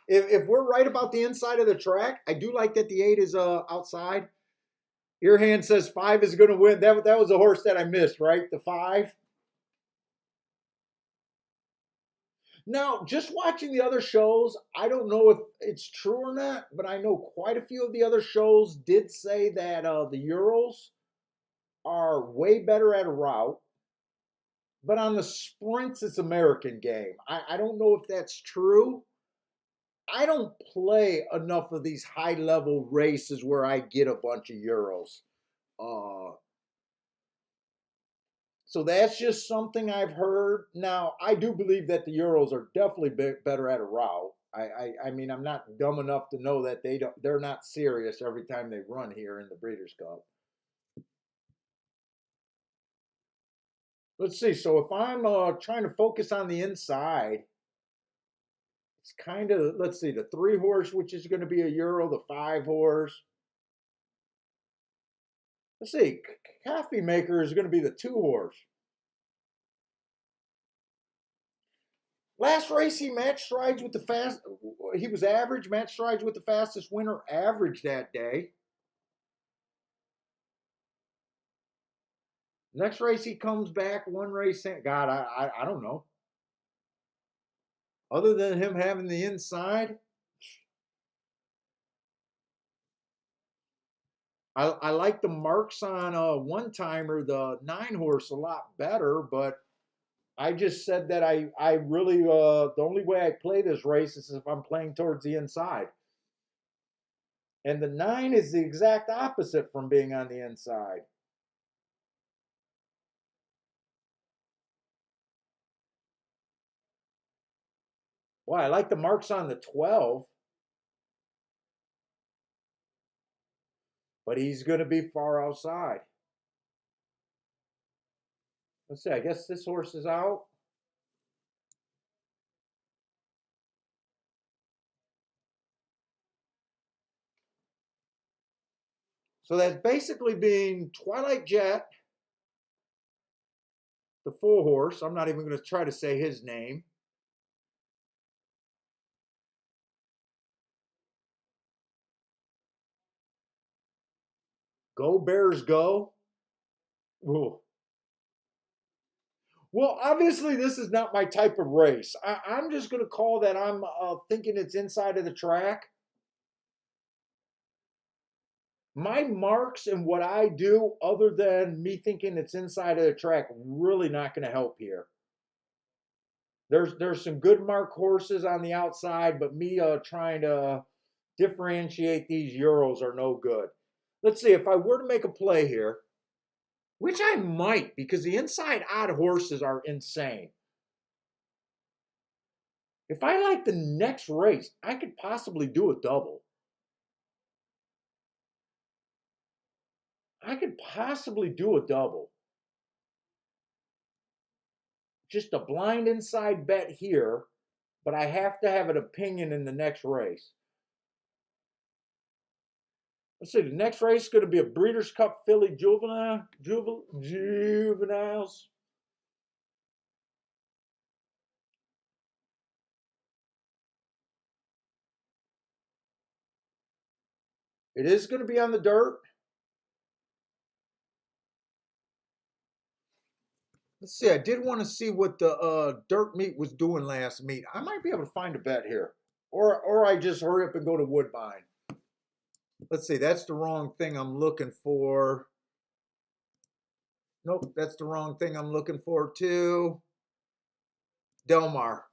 If we're right about the inside of the track, I do like that the 8 is outside. Your hand says 5 is going to win. That was a horse that I missed, right? The 5. Now, just watching the other shows, I don't know if it's true or not, but I know quite a few of the other shows did say that the Urals are way better at a route, but on the sprints, it's American game. I don't know if that's true. I don't play enough of these high level races where I get a bunch of Urals. Uh, so that's just something I've heard. Now, I do believe that the Urals are definitely better at a route. I mean, I'm not dumb enough to know that they're not serious every time they run here in the Breeders' Cup. Let's see. So if I'm trying to focus on the inside, it's kind of, let's see, the 3 horse, which is going to be a Ural, the 5 horse. Let's see, Coffee Maker is going to be the 2 horse. Last race he matched strides with the fast. He was average. Match strides with the fastest winner average that day. Next race he comes back one race. God, I don't know. Other than him having the inside, I like the marks on a one timer, the 9 horse, a lot better. But I just said that I really the only way I play this race is if I'm playing towards the inside. And the 9 is the exact opposite from being on the inside. Well, I like the marks on the 12, but he's going to be far outside. Let's see. I guess this horse is out. So that's basically being Twilight Jet, the 4 horse. I'm not even going to try to say his name. Go Bears Go. Ooh. Well, obviously, this is not my type of race. I'm just going to call that I'm thinking it's inside of the track. My marks and what I do, other than me thinking it's inside of the track, really not going to help here. There's some good mark horses on the outside, but me trying to differentiate these Euros are no good. Let's see, if I were to make a play here, which I might, because the inside odd horses are insane. If I like the next race, I could possibly do a double. I could possibly do a double. Just a blind inside bet here, but I have to have an opinion in the next race. Let's see, the next race is going to be a Breeders' Cup Filly Juveniles. It is going to be on the dirt. Let's see, I did want to see what the dirt meet was doing last meet. I might be able to find a bet here. Or I just hurry up and go to Woodbine. Let's see, that's the wrong thing I'm looking for. Nope, that's the wrong thing I'm looking for too. Delmar.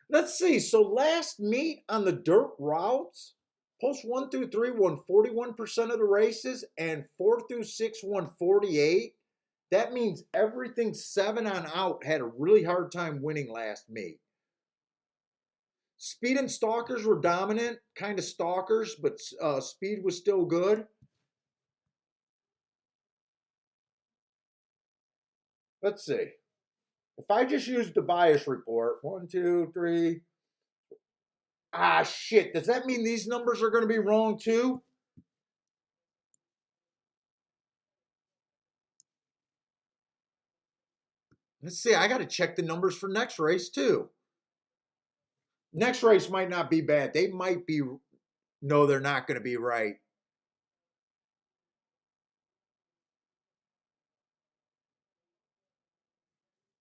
Let's see. So last meet on the dirt routes, post 1 through 3 won 41% of the races, and 4 through 6 won 48. That means everything 7 on out had a really hard time winning last meet. Speed and stalkers were dominant, kind of stalkers, but speed was still good. Let's see. If I just use the bias report, 1, 2, 3. Ah, shit. Does that mean these numbers are going to be wrong too? Let's see. I got to check the numbers for next race too. Next race might not be bad. They might be. No, they're not going to be right.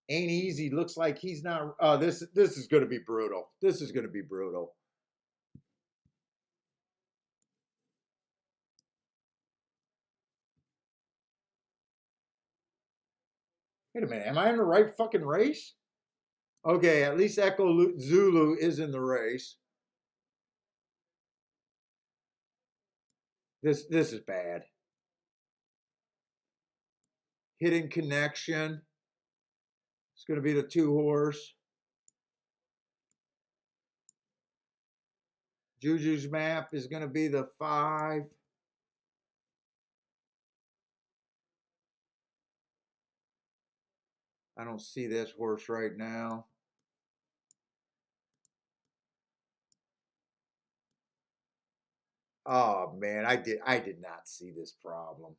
Ain't easy. Looks like he's not. This is going to be brutal. This is going to be brutal. Wait a minute. Am I in the right fucking race? Okay, at least Echo Zulu is in the race. This is bad. Hidden Connection. It's going to be the 2 horse. Juju's Map is going to be the 5. I don't see this horse right now. Oh man, I did not see this problem.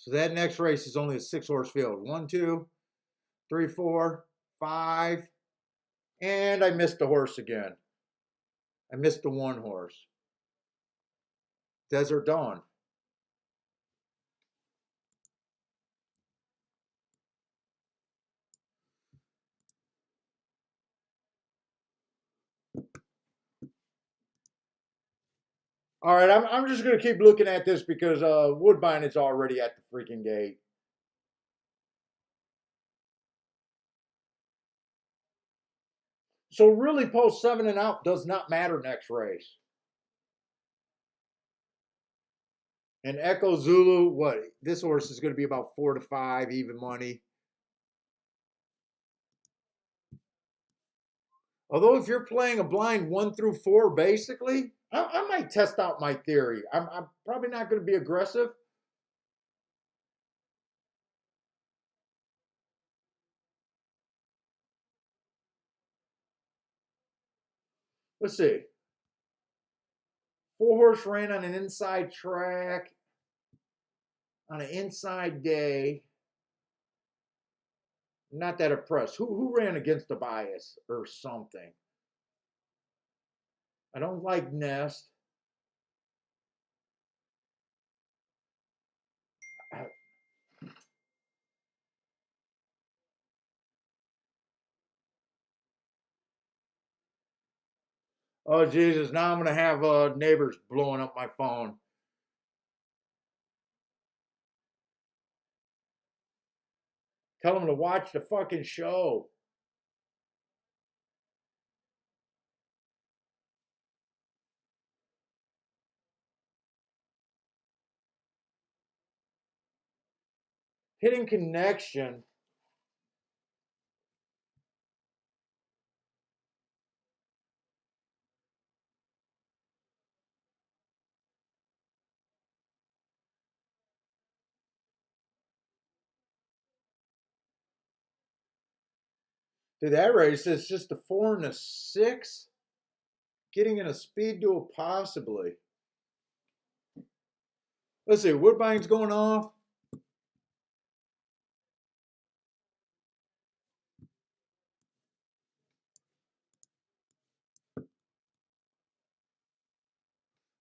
So that next race is only a 6-horse field. 1, 2, 3, 4, 5. And I missed a horse again. I missed the 1 horse. Desert Dawn. All right, I'm just going to keep looking at this because Woodbine is already at the freaking gate. So really, post 7 and out does not matter next race. And Echo Zulu, what? This horse is going to be about 4 to 5 even money. Although if you're playing a blind 1 through 4, basically, I might test out my theory. I'm probably not going to be aggressive. Let's see. 4-horse ran on an inside track on an inside day. Not that impressed. Who ran against a bias or something? I don't like Nest. Oh Jesus! Now I'm gonna have neighbors blowing up my phone. Tell them to watch the fucking show. Hidden connection. Dude, that race is just a 4 and a 6. Getting in a speed duel, possibly. Let's see. Woodbine's going off.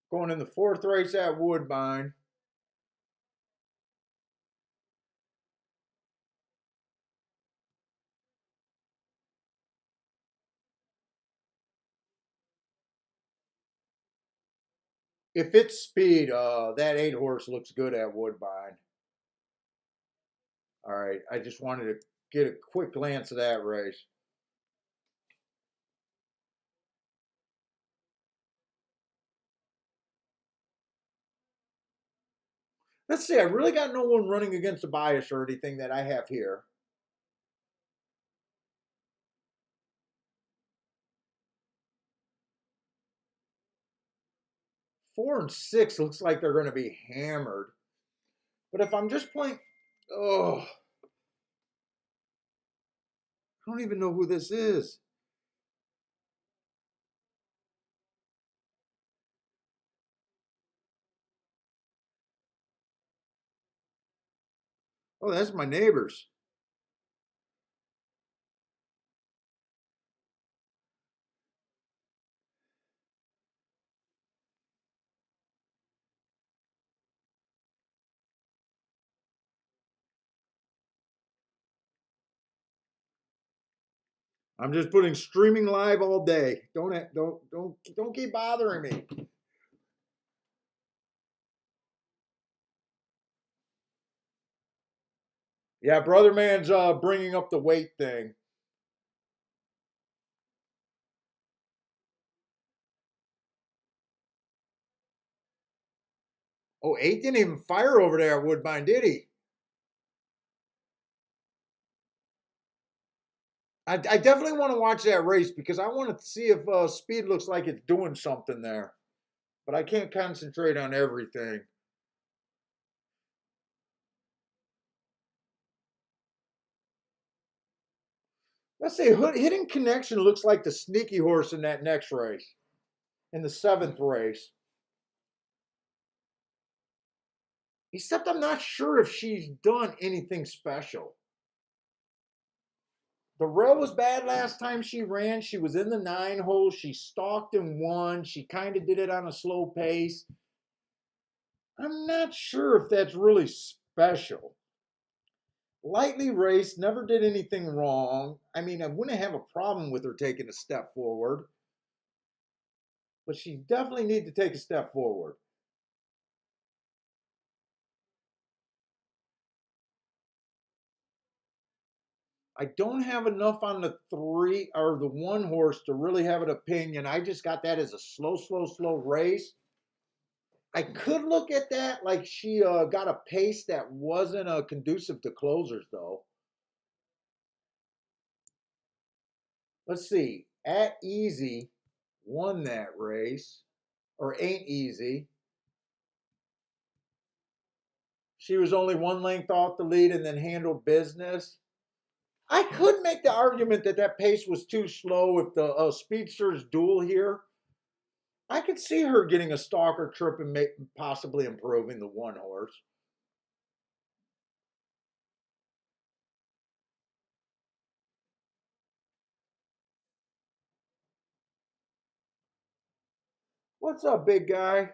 Going in the 4th race at Woodbine. If it's speed, that 8-horse looks good at Woodbine. All right. I just wanted to get a quick glance of that race. Let's see. I really got no one running against a bias or anything that I have here. Four and 6 looks like they're going to be hammered. But if I'm just playing, oh, I don't even know who this is. Oh, that's my neighbors. I'm just putting streaming live all day. Don't keep bothering me. Yeah, brother man's bringing up the weight thing. Oh, 8 didn't even fire over there at Woodbine, did he? I definitely want to watch that race because I want to see if speed looks like it's doing something there. But I can't concentrate on everything. Let's say Hidden Connection looks like the sneaky horse in that next race, in the 7th race. Except I'm not sure if she's done anything special. The rail was bad last time she ran. She was in the 9 hole. She stalked and won. She kind of did it on a slow pace. I'm not sure if that's really special. Lightly raced, never did anything wrong. I mean, I wouldn't have a problem with her taking a step forward, but she definitely needs to take a step forward. I don't have enough on the 3 or the 1 horse to really have an opinion. I just got that as a slow race. I could look at that like she got a pace that wasn't conducive to closers, though. Let's see. At Easy won that race, or Ain't Easy. She was only 1 length off the lead and then handled business. I could make the argument that that pace was too slow if the speedsters duel here. I could see her getting a stalker trip and possibly improving the 1 horse. What's up, big guy?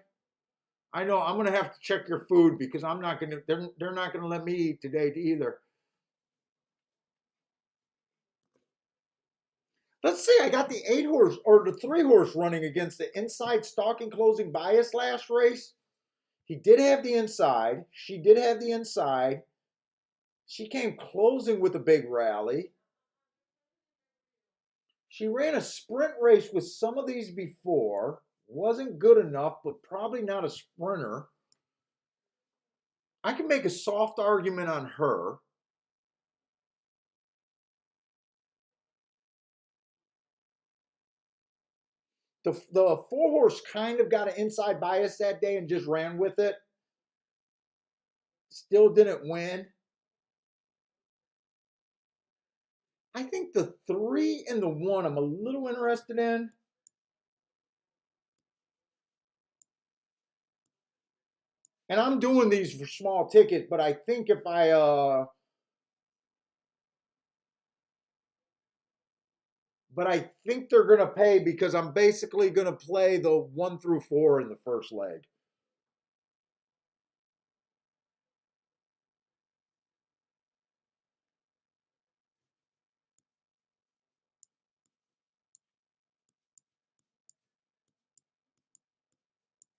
I know I'm gonna have to check your food because I'm not gonna. They're not gonna let me eat today either. Let's see. I got the 8 horse or the 3 horse running against the inside stalking closing bias last race. He did have the inside. She did have the inside. She came closing with a big rally. She ran a sprint race with some of these before. Wasn't good enough, but probably not a sprinter. I can make a soft argument on her. The 4 horse kind of got an inside bias that day and just ran with it. Still didn't win. I think the 3 and the 1 I'm a little interested in. And I'm doing these for small tickets, but I think if I think they're gonna pay because I'm basically gonna play the 1 through 4 in the first leg.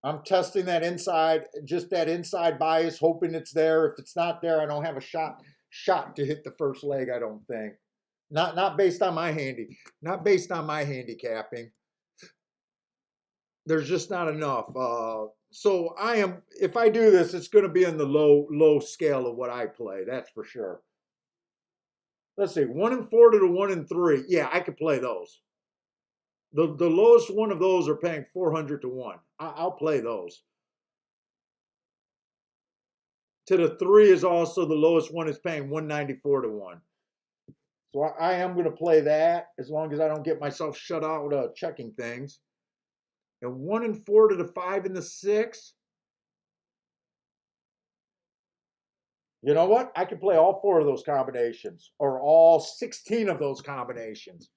I'm testing that inside, just that inside bias, hoping it's there. If it's not there, I don't have a shot to hit the first leg. I don't think. Not based on my not based on my handicapping. There's just not enough. So I am. If I do this, it's going to be in the low scale of what I play. That's for sure. Let's see, 1 and 4 to the 1 and 3. Yeah, I could play those. The lowest one of those are paying 400 to 1. I'll play those. To the 3 is also the lowest one is paying 194 to 1. So I am going to play that as long as I don't get myself shut out checking things. And 1 and 4 to the 5 and the 6. You know what? I can play all 4 of those combinations or all 16 of those combinations.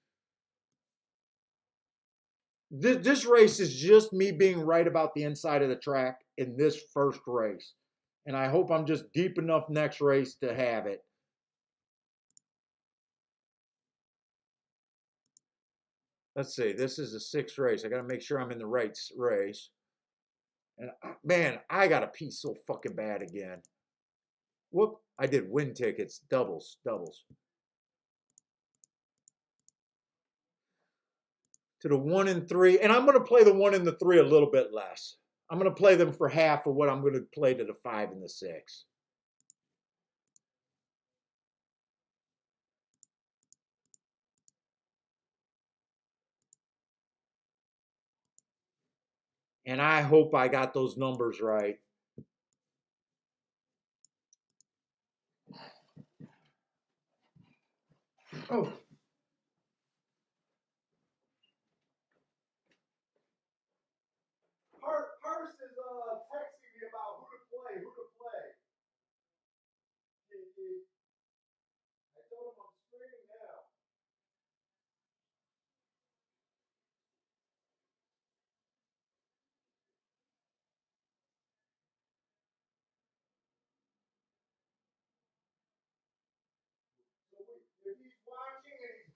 This race is just me being right about the inside of the track in this first race. And I hope I'm just deep enough next race to have it. Let's see. This is the 6th race. I got to make sure I'm in the right race. And man, I got to pee so fucking bad again. Whoop. I did win tickets. Doubles. To the 1 and 3. And I'm going to play the 1 and the 3 a little bit less. I'm going to play them for half of what I'm going to play to the 5 and the 6. And I hope I got those numbers right. Oh. Parse is texting me about who to play.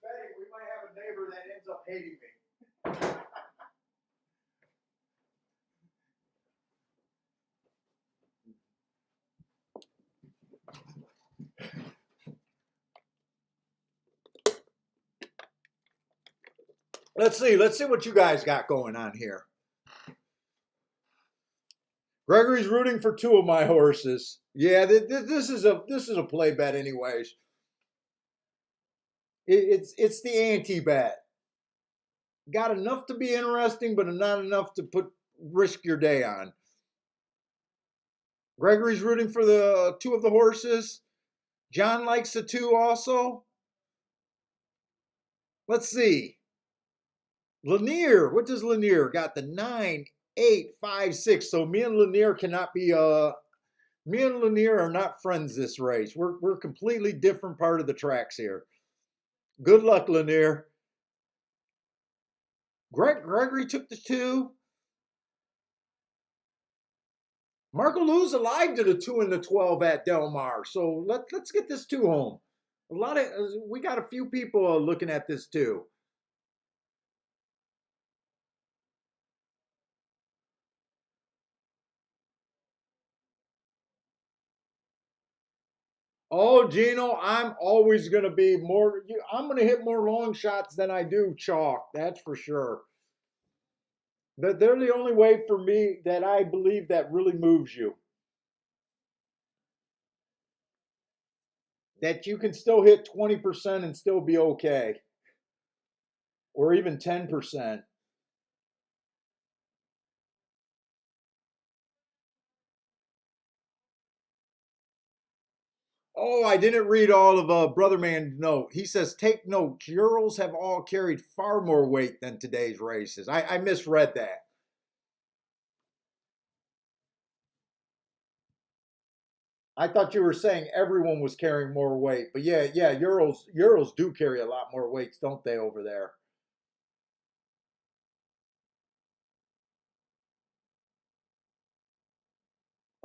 betting, we might have a neighbor that ends up hating me. Let's see what you guys got going on here. Gregory's rooting for two of my horses. Yeah, this is a play bet, anyways. It's the anti bet. Got enough to be interesting, but not enough to risk your day on. Gregory's rooting for the two of the horses. John likes the two also. Let's see. Lanier, what does Lanier got? The 9, 8, 5, 6. So me and Lanier cannot be me and Lanier are not friends this race. We're completely different part of the tracks here. Good luck, Lanier. Gregory took the 2. Marco Lou's alive to the 2 and the 12 at Del Mar. So let's get this 2 home. We got a few people looking at this too. Oh, Gino, I'm always going to be more. I'm going to hit more long shots than I do chalk. That's for sure. They're the only way for me that I believe that really moves you. That you can still hit 20% and still be okay, or even 10%. Oh, I didn't read all of Brother Man's note. He says, take note, Urals have all carried far more weight than today's races. I misread that. I thought you were saying everyone was carrying more weight. But yeah, Urals do carry a lot more weights, don't they, over there?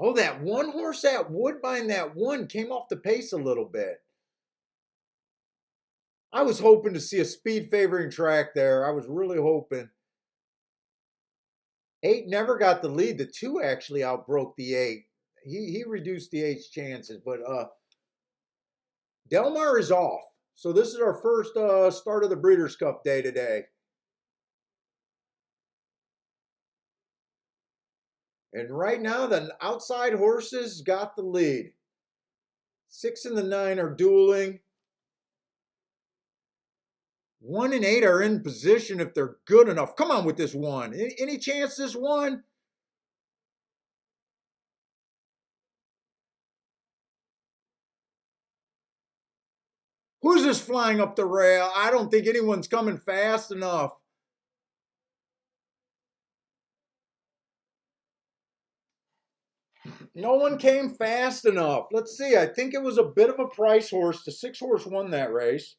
Oh, that one horse at Woodbine, that one came off the pace a little bit. I was hoping to see a speed favoring track there. I was really hoping. 8 never got the lead. The 2 actually outbroke the 8. He reduced the 8's chances, but Del Mar is off. So this is our first start of the Breeders' Cup day today. And right now, the outside horses got the lead. 6 and the 9 are dueling. 1 and 8 are in position if they're good enough. Come on with this 1. Any chance this 1? Who's this flying up the rail? I don't think anyone's coming fast enough. No one came fast enough. Let's see. I think it was a bit of a price horse. The 6 horse won that race.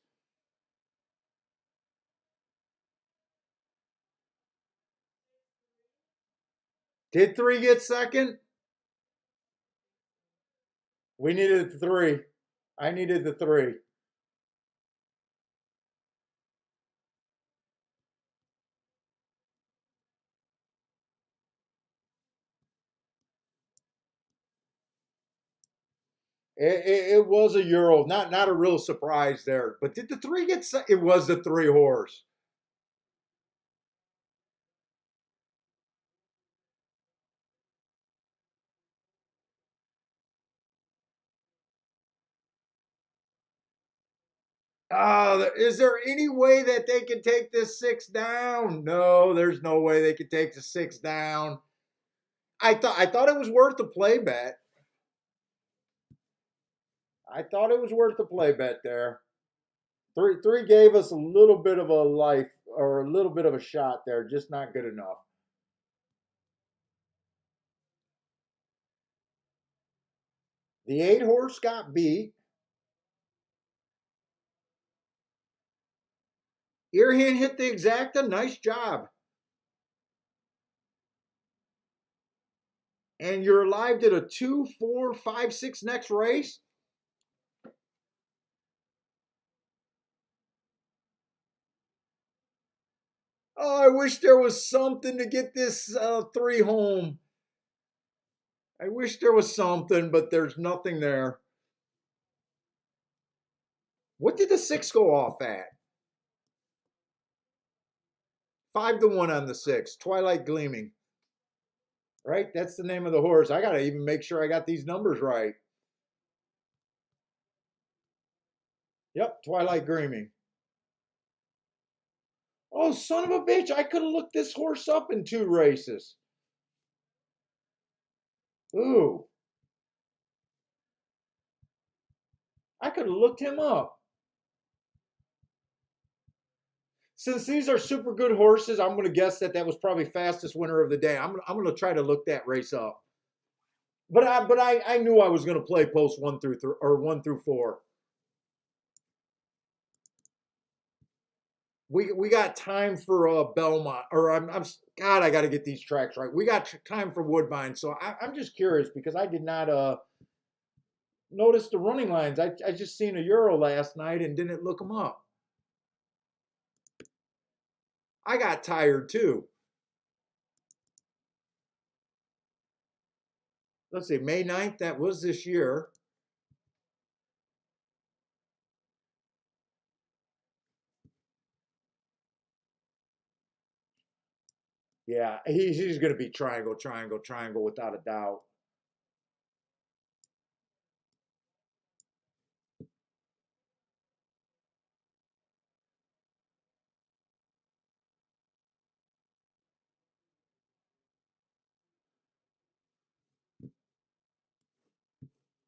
Did 3 get second? We needed the 3. I needed the 3. It was a Euro, not a real surprise there. But did the 3 get second? It was the 3 horse. Is there any way that they can take this 6 down? No, there's no way they could take the 6 down. I thought it was worth the play bet. I thought it was worth the play bet there. Three gave us a little bit of a life or a little bit of a shot there, just not good enough. The 8 horse got beat. Earhand hit the exacta. Nice job. And you're alive to the 2, 4, 5, 6 next race. Oh, I wish there was something to get this 3 home. I wish there was something, but there's nothing there. What did the 6 go off at? 5-1 on the 6. Twilight Gleaming. Right? That's the name of the horse. I got to even make sure I got these numbers right. Yep, Twilight Gleaming. Oh, son of a bitch. I could have looked this horse up in 2 races. Ooh. I could have looked him up. Since these are super good horses, I'm going to guess that was probably fastest winner of the day. I'm going to try to look that race up. But I knew I was going to play post 1 through 3 or 1 through 4. We got time for Belmont, or I'm God, I got to get these tracks right. We got time for Woodbine, so I'm just curious because I did not notice the running lines. I just seen a Euro last night and didn't look them up. I got tired too. Let's see, May 9th, that was this year. Yeah, he's going to be triangle, triangle, triangle without a doubt.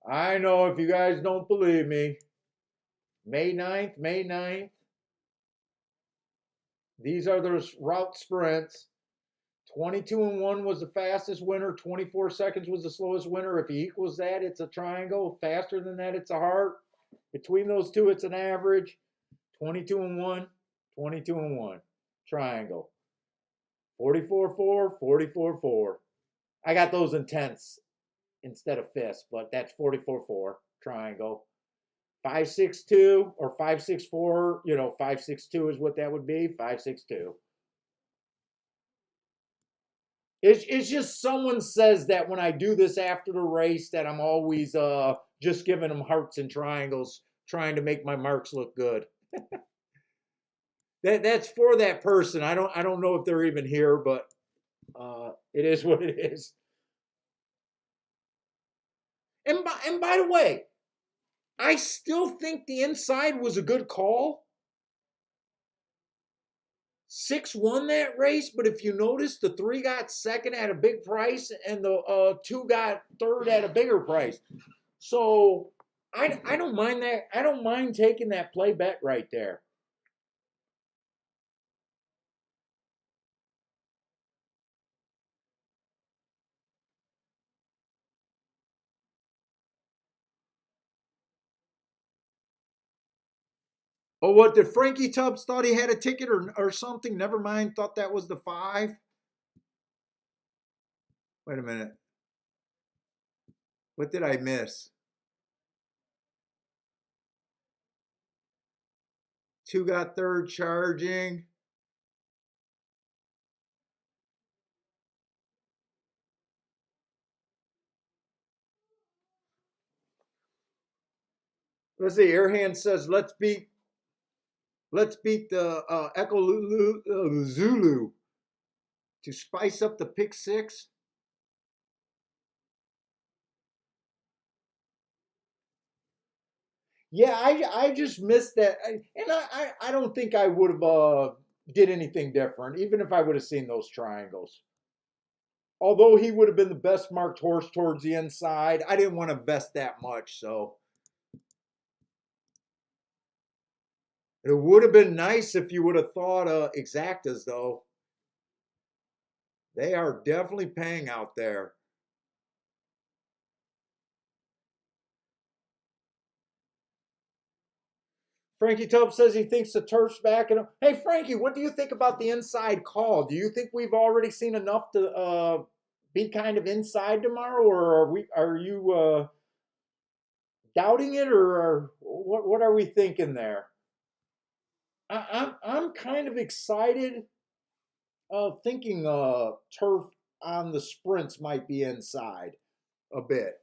I know if you guys don't believe me. May 9th, May 9th. These are those route sprints. 22-1 was the fastest winner. 24 seconds was the slowest winner. If he equals that, it's a triangle. Faster than that, it's a heart. Between those two, it's an average. 22-1, 22-1. Triangle. 44-4, 44-4. I got those in tenths instead of fifths, but that's 44-4. Triangle. 5-6-2 or 5-6-4, 5-6-2 is what that would be. 5-6-2. It's just someone says that when I do this after the race that I'm always just giving them hearts and triangles, trying to make my marks look good. That's for that person. I don't know if they're even here, but it is what it is. And by the way, I still think the inside was a good call. 6 won that race, but if you notice, the 3 got second at a big price, and the 2 got third at a bigger price. So I don't mind that. I don't mind taking that play bet right there. Oh, what did Frankie Tubbs thought he had a ticket or something? Never mind, thought that was the 5. Wait a minute. What did I miss? 2 got third charging. Let's see. Airhand says let's beat the Echo Zulu to spice up the pick 6. Yeah, I just missed that, and I don't think I would have did anything different, even if I would have seen those triangles. Although he would have been the best marked horse towards the inside, I didn't want to invest that much, so it would have been nice if you would have thought exactas though. They are definitely paying out there. Frankie Tubbs says he thinks the turf's back. And hey, Frankie, what do you think about the inside call? Do you think we've already seen enough to be kind of inside tomorrow, or are you doubting it, or what are we thinking there? I'm kind of excited Thinking turf on the sprints might be inside a bit.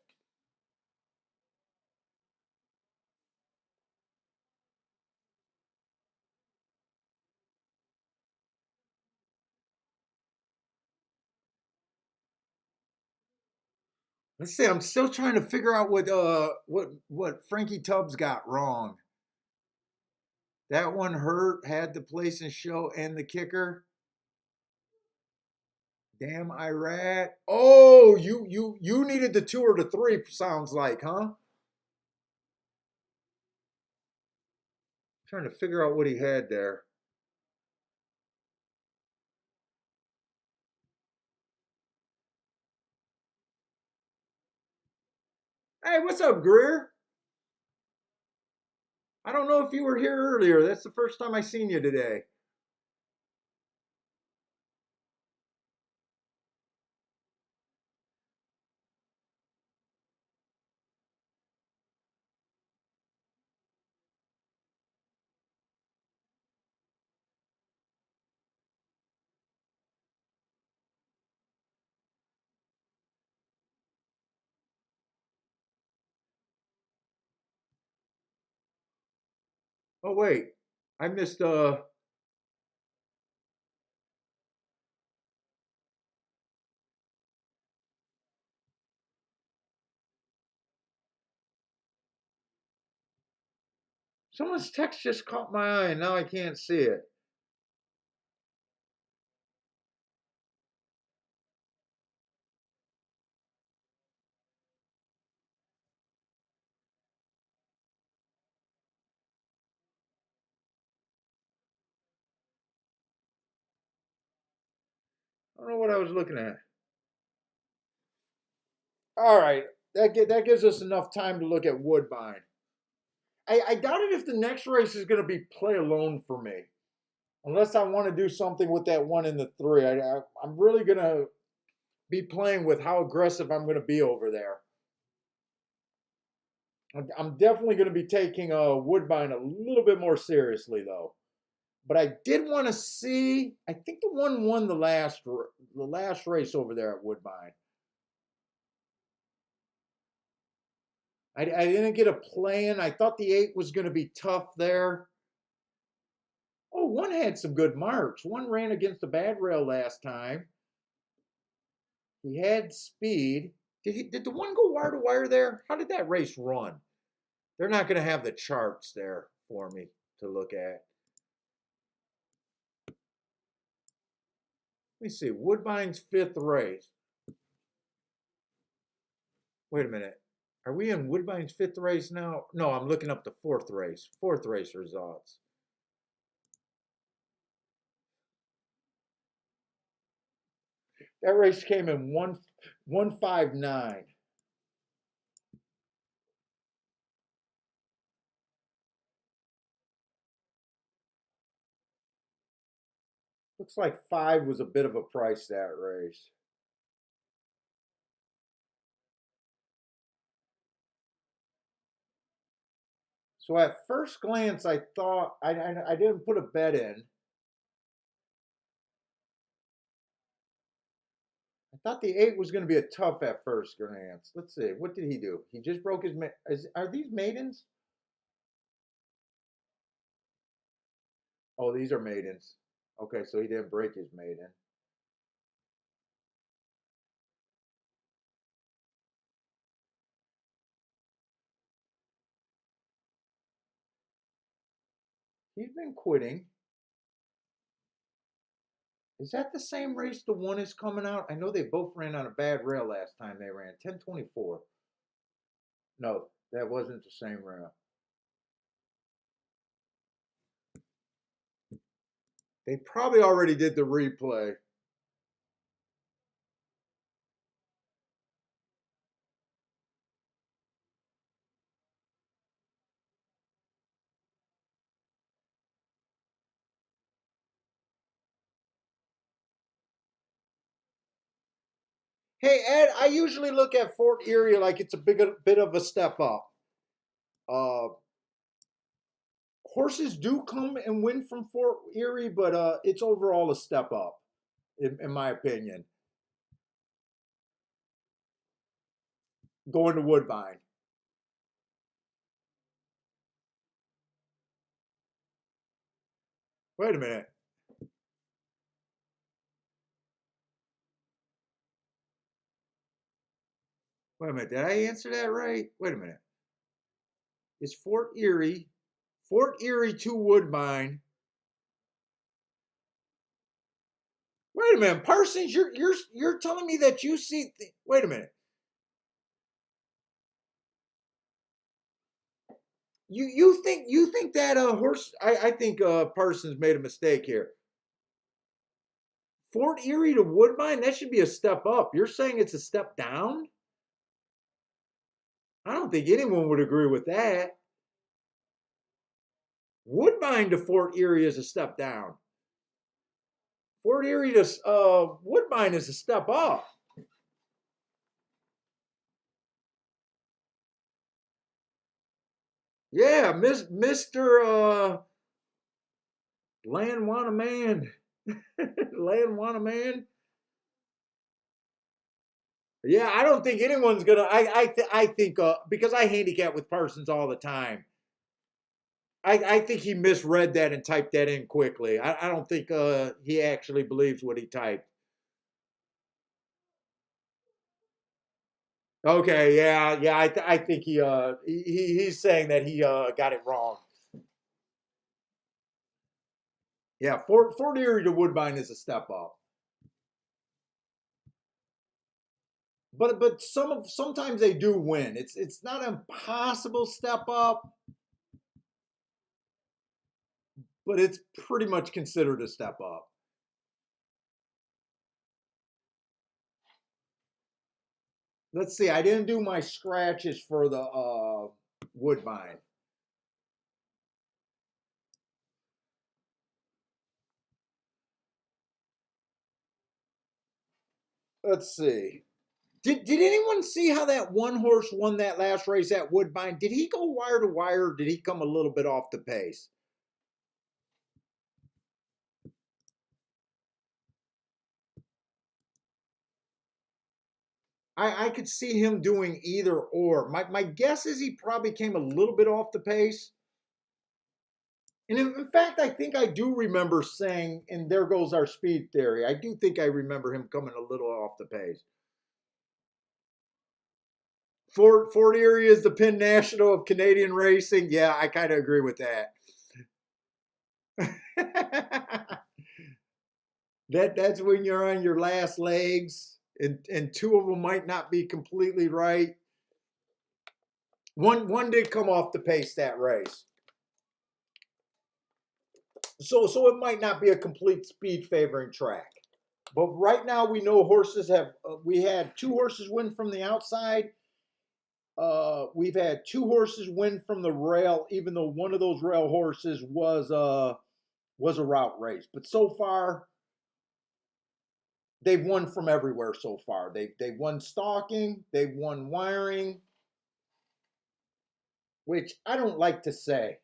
Let's see. I'm still trying to figure out what Frankie Tubbs got wrong. That one hurt, had the place and show and the kicker. Damn Iraq. Oh, you needed the 2 or the 3, sounds like, huh? Trying to figure out what he had there. Hey, what's up, Greer? I don't know if you were here earlier. That's the first time I seen you today. Oh wait, I missed. Someone's text just caught my eye, and now I can't see it. I don't know what I was looking at. All right, that gives us enough time to look at Woodbine. I doubt it if the next race is going to be play alone for me, unless I want to do something with that 1 and the 3. I'm really going to be playing with how aggressive I'm going to be over there. I'm definitely going to be taking Woodbine a little bit more seriously though. But I did want to see. I think the 1 won the last race over there at Woodbine. I didn't get a plan. I thought the 8 was going to be tough there. Oh, 1 had some good marks. 1 ran against a bad rail last time. He had speed. Did the 1 go wire to wire there? How did that race run? They're not going to have the charts there for me to look at. Let me see. Woodbine's 5th race. Wait a minute. Are we in Woodbine's 5th race now? No, I'm looking up the 4th race. 4th race results. That race came in 159. Looks like 5 was a bit of a price that race. So at first glance, I thought I didn't put a bet in. I thought the 8 was going to be a tough at first glance. Let's see. What did he do? He just broke his. Are these maidens? Oh, these are maidens. Okay, so he didn't break his maiden. He's been quitting. Is that the same race the 1 is coming out? I know they both ran on a bad rail last time they ran. 10:24. No, that wasn't the same rail. They probably already did the replay. Hey Ed, I usually look at Fort Erie like it's a bit of a step up. Uh, Horses do come and win from Fort Erie, but it's overall a step up. in my opinion. Going to Woodbine. Wait a minute. Wait a minute. Did I answer that right? Wait a minute. It's Fort Erie to Woodbine. Wait a minute, Parsons. You're telling me that you see? Wait a minute. You think that horse? I think Parsons made a mistake here. Fort Erie to Woodbine. That should be a step up. You're saying it's a step down? I don't think anyone would agree with that. Woodbine to Fort Erie is a step down. Fort Erie to Woodbine is a step up. Yeah, Mr. Land Want a Man. Land Want a Man. Yeah, I don't think anyone's gonna. I think because I handicap with Parsons all the time. I think he misread that and typed that in quickly. I don't think he actually believes what he typed. Okay, yeah. I think he's saying that he got it wrong. Yeah, Fort Erie to Woodbine is a step up, but sometimes they do win. It's not an impossible step up, but it's pretty much considered a step up. Let's see. I didn't do my scratches for the Woodbine. Let's see. Did anyone see how that one horse won that last race at Woodbine? Did he go wire to wire or did he come a little bit off the pace? I could see him doing either or. My guess is he probably came a little bit off the pace. And in fact, I think I do remember saying, and there goes our speed theory. I do think I remember him coming a little off the pace. Fort Erie is the Penn National of Canadian racing. Yeah, I kind of agree with that. That's when you're on your last legs, and two of them might not be completely right. One did come off the pace that race, so it might not be a complete speed favoring track. But right now we know horses have. We had two horses win from the outside. We've had two horses win from the rail, even though one of those rail horses was a route race. But so far, they've won from everywhere. So far, they've won stalking, they've won wiring, which I don't like to say.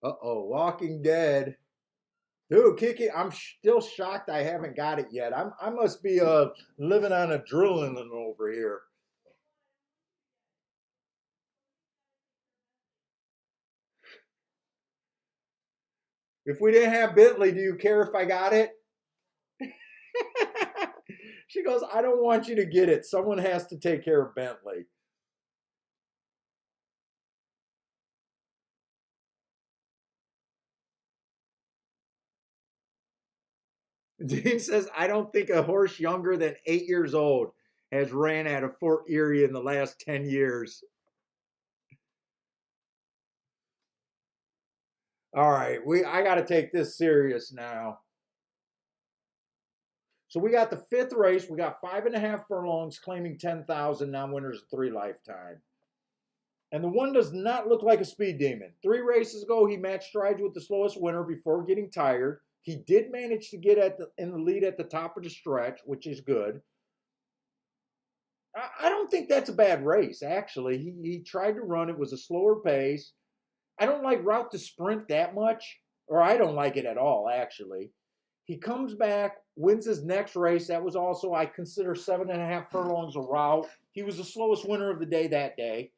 Walking Dead. Dude, Kiki, I'm still shocked I haven't got it yet. I must be living on adrenaline over here. If we didn't have Bentley, do you care if I got it? She goes, I don't want you to get it. Someone has to take care of Bentley. Dean says, I don't think a horse younger than 8 years old has ran out of Fort Erie in the last 10 years. All right, I got to take this serious now. So we got the fifth race. We got 5.5 furlongs claiming 10,000 non-winners of 3 lifetime. And the one does not look like a speed demon. 3 races ago, he matched strides with the slowest winner before getting tired. He did manage to get in the lead at the top of the stretch, which is good. I don't think that's a bad race, actually. He tried to run. It was a slower pace. I don't like route to sprint that much, or I don't like it at all, actually. He comes back, wins his next race. That was also, I consider 7.5 furlongs a route. He was the slowest winner of the day that day.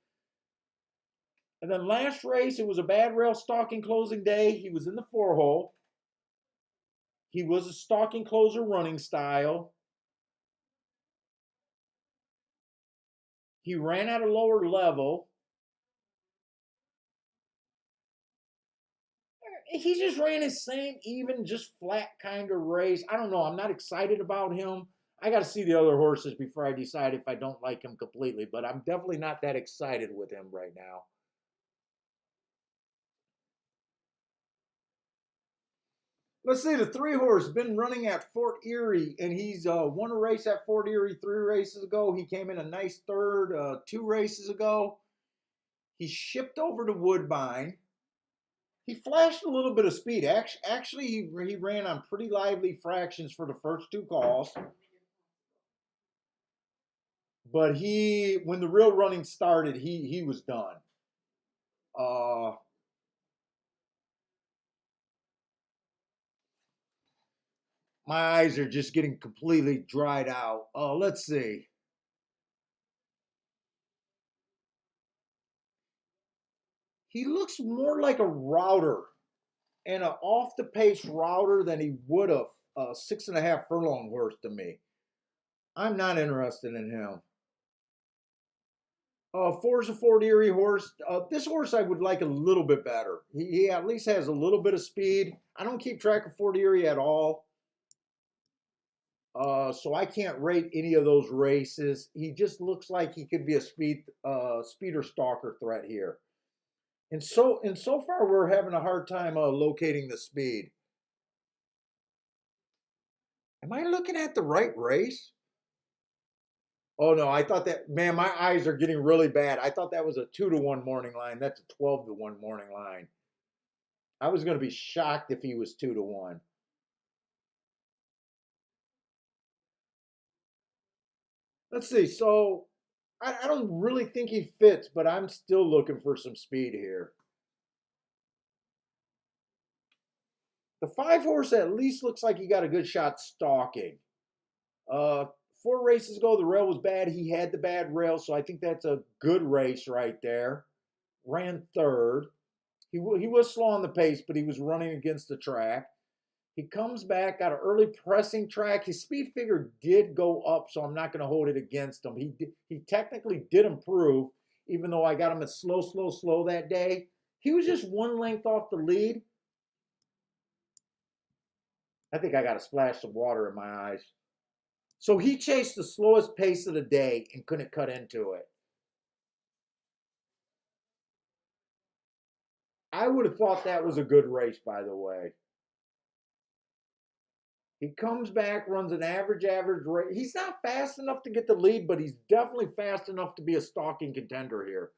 And then last race, it was a bad rail stalking closing day. He was in the 4-hole. He was a stalking closer running style. He ran at a lower level. He just ran his same, even, just flat kind of race. I don't know. I'm not excited about him. I got to see the other horses before I decide if I don't like him completely, but I'm definitely not that excited with him right now. Let's see, the 3-horse been running at Fort Erie, and he's won a race at Fort Erie 3 races ago. He came in a nice third 2 races ago. He shipped over to Woodbine. He flashed a little bit of speed. Actually, he ran on pretty lively fractions for the first 2 calls. But when the real running started, he was done. My eyes are just getting completely dried out. Let's see. He looks more like a router and an off the pace router than he would a 6.5 furlong horse to me. I'm not interested in him. Four's a Fort Erie horse. This horse I would like a little bit better. He at least has a little bit of speed. I don't keep track of Fort Erie at all. So I can't rate any of those races. He just looks like he could be a speeder stalker threat here. And so far we're having a hard time locating the speed. Am I looking at the right race? Oh no, I thought that, man, my eyes are getting really bad. I thought that was a 2-to-1 morning line. That's a 12-to-1 morning line. I was going to be shocked if he was 2-to-1. Let's see. So I don't really think he fits, but I'm still looking for some speed here. The 5-horse at least looks like he got a good shot stalking. Uh, 4 races ago, the rail was bad. He had the bad rail, so I think that's a good race right there. Ran third. He was slow on the pace, but he was running against the track. He comes back, got an early pressing track. His speed figure did go up, so I'm not going to hold it against him. He technically did improve, even though I got him at slow that day. He was just 1 length off the lead. I think I got to splash some water in my eyes. So he chased the slowest pace of the day and couldn't cut into it. I would have thought that was a good race, by the way. He comes back, runs an average race. He's not fast enough to get the lead, but he's definitely fast enough to be a stalking contender here.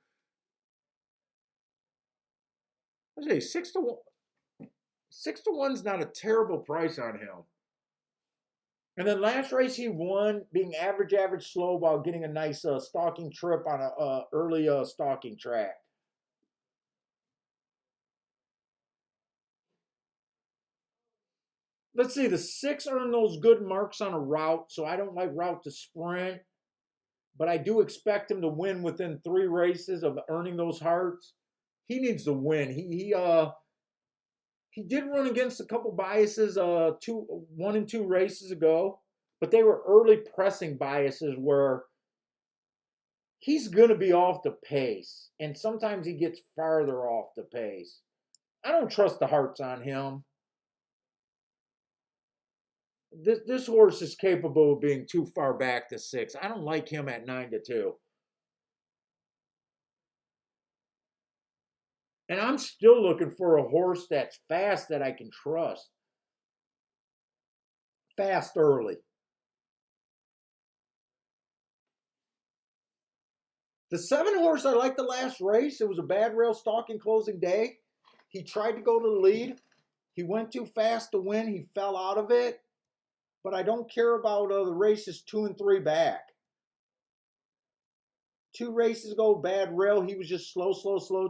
I say 6-to-1. 6-to-1's not a terrible price on him. And then last race he won, being average slow while getting a nice stalking trip on a early stalking track. Let's see, the 6 earned those good marks on a route, so I don't like route to sprint, but I do expect him to win within 3 races of earning those hearts. He needs to win. He did run against a couple biases 1 and 2 races ago, but they were early pressing biases where he's going to be off the pace, and sometimes he gets farther off the pace. I don't trust the hearts on him. This horse is capable of being too far back to 6. I don't like him at 9-2. And I'm still looking for a horse that's fast that I can trust. Fast early. The 7-horse, I liked the last race. It was a bad rail stalking closing day. He tried to go to the lead. He went too fast to win. He fell out of it. But I don't care about the races 2 and 3 back. 2 races ago, bad rail. He was just slow,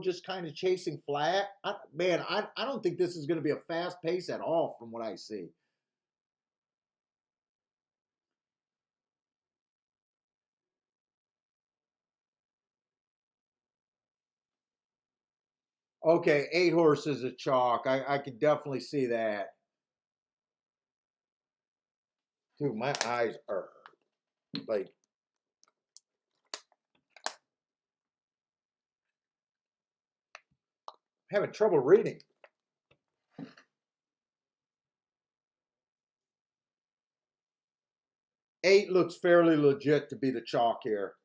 just kind of chasing flat. I don't think this is going to be a fast pace at all from what I see. Okay, 8 horses a chalk. I could definitely see that. Dude, my eyes are like having trouble reading. 8 looks fairly legit to be the chalk here.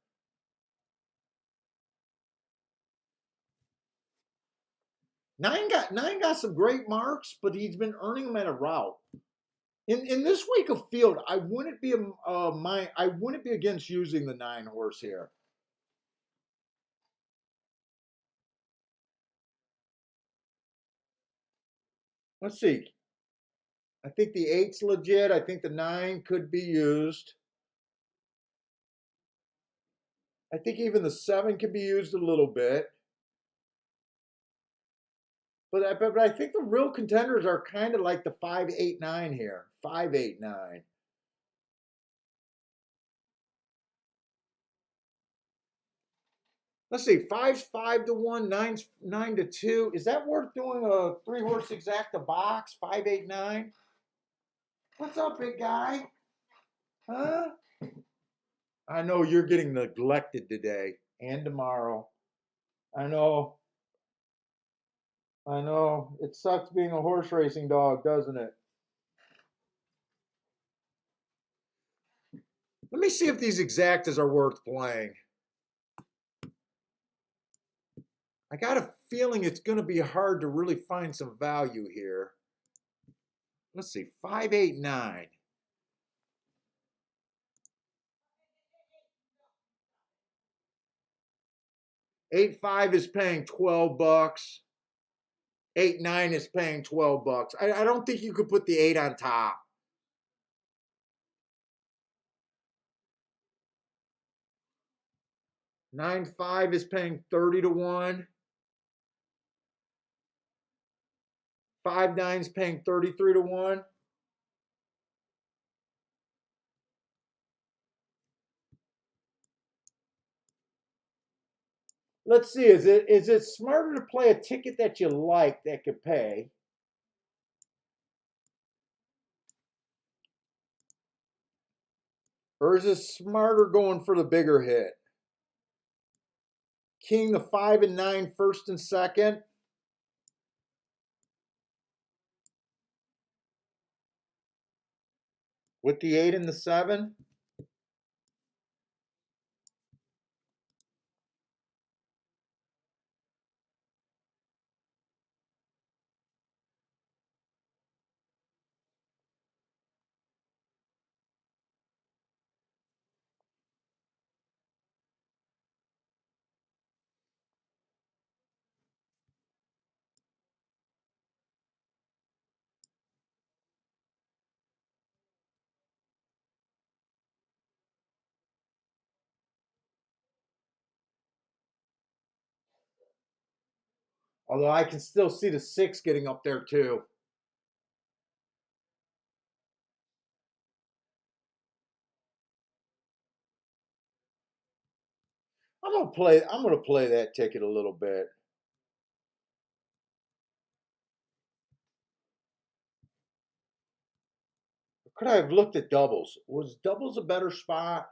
9 got some great marks, but he's been earning them at a route. In this week of field, I wouldn't be I wouldn't be against using the 9 horse here. Let's see. I think the 8's legit. I think the 9 could be used. I think even the 7 can be used a little bit. But I think the real contenders are kind of like the 5, 8, 9 here. 5, 8, 9. Let's see. 5's 5 to 1, 9's 9 to 2. Is that worth doing a 3 horse exacta box? 5, 8, 9. What's up, big guy? Huh? I know you're getting neglected today and tomorrow. I know. I know. It sucks being a horse racing dog, doesn't it? Let me see if these exactas are worth playing. I got a feeling it's going to be hard to really find some value here. Let's see, 5, 8, 9. 8, 5 is paying 12 bucks. 8, 9 is paying 12 bucks. I don't think you could put the 8 on top. 9, 5 is paying 30 to 1. 5, 9 is paying 33 to 1. Let's see, is it smarter to play a ticket that you like that could pay? Or is it smarter going for the bigger hit? King the 5 and 9 first and second. With the 8 and the 7. Although I can still see the 6 getting up there too. I'm gonna play that ticket a little bit. Could I have looked at doubles? Was doubles a better spot?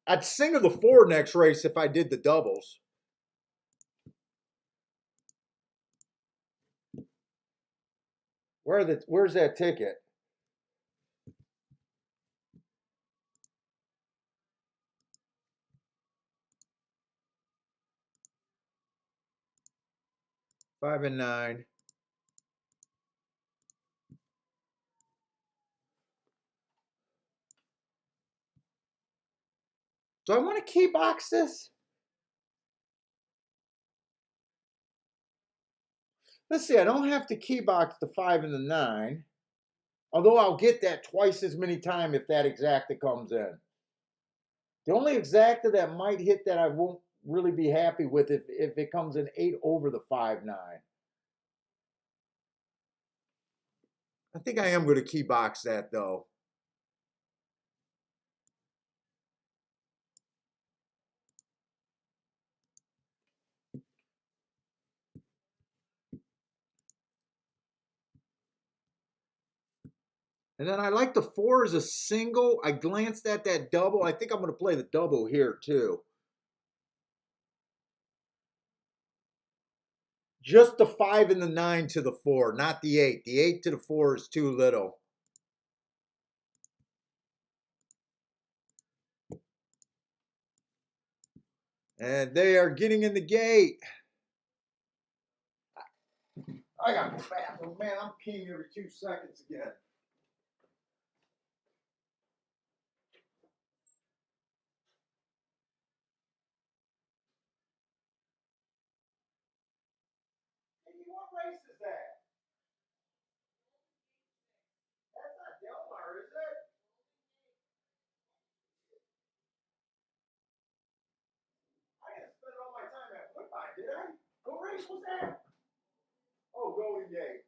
I'd sing of the 4 next race if I did the doubles. Where's that ticket? Five and 9. Do I want to key box this? Let's see, I don't have to key box the 5 and the 9. Although I'll get that twice as many times if that exacta comes in. The only exacta that might hit that I won't really be happy with if it comes in 8 over the 5-9. I think I am going to key box that though. And then I like the 4 as a single. I glanced at that double. I think I'm going to play the double here too. Just the 5 and the 9 to the 4, not the 8. The 8 to the 4 is too little. And they are getting in the gate. I got the bathroom. Man, I'm peeing every 2 seconds again. Hey, what race is that? That's not Delmar, is it? I didn't spend all my time at Woodbine, did I? What race was that? Oh, Golden Gate.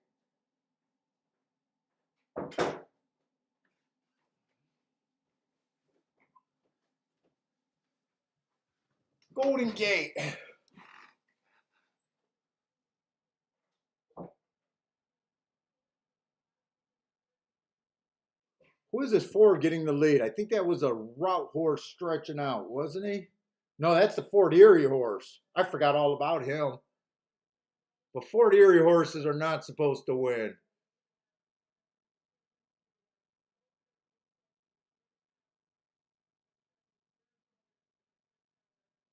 Golden Gate. Who is this 4 getting the lead? I think that was a route horse stretching out, wasn't he? No, that's the Fort Erie horse. I forgot all about him. But Fort Erie horses are not supposed to win.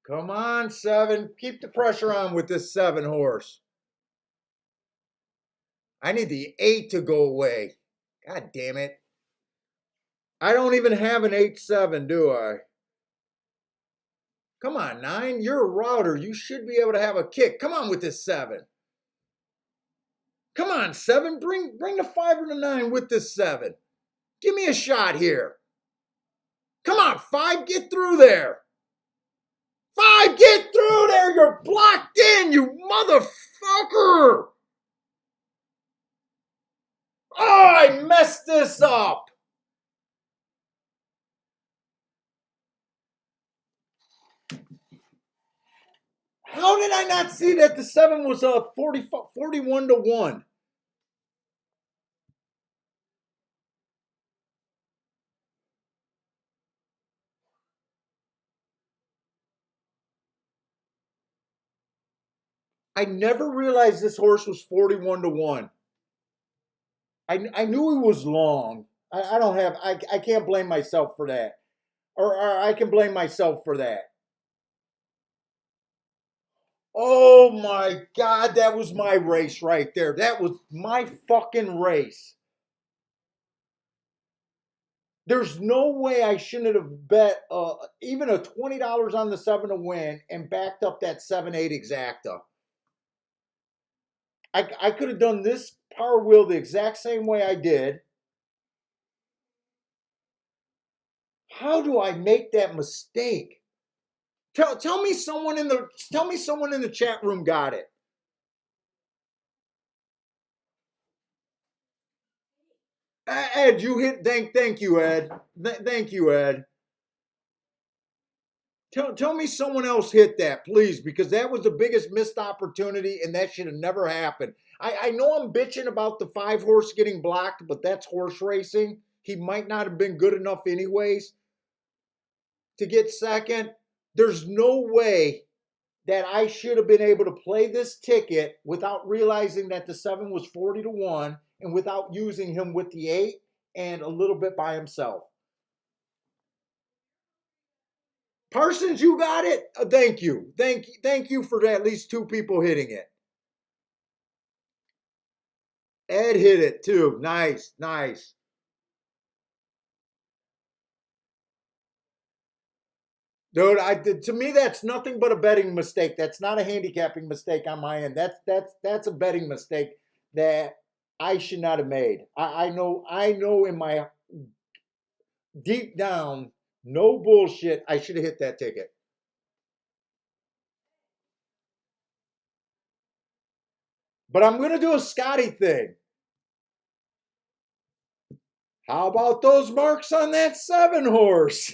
Come on, 7. Keep the pressure on with this 7 horse. I need the 8 to go away. God damn it. I don't even have an 8-7, do I? Come on, 9. You're a router. You should be able to have a kick. Come on with this 7. Come on, 7. Bring the 5 or the 9 with this 7. Give me a shot here. Come on, 5. Get through there. 5, get through there. You're blocked in, you motherfucker. Oh, I messed this up. How did I not see that the 7 was 41 to 1? I never realized this horse was 41 to 1. I knew he was long. I don't have, I can't blame myself for that. Or I can blame myself for that. Oh my God, that was my race right there. That was my fucking race. There's no way I shouldn't have bet even a $20 on the 7 to win and backed up that 7-8 exacta. I could have done this power wheel the exact same way I did. How do I make that mistake? Tell me someone in the chat room got it. Ed, you hit. Thank you, Ed. Thank you, Ed. Tell me someone else hit that, please, because that was the biggest missed opportunity, and that should have never happened. I know I'm bitching about the 5 horse getting blocked, but that's horse racing. He might not have been good enough anyways to get second. There's no way that I should have been able to play this ticket without realizing that the 7 was 40 to 1 and without using him with the 8 and a little bit by himself. Parsons, you got it. Thank you. Thank you for at least 2 people hitting it. Ed hit it too. Nice, nice. Dude, to me that's nothing but a betting mistake. That's not a handicapping mistake on my end. That's a betting mistake that I should not have made. I know in my deep down, no bullshit, I should have hit that ticket. But I'm gonna do a Scotty thing. How about those marks on that 7 horse?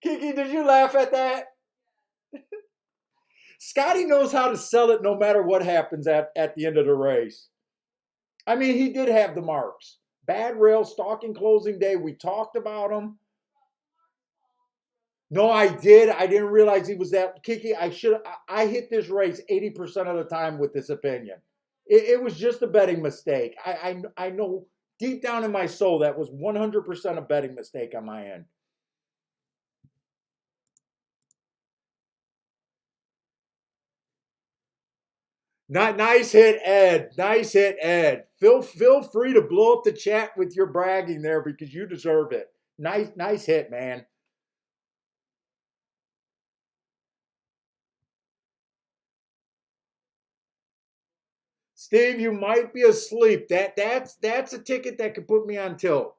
Kiki, did you laugh at that? Scotty knows how to sell it no matter what happens at the end of the race. I mean, he did have the marks. Bad rail, stalking closing day. We talked about him. No, I did. I didn't realize he was that. Kiki, I should. I hit this race 80% of the time with this opinion. It was just a betting mistake. I know deep down in my soul that was 100% a betting mistake on my end. Not nice hit, Ed. Nice hit, Ed. Feel free to blow up the chat with your bragging there because you deserve it. Nice hit, man. Steve, you might be asleep. That's a ticket that could put me on tilt.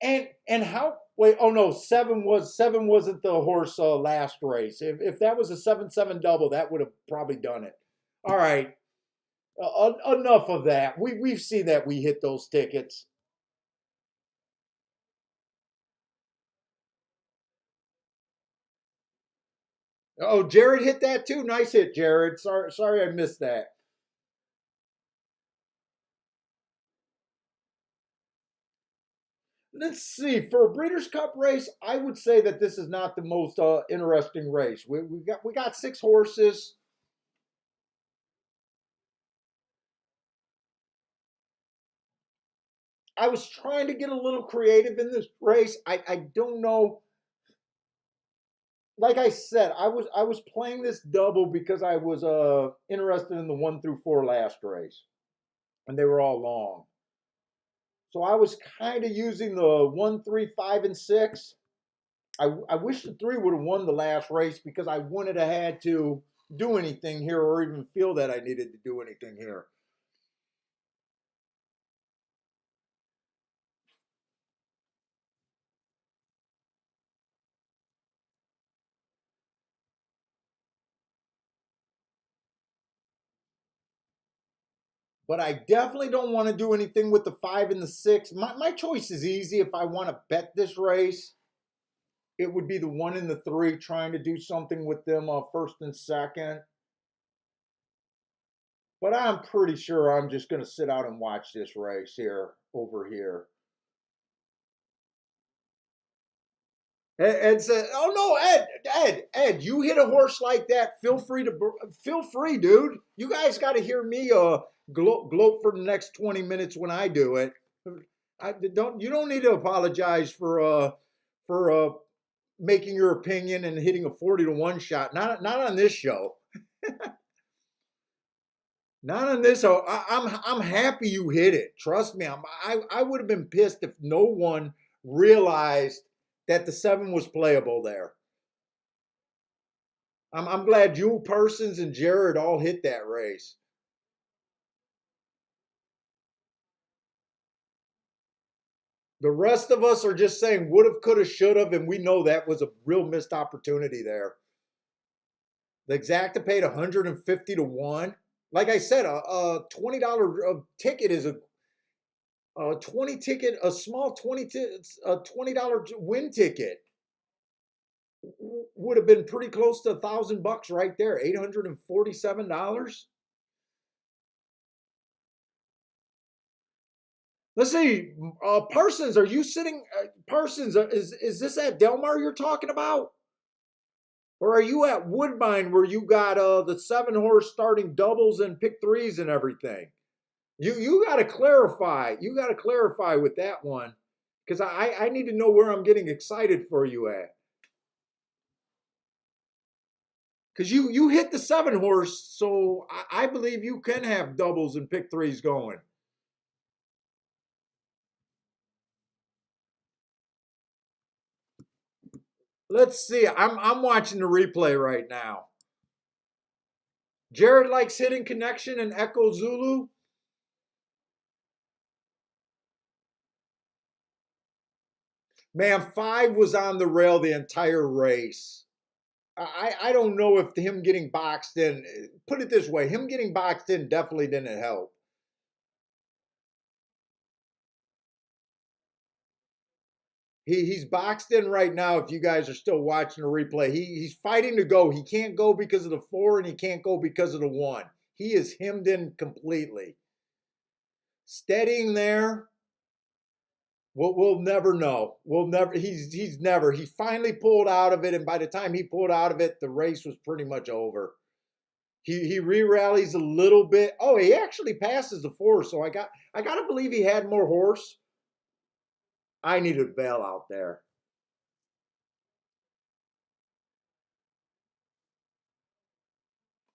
And how? Wait, oh no, seven wasn't the horse last race. If that was a 7-7 double, that would have probably done it. All right, enough of that. We've seen that we hit those tickets. Oh, Jared hit that too. Nice hit, Jared. Sorry I missed that. Let's see. For a Breeders' Cup race, I would say that this is not the most interesting race. We got 6 horses. I was trying to get a little creative in this race. I don't know. Like I said, I was playing this double because I was interested in the 1 through 4 last race, and they were all long. So I was kind of using the 1, 3, 5, and 6. I wish the 3 would have won the last race because I wouldn't have had to do anything here or even feel that I needed to do anything here. But I definitely don't want to do anything with the 5 and the 6. My choice is easy. If I want to bet this race, it would be the 1 and the 3, trying to do something with them first and second. But I'm pretty sure I'm just going to sit out and watch this race here over here. And said, "Oh no, Ed, you hit a horse like that. Feel free, dude. You guys got to hear me gloat for the next 20 minutes when I do it. You don't need to apologize for making your opinion and hitting a 40-1 shot. Not on this show. Not on this. So I'm happy you hit it. Trust me. I would have been pissed if no one realized that the 7 was playable there. I'm glad you, Persons, and Jared all hit that race. The rest of us are just saying would have, could have, should have, and we know that was a real missed opportunity there. The exacta paid 150-1. Like I said, a $20 ticket is a 20 ticket, a small 20 a $20 win ticket would have been pretty close to $1,000 right there. $847. Let's see, Parsons, are you sitting? Parsons, is this at Delmar you're talking about, or are you at Woodbine where you got the 7 horse starting doubles and pick threes and everything? You got to clarify. You got to clarify with that one because I need to know where I'm getting excited for you at. Because you hit the 7 horse, so I believe you can have doubles and pick threes going. Let's see. I'm watching the replay right now. Jared likes Hidden Connection and Echo Zulu. Man, 5 was on the rail the entire race. I don't know if him getting boxed in, put it this way, him getting boxed in definitely didn't help. He's boxed in right now. If you guys are still watching the replay, he's fighting to go. He can't go because of the 4 and he can't go because of the 1. He is hemmed in completely. Steadying there. We'll never know. We'll never. He's never. He finally pulled out of it, and by the time he pulled out of it, the race was pretty much over. He re-rallies a little bit. Oh, he actually passes the 4, so I gotta believe he had more horse. I needed bail out there.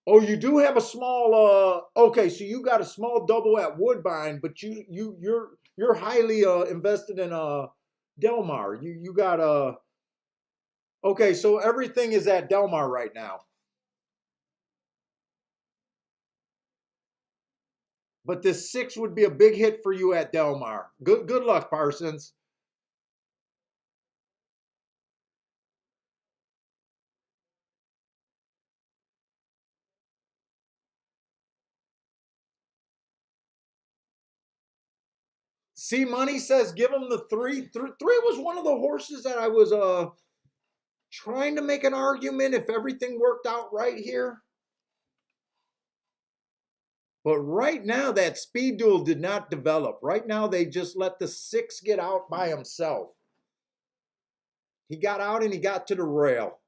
Oh, you do have a small okay, so you got a small double at Woodbine, but you're highly invested in Delmar. You got okay, so everything is at Delmar right now. But this 6 would be a big hit for you at Delmar. Good luck, Parsons. See, Money says give him the 3. 3 was one of the horses that I was trying to make an argument if everything worked out right here. But right now, that speed duel did not develop. Right now, they just let the 6 get out by himself. He got out and he got to the rail.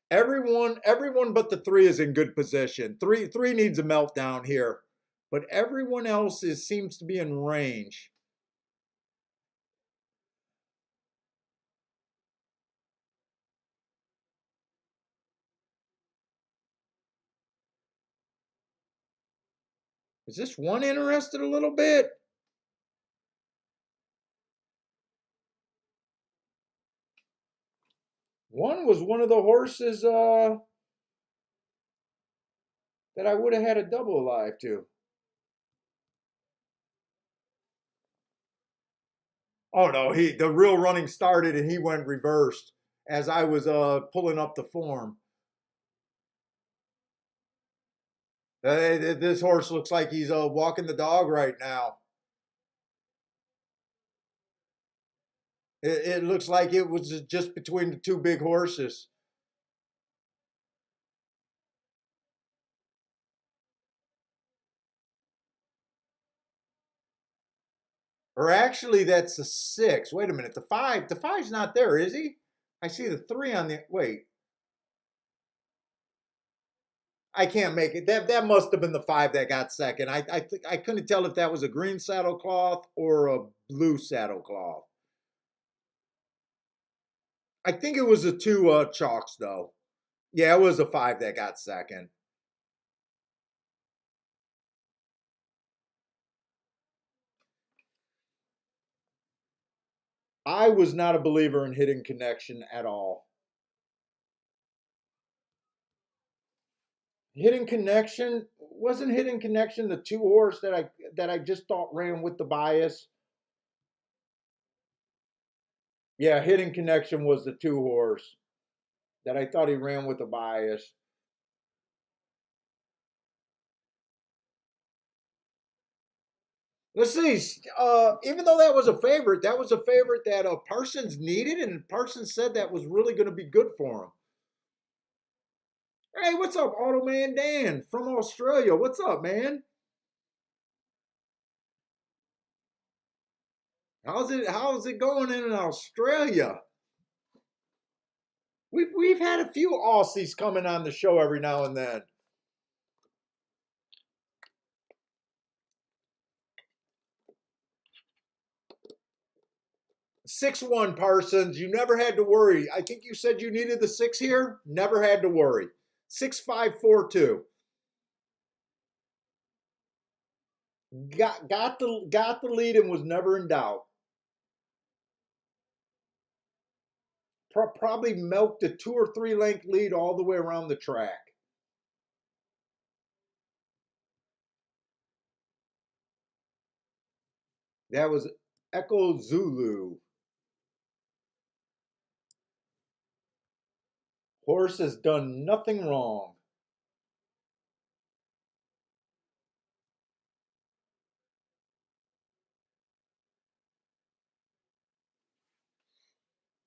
Everyone but the 3 is in good position. Three needs a meltdown here, but everyone else seems to be in range. Is this 1 interested a little bit? One was one of the horses that I would have had a double alive to. Oh no, the real running started and he went reversed as I was pulling up the form. This horse looks like he's walking the dog right now. It looks like it was just between the 2 big horses. Or actually, that's the 6. Wait a minute, the 5. The 5's not there, is he? I see the 3 on the. Wait. I can't make it. That must have been the 5 that got second. I couldn't tell if that was a green saddlecloth or a blue saddlecloth. I think it was the 2 chalks though. Yeah, it was a 5 that got second. I was not a believer in Hidden Connection at all. Hidden Connection wasn't Hidden Connection the 2 horse that I just thought ran with the bias. Yeah, Hidden Connection was the 2 horse that I thought he ran with the bias. Let's see. Even though that was a favorite, that Parsons needed, and Parsons said that was really going to be good for him. Hey, what's up, Automan Dan from Australia? What's up, man? How's it going in Australia? We've had a few Aussies coming on the show every now and then. 6-1 Parsons. You never had to worry. I think you said you needed the 6 here. Never had to worry. 6-5-4-2. got the lead and was never in doubt. Probably milked a 2 or 3 length lead all the way around the track. That was Echo Zulu. Horse has done nothing wrong.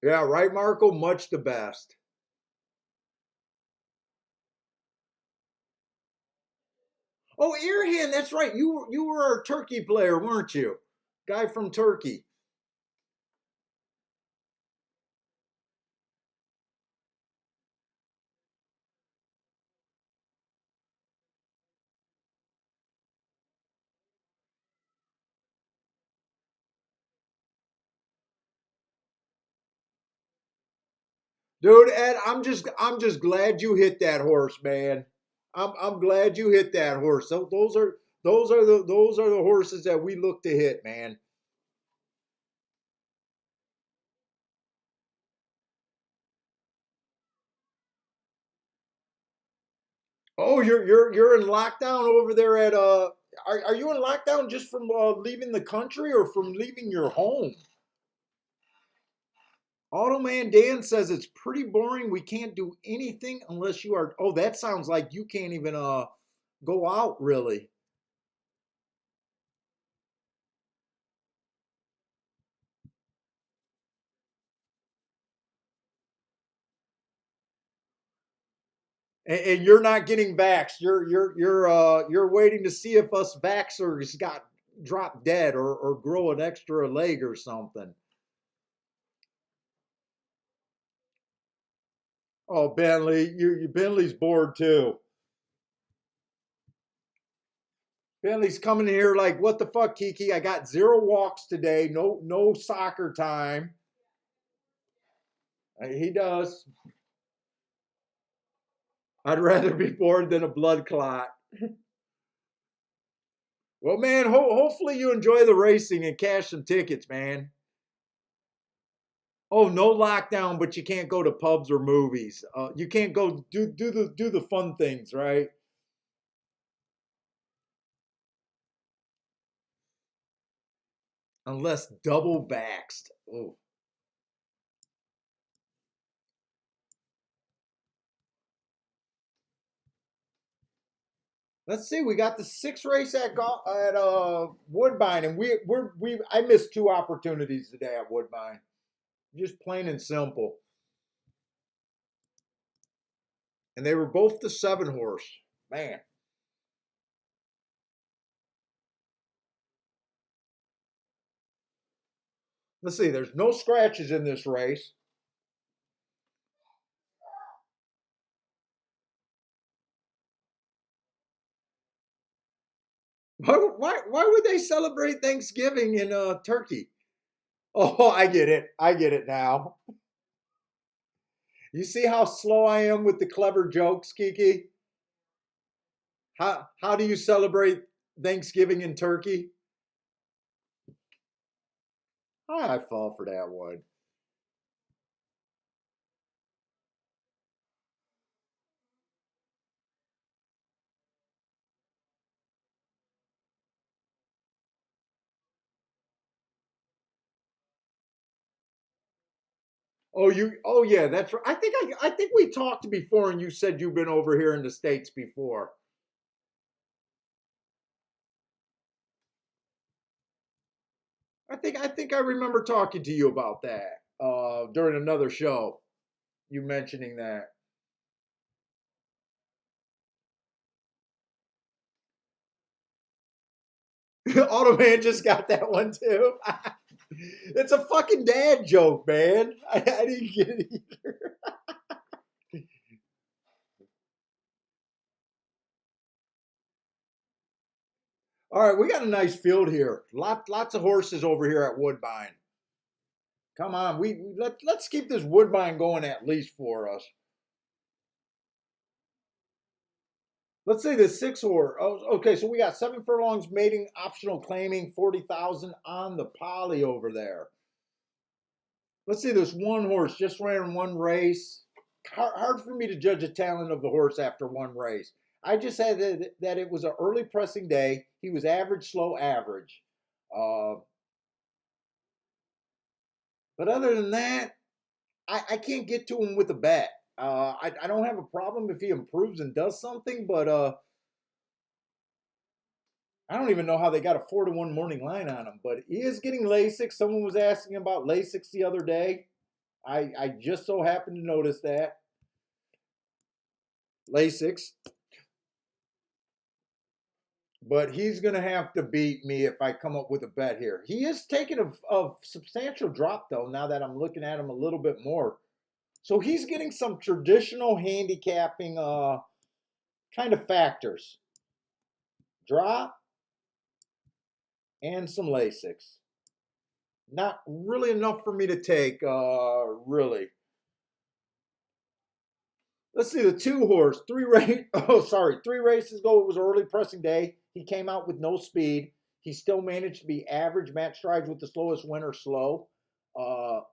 Yeah, right, Marco? Much the best. Oh, Earhand, that's right. You were our Turkey player, weren't you? Guy from Turkey. Dude, Ed, I'm just glad you hit that horse, man. I'm glad you hit that horse. Those are the horses that we look to hit, man. Oh, you're in lockdown over there at are you in lockdown just from leaving the country or from leaving your home? Automan Dan says it's pretty boring. We can't do anything unless you are. Oh, that sounds like you can't even go out really. And you're not getting vaxxed. You're waiting to see if us vaxxers got drop dead or grow an extra leg or something. Oh, Bentley, you Bentley's bored too. Bentley's coming here like, what the fuck, Kiki? I got 0 walks today. No soccer time. He does. I'd rather be bored than a blood clot. Well, man, hopefully you enjoy the racing and cash some tickets, man. Oh, no lockdown, but you can't go to pubs or movies. You can't go do the fun things, right? Unless double vaxxed. Oh, let's see. We got the 6th race at Woodbine, and we I missed 2 opportunities today at Woodbine. Just plain and simple. And they were both the 7 horse. Man, let's see. There's no scratches in this race. Why would they celebrate Thanksgiving in Turkey? Oh, I get it. I get it now. You see how slow I am with the clever jokes, Kiki? How do you celebrate Thanksgiving in Turkey? I fall for that one. Oh yeah, that's right. I think we talked before and you said you've been over here in the States before. I think I remember talking to you about that during another show. You mentioning that. Automan just got that one too. It's a fucking dad joke, man. I didn't get it either. All right, we got a nice field here. Lots of horses over here at Woodbine. Come on, let's keep this Woodbine going at least for us. Let's say the 6 horse. Oh, okay, so we got 7 furlongs mating, optional claiming 40,000 on the poly over there. Let's see, this 1 horse just ran 1 race. Hard for me to judge the talent of the horse after 1 race. I just said that it was an early pressing day. He was average, slow, average. Uh, but other than that, I can't get to him with a bet. I don't have a problem if he improves and does something, but I don't even know how they got a 4-1 morning line on him. But he is getting LASIK. Someone was asking about LASIK the other day. I just so happened to notice that. LASIK. But he's going to have to beat me if I come up with a bet here. He is taking a substantial drop, though, now that I'm looking at him a little bit more. So he's getting some traditional handicapping kind of factors. Drop and some LASIKs. Not really enough for me to take, really. Let's see, the 2 horse, 3 races ago, it was an early pressing day. He came out with no speed. He still managed to be average. Match strides with the slowest winner slow.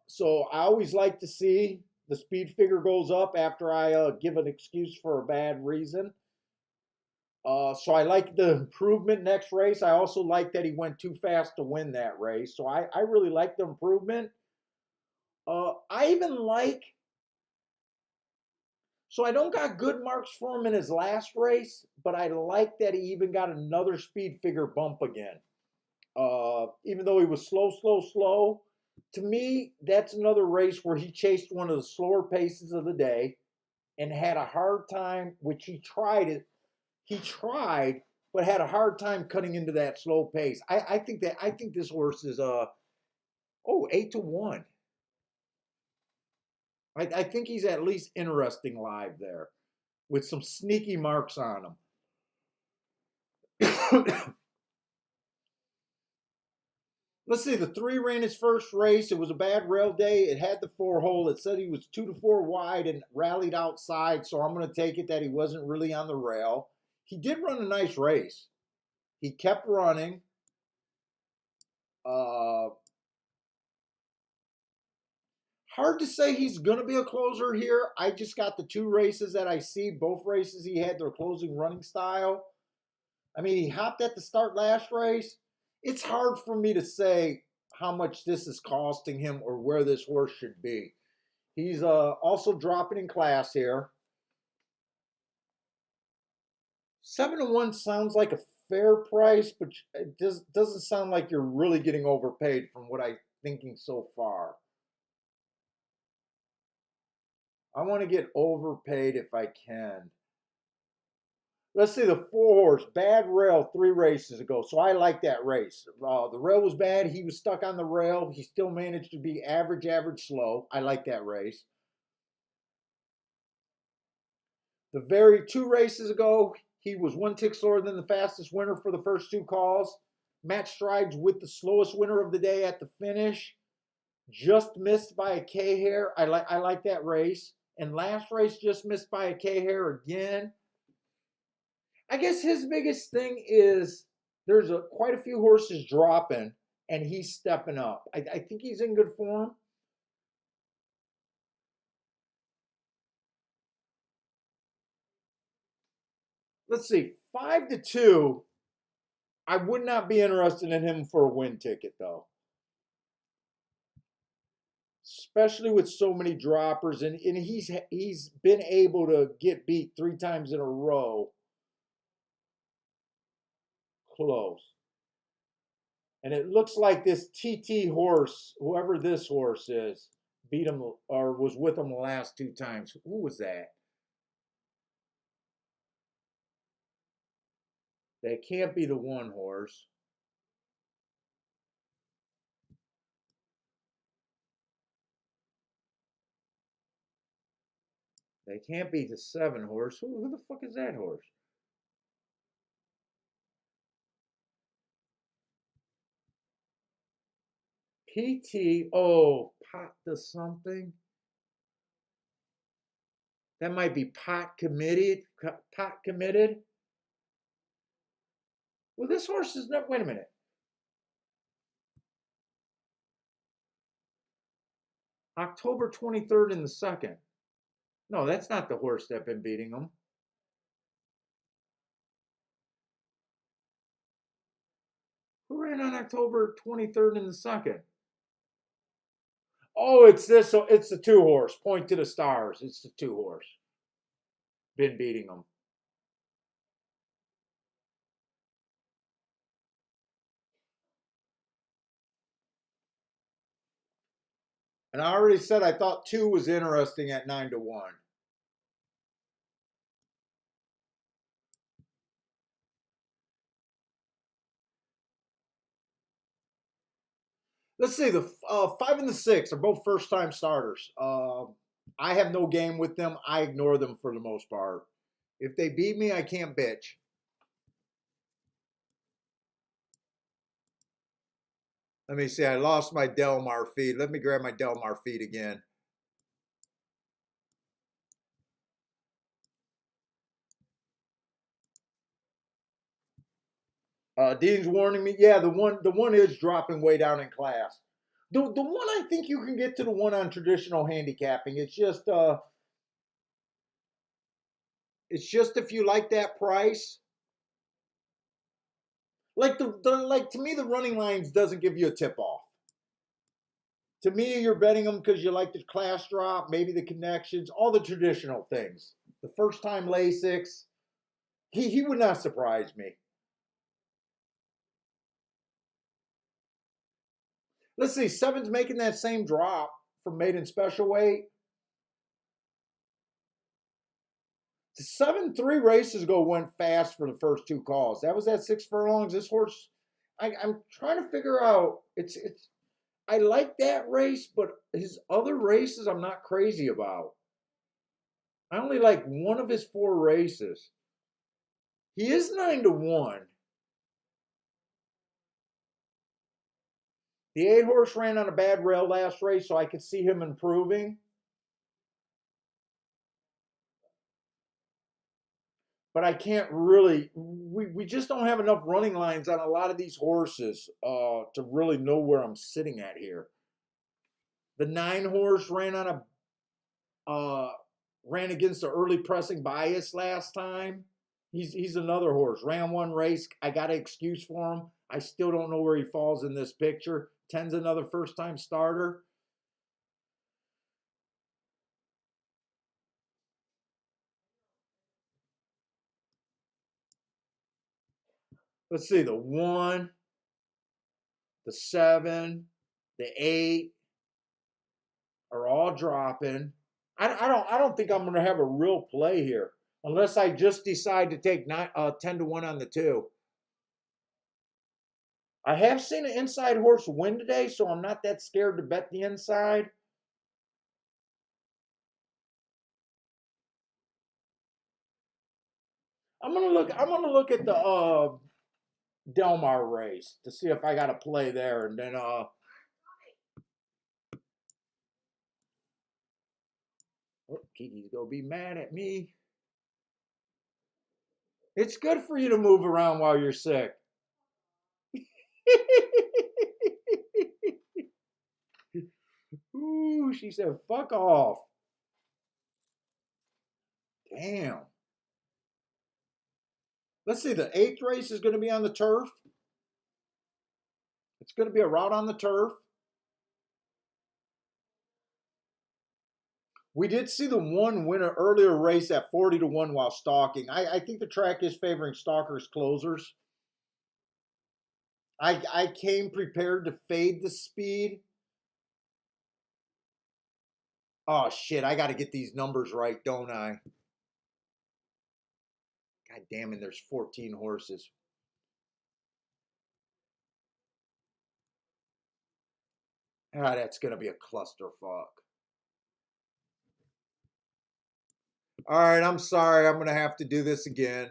So I always like to see the speed figure goes up after I give an excuse for a bad reason. So I like the improvement next race. I also like that he went too fast to win that race. So I really like the improvement. I even like, so I don't got good marks for him in his last race, but I like that he even got another speed figure bump again. Even though he was slow. To me, that's another race where he chased one of the slower paces of the day and had a hard time, which he tried it. He tried, but had a hard time cutting into that slow pace. I think this horse is 8-1. I think he's at least interesting live there with some sneaky marks on him. Let's see, the 3 ran his first race. It was a bad rail day. It had the 4-hole. It said he was 2 to 4 wide and rallied outside, so I'm going to take it that he wasn't really on the rail. He did run a nice race. He kept running. Hard to say he's going to be a closer here. I just got the 2 races that I see. Both races he had their closing running style. I mean, he hopped at the start last race. It's hard for me to say how much this is costing him or where this horse should be. He's also dropping in class here. 7-1 sounds like a fair price, but it doesn't sound like you're really getting overpaid from what I'm thinking so far. I want to get overpaid if I can. Let's see, the 4-horse, bad rail 3 races ago. So I like that race. The rail was bad. He was stuck on the rail. He still managed to be average, slow. I like that race. The very 2 races ago, he was 1 tick slower than the fastest winner for the first 2 calls. Match strides with the slowest winner of the day at the finish. Just missed by a K hair. I like that race. And last race just missed by a K hair again. I guess his biggest thing is there's quite a few horses dropping and he's stepping up. I think he's in good form. Let's see, 5-2. I would not be interested in him for a win ticket though, especially with so many droppers, and he's been able to get beat 3 times in a row. Close. And it looks like this TT horse, whoever this horse is, beat him or was with him the last 2 times. Who was that? That can't be the 1 horse. They can't be the 7 horse. Who the fuck is that horse? PT. Oh, pot to something. That might be pot committed. Pot committed. Well, this horse is not. Wait a minute. October 23rd in the second. No, that's not the horse that's been beating him. Who ran on October 23rd in the second? Oh, it's this. So it's the two horse. Point to the stars. It's the two horse. Been beating him. And I already said I thought two was interesting at 9-1. Let's see. The 5 and the 6 are both first time starters. I have no game with them. I ignore them for the most part. If they beat me, I can't bitch. Let me see. I lost my Delmar feed. Let me grab my Delmar feed again. Dean's warning me. Yeah, the one is dropping way down in class. The one I think you can get to the one on traditional handicapping. It's just if you like that price. Like like to me the running lines doesn't give you a tip off. To me, you're betting them because you like the class drop, maybe the connections, all the traditional things. The first time Lasix, he would not surprise me. Let's see, Seven's making that same drop from maiden special weight. The 7-3 races ago went fast for the first two calls. That was at 6 furlongs. This horse, I'm trying to figure out. It's. I like that race, but his other races I'm not crazy about. I only like one of his four races. He is 9-1. The 8 horse ran on a bad rail last race, so I could see him improving. But I can't really. We just don't have enough running lines on a lot of these horses to really know where I'm sitting at here. The 9 horse ran against the early pressing bias last time. He's another horse. Ran one race. I got an excuse for him. I still don't know where he falls in this picture. 10's another first time starter. Let's see, the 1, the 7, the 8 are all dropping. I don't think I'm going to have a real play here unless I just decide to take 10-1 on the 2. I have seen an inside horse win today, so I'm not that scared to bet the inside. I'm gonna look at the Delmar race to see if I got a play there, and then Kiki's gonna be mad at me. It's good for you to move around while you're sick. Ooh, she said, "Fuck off." Damn. Let's see. The 8th race is going to be on the turf. It's going to be a route on the turf. We did see the one win an earlier race at 40-1 while stalking. I think the track is favoring stalkers closers. I came prepared to fade the speed. Oh shit, I got to get these numbers right, don't I? God damn it, there's 14 horses. Ah, that's going to be a clusterfuck. All right, I'm sorry. I'm going to have to do this again.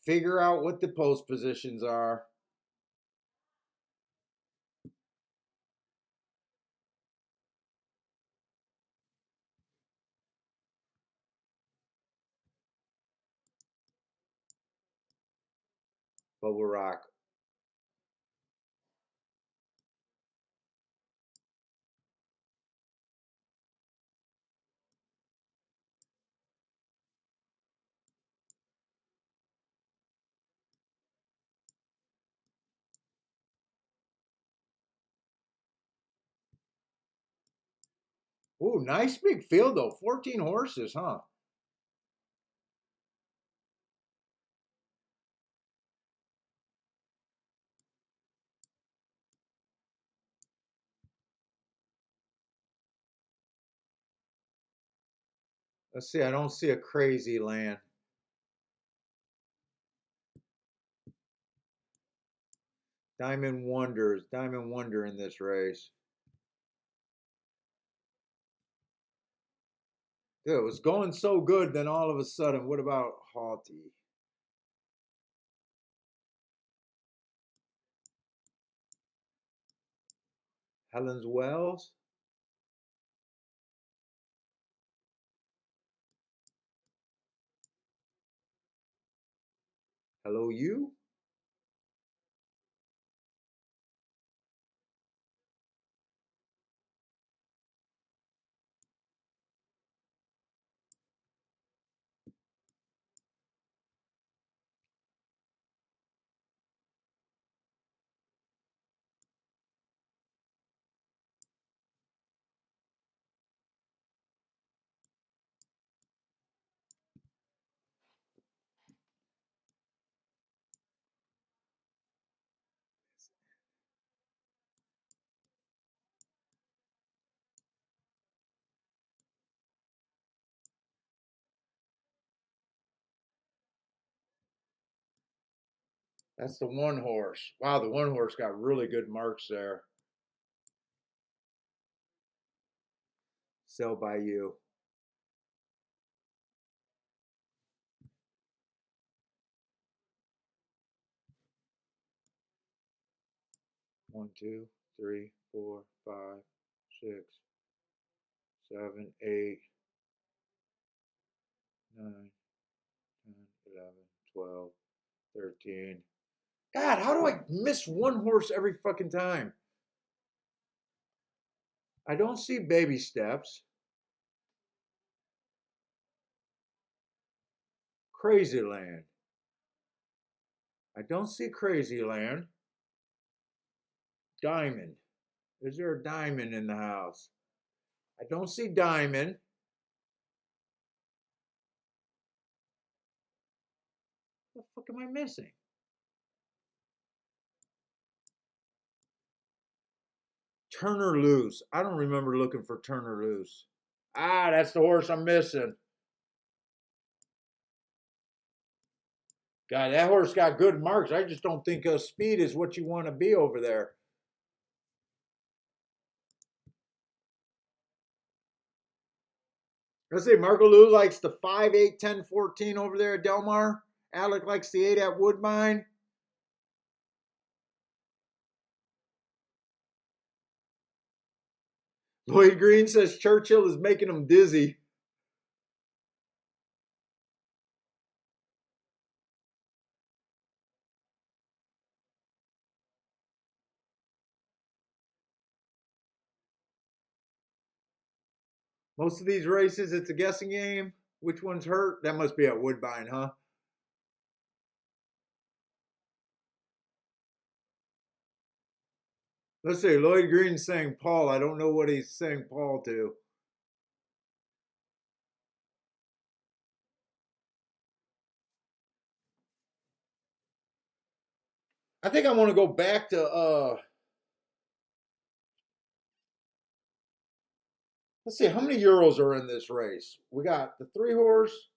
Figure out what the post positions are. Bubble Rock. Ooh, nice big field though. 14 horses, huh? Let's see. I don't see a Crazy Land. Diamond Wonder in this race. Dude, it was going so good, then all of a sudden, what about Haughty? Helen's Wells? Hello, you? That's the one horse. Wow, the one horse got really good marks there. Sell by you. One, two, three, four, five, six, 7, 8, 9, 10, 11, 12, 13. God, how do I miss one horse every fucking time? I don't see Baby Steps. Crazy Land. I don't see Crazy Land. Diamond. Is there a diamond in the house? I don't see Diamond. What the fuck am I missing? Turner Loose. I don't remember looking for Turner Loose. Ah, that's the horse I'm missing. God, that horse got good marks. I just don't think speed is what you want to be over there. Let's see, Marco Lou likes the 5, 8, 10, 14 over there at Del Mar. Alec likes the 8 at Woodbine. Lloyd Green says Churchill is making him dizzy. Most of these races, it's a guessing game. Which one's hurt? That must be at Woodbine, huh? Let's see. Lloyd Green's saying Paul. I don't know what he's saying Paul to. I think I want to go back to let's see, how many Euros are in this race? We got the 3 horse,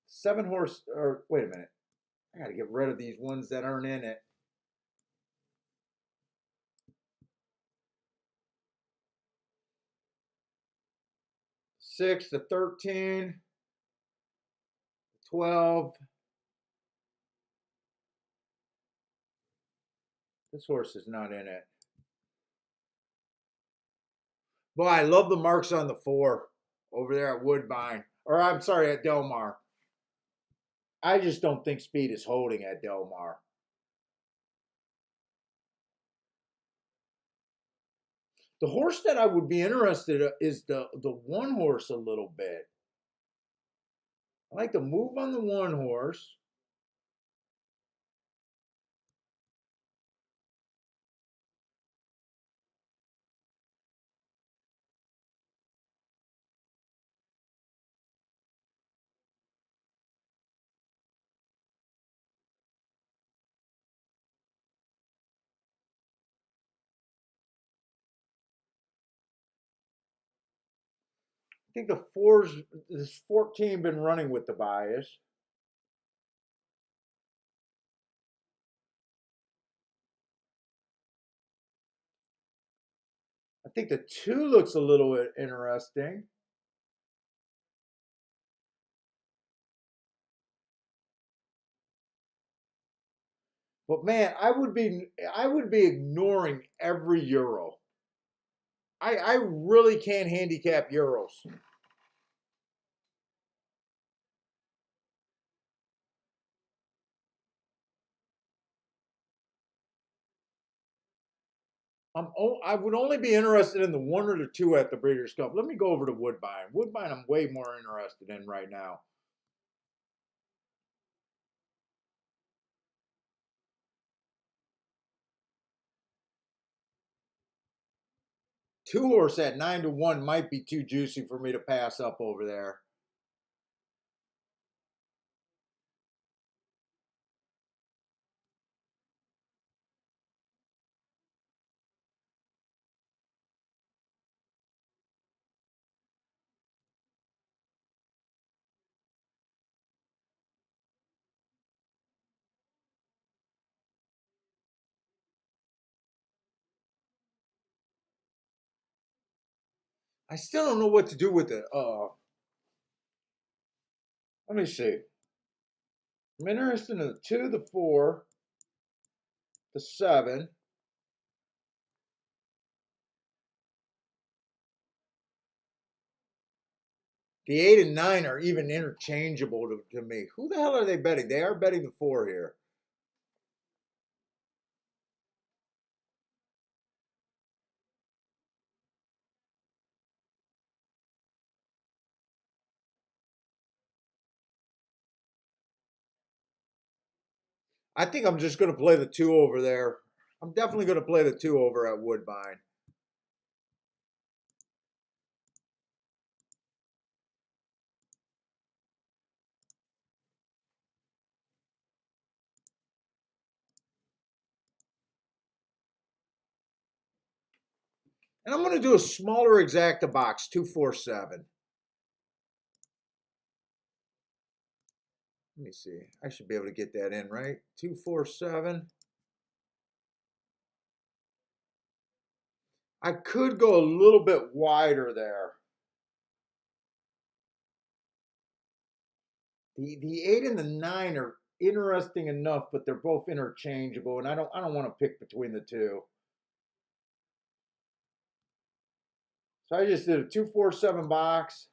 7 horse, or wait a minute. I got to get rid of these ones that aren't in it. 6 to 13, 12. This horse is not in it. Boy, I love the marks on the 4 over there at Woodbine. Or I'm sorry, at Del Mar. I just don't think speed is holding at Del Mar. The horse that I would be interested in is the one horse a little bit. I like to move on the one horse. I think the fours, this 14 been running with the bias. I think the two looks a little bit interesting. But man, I would be ignoring every euro. I really can't handicap euros. I would only be interested in the one or the two at the Breeders' Cup. Let me go over to Woodbine. Woodbine, I'm way more interested in right now. Two horse at 9-1 might be too juicy for me to pass up over there. I still don't know what to do with it. Let me see. I'm interested in the two, the four, the seven. The 8 and 9 are even interchangeable to me. Who the hell are they betting? They are betting the four here. I think I'm just going to play the two over there. I'm definitely going to play the two over at Woodbine. And I'm going to do a smaller exacta box, 247. Let me see. I should be able to get that in, right? 247. I could go a little bit wider there. The 8 and the 9 are interesting enough, but they're both interchangeable, and I don't want to pick between the two. So I just did a 247 box,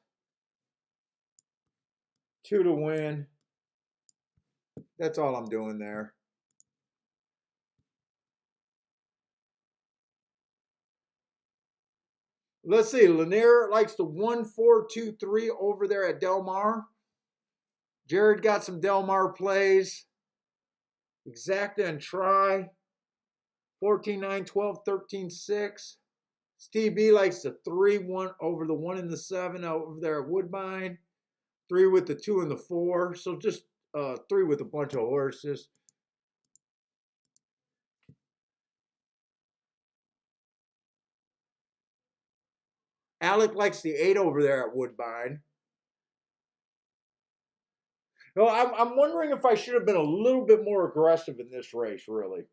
two to win. That's all I'm doing there. Let's see. Lanier likes the 1-4-2-3 over there at Del Mar. Jared got some Del Mar plays. Exacta and try. 14-9, 12, 13-6. Steve B likes the 3-1 over the 1 and the 7 over there at Woodbine. 3 with the 2 and the 4. So just 3 with a bunch of horses. Alec likes the 8 over there at Woodbine. No, I'm wondering if I should have been a little bit more aggressive in this race, really.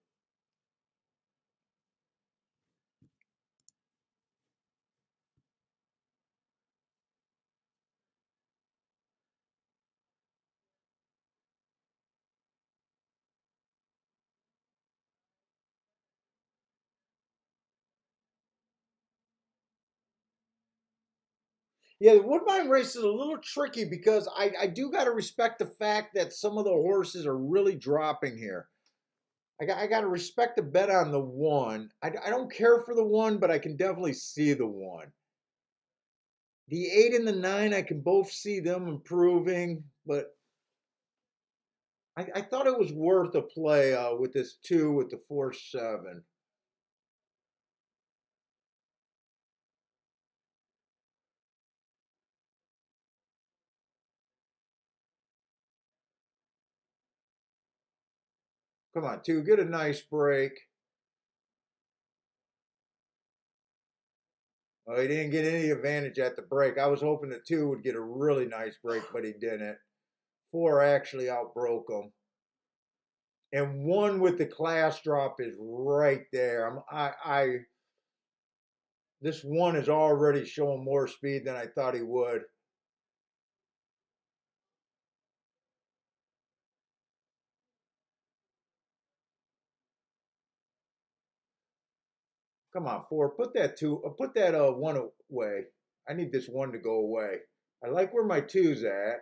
Yeah, the Woodbine race is a little tricky because I do got to respect the fact that some of the horses are really dropping here. I got to respect the bet on the one. I don't care for the one, but I can definitely see the one. The 8 and the 9, I can both see them improving, but I thought it was worth a play with this 2 with the 4-7. Come on, 2, get a nice break. Oh, he didn't get any advantage at the break. I was hoping the 2 would get a really nice break, but he didn't. 4 actually outbroke him. And 1 with the class drop is right there. This 1 is already showing more speed than I thought he would. Come on, 4, put that 2, put that 1 away. I need this 1 to go away. I like where my 2's at.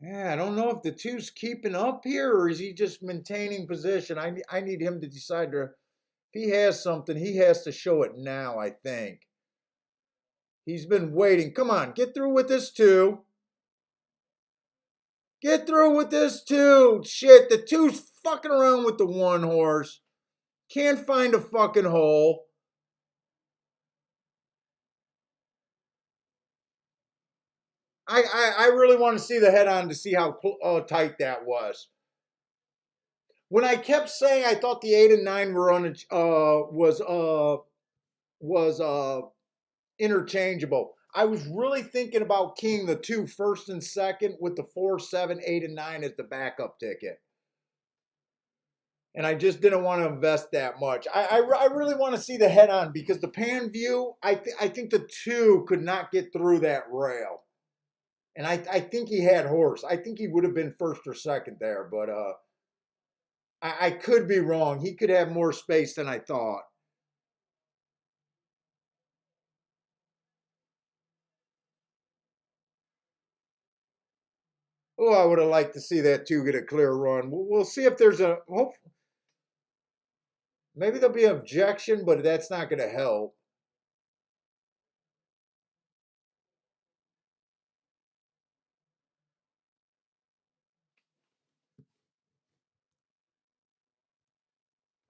Yeah, I don't know if the 2's keeping up here or is he just maintaining position. I need him to decide to, if he has something, he has to show it now, I think. He's been waiting. Come on, get through with this 2. Get through with this 2. Shit, the 2's fucking around with the 1 horse. Can't find a fucking hole. I really want to see the head on to see how tight that was. When I kept saying I thought the 8 and 9 were was interchangeable, I was really thinking about keying the 2 first and second with the 4, 7, 8, and 9 as the backup ticket. And I just didn't want to invest that much. I really want to see the head on because the pan view, I think the 2 could not get through that rail. And I think he had horse. I think he would have been first or second there, but I could be wrong. He could have more space than I thought. Oh, I would have liked to see that 2 get a clear run. We'll see if there's a hope. Maybe there'll be an objection, but that's not going to help.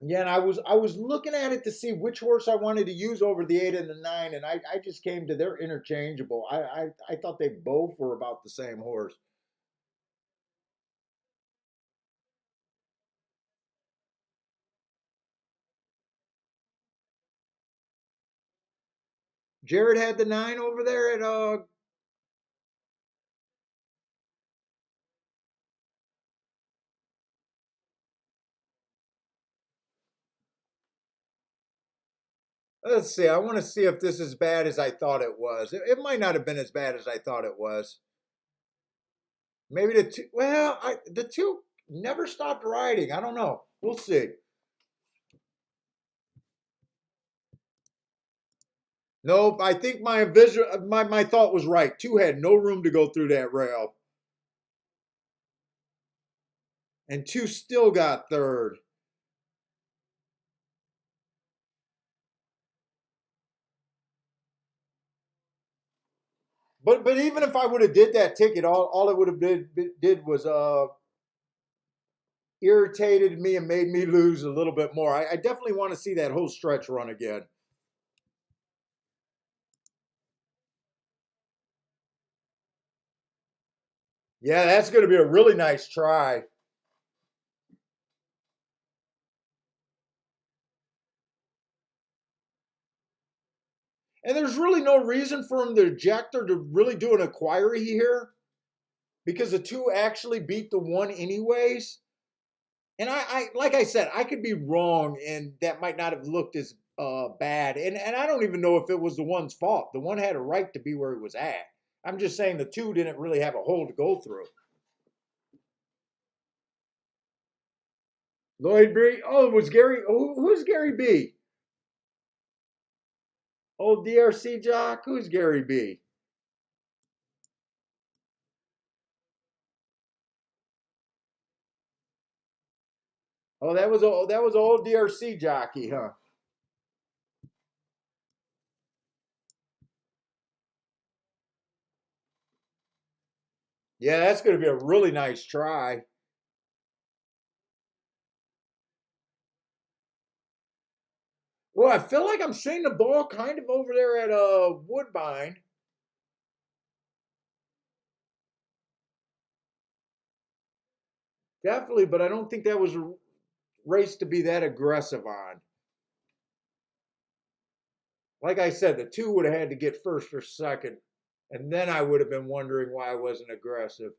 Yeah, and I was looking at it to see which horse I wanted to use over the 8 and the 9, and I just came to they're interchangeable. I thought they both were about the same horse. Jared had the 9 over there at let's see. I want to see if this is as bad as I thought it was. It might not have been as bad as I thought it was. Maybe the 2. Well, the 2 never stopped riding. I don't know. We'll see. Nope. I think my thought was right. 2 had no room to go through that rail, and 2 still got third. But even if I would have did that ticket, all it would have did was irritated me and made me lose a little bit more. I definitely want to see that whole stretch run again. Yeah, that's going to be a really nice try. And there's really no reason for him to eject or to really do an inquiry here because the 2 actually beat the 1 anyways. And like I said, I could be wrong, and that might not have looked as bad. And I don't even know if it was the 1's fault. The 1 had a right to be where he was at. I'm just saying the two didn't really have a hole to go through. Lloyd Bree. Oh, it was Gary. Who's Gary B? Old DRC jock. Who's Gary B? Oh, that was old DRC jockey, huh? Yeah, that's going to be a really nice try. Well, I feel like I'm seeing the ball kind of over there at Woodbine. Definitely, but I don't think that was a race to be that aggressive on. Like I said, the two would have had to get first or second, and then I would have been wondering why I wasn't aggressive.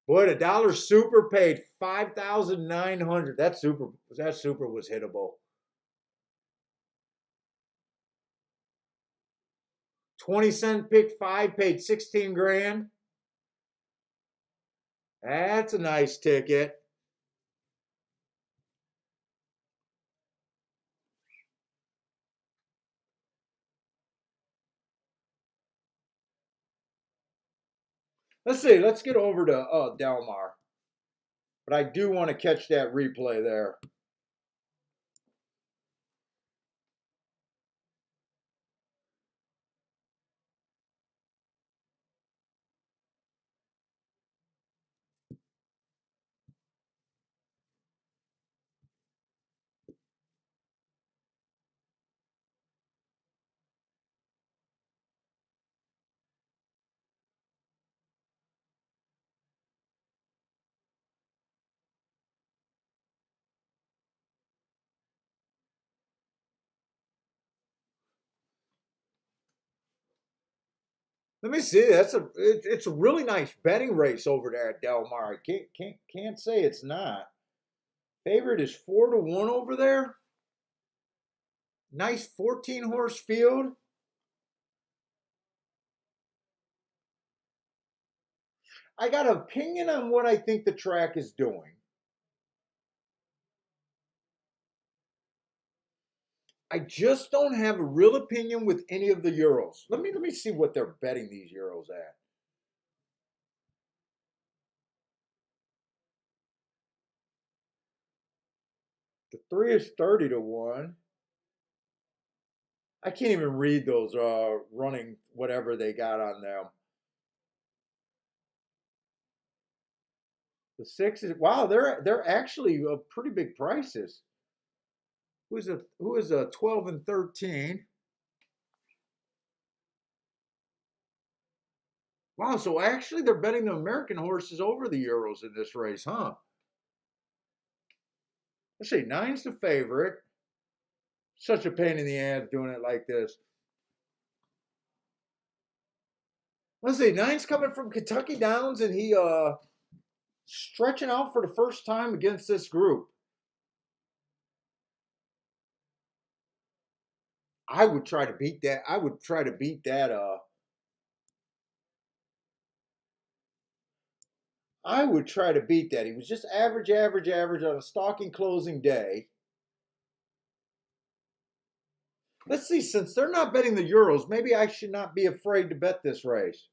Boy, the dollar super paid 5,900. That super was hittable. 20-cent pick five paid 16 grand. That's a nice ticket. Let's see. Let's get over to Delmar. But I do want to catch that replay there. Let me see. It's a really nice betting race over there at Delmar. I can't say it's not. Favorite is 4-1 over there. Nice 14 horse field. I got an opinion on what I think the track is doing. I just don't have a real opinion with any of the Euros. Let me see what they're betting these Euros at. The three is 30-1. I can't even read those running whatever they got on them. The six is wow, they're actually pretty big prices. Who is a 12 and 13? Wow, so actually they're betting the American horses over the Euros in this race, huh? Let's see, nine's the favorite. Such a pain in the ass doing it like this. Let's see, nine's coming from Kentucky Downs and he stretching out for the first time against this group. I would try to beat that. I would try to beat that I would try to beat that. He was just average, average, average on a stalking closing day. Let's see, since they're not betting the Euros, maybe I should not be afraid to bet this race.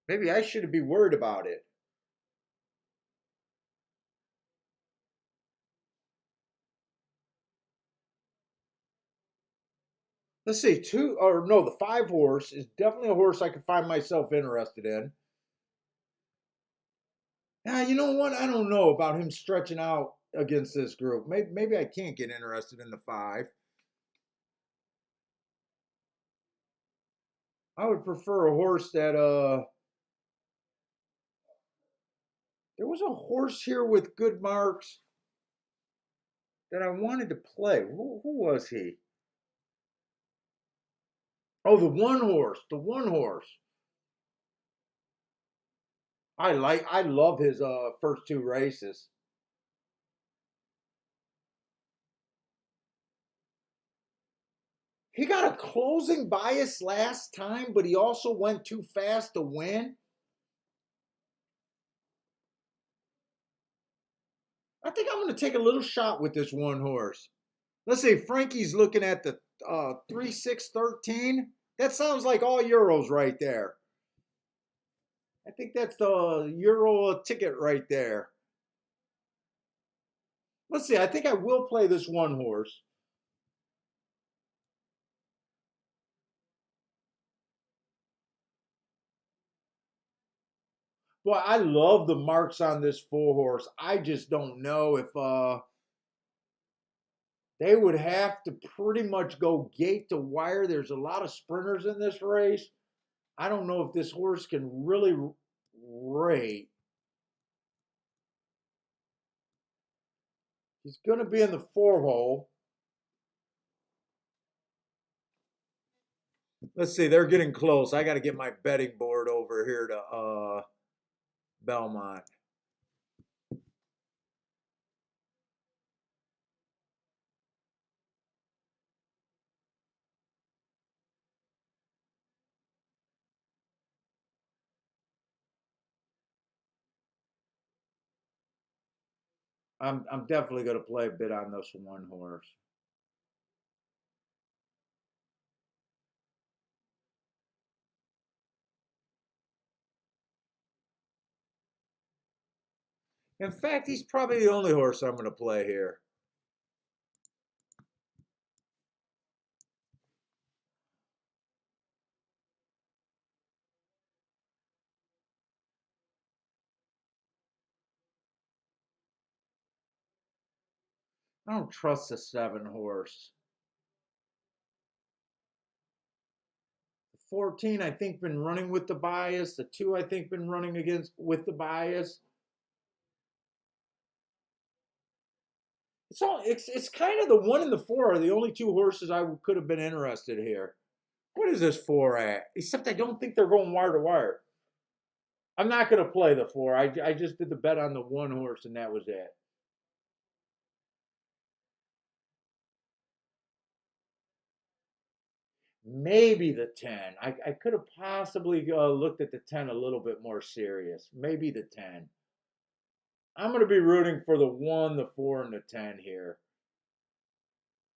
Maybe I should be worried about it. Let's see, two or no, the five horse is definitely a horse I could find myself interested in. Now, you know what? I don't know about him stretching out against this group. Maybe I can't get interested in the five. I would prefer a horse that there was a horse here with good marks that I wanted to play. Who was he? Oh, the one horse. The one horse. I love his first two races. He got a closing bias last time, but he also went too fast to win. I think I'm going to take a little shot with this one horse. Let's say Frankie's looking at the 3-6-13. That sounds like all Euros right there. I think that's the Euro ticket right there. Let's see. I think I will play this one horse. Boy, I love the marks on this four horse. I just don't know if they would have to pretty much go gate to wire. There's a lot of sprinters in this race. I don't know if this horse can really rate. He's going to be in the four hole. Let's see, they're getting close. I got to get my betting board over here to Belmont. I'm definitely going to play a bit on this one horse. In fact, he's probably the only horse I'm going to play here. I don't trust the 7 horse. The 14, I think, been running with the bias. The 2, I think, been running against with the bias. It's kind of the 1 and the 4 are the only 2 horses I could have been interested here. What is this 4 at? Except I don't think they're going wire to wire. I'm not going to play the 4. I just did the bet on the 1 horse, and that was it. Maybe the 10. I could have possibly looked at the 10 a little bit more serious. Maybe the 10. I'm going to be rooting for the 1, the 4, and the 10 here.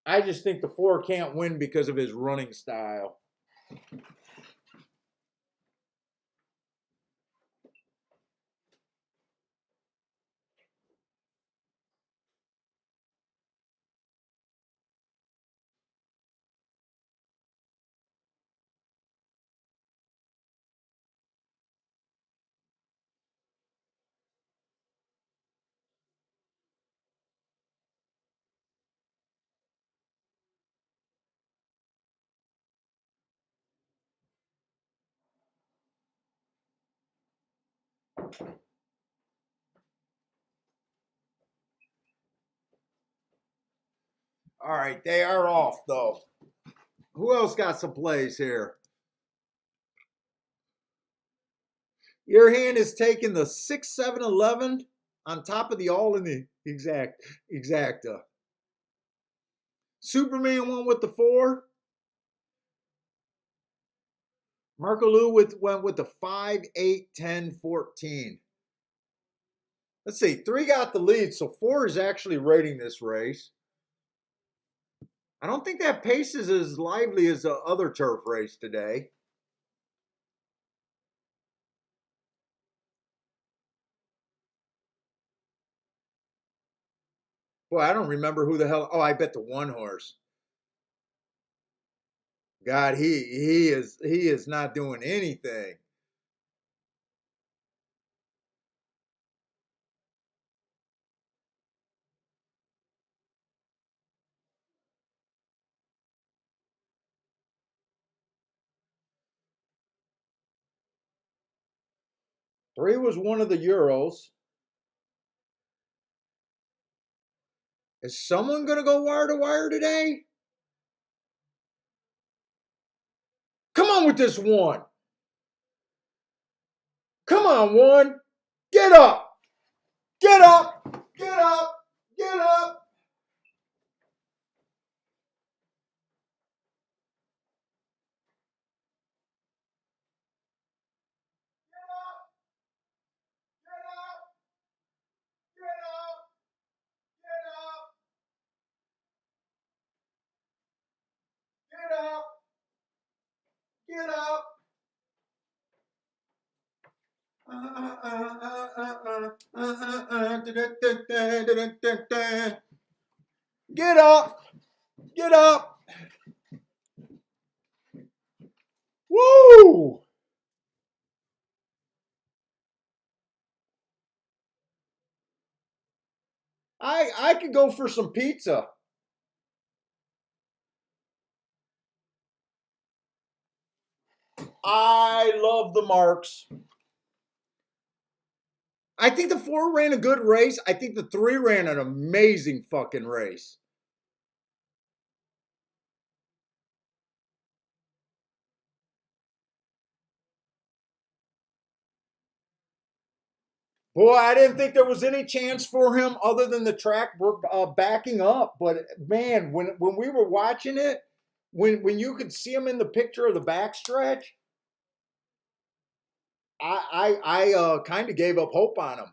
I just think the 4 can't win because of his running style. All right, they are off, though. Who else got some plays here? Your hand is taking the 6, 7, 11 on top of the all in the exacta. Superman went with the 4. Marco Lou went with the 5, 8, 10, 14. Let's see, 3 got the lead, so 4 is actually rating this race. I don't think that pace is as lively as the other turf race today. Boy, I don't remember who the hell. Oh, I bet the 1 horse. God, he is not doing anything. Three was one of the Euros. Is someone going to go wire to wire today? Come on with this 1. Come on, 1. Get up! Get up! Get up! Get up! Get up! Get up! Get up! Get up! Woo! I could go for some pizza. I love the marks. I think the 4 ran a good race. I think the 3 ran an amazing fucking race. Boy, I didn't think there was any chance for him other than the track backing up. But man, when we were watching it, when you could see him in the picture of the backstretch, I kind of gave up hope on him.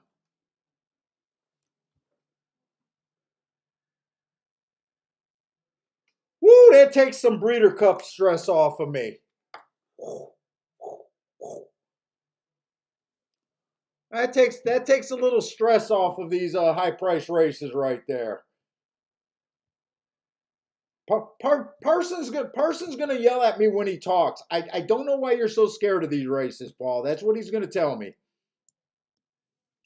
Woo, that takes some Breeder Cup stress off of me. That takes a little stress off of these high price races right there. Parsons gonna yell at me when he talks. I don't know why you're so scared of these races, Paul. That's what he's gonna tell me.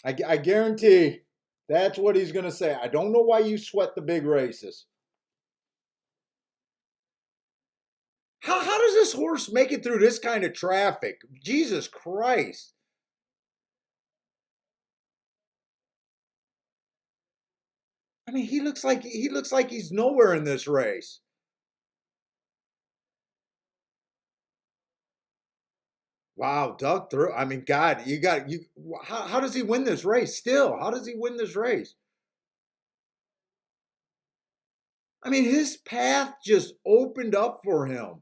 I guarantee that's what he's gonna say. I don't know why you sweat the big races. How does this horse make it through this kind of traffic? Jesus Christ. I mean, he looks like he's nowhere in this race. Wow, dug through. I mean, God, you got you. How does he win this race? Still, how does he win this race? I mean, his path just opened up for him.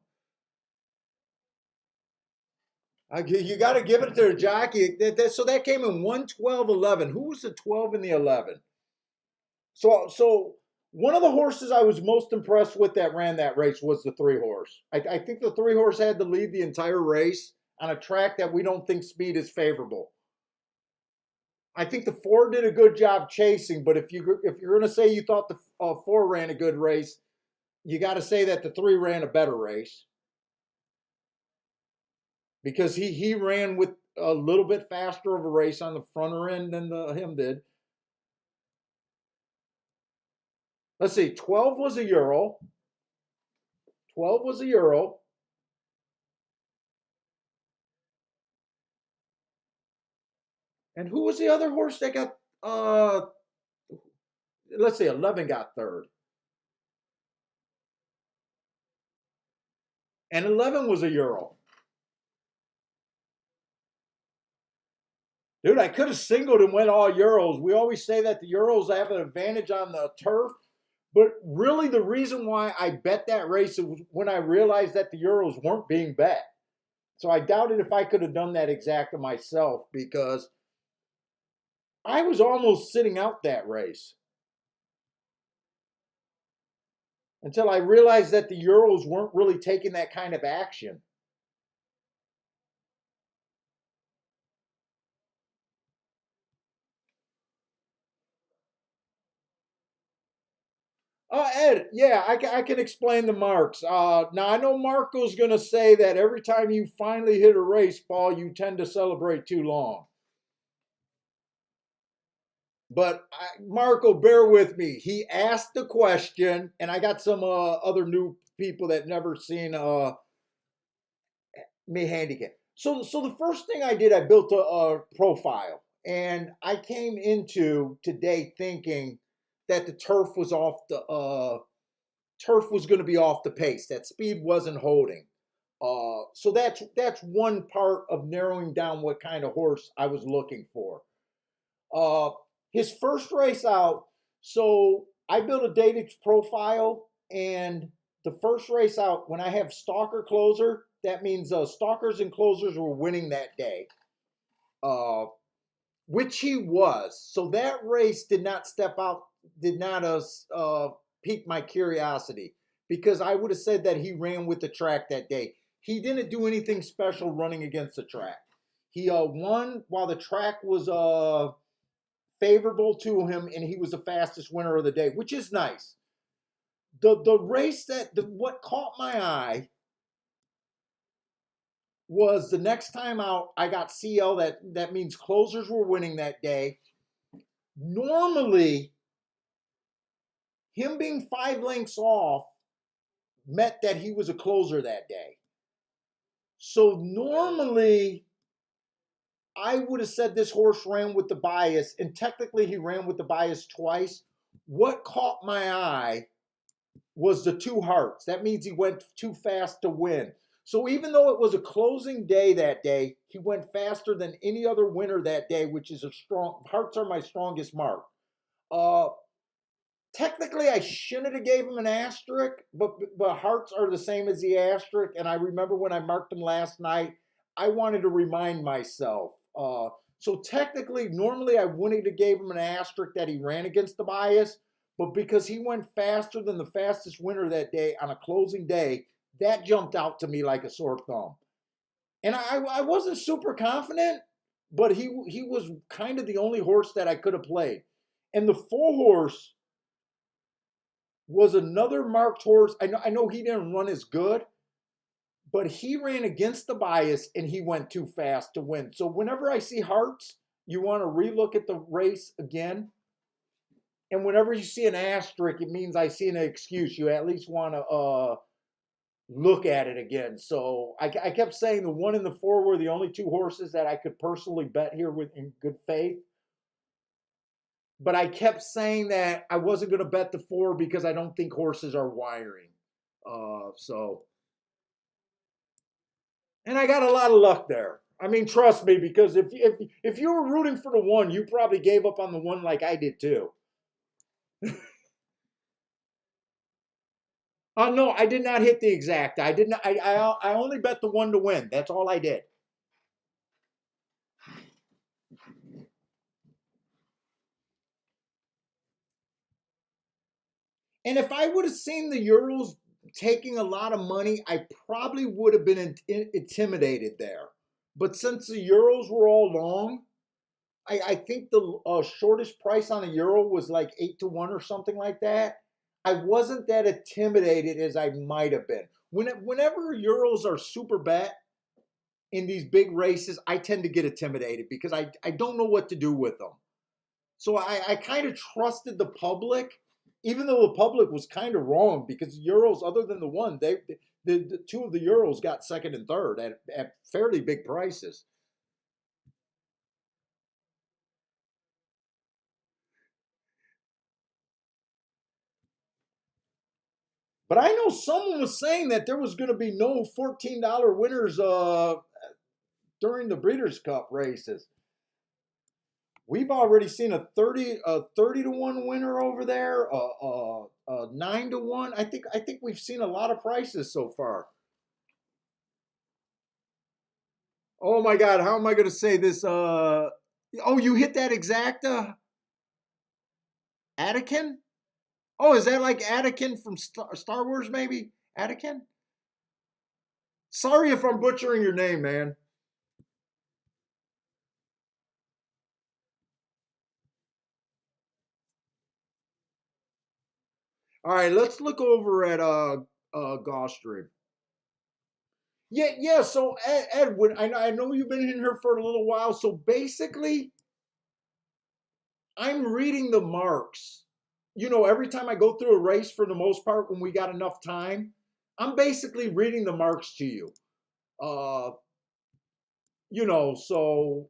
You got to give it to the jockey. So that came in 1:12:11. Who was the 12 and the 11? So one of the horses I was most impressed with that ran that race was the 3 horse. I think the 3 horse had to lead the entire race on a track that we don't think speed is favorable. I think the 4 did a good job chasing, but if you're going to say you thought the 4 ran a good race, you got to say that the 3 ran a better race because he ran with a little bit faster of a race on the fronter end than him did. Let's see, 12 was a Euro. 12 was a Euro. And who was the other horse that got let's see, 11 got third. And 11 was a Euro. Dude, I could have singled and went all Euros. We always say that the Euros have an advantage on the turf. But really, the reason why I bet that race was when I realized that the Euros weren't being bet. So I doubted if I could have done that exact myself because I was almost sitting out that race until I realized that the Euros weren't really taking that kind of action. Ed, yeah, I can explain the marks. Now, I know Marco's going to say that every time you finally hit a race, Paul, you tend to celebrate too long. But Marco, bear with me. He asked the question, and I got some other new people that never seen me handicap. So the first thing I did, I built a profile, and I came into today thinking that the turf was going to be off the pace. That speed wasn't holding. So that's one part of narrowing down what kind of horse I was looking for. Uh, his first race out, so I built a data profile, and the first race out, when I have stalker closer, that means stalkers and closers were winning that day, uh, which he was. So that race did not step out, did not pique my curiosity, because I would have said that he ran with the track that day. He didn't do anything special running against the track. He won while the track was favorable to him, and he was the fastest winner of the day, which is nice. The race what caught my eye was the next time out. I got CL. That means closers were winning that day. Normally, him being 5 lengths off meant that he was a closer that day. So normally, I would have said this horse ran with the bias, and technically he ran with the bias twice. What caught my eye was the 2 hearts. That means he went too fast to win. So even though it was a closing day that day, he went faster than any other winner that day, which is a strong, hearts are my strongest mark. Uh, Technically, I shouldn't have gave him an asterisk, but hearts are the same as the asterisk. And I remember when I marked him last night, I wanted to remind myself. So technically, normally I wouldn't have gave him an asterisk that he ran against the bias, but because he went faster than the fastest winner that day on a closing day, that jumped out to me like a sore thumb. And I wasn't super confident, but he was kind of the only horse that I could have played. And the 4 horse was another marked horse. I know he didn't run as good, but he ran against the bias and he went too fast to win. So whenever I see hearts, you want to relook at the race again. And whenever you see an asterisk, it means I see an excuse. You at least want to look at it again. So I kept saying the 1 and the 4 were the only 2 horses that I could personally bet here with in good faith. But I kept saying that I wasn't going to bet the 4 because I don't think horses are wiring. So and I got a lot of luck there. I mean, trust me, because if you were rooting for the 1, you probably gave up on the 1 like I did too. No, I did not hit the exact. I didn't. I only bet the 1 to win. That's all I did. And if I would have seen the Urals taking a lot of money, I probably would have been intimidated there. But since the Urals were all long, I think the shortest price on a Euro was like 8 to 1 or something like that. I wasn't that intimidated as I might have been. Whenever Euros are super bet in these big races, I tend to get intimidated because I don't know what to do with them. So I kind of trusted the public, even though the public was kind of wrong because Euros, other than the 1, the 2 of the Euros got second and third at fairly big prices. But I know someone was saying that there was going to be no $14 winners during the Breeders' Cup races. We've already seen a 30 to 1 winner over there, a 9 to 1. I think we've seen a lot of prices so far. Oh my God, how am I going to say this? Oh, you hit that exacta? Anakin? Oh, is that like Anakin from Star Wars? Maybe Anakin. Sorry if I'm butchering your name, man. All right, let's look over at Gulfstream. Yeah, yeah. So Edwin, I know you've been in here for a little while. So basically, I'm reading the marks. Every time I go through a race, for the most part, when we got enough time, I'm basically reading the marks to you. Uh, so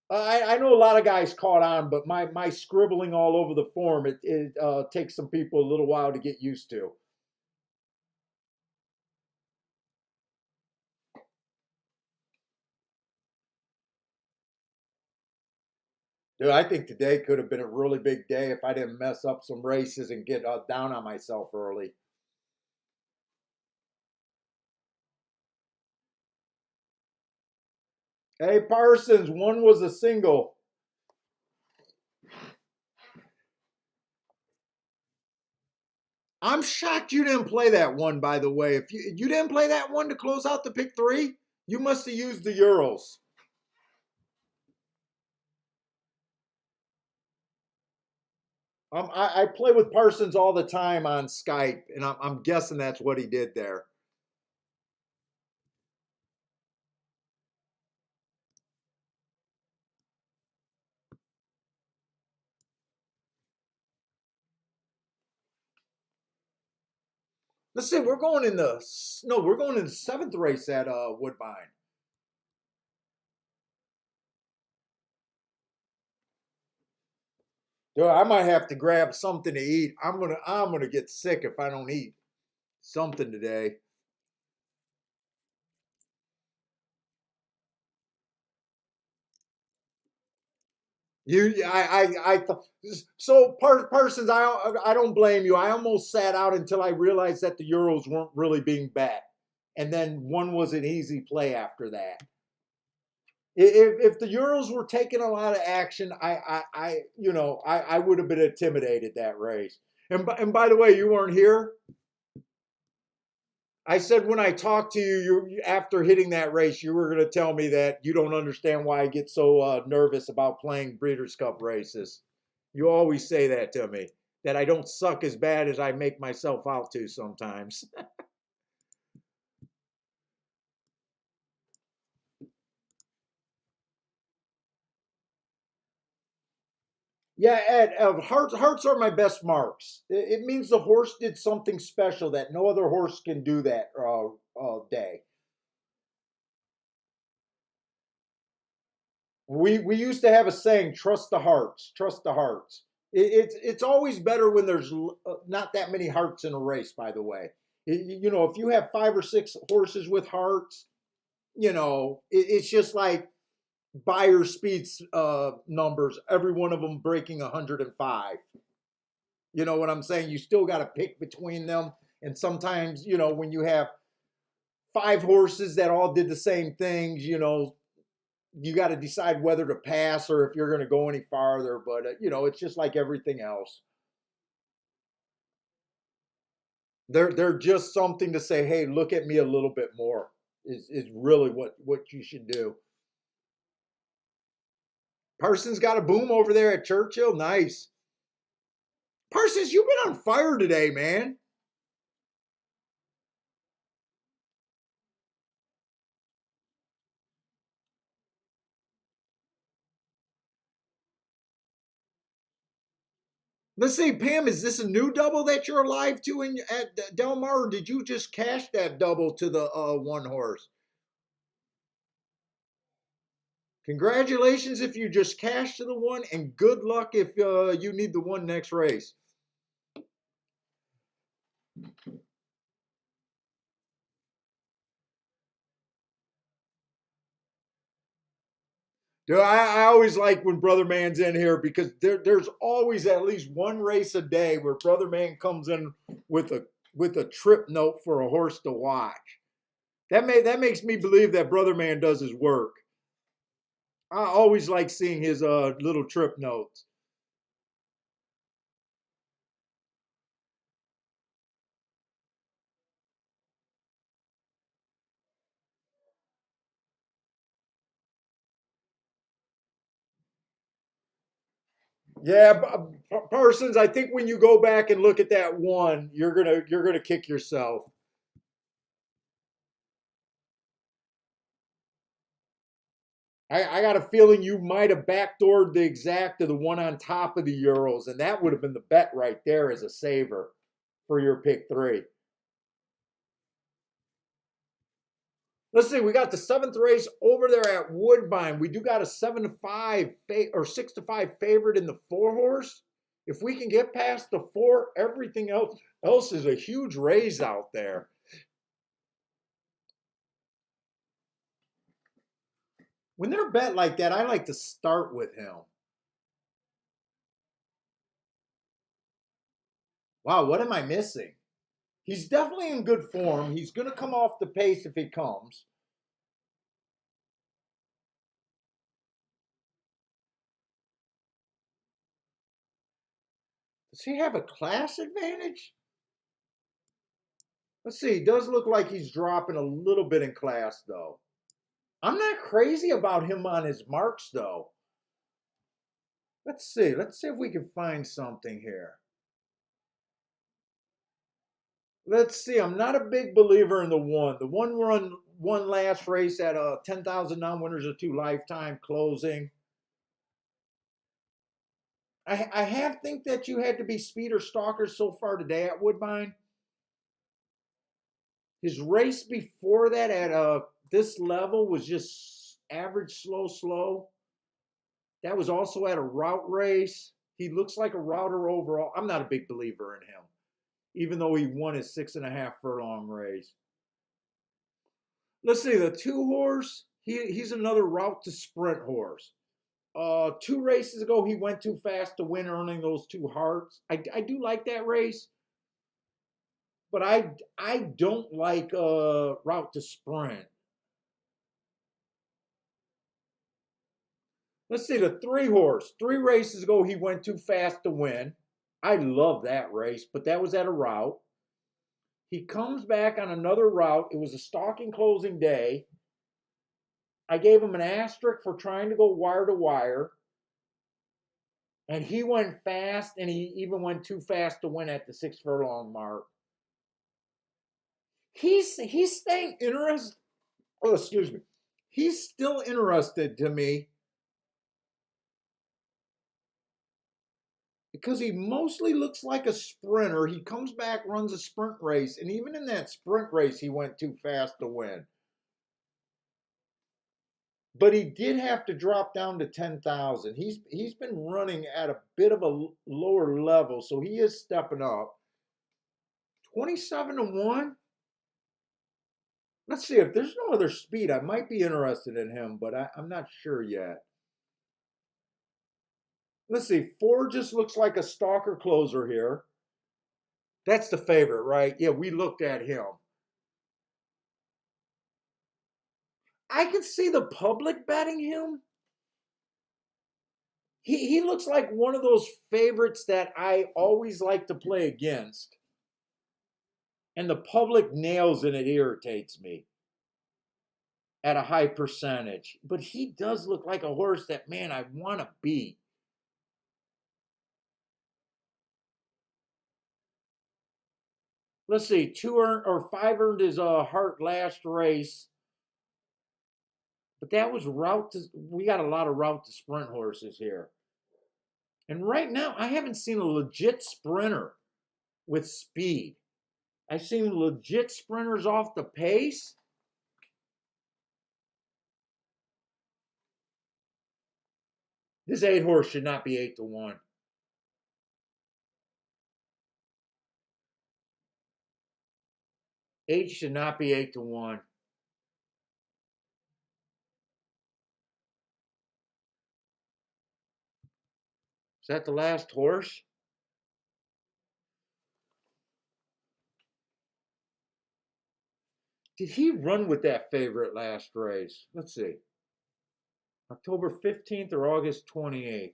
I know a lot of guys caught on, but my scribbling all over the form, it takes some people a little while to get used to. Dude, I think today could have been a really big day if I didn't mess up some races and get down on myself early. Hey, Parsons, one was a single. I'm shocked you didn't play that one, by the way. If you didn't play that one to close out the pick three, you must have used the Euros. I play with Parsons all the time on Skype, and I'm guessing that's what he did there. Let's see, we're going in the no, we're going in the seventh race at Woodbine. Dude, I might have to grab something to eat. I'm gonna get sick if I don't eat something today. So Parsons, I don't blame you. I almost sat out until I realized that the Euros weren't really being bet, and then one was an easy play after that. If the Euros were taking a lot of action, I would have been intimidated that race. And by the way, you weren't here. I said when I talked to you after hitting that race, you were going to tell me that you don't understand why I get so nervous about playing Breeders' Cup races. You always say that to me, that I don't suck as bad as I make myself out to sometimes. Yeah, Ed, hearts are my best marks. It means the horse did something special that no other horse can do that day. We used to have a saying, "Trust the hearts, trust the hearts." It's always better when there's not that many hearts in a race. By the way, if you have five or six horses with hearts, it's just like buyer speeds numbers. Every one of them breaking 105. You know what I'm saying? You still got to pick between them, and sometimes when you have five horses that all did the same things, you got to decide whether to pass or if you're going to go any farther. But it's just like everything else. They're just something to say, hey, look at me a little bit more. Is really what you should do. Parsons got a boom over there at Churchill. Nice. Parsons, you've been on fire today, man. Let's see, Pam, is this a new double that you're alive to at Del Mar, or did you just cash that double to the one horse? Congratulations if you just cashed to the one, and good luck if you need the one next race. Dude, I always like when Brother Man's in here because there's always at least one race a day where Brother Man comes in with a trip note for a horse to watch. That makes me believe that Brother Man does his work. I always like seeing his little trip notes. Yeah, Parsons, I think when you go back and look at that one, you're gonna kick yourself. I got a feeling you might have backdoored the exact of the one on top of the Euros, and that would have been the bet right there as a saver for your pick three. Let's see, we got the seventh race over there at Woodbine. We do got a 7-5 or 6-5 favorite in the four horse. If we can get past the four, everything else is a huge raise out there. When they're bet like that, I like to start with him. Wow, what am I missing? He's definitely in good form. He's going to come off the pace if he comes. Does he have a class advantage? Let's see. He does look like he's dropping a little bit in class, though. I'm not crazy about him on his marks, though. Let's see. Let's see if we can find something here. Let's see. I'm not a big believer in the one. The one run one last race at a 10,000 non-winners or two lifetime closing. I have think that you had to be speed or stalker so far today at Woodbine. His race before that at this level was just average, slow, slow. That was also at a route race. He looks like a router overall. I'm not a big believer in him, even though he won his 6.5 furlong race. Let's see, the two horse, he's another route to sprint horse. 2 races ago, he went too fast to win, earning those 2 hearts. I do like that race, but I don't like route to sprint. Let's see, the 3 horse. 3 races ago, he went too fast to win. I love that race, but that was at a route. He comes back on another route. It was a stalking closing day. I gave him an asterisk for trying to go wire to wire. And he went fast, and he even went too fast to win at the 6 furlong mark. He's staying interested. Oh, excuse me. He's still interested to me because he mostly looks like a sprinter. He comes back, runs a sprint race, and even in that sprint race, he went too fast to win. But he did have to drop down to 10,000. He's been running at a bit of a lower level, so he is stepping up. 27 to 1. Let's see, if there's no other speed, I might be interested in him, but I'm not sure yet. Let's see, 4 just looks like a stalker closer here. That's the favorite, right? Yeah, we looked at him. I can see the public betting him. He looks like one of those favorites that I always like to play against. And the public nails and it irritates me at a high percentage. But he does look like a horse that, man, I want to beat. Let's see, 2 earned or 5 earned his heart last race. But that was route to, we got a lot of route to sprint horses here. And right now, I haven't seen a legit sprinter with speed. I've seen legit sprinters off the pace. This 8 horse should not be 8 to 1. Eight should not be 8 to 1. Is that the last horse? Did he run with that favorite last race? Let's see. October 15th or August 28th?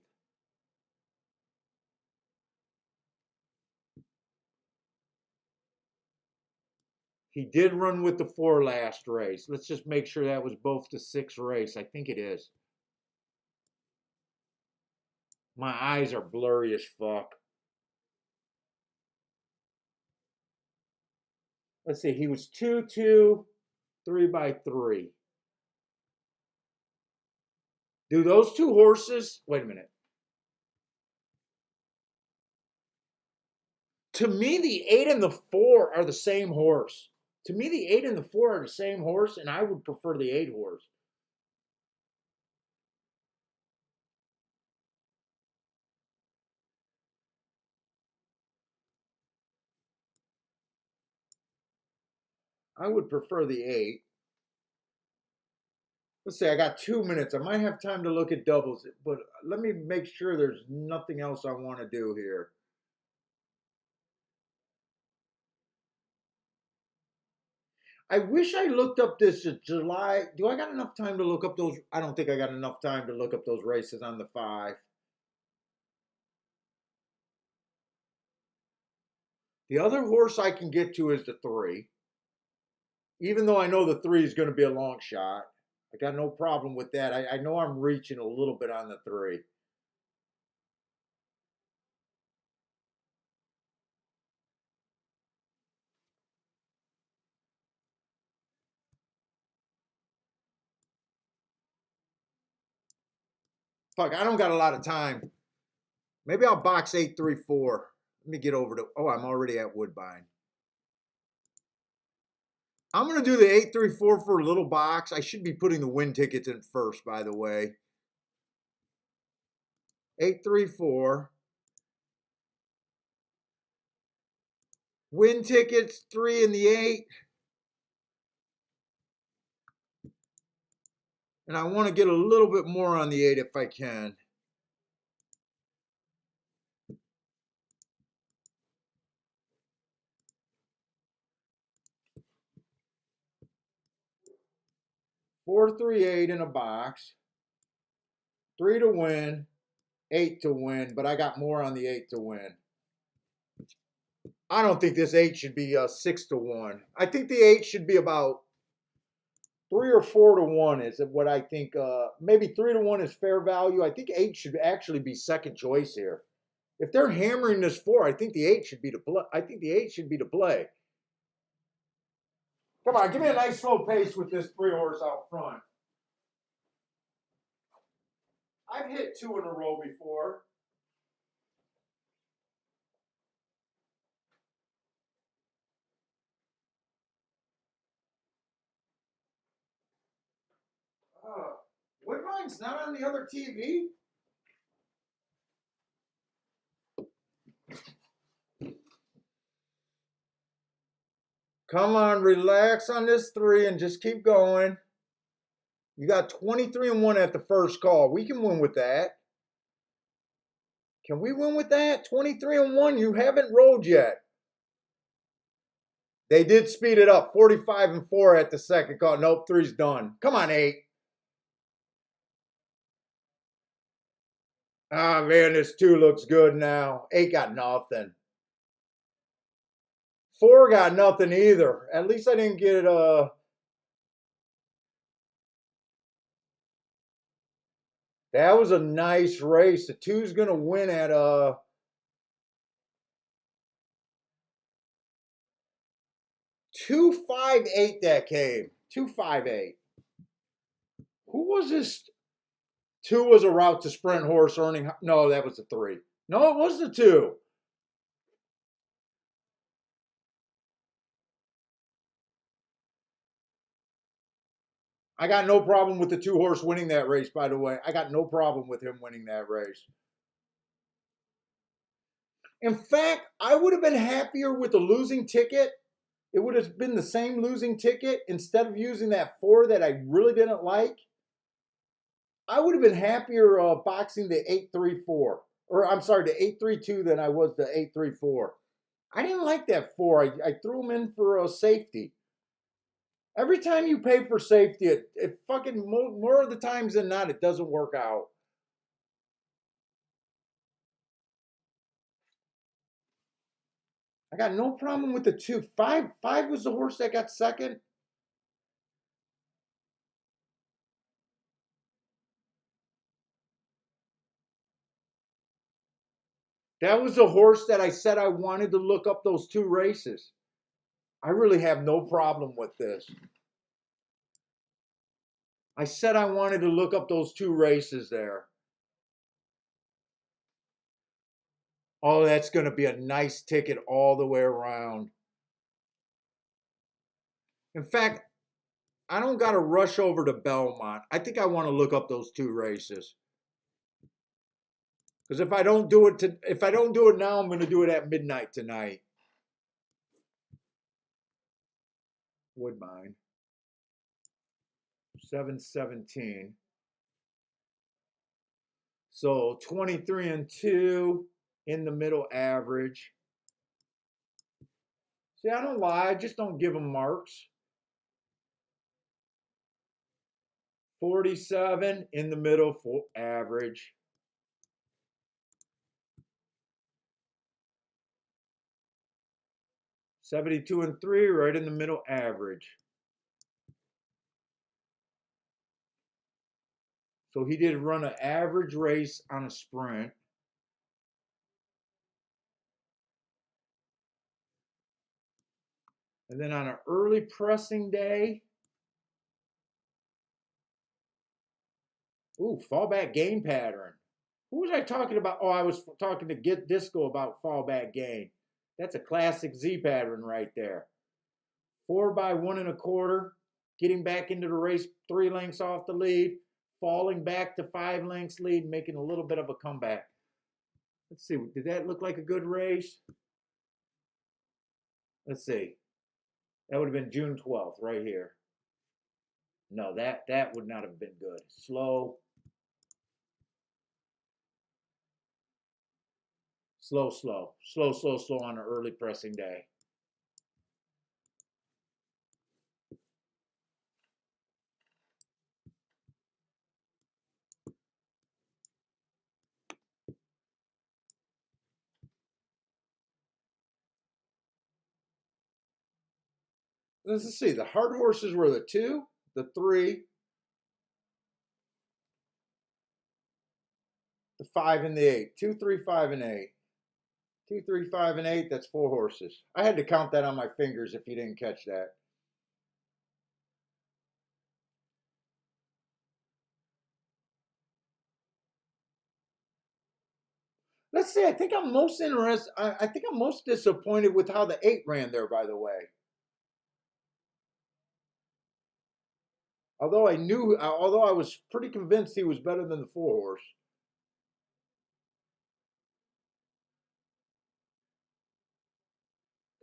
He did run with the 4 last race. Let's just make sure that was both the 6 race. I think it is. My eyes are blurry as fuck. Let's see. He was 2-2, 3x3. Do those 2 horses, wait a minute. To me, the 8 and the 4 are the same horse. To me, the 8 and the 4 are the same horse, and I would prefer the 8 horse. I would prefer the 8. Let's see, I got 2 minutes. I might have time to look at doubles, but let me make sure there's nothing else I want to do here. I wish I looked up this July. Do I got enough time to look up those? I don't think I got enough time to look up those races on the 5. The other horse I can get to is the 3. Even though I know the 3 is going to be a long shot. I got no problem with that. I know I'm reaching a little bit on the 3. Fuck, I don't got a lot of time. Maybe I'll box 8-3-4. Let me get over to. Oh, I'm already at Woodbine. I'm going to do the 8-3-4 for a little box. I should be putting the win tickets in first, by the way. 8-3-4. Win tickets, 3 and the 8. And I want to get a little bit more on the 8 if I can. Four, 3, 8 in a box. 3 to win, 8 to win, but I got more on the 8 to win. I don't think this 8 should be 6 to 1. I think the 8 should be about 3 or 4 to 1 is what I think. Maybe 3 to 1 is fair value. I think 8 should actually be second choice here. If they're hammering this 4, I think the 8 should be to play. I think the 8 should be to play. Come on, give me a nice slow pace with this 3 horse out front. I've hit 2 in a row before. Woodbine's not on the other TV? Come on, relax on this 3 and just keep going. You got 23-1 at the first call. We can win with that. Can we win with that? 23-1. You haven't rolled yet. They did speed it up. 45-4 at the second call. Nope, 3's done. Come on, 8. Ah, man, this 2 looks good now. 8 got nothing. 4 got nothing either. At least I didn't get that was a nice race. The 2's gonna win at 258 that came. 258. Who was this? 2 was a route to sprint horse earning. No, that was the 3. No, it was the 2. I got no problem with the 2 horse winning that race, by the way. I got no problem with him winning that race. In fact, I would have been happier with a losing ticket. It would have been the same losing ticket instead of using that 4 that I really didn't like. I would have been happier boxing the 8-3-4. Or I'm sorry, the 8-3-2 than I was the 8-3-4. I didn't like that 4. I threw him in for safety. Every time you pay for safety, it fucking more of the times than not, it doesn't work out. I got no problem with the 2. 5 was the horse that got second. That was the horse that I said I wanted to look up those 2 races. I really have no problem with this. I said I wanted to look up those 2 races there. Oh, that's going to be a nice ticket all the way around. In fact, I don't got to rush over to Belmont. I think I want to look up those 2 races. Because if I don't do it now, I'm going to do it at midnight tonight. Woodbine. 717. So 23-2 in the middle average. See, I don't lie. I just don't give them marks. 47 in the middle for average. 72 and 3 right in the middle average. So he did run an average race on a sprint. And then on an early pressing day, ooh, fallback gain pattern. Who was I talking about? Oh, I was talking to Get Disco about fallback gain. That's a classic Z pattern right there. 4 by 1 1/4, getting back into the race 3 lengths off the lead, falling back to 5 lengths lead, making a little bit of a comeback. Let's see, did that look like a good race? Let's see. That would have been June 12th right here. No, that would not have been good. Slow. Slow, slow. Slow, slow, slow on an early pressing day. Let's see. The hard horses were the 2, the 3, the 5, and the 8. 2, 3, 5, and 8. 2, 3, 5, and 8. That's 4 horses. I had to count that on my fingers if you didn't catch that. Let's see. I think I'm most interested. I think I'm most disappointed with how the 8 ran there, by the way. Although I was pretty convinced he was better than the 4 horse.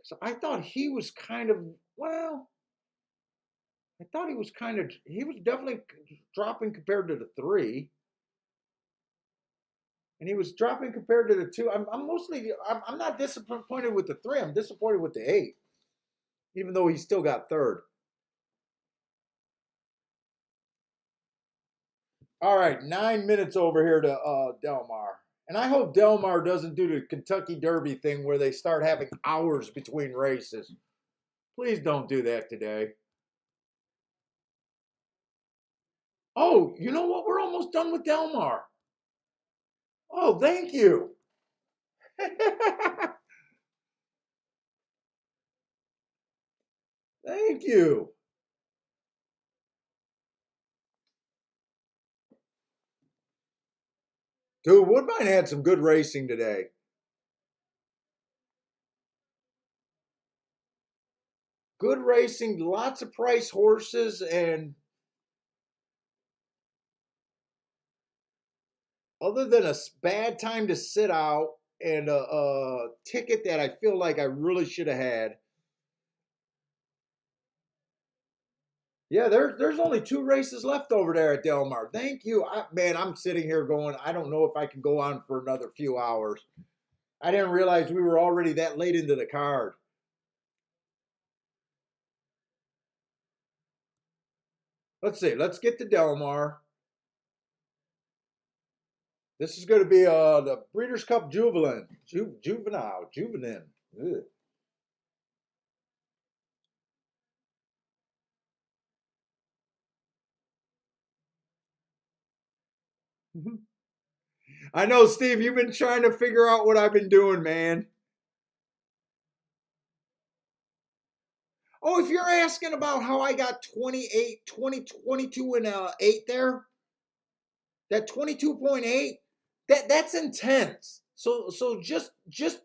So I thought he was kind of, well, I thought he was definitely dropping compared to the 3. And he was dropping compared to the 2. I'm not disappointed with the 3. I'm disappointed with the 8, even though he still got 3rd. All right, 9 minutes over here to Del Mar. And I hope Del Mar doesn't do the Kentucky Derby thing where they start having hours between races. Please don't do that today. Oh, you know what? We're almost done with Del Mar. Oh, thank you. Thank you. Dude, Woodbine had some good racing today. Good racing, lots of price horses, and other than a bad time to sit out and a ticket that I feel like I really should have had. Yeah, there's only 2 races left over there at Del Mar. Thank you. Man, I'm sitting here going, I don't know if I can go on for another few hours. I didn't realize we were already that late into the card. Let's see. Let's get to Del Mar. This is going to be the Breeders' Cup Juvenile. Juvenile. Ugh. I know, Steve, you've been trying to figure out what I've been doing, man. Oh, if you're asking about how I got 28, 20, 22 and 8 there, that 22.8, that's intense. So just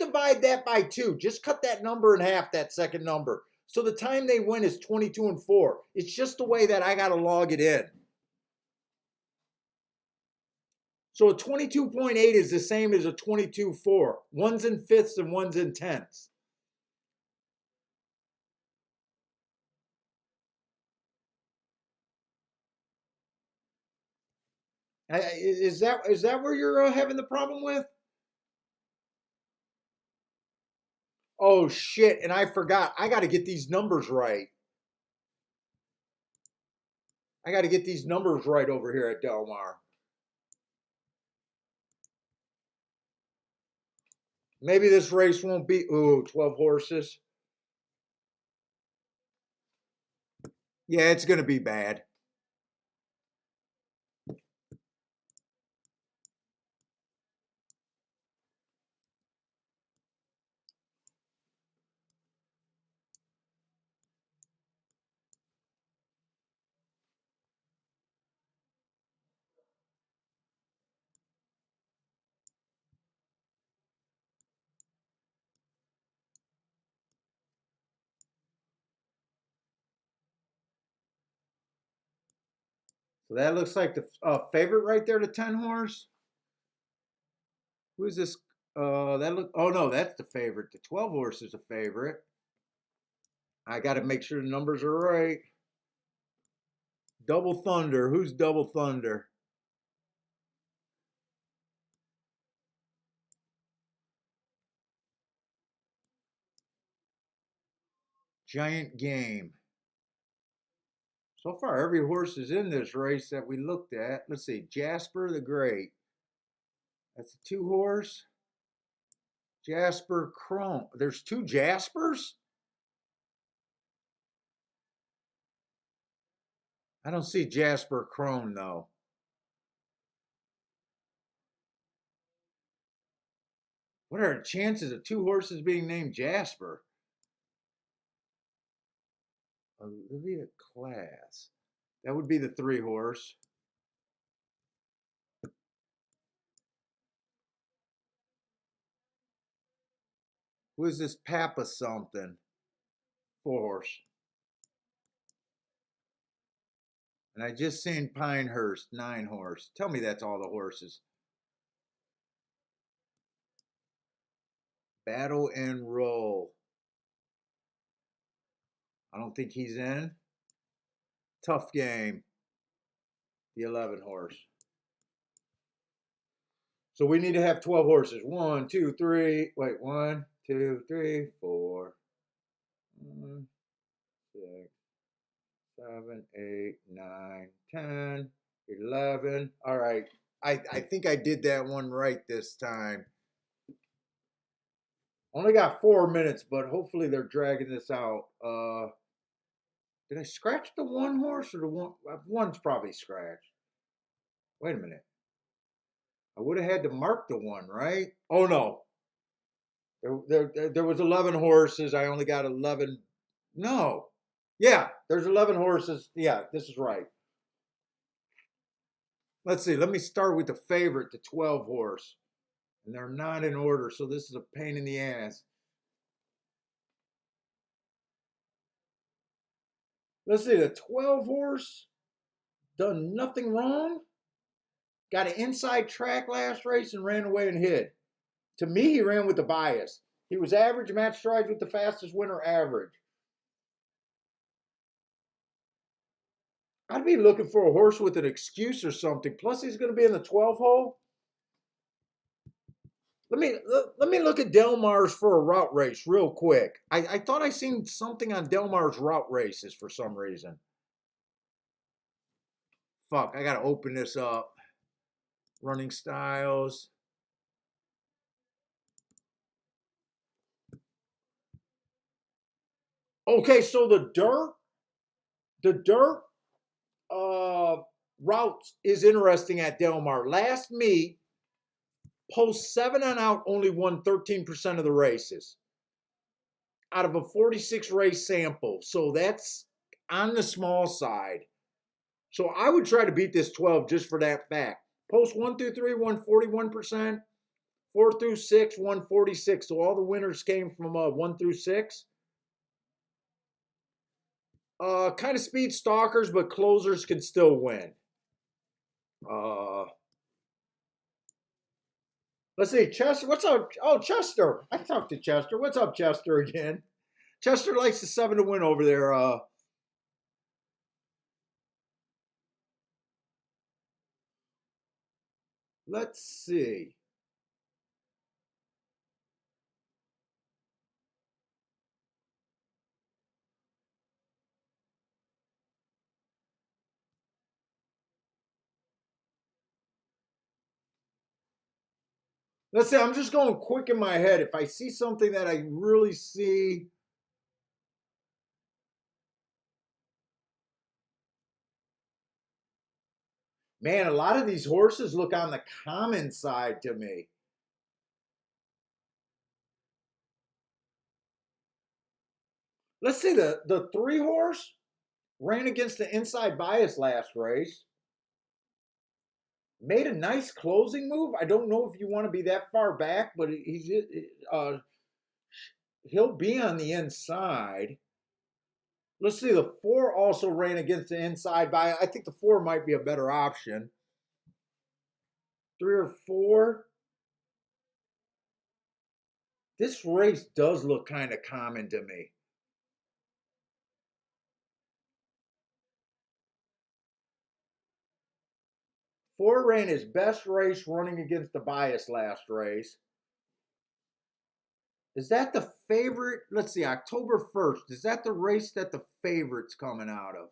divide that by 2. Just cut that number in half, that second number. So the time they win is 22 and 4. It's just the way that I got to log it in. So a 22.8 is the same as a 22.4. One's in fifths and one's in tenths. Is that where you're having the problem with? Oh shit! And I forgot. I got to get these numbers right. I got to get these numbers right over here at Del Mar. Maybe this race won't be, ooh, 12 horses. Yeah, it's going to be bad. So that looks like the favorite right there, the 10 horse. Who is this? That look. Oh no, that's the favorite. The 12 horse is a favorite. I got to make sure the numbers are right. Double Thunder. Who's Double Thunder? Giant Game. So far, every horse is in this race that we looked at. Let's see. Jasper the Great. That's a 2 horse. Jasper Chrome. There's 2 Jaspers? I don't see Jasper Crone though. What are the chances of 2 horses being named Jasper? Olivia Class. That would be the 3 horse. Who is this Papa something? 4 horse. And I just seen Pinehurst, 9 horse. Tell me that's all the horses. Battle and Roll. I don't think he's in. Tough Game. The 11 horse. So we need to have 12 horses. 1, 2, 3. Wait, 1, 2, 3, 4. 1, 6, 7, 8, 9, 10, 11. All right. I think I did that one right this time. Only got 4 minutes, but hopefully they're dragging this out. Did I scratch the 1 horse or the one? One's probably scratched. Wait a minute. I would have had to mark the 1, right? Oh no. There was 11 horses. I only got 11. No. Yeah, there's 11 horses. Yeah, this is right. Let's see. Let me start with the favorite, the 12 horse. And they're not in order, so this is a pain in the ass. Let's see. The 12 horse done nothing wrong. Got an inside track last race and ran away and hid. To me, he ran with the bias. He was average, match strides with the fastest winner average. I'd be looking for a horse with an excuse or something. Plus, he's going to be in the 12 hole. Let me look at Del Mar's for a route race real quick. I thought I seen something on Del Mar's route races for some reason. Fuck, I got to open this up. Running styles. Okay, so the dirt route is interesting at Del Mar. Last meet, post 7 on out only won 13% of the races out of a 46 race sample. So that's on the small side. So I would try to beat this 12 just for that fact. Post 1 through 3 won 41%. 4 through 6 won 46. So all the winners came from 1 through 6. Kind of speed stalkers, but closers can still win. Let's see, Chester. What's up? Oh, Chester. I talked to Chester. What's up, Chester? Again, Chester likes the 7 to win over there. Let's see. Let's say I'm just going quick in my head. If I see something that I really see, man, a lot of these horses look on the common side to me. Let's see, the 3 horse ran against the inside bias last race. Made a nice closing move. I don't know if you want to be that far back, but he'll be on the inside. Let's see, the 4 also ran against the inside bias. I think the 4 might be a better option. 3 or 4. This race does look kind of common to me. 4 ran his best race running against the bias last race. Is that the favorite? Let's see, October 1st. Is that the race that the favorite's coming out of?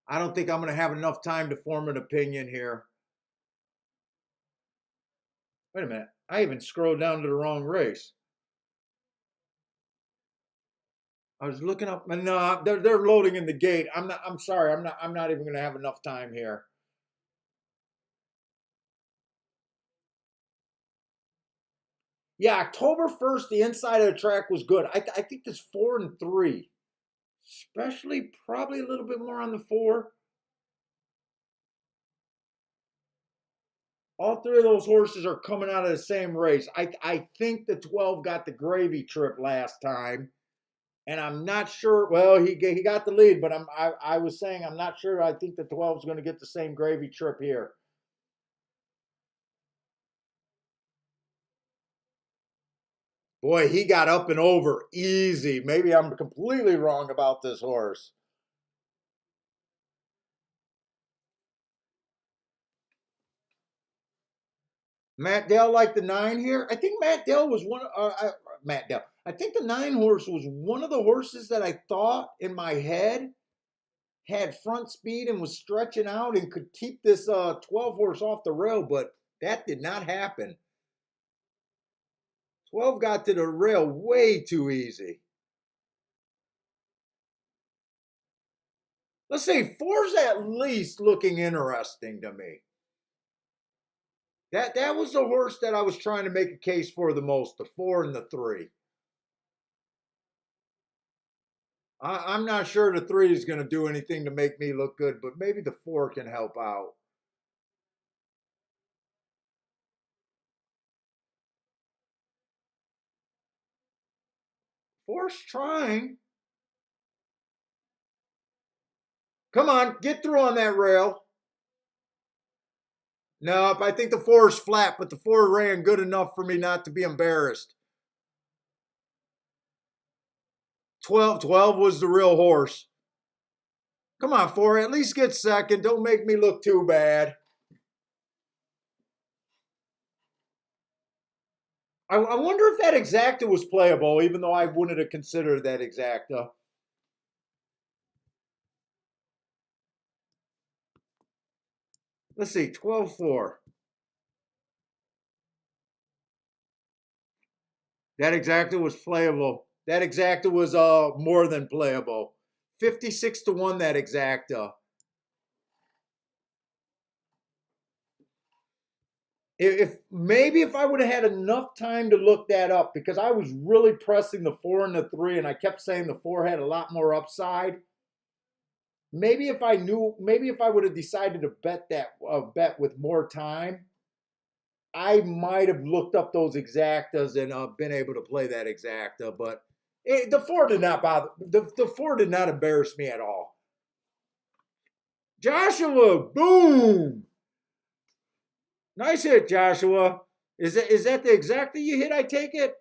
I don't think I'm going to have enough time to form an opinion here. Wait a minute. I even scrolled down to the wrong race. I was looking up. No, they're loading in the gate. I'm sorry. I'm not even going to have enough time here. Yeah, October 1st, the inside of the track was good. I think this 4 and 3, especially probably a little bit more on the 4. All 3 of those horses are coming out of the same race. I think the 12 got the gravy trip last time, and I'm not sure. Well, he got the lead, but I was saying I'm not sure. I think the 12 is going to get the same gravy trip here. Boy, he got up and over easy. Maybe I'm completely wrong about this horse. Matt Dell like the 9 here. I think Matt Dell was one. Matt Dell. I think the 9 horse was one of the horses that I thought in my head had front speed and was stretching out and could keep this 12 horse off the rail, but that did not happen. 12 got to the rail way too easy. Let's see, 4's at least looking interesting to me. That was the horse that I was trying to make a case for the most, the 4 and the 3. I'm not sure the 3 is going to do anything to make me look good, but maybe the 4 can help out. Four's trying. Come on, get through on that rail. Nope, I think the 4 is flat, but the 4 ran good enough for me not to be embarrassed. 12 was the real horse. Come on, 4, at least get second. Don't make me look too bad. I wonder if that exacta was playable, even though I wouldn't have considered that exacta. Let's see, 12-4. That exacta was playable. That exacta was more than playable. 56-1 that exacta. If I would have had enough time to look that up, because I was really pressing the 4 and the 3, and I kept saying the 4 had a lot more upside. Maybe if I would have decided to bet that bet with more time, I might have looked up those exactas and been able to play that exacta. But the 4 did not bother. The 4 did not embarrass me at all. Joshua, boom! Nice hit, Joshua. Is that the exacta you hit? I take it.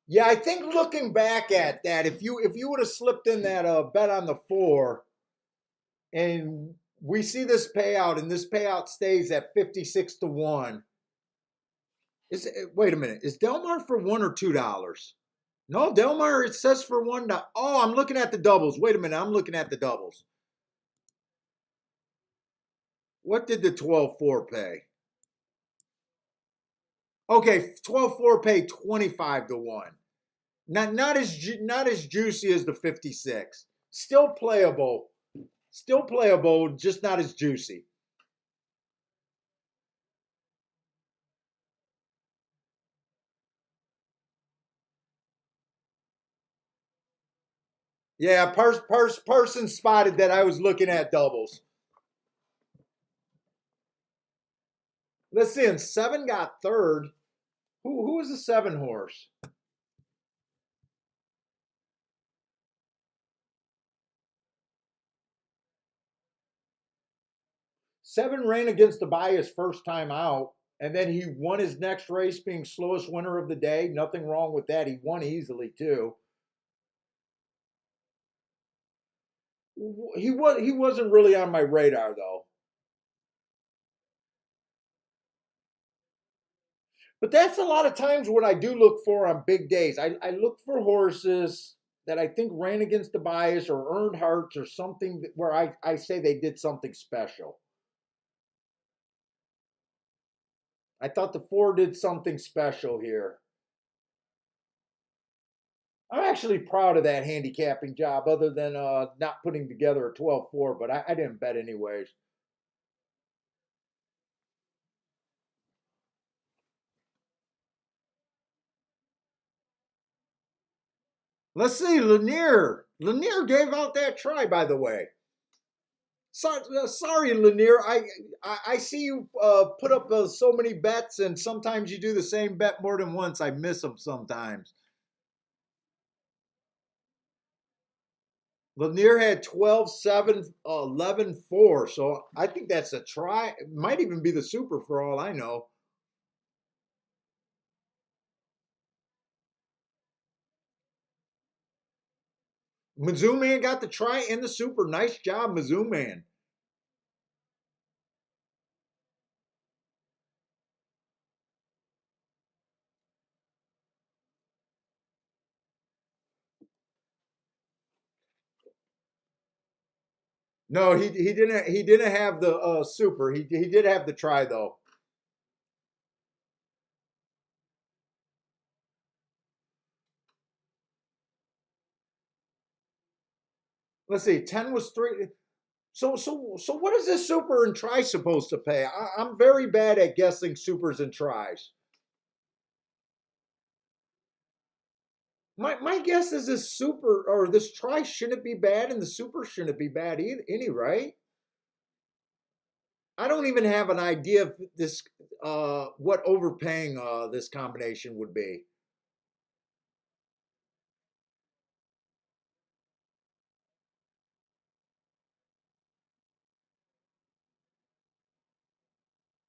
Yeah, I think looking back at that, if you would have slipped in that bet on the 4, and we see this payout, and this payout stays at 56 to 1. Wait a minute, is Delmar for $1 or $2? No, Delmar, it says for $1. Oh, I'm looking at the doubles. Wait a minute, I'm looking at the doubles. What did the 12-4 pay? Okay, 12-4 paid 25 to 1. Not as juicy as the 56. Still playable. Still playable, just not as juicy. Yeah, person spotted that I was looking at doubles. Let's see, and 7 got third. Who was the 7 horse? 7 ran against the bias first time out, and then he won his next race being slowest winner of the day. Nothing wrong with that. He won easily too. He wasn't really on my radar though. But that's a lot of times what I do look for on big days. I look for horses that I think ran against the bias or earned hearts or something where I say they did something special. I thought the 4 did something special here. I'm actually proud of that handicapping job, other than not putting together a 12-4, but I didn't bet anyways. Let's see, Lanier. Lanier gave out that try, by the way. Sorry, Lanier. I see you put up so many bets, and sometimes you do the same bet more than once. I miss them sometimes. Lanier had 12-7, 11-4, so I think that's a try. It might even be the super for all I know. Mizzou Man got the try and the super. Nice job, Mizzou Man. No, he didn't have the super. He did have the try though. Let's see, 10 was 3. So what is this super and try supposed to pay? I'm very bad at guessing supers and tries. My guess is this super or this try shouldn't be bad and the super shouldn't be bad either, any right? I don't even have an idea of this what overpaying this combination would be.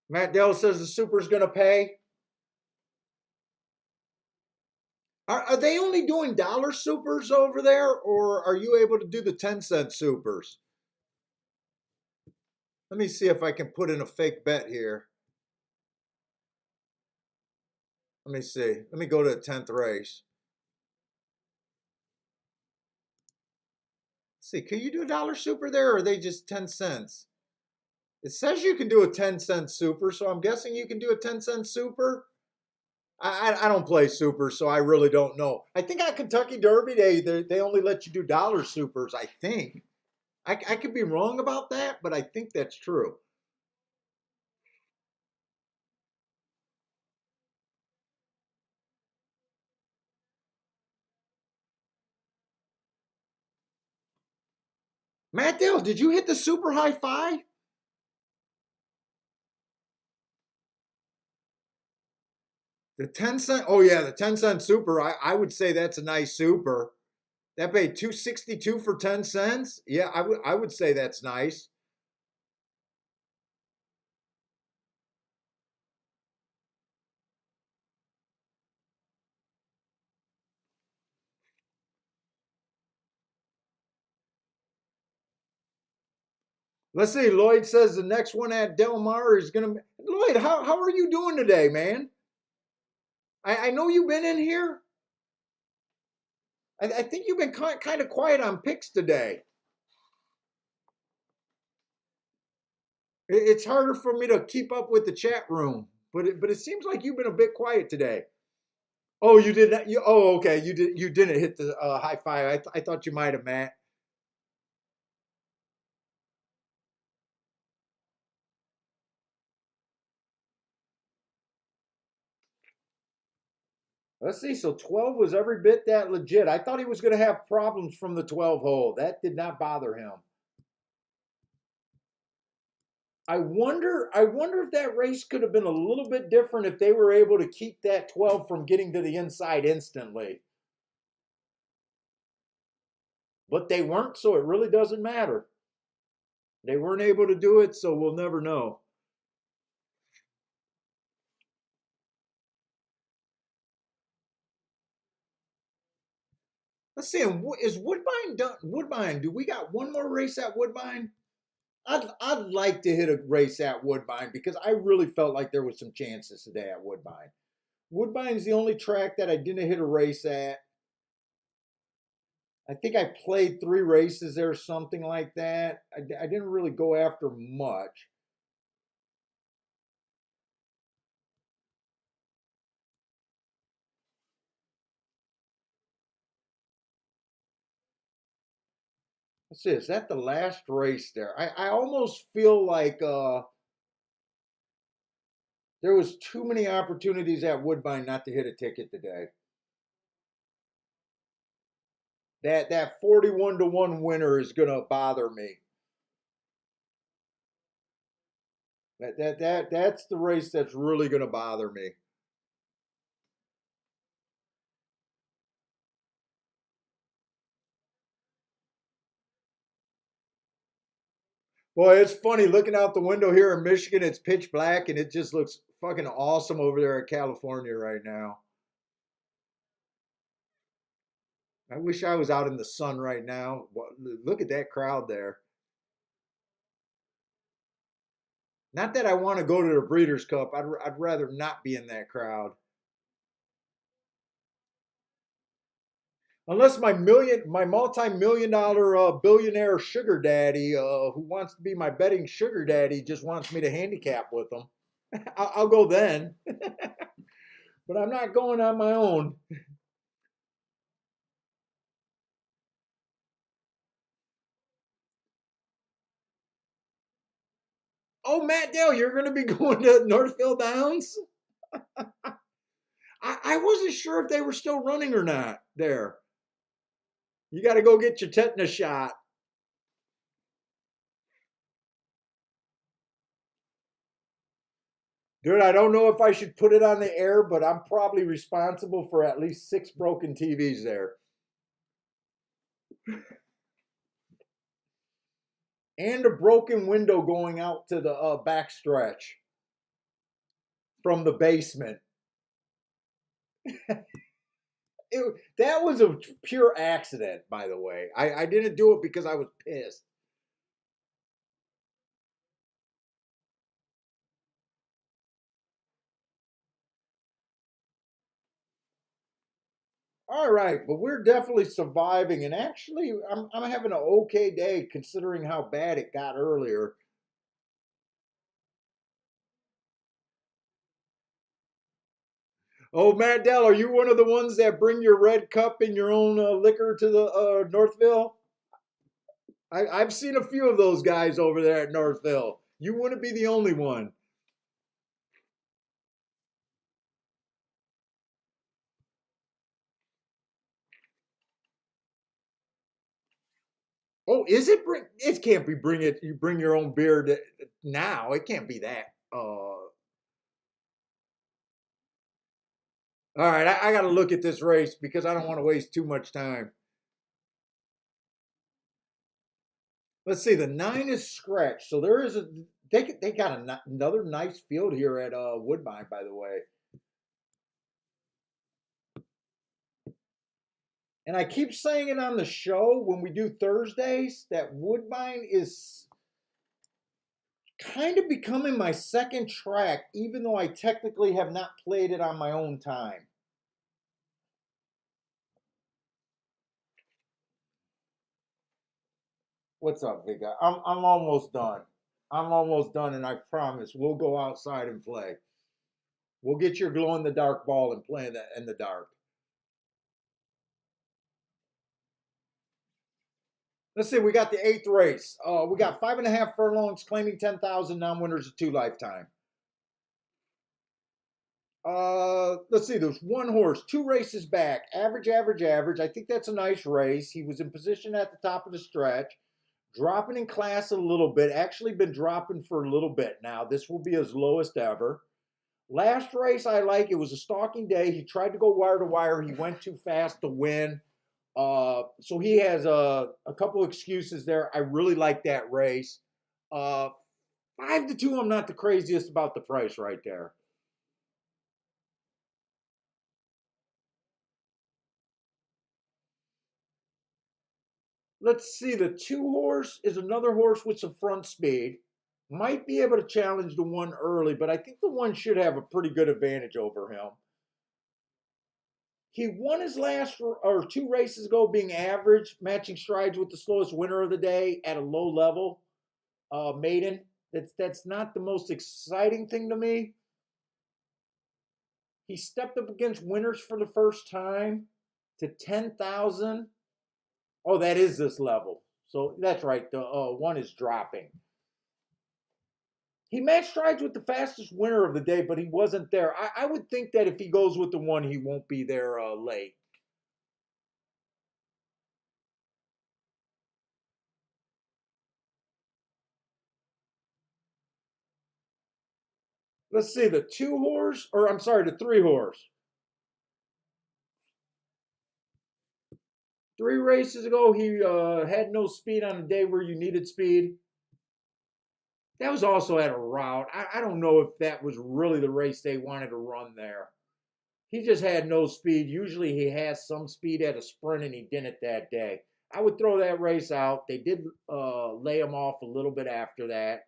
Matt Dell says the super's going to pay. Are they only doing dollar supers over there, or are you able to do the 10-cent supers? Let me see if I can put in a fake bet here. Let me see. Let me go to the 10th race. Let's see, can you do a dollar super there, or are they just 10 cents? It says you can do a 10-cent super, so I'm guessing you can do a 10-cent super. I don't play super, so I really don't know. I think at Kentucky Derby, they only let you do dollar supers, I think. I could be wrong about that, but I think that's true. Matt Dale, did you hit the super high five? The 10-cent, oh yeah, the 10-cent super. I would say that's a nice super. That paid 262 for 10 cents. Yeah, I would say that's nice. Let's see. Lloyd says the next one at Del Mar is going to. Lloyd, how are you doing today, man? I know you've been in here. I think you've been kind of quiet on picks today. It's harder for me to keep up with the chat room, but it seems like you've been a bit quiet today. Oh, you did not. Okay. You didn't hit the high five. I thought you might have, Matt. Let's see. So 12 was every bit that legit. I thought he was going to have problems from the 12 hole. That did not bother him. I wonder if that race could have been a little bit different if they were able to keep that 12 from getting to the inside instantly. But they weren't, so it really doesn't matter. They weren't able to do it, so we'll never know. Let's see. Is Woodbine done? Woodbine, do we got one more race at Woodbine? I'd like to hit a race at Woodbine because I really felt like there was some chances today at Woodbine. Woodbine's the only track that I didn't hit a race at. I think I played 3 races there, something like that. I didn't really go after much. Let's see, is that the last race there? I almost feel like there was too many opportunities at Woodbine not to hit a ticket today. That 41-1 winner is gonna bother me. That's the race that's really gonna bother me. Boy, it's funny looking out the window here in Michigan. It's pitch black and it just looks fucking awesome over there in California right now. I wish I was out in the sun right now. Look at that crowd there. Not that I want to go to the Breeders' Cup. I'd rather not be in that crowd. Unless my multi-million dollar billionaire sugar daddy, who wants to be my betting sugar daddy, just wants me to handicap with him. I'll go then. But I'm not going on my own. Oh, Matt Dale, you're going to be going to Northfield Downs? I wasn't sure if they were still running or not there. You got to go get your tetanus shot. Dude, I don't know if I should put it on the air, but I'm probably responsible for at least 6 broken TVs there. And a broken window going out to the back stretch from the basement. That was a pure accident, by the way. I didn't do it because I was pissed. All right, but we're definitely surviving, and actually, I'm having an okay day considering how bad it got earlier. Oh, Matt Dell, are you one of the ones that bring your red cup and your own liquor to the Northville? I've seen a few of those guys over there at Northville. You wouldn't be the only one. Oh, is it? It can't be bring it. You bring your own beer now. It can't be that. All right, I got to look at this race because I don't want to waste too much time. Let's see. The 9 is scratched, so there is a. They got another nice field here at Woodbine, by the way. And I keep saying it on the show when we do Thursdays that Woodbine is kind of becoming my second track, even though I technically have not played it on my own time. What's up, big guy? I'm almost done. I'm almost done, and I promise we'll go outside and play. We'll get your glow in the dark ball and play that in the dark. Let's see. We got the eighth race. We got 5.5 furlongs, claiming 10,000 non-winners of 2 lifetime. Let's see. There's one horse, 2 races back. Average, average, average. I think that's a nice race. He was in position at the top of the stretch. Dropping in class a little bit. Actually been dropping for a little bit now. This will be his lowest ever. Last race I like. It was a stalking day. He tried to go wire to wire. He went too fast to win. So he has a couple excuses there. I really like that race. 5-2. I'm not the craziest about the price right there. Let's see. The 2 horse is another horse with some front speed. Might be able to challenge the 1 early, but I think the 1 should have a pretty good advantage over him. He won his last or 2 races ago, being average, matching strides with the slowest winner of the day at a low level. Maiden. That's not the most exciting thing to me. He stepped up against winners for the first time to 10,000. Oh, that is this level. So that's right. The 1 is dropping. He matched strides with the fastest winner of the day, but he wasn't there. I would think that if he goes with the 1, he won't be there late. Let's see, the 2 horse, or I'm sorry, the 3 horse. 3 races ago, he had no speed on a day where you needed speed. That was also at a route. I don't know if that was really the race they wanted to run there. He just had no speed. Usually he has some speed at a sprint, and he didn't that day. I would throw that race out. They did lay him off a little bit after that.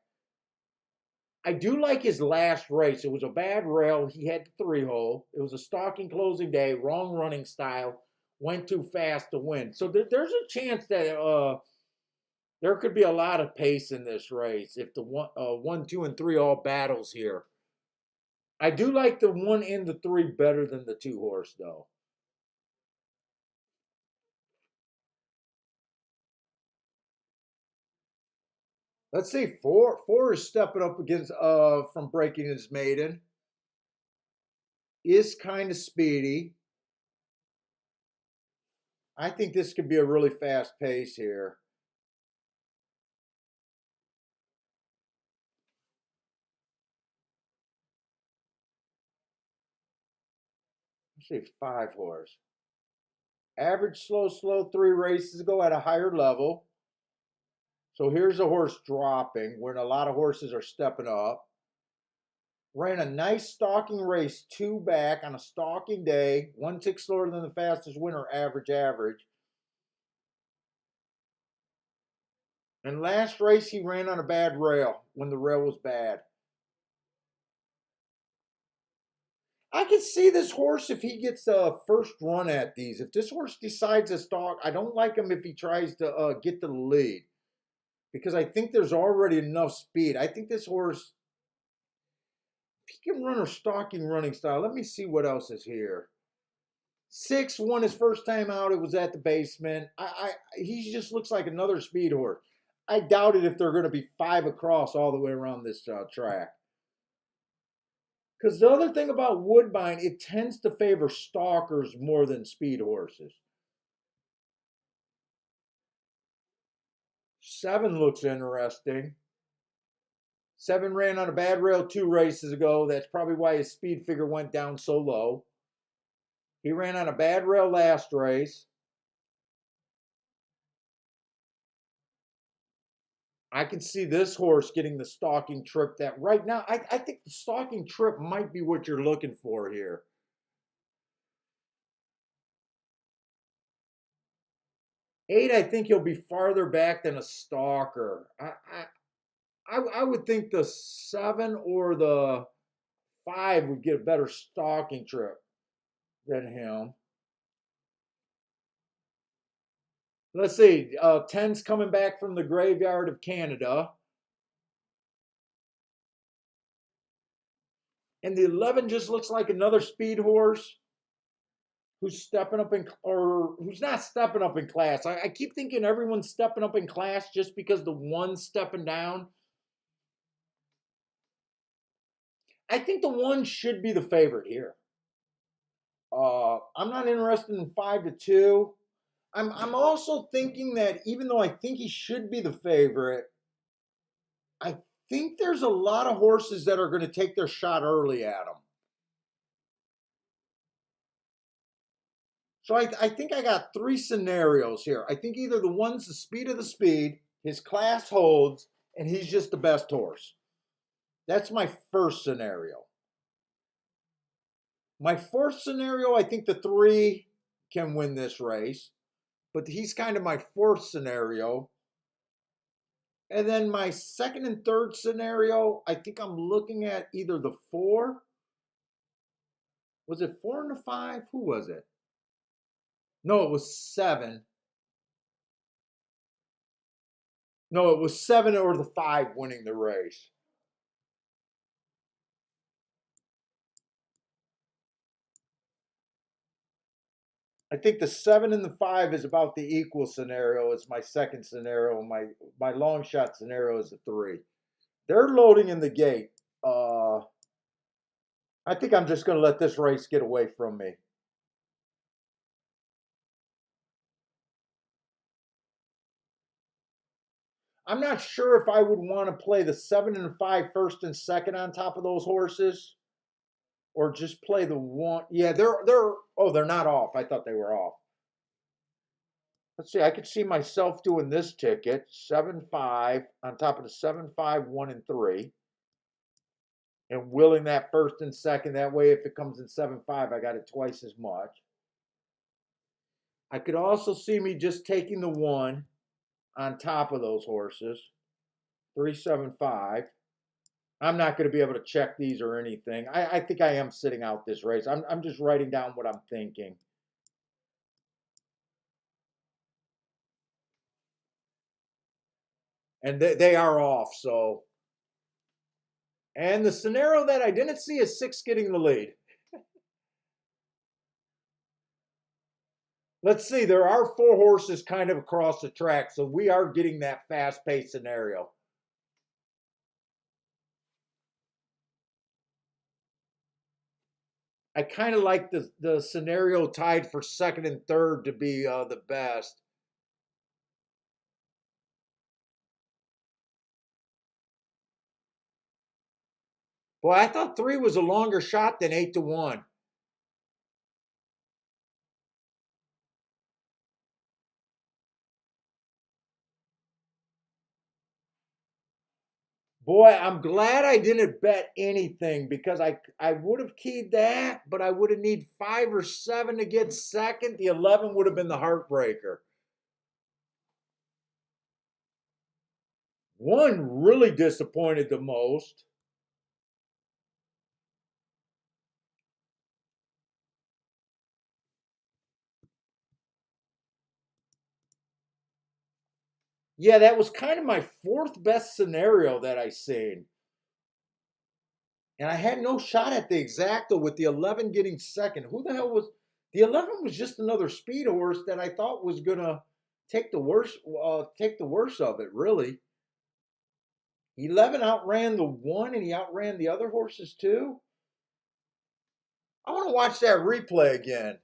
I do like his last race. It was a bad rail. He had the 3 hole. It was a stalking closing day, wrong running style, went too fast to win. So there's a chance that there could be a lot of pace in this race if the 1, 2, and 3 all battles here. I do like the 1 and the 3 better than the 2 horse, though. Let's see. Four is stepping up against from breaking his maiden. Is kind of speedy. I think this could be a really fast pace here. Let's see, 5 horse. Average slow, slow 3 races ago at a higher level. So here's a horse dropping, when a lot of horses are stepping up. Ran a nice stalking race 2 back on a stalking day. 1 tick slower than the fastest winner, average, average. And last race he ran on a bad rail when the rail was bad. I can see this horse if he gets a first run at these. If this horse decides to stalk, I don't like him if he tries to get to the lead, because I think there's already enough speed. I think this horse, if he can run a stalking running style. Let me see what else is here. 6 won his first time out. It was at the basement. He just looks like another speed horse. I doubt it if they're going to be 5 across all the way around this track. Because the other thing about Woodbine, it tends to favor stalkers more than speed horses. 7 looks interesting. 7 ran on a bad rail 2 races ago. That's probably why his speed figure went down so low. He ran on a bad rail last race. I can see this horse getting the stalking trip. That right now, I think the stalking trip might be what you're looking for here. 8, I think he'll be farther back than a stalker. I would think the 7 or the 5 would get a better stalking trip than him. Let's see. 10's coming back from the graveyard of Canada. And the 11 just looks like another speed horse who's stepping up in, or who's not stepping up in class. I keep thinking everyone's stepping up in class just because the one's stepping down. I think the one should be the favorite here. I'm not interested in 5-2. I'm also thinking that even though I think he should be the favorite, I think there's a lot of horses that are going to take their shot early at him. So I think I got three scenarios here. I think either the one's the speed of the speed, his class holds, and he's just the best horse. That's my first scenario. My fourth scenario, I think the 3 can win this race, but he's kind of my fourth scenario. And then my second and third scenario, I think I'm looking at either the 4. Was it 4 and the 5? Who was it? No, it was 7. No, it was 7 or the 5 winning the race. I think the 7 and the 5 is about the equal scenario. It's my second scenario. My long shot scenario is the 3. They're loading in the gate. I think I'm just going to let this race get away from me. I'm not sure if I would want to play the 7 and 5 first and second on top of those horses, or just play the 1. Yeah, they're not off. I thought they were off. Let's see. I could see myself doing this ticket 7-5 on top of the 7-5 1 and 3, and willing that first and second. That way, if it comes in 7-5, I got it twice as much. I could also see me just taking the 1 on top of those horses. 3-7-5. I'm not going to be able to check these or anything. I think I am sitting out this race. I'm just writing down what I'm thinking. And they are off, so. And the scenario that I didn't see is 6 getting the lead. Let's see, there are 4 horses kind of across the track, so we are getting that fast-paced scenario. I kind of like the scenario tied for second and third to be the best. Boy, I thought 3 was a longer shot than 8-1. Boy, I'm glad I didn't bet anything because I would have keyed that, but I would have need 5 or 7 to get second. The 11 would have been the heartbreaker. 1 really disappointed the most. Yeah, that was kind of my 4th best scenario that I seen. And I had no shot at the exacta with the 11 getting second. Who the hell was the 11? Was just another speed horse that I thought was gonna take the worst of it. Really, 11 outran the 1, and he outran the other horses too. I want to watch that replay again.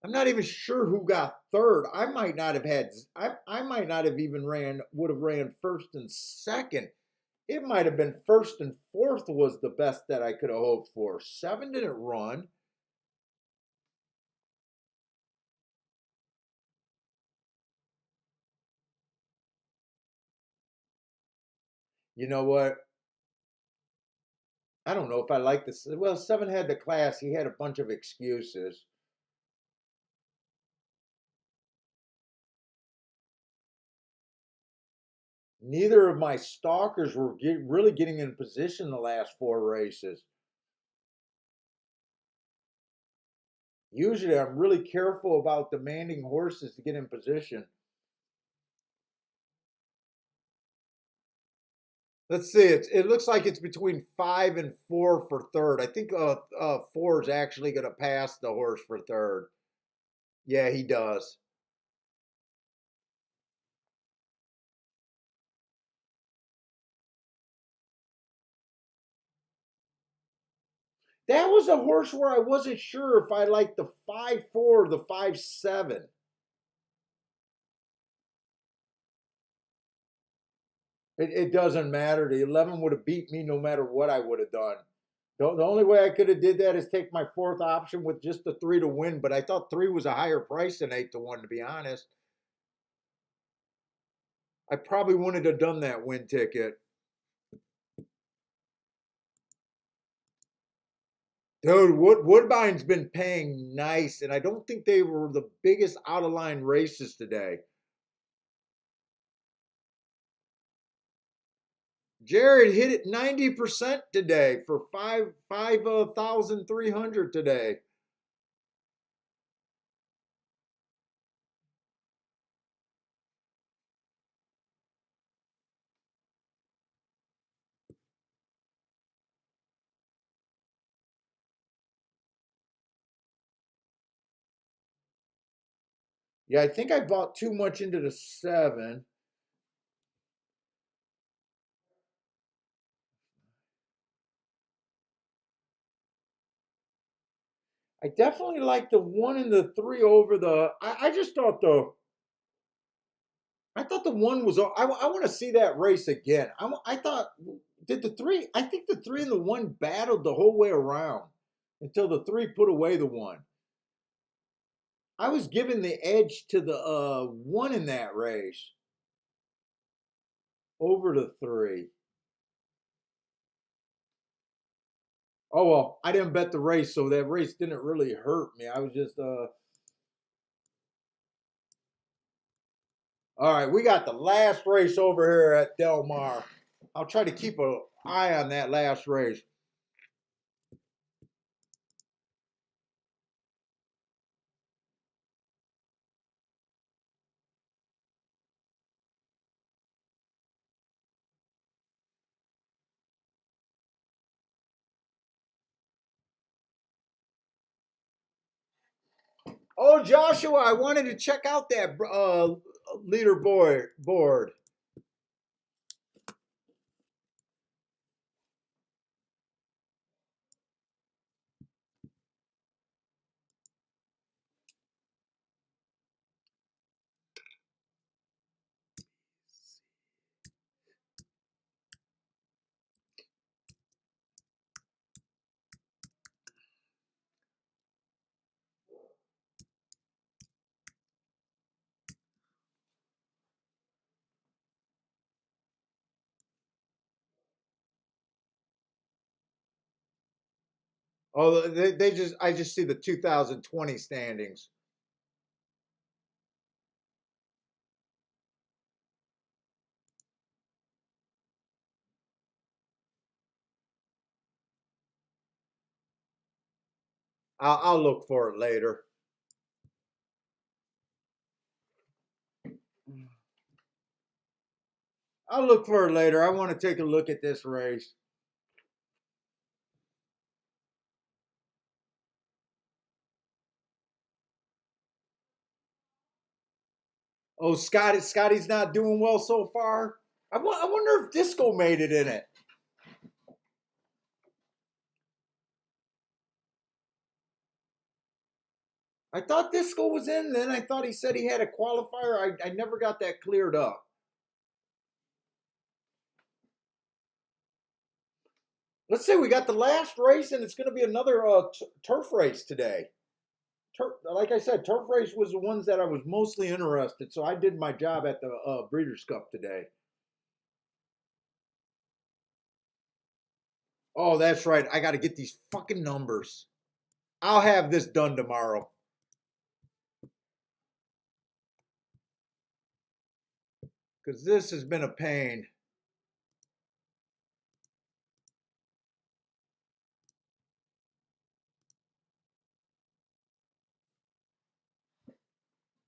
I'm not even sure who got third. I might not have had. I might not have even would have ran first and second. It might have been first and fourth was the best that I could have hoped for. 7 didn't run. You know what? I don't know if I like this. Well, 7 had the class. He had a bunch of excuses. Neither of my stalkers were really getting in position the last 4 races. Usually I'm really careful about demanding horses to get in position. Let's see. It looks like it's between 5 and 4 for third. I think 4 is actually going to pass the horse for third. Yeah, he does. That was a horse where I wasn't sure if I liked the 5-4 or the 5-7. It doesn't matter. The 11 would have beat me no matter what I would have done. The only way I could have did that is take my fourth option with just the 3 to win, but I thought 3 was a higher price than 8 to 1, to be honest. I probably wouldn't have done that win ticket. Dude, Woodbine's been paying nice, and I don't think they were the biggest out of line races today. Jared hit it 90% today for 5,300 today. Yeah, I think I bought too much into the 7. I definitely like the 1 and the 3 over the. I just thought the. I thought the 1 was. I want to see that race again. I thought did the 3. I think the 3 and the 1 battled the whole way around until the 3 put away the 1. I was giving the edge to the 1 in that race over the 3. Oh well, I didn't bet the race, so that race didn't really hurt me. I was just all right, we got the last race over here at Del Mar. I'll try to keep an eye on that last race. Oh, Joshua, I wanted to check out that leaderboard. Oh, they just I just see the 2020 standings. I'll look for it later. I'll look for it later. I want to take a look at this race. Oh, Scotty's not doing well so far. I wonder if Disco made it in it. I thought Disco was in, then I thought he said he had a qualifier. I never got that cleared up. Let's say we got the last race, and it's going to be another turf race today. Like I said, turf race was the ones that I was mostly interested. So I did my job at the Breeders' Cup today. Oh, that's right. I got to get these fucking numbers. I'll have this done tomorrow. because this has been a pain.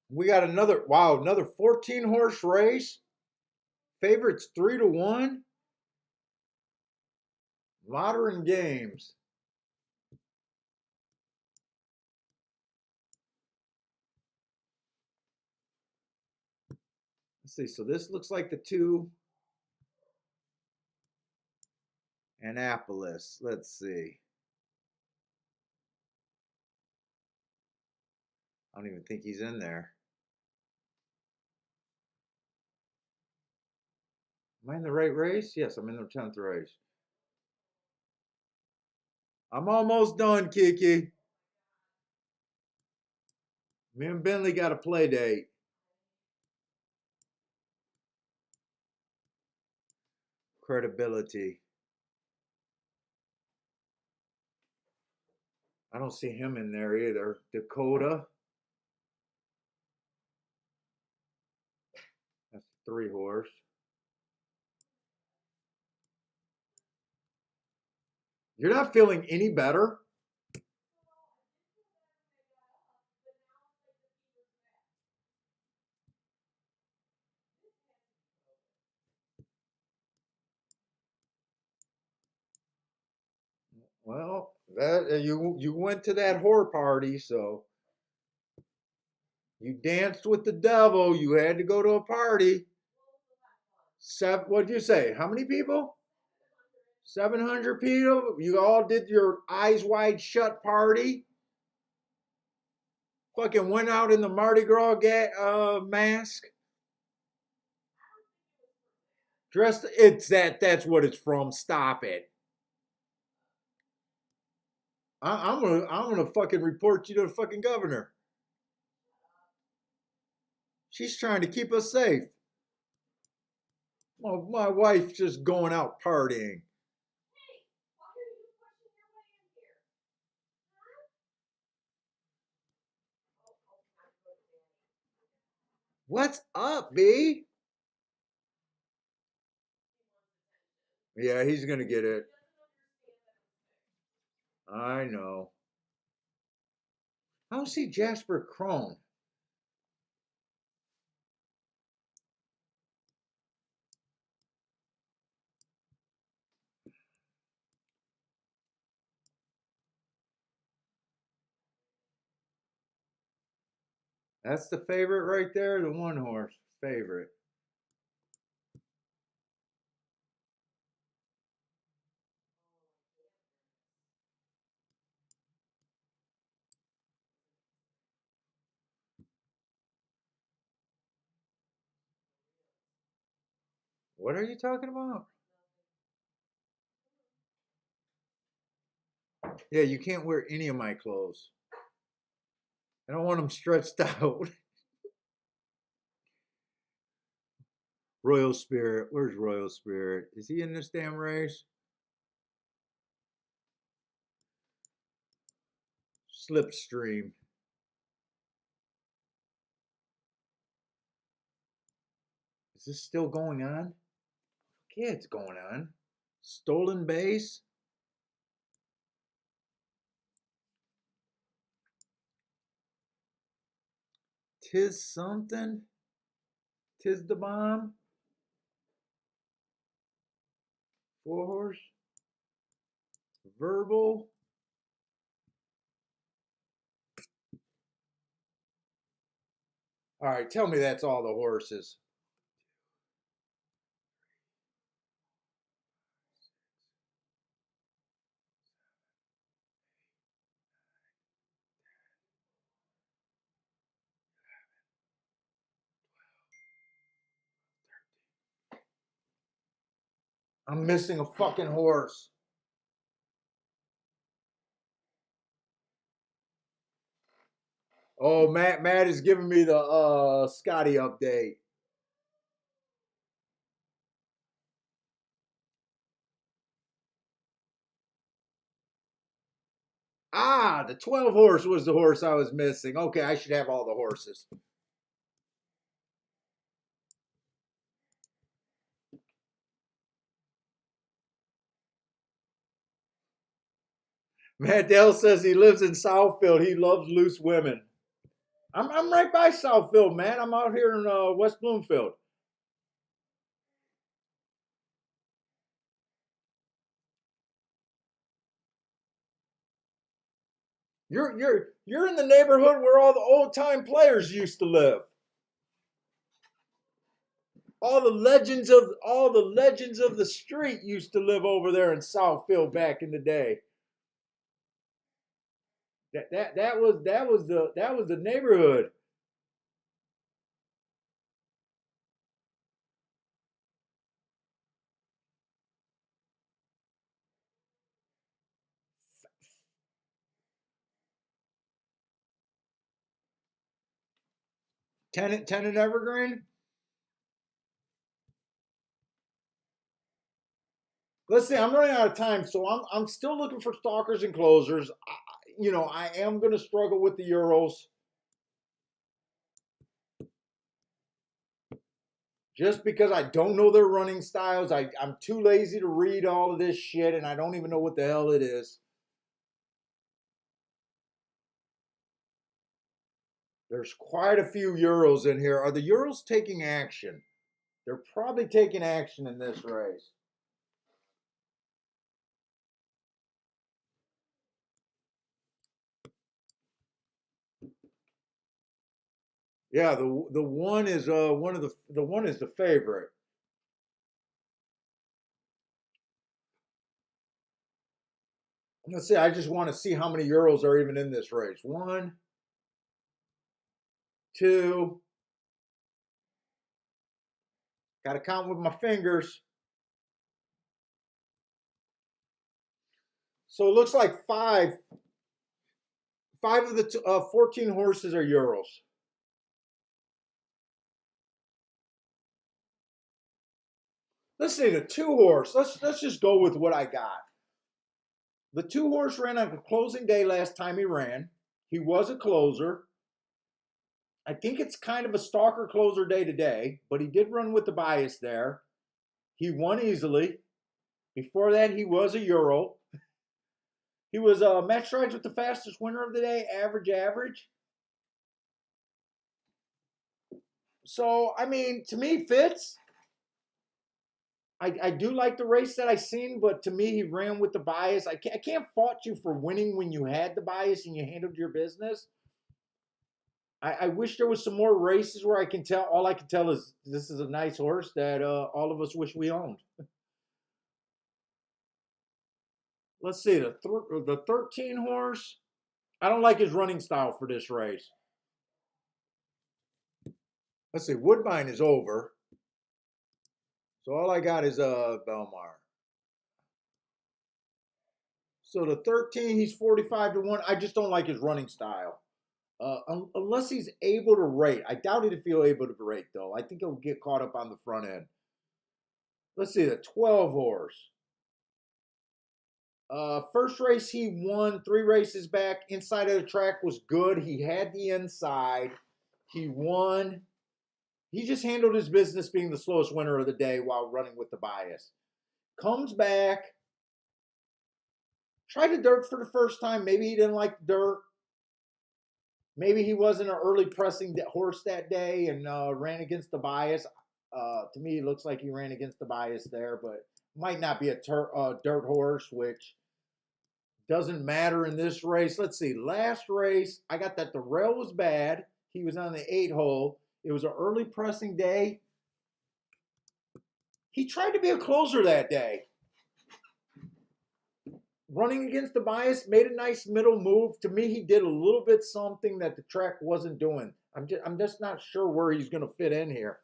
We got another, wow, another 14 horse race. Favorites 3-1. Modern games. Let's see. So this looks like the 2. Annapolis. Let's see. I don't even think he's in there. Am I in the right race? Yes, I'm in the 10th race. I'm almost done, Kiki. Me and Bentley got a play date. Credibility. I don't see him in there either. Dakota. That's 3 horse. You're not feeling any better? Well, that you went to that whore party, so you danced with the devil. You had to go to a party. What'd you say? How many people? 700 people. You all did your eyes wide shut party. Fucking went out in the Mardi Gras mask. Dressed. It's that. That's what it's from. Stop it. I'm gonna fucking report you to the fucking governor. She's trying to keep us safe. My wife's just going out partying. What's up, B? Yeah, he's gonna get it. I know. I don't see Jasper Crone. That's the favorite right there, the 1 horse favorite. What are you talking about? Yeah, you can't wear any of my clothes. I don't want them stretched out. Royal Spirit. Where's Royal Spirit? Is he in this damn race? Slipstream. Is this still going on? Yeah, it's going on. Stolen base. Tis something. Tis the bomb. 4 horse. Verbal. All right, tell me that's all the horses. I'm missing a fucking horse. Oh, Matt is giving me the Scotty update. Ah, the 12 horse was the horse I was missing. Okay, I should have all the horses. Matt Dell says he lives in Southfield. He loves loose women. I'm right by Southfield, man. I'm out here in West Bloomfield. You're in the neighborhood where all the old time players used to live. All the legends of the street used to live over there in Southfield back in the day. That was the neighborhood. Tenant Evergreen. Let's see. I'm running out of time, so I'm still looking for stalkers and closers. I am going to struggle with the Euros just because I don't know their running styles. I'm too lazy to read all of this shit, and I don't even know what the hell it is. There's quite a few Euros in here. Are the Euros taking action? They're probably taking action in this race. Yeah, the one is the one is the favorite. Let's see. I just want to see how many Euros are even in this race. One, two. Got to count with my fingers. So it looks like five of the 14 horses are Euros. Let's see the two horse. Let's just go with what I got. The two horse ran on the closing day last time he ran. He was a closer. I think it's kind of a stalker closer day today, but he did run with the bias there. He won easily. Before that, he was a Euro. He was match strides with the fastest winner of the day, average. So, I mean, to me, fits. I do like the race that I seen, but to me, he ran with the bias. I can't fault you for winning when you had the bias and you handled your business. I wish there was some more races where I can tell. All I can tell is this is a nice horse that all of us wish we owned. Let's see the 13 horse. I don't like his running style for this race. Let's see. Woodbine is over, so all I got is Belmar. So the 13, he's 45-1. I just don't like his running style. Unless he's able to rate. I doubt it if he'll able to rate, though. I think he'll get caught up on the front end. Let's see, the 12 horse. First race he won, 3 races back. Inside of the track was good. He had the inside. He won. He just handled his business being the slowest winner of the day while running with the bias. Comes back. Tried the dirt for the first time. Maybe he didn't like the dirt. Maybe he wasn't an early pressing horse that day and ran against the bias. To me, it looks like he ran against the bias there, but might not be a dirt horse, which doesn't matter in this race. Let's see. Last race, I got that the rail was bad. He was on the 8 hole. It was an early pressing day. He tried to be a closer that day. Running against the bias, made a nice middle move. To me, he did a little bit something that the track wasn't doing. I'm just not sure where he's going to fit in here.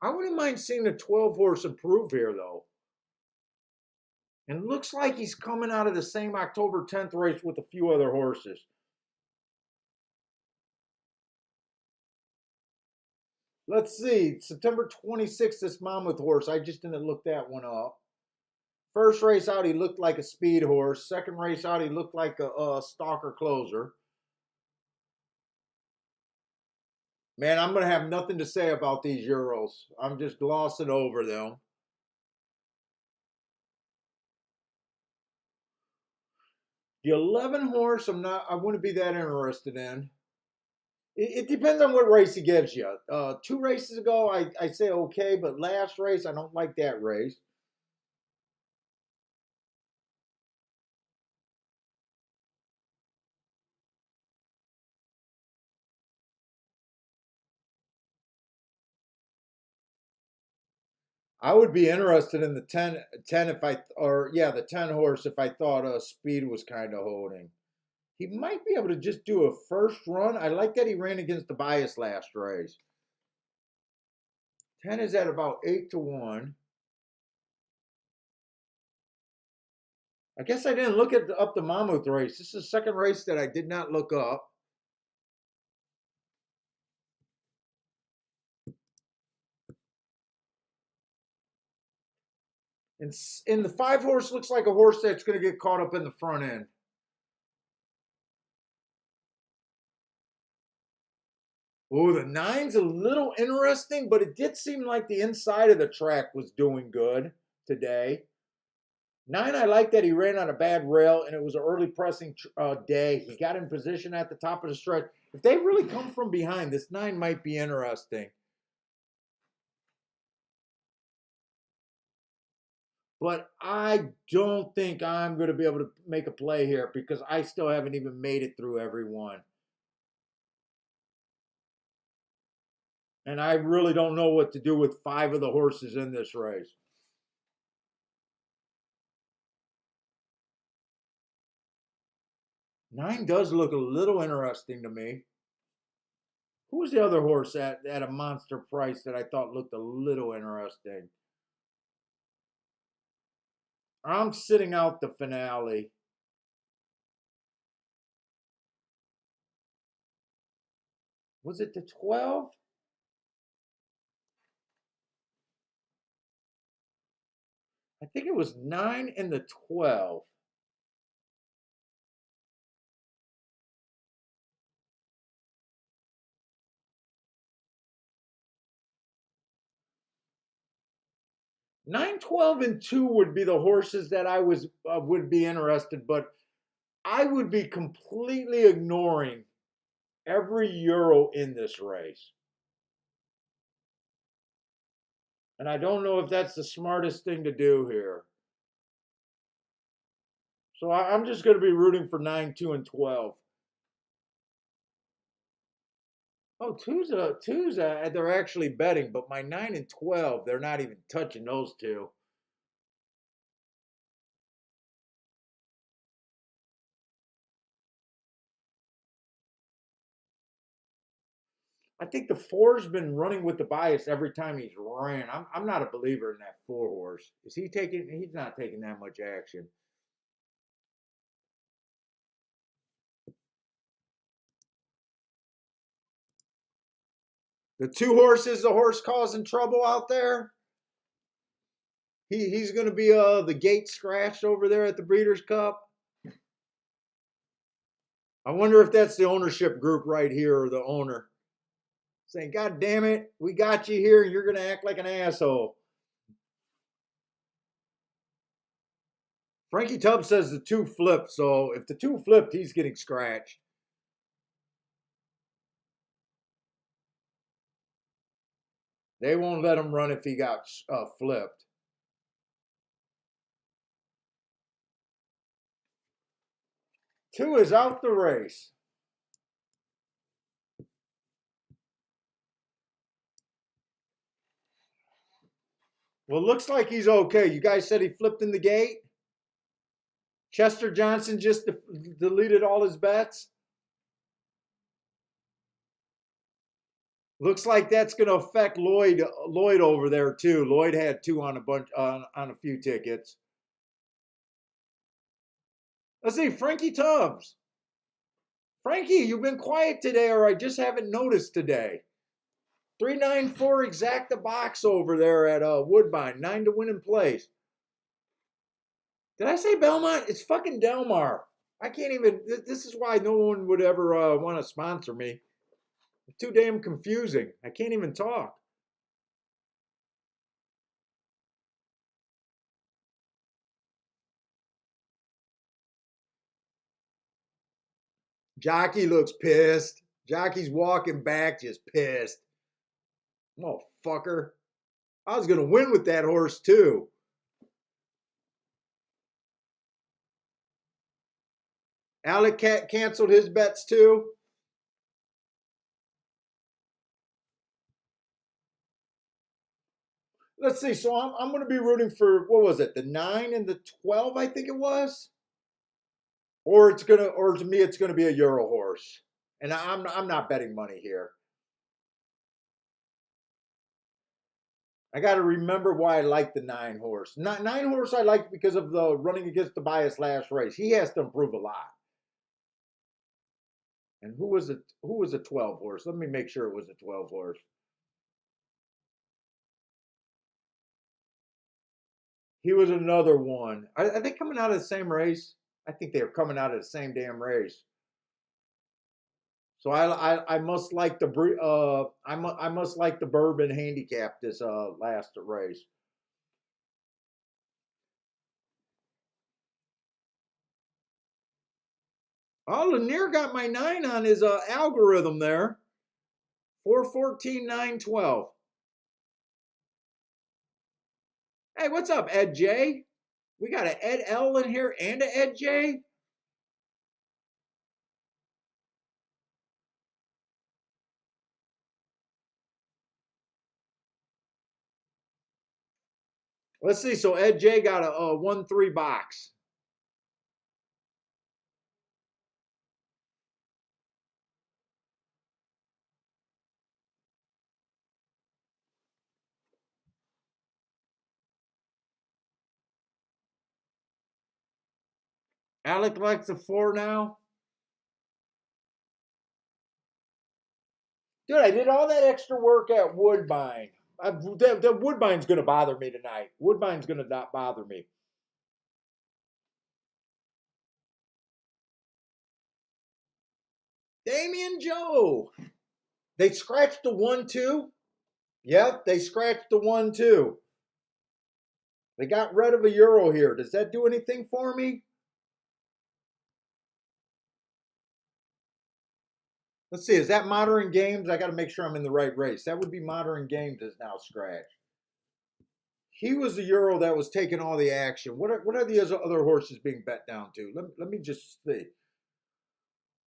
I wouldn't mind seeing the 12 horse improve here, though. And it looks like he's coming out of the same October 10th race with a few other horses. Let's see. September 26th, this Monmouth horse. I just didn't look that one up. First race out, he looked like a speed horse. Second race out, he looked like a stalker closer. Man, I'm going to have nothing to say about these Euros. I'm just glossing over them. The 11 horse, I wouldn't be that interested in. It depends on what race he gives you. 2 races ago, I say okay, but last race, I don't like that race. I would be interested in the 10 if the 10 horse if I thought speed was kind of holding. He might be able to just do a first run. I like that he ran against the bias last race. 10 is at about 8 to 1. I guess I didn't look up the Mammoth race. This is the second race that I did not look up. And the 5 horse looks like a horse that's going to get caught up in the front end. Oh, the 9's a little interesting, but it did seem like the inside of the track was doing good today. 9, I like that he ran on a bad rail and it was an early pressing day. He got in position at the top of the stretch. If they really come from behind, this 9 might be interesting. But I don't think I'm going to be able to make a play here because I still haven't even made it through every one. And I really don't know what to do with 5 of the horses in this race. 9 does look a little interesting to me. Who was the other horse at a monster price that I thought looked a little interesting? I'm sitting out the finale. Was it the 12? I think it was 9 and the 12. 9, 12, and 2 would be the horses that I would be interested, but I would be completely ignoring every euro in this race. And I don't know if that's the smartest thing to do here. So I'm just going to be rooting for 9, 2, and 12. Oh, they're actually betting, but my 9 and 12, they're not even touching those two. I think the 4's been running with the bias every time he's ran. I'm not a believer in that 4 horse. Is he taking? He's not taking that much action. The 2 horses, the horse causing trouble out there. He's going to be the gate scratched over there at the Breeders' Cup. I wonder if that's the ownership group right here or the owner saying, "God damn it, we got you here, and you're going to act like an asshole." Frankie Tubbs says the 2 flipped, so if the 2 flipped, he's getting scratched. They won't let him run if he got flipped. Two is out the race. Well, looks like he's okay. You guys said he flipped in the gate? Chester Johnson just deleted all his bets? Looks like that's going to affect Lloyd over there too. Lloyd had 2 on a bunch on a few tickets. Let's see, Frankie Tubbs. Frankie, you've been quiet today, or I just haven't noticed today. 394 exacta box over there at Woodbine. 9 to win in place. Did I say Belmont? It's fucking Delmar. I can't even. This is why no one would ever want to sponsor me. It's too damn confusing. I can't even talk. Jockey looks pissed. Jockey's walking back just pissed. Motherfucker. I was going to win with that horse too. Alec canceled his bets too. Let's see. So I'm going to be rooting for, what was it? The 9 and the 12, I think it was. Or to me, it's gonna be a Euro horse, and I'm not betting money here. I got to remember why I like the 9 horse. 9 horse I like because of the running against Tobias last race. He has to improve a lot. And who was a 12 horse? Let me make sure it was a 12 horse. He was another one. Are they coming out of the same race? I think they were coming out of the same damn race. So I must like the I must like the Bourbon handicap this last race. Oh, Lanier got my 9 on his algorithm there. 414, 912. Hey, what's up, Ed J? We got an Ed L in here and an Ed J. Let's see. So Ed J got a 1-3 box. Alec likes a 4 now. Dude, I did all that extra work at Woodbine. The Woodbine's going to bother me tonight. Woodbine's going to not bother me. Damien Joe. They scratched the 1-2. Yep, they scratched the 1-2. They got rid of a Euro here. Does that do anything for me? Let's see. Is that Modern Games? I got to make sure I'm in the right race. That would be Modern Games is now scratched. He was the Euro that was taking all the action. What are the other horses being bet down to? Let me just see.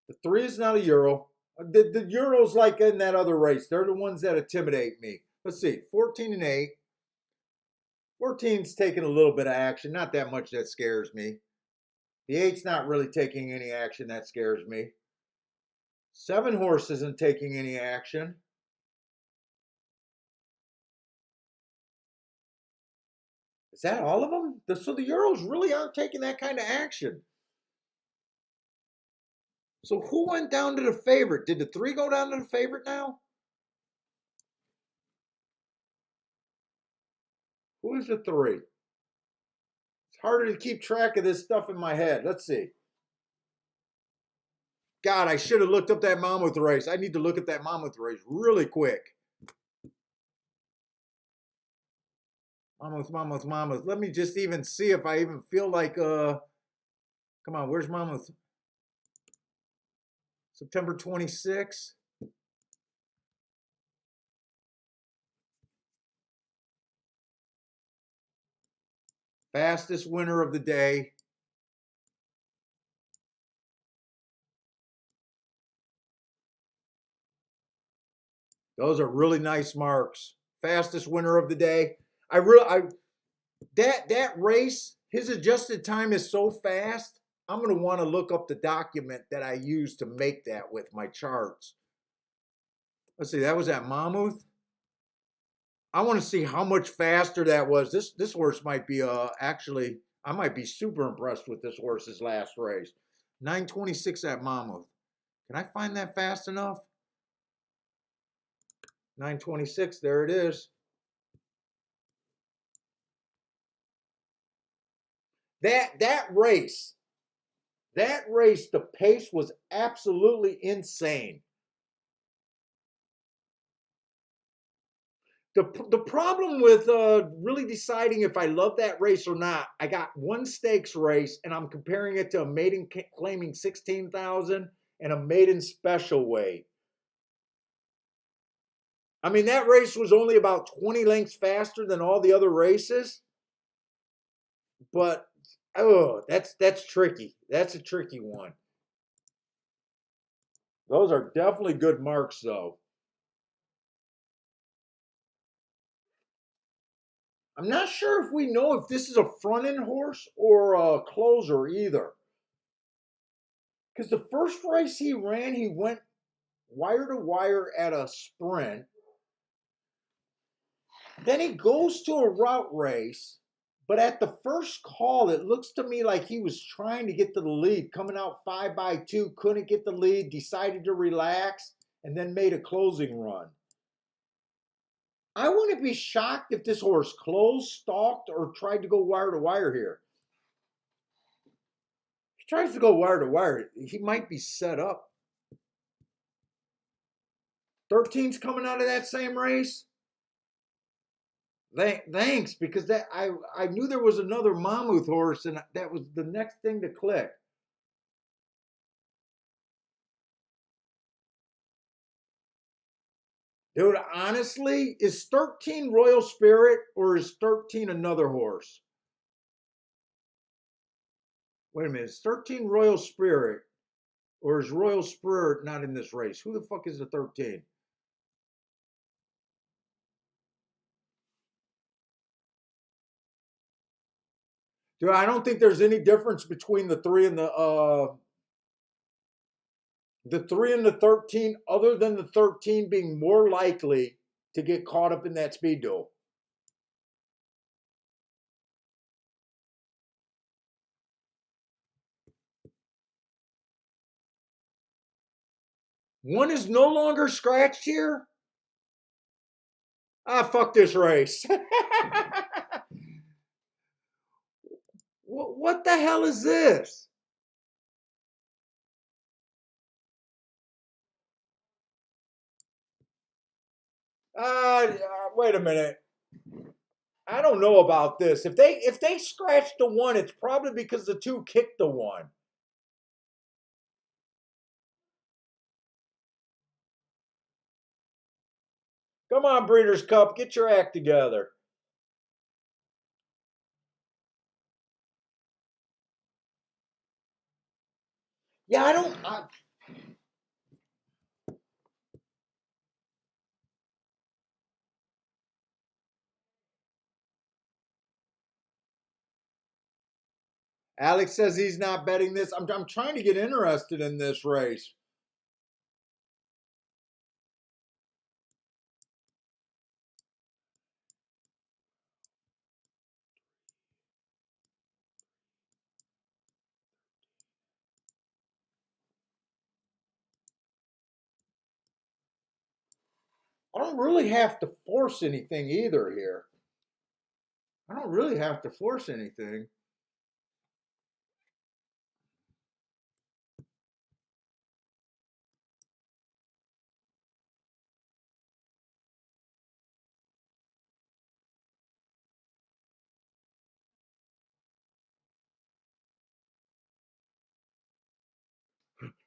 The 3 is not a Euro. The Euros like in that other race. They're the ones that intimidate me. Let's see. 14 and 8. 14's taking a little bit of action. Not that much that scares me. The 8's not really taking any action. That scares me. 7 horse isn't taking any action. Is that all of them? So the Euros really aren't taking that kind of action. So who went down to the favorite? Did the 3 go down to the favorite now? Who is the 3? It's harder to keep track of this stuff in my head. Let's see. God, I should have looked up that Monmouth race. I need to look at that Monmouth race really quick. Monmouth. Let me just even see if I even feel like, come on, where's Monmouth? September 26th. Fastest winner of the day. Those are really nice marks. Fastest winner of the day. That race, his adjusted time is so fast. I'm going to want to look up the document that I used to make that with my charts. Let's see, that was at Monmouth. I want to see how much faster that was. This horse might be actually, I might be super impressed with this horse's last race. 926 at Monmouth. Can I find that fast enough? 926, there it is. That race, the pace was absolutely insane. The problem with really deciding if I love that race or not, I got one stakes race and I'm comparing it to a maiden claiming 16,000 and a maiden special weight. I mean, that race was only about 20 lengths faster than all the other races, but oh, that's tricky. That's a tricky one. Those are definitely good marks, though. I'm not sure if we know if this is a front end horse or a closer either. Because the first race he ran, he went wire to wire at a sprint. Then he goes to a route race, but at the first call, it looks to me like he was trying to get to the lead, coming out 5x2, couldn't get the lead, decided to relax, and then made a closing run. I wouldn't be shocked if this horse closed, stalked, or tried to go wire to wire here. If he tries to go wire to wire, he might be set up. 13's coming out of that same race. Thanks, because that I knew there was another Mammoth horse, and that was the next thing to click. Dude, honestly, is 13 Royal Spirit or is 13 another horse? Wait a minute, is 13 Royal Spirit or is Royal Spirit not in this race? Who the fuck is the 13? Dude, I don't think there's any difference between the 3 and the 13 other than the 13 being more likely to get caught up in that speed duel. One is no longer scratched here. Ah, fuck this race. What the hell is this? Wait a minute. I don't know about this. If they scratched the one, it's probably because the 2 kicked the 1. Come on, Breeders' Cup, get your act together. Yeah, I don't. Alex says he's not betting this. I'm trying to get interested in this race. I don't really have to force anything either here. I don't really have to force anything.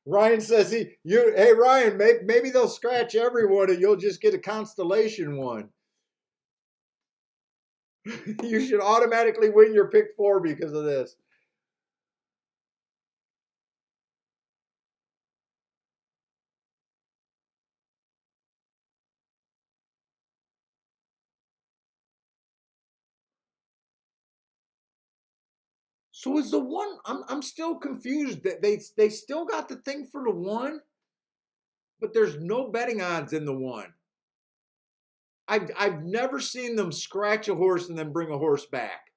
Ryan says hey Ryan, maybe they'll scratch everyone and you'll just get a constellation one. You should automatically win your pick 4 because of this. So is the 1? I'm still confused. That they still got the thing for the 1, but there's no betting odds in the 1. I've never seen them scratch a horse and then bring a horse back.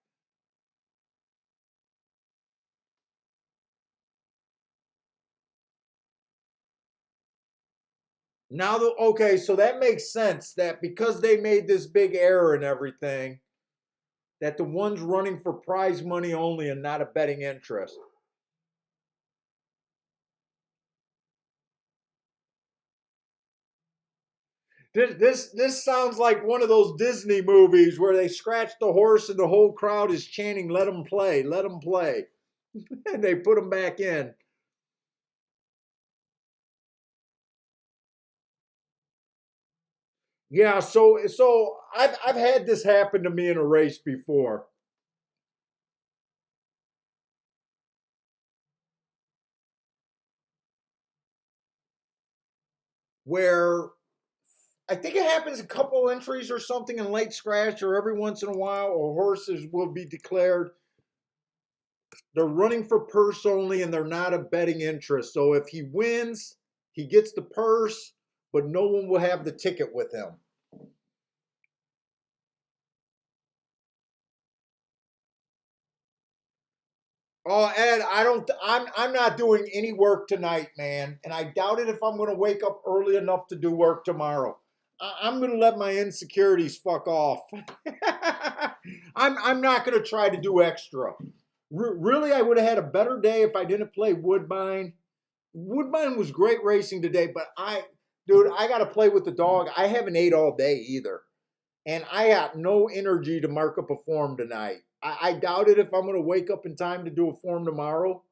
Now, okay, so that makes sense that because they made this big error and everything, that the 1's running for prize money only and not a betting interest. This sounds like one of those Disney movies where they scratch the horse and the whole crowd is chanting, "Let him play, let him play," and they put him back in. Yeah, so I've had this happen to me in a race before where I think it happens a couple entries or something in late scratch, or every once in a while, or horses will be declared they're running for purse only and they're not a betting interest. So if he wins, he gets the purse, but no one will have the ticket with him. Oh, Ed, I'm not doing any work tonight, man. And I doubt it if I'm gonna wake up early enough to do work tomorrow. I'm gonna let my insecurities fuck off. I'm not gonna try to do extra. Really, I would have had a better day if I didn't play Woodbine. Woodbine was great racing today, but dude, I gotta play with the dog. I haven't ate all day either. And I got no energy to mark up a form tonight. I doubt it if I'm going to wake up in time to do a form tomorrow.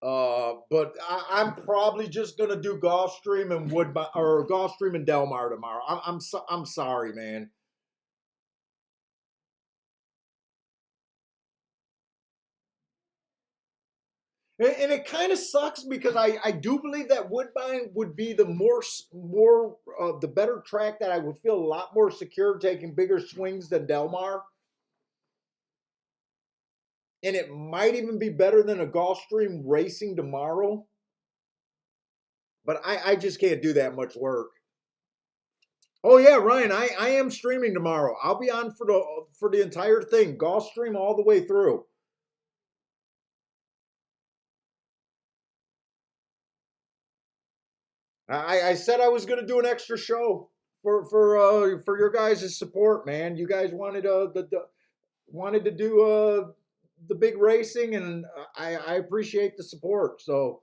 But I'm probably just going to do Gulfstream and Woodbine or Gulfstream and Delmar tomorrow. I'm sorry, man. And it kind of sucks because I do believe that Woodbine would be the more the better track that I would feel a lot more secure taking bigger swings than Delmar. And it might even be better than a Gulfstream racing tomorrow. But I just can't do that much work. Oh yeah, Ryan, I am streaming tomorrow. I'll be on for the entire thing, Gulfstream all the way through. I said I was going to do an extra show for your guys' support, man. You guys wanted wanted to do the big racing, and I appreciate the support. So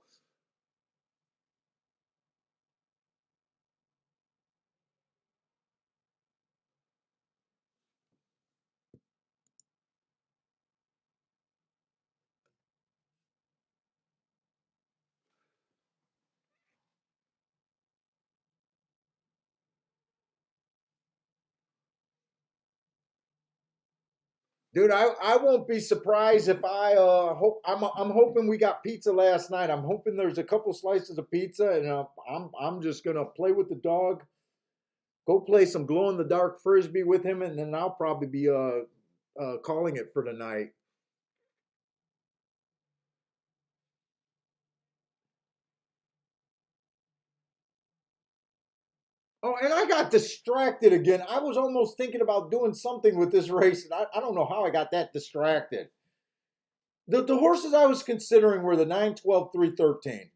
dude, I won't be surprised if I'm hoping we got pizza last night. I'm hoping there's a couple slices of pizza, and I'm just gonna play with the dog, go play some glow in the dark frisbee with him, and then I'll probably be calling it for the night. Oh, and I got distracted again. I was almost thinking about doing something with this race, and I don't know how I got that distracted. The horses I was considering were the 9, 12, 3, 13.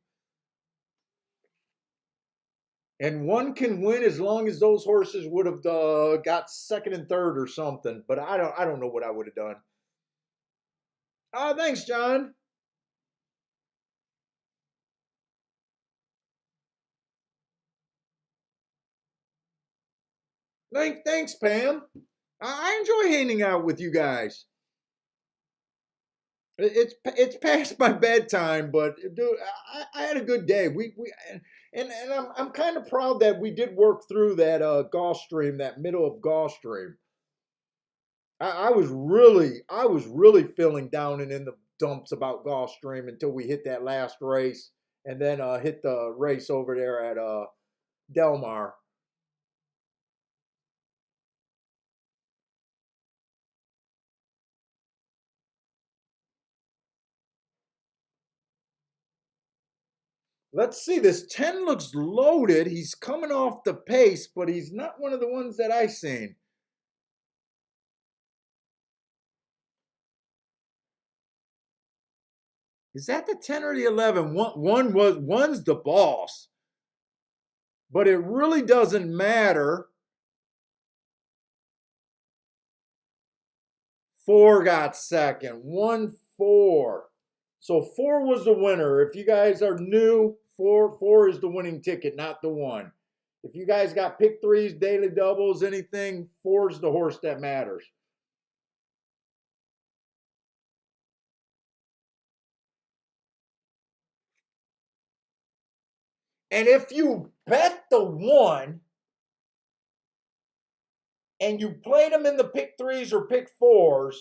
And one can win as long as those horses would have got second and third or something. But I don't know what I would have done. Oh, thanks, John. Thanks, Pam. I enjoy hanging out with you guys. It's past my bedtime, but dude, I had a good day. We and I'm kind of proud that we did work through that Gulfstream, that middle of Gulfstream. I was really feeling down and in the dumps about Gulfstream until we hit that last race, and then hit the race over there at Delmar. Let's see. This 10 looks loaded. He's coming off the pace, but he's not one of the ones that I seen. Is that the 10 or the 11? One's the boss. But it really doesn't matter. Four got second. 1-4. So four was the winner. If you guys are new, four is the winning ticket, not the one. If you guys got pick threes, daily doubles, anything, four's the horse that matters. And if you bet the 1 and you played them in the pick 3s or pick 4s,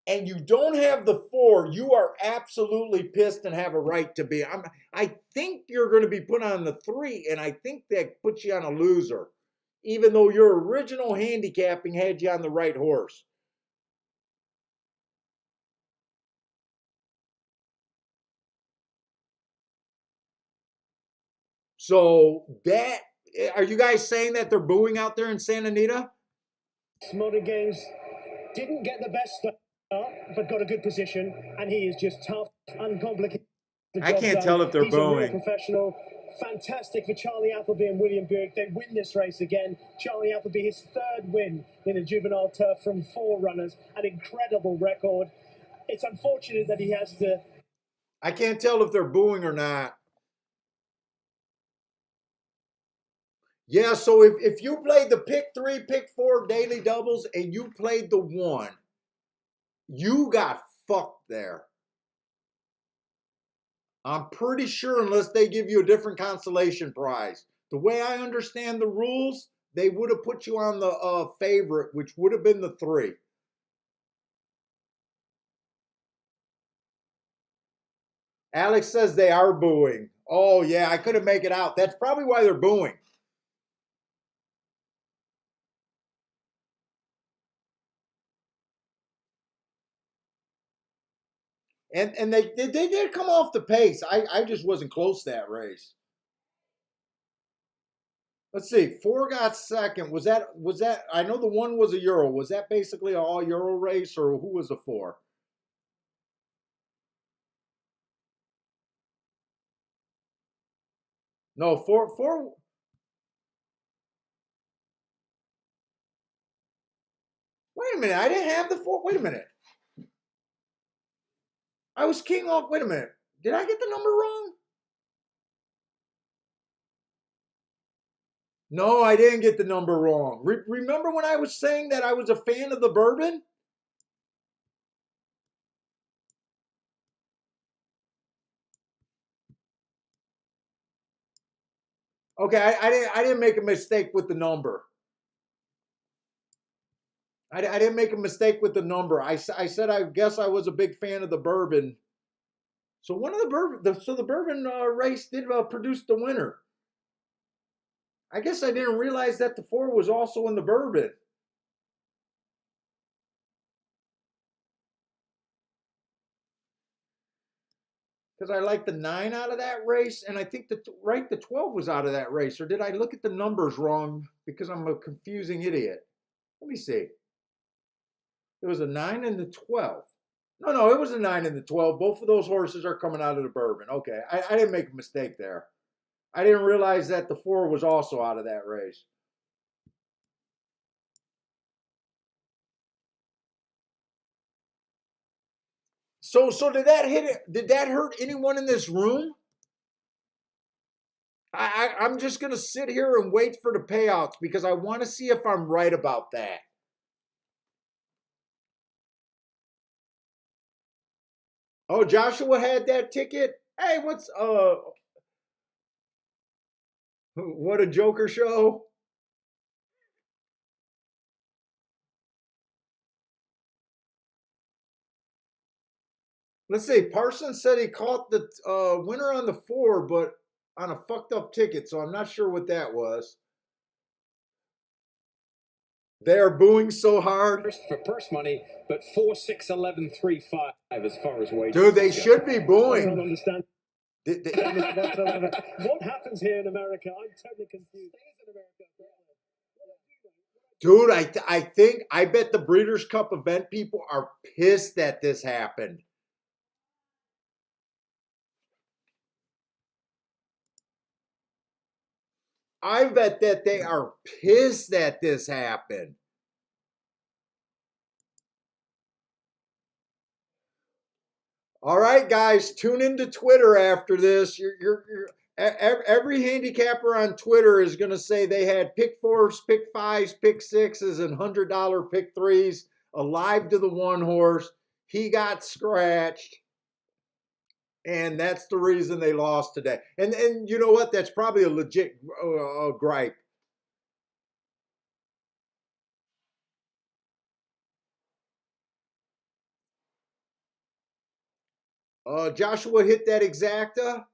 and you don't have the 4, you are absolutely pissed and have a right to be. I think you're going to be put on the 3, and I think that puts you on a loser, even though your original handicapping had you on the right horse. So that, are you guys saying that they're booing out there in Santa Anita? Modern Games didn't get the best start, but got a good position, and he is just tough, uncomplicated. I can't tell if they're He's a real booing. professional. Fantastic for Charlie Appleby and William Buick. They win this race again. Charlie Appleby, his 3rd win in a juvenile turf from 4 runners. An incredible record. It's unfortunate that he has to... I can't tell if they're booing or not. Yeah, so if you played the pick 3, pick 4 daily doubles and you played the 1, you got fucked there. I'm pretty sure, unless they give you a different consolation prize. The way I understand the rules, they would have put you on the favorite, which would have been the 3. Alex says they are booing. Oh, yeah, I couldn't make it out. That's probably why they're booing. And they did come off the pace. I just wasn't close to that race. Let's see. 4 got second. Was that? I know the 1 was a Euro. Was that basically an all Euro race, or who was the 4? No, 4. Wait a minute. I didn't have the 4. Wait a minute. I was king off. Wait a minute. Did I get the number wrong? No, I didn't get the number wrong. Remember when I was saying that I was a fan of the bourbon? Okay, I didn't make a mistake with the number. I didn't make a mistake with the number. I said I guess I was a big fan of the bourbon. So one of the bourbon, so the bourbon race did produce the winner. I guess I didn't realize that the 4 was also in the bourbon. Because I like the 9 out of that race, and I think the 12 was out of that race. Or did I look at the numbers wrong because I'm a confusing idiot? Let me see. There was a 9 and the 12. No, it was a 9 and the 12. Both of those horses are coming out of the bourbon. Okay, I didn't make a mistake there. I didn't realize that the 4 was also out of that race. So did that hit it? Did that hurt anyone in this room? I'm just gonna sit here and wait for the payouts because I want to see if I'm right about that. Oh, Joshua had that ticket. Hey, what a Joker show. Let's see. Parsons said he caught the winner on the 4, but on a fucked up ticket, so I'm not sure what that was. They are booing so hard. For purse money, but 4, 6, 11, 3, 5 as far as wages. Dude, they should be booing. I don't understand. What happens here in America? I'm totally confused. Dude, I bet the Breeders' Cup event people are pissed that this happened. I bet that they are pissed that this happened. All right, guys, tune into Twitter after this. Every handicapper on Twitter is going to say they had pick 4s, pick 5s, pick 6s, and $100 pick 3s alive to the 1 horse. He got scratched. And that's the reason they lost today. And you know what? That's probably a legit gripe. Joshua hit that exacta.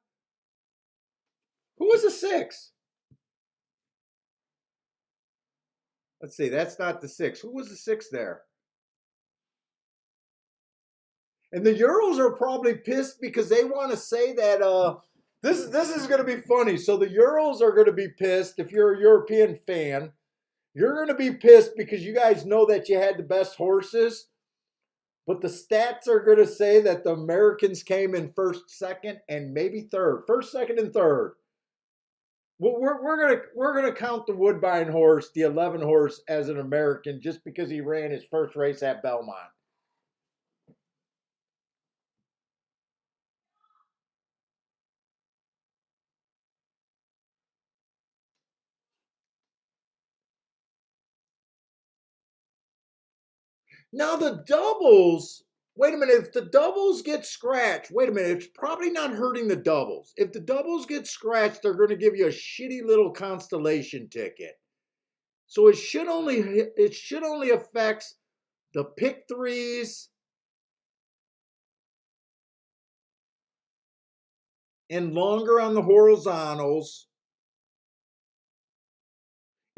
Who was the 6? Let's see. That's not the 6. Who was the 6 there? And the Euros are probably pissed because they want to say that this is going to be funny. So the Euros are going to be pissed if you're a European fan. You're going to be pissed because you guys know that you had the best horses, but the stats are going to say that the Americans came in first, second, and maybe third. First, second, and third. Well, we're gonna count the Woodbine horse, the 11 horse, as an American just because he ran his first race at Belmont. Now the doubles, wait a minute, if the doubles get scratched, wait a minute, it's probably not hurting the doubles. If the doubles get scratched, they're going to give you a shitty little constellation ticket. So it should only affect the pick threes and longer on the horizontals.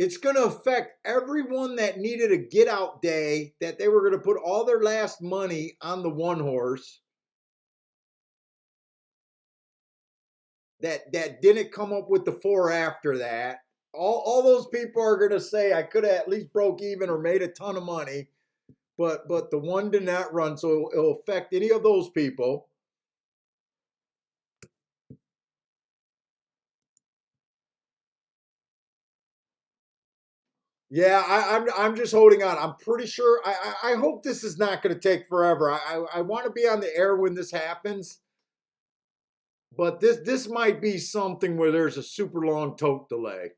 It's going to affect everyone that needed a get out day, that they were going to put all their last money on the one horse that didn't come up with the 4 after that. All those people are going to say, I could have at least broke even or made a ton of money, but the one did not run, so it'll affect any of those people. Yeah, I'm just holding on. I'm pretty sure. I hope this is not going to take forever. I want to be on the air when this happens, but this might be something where there's a super long tote delay.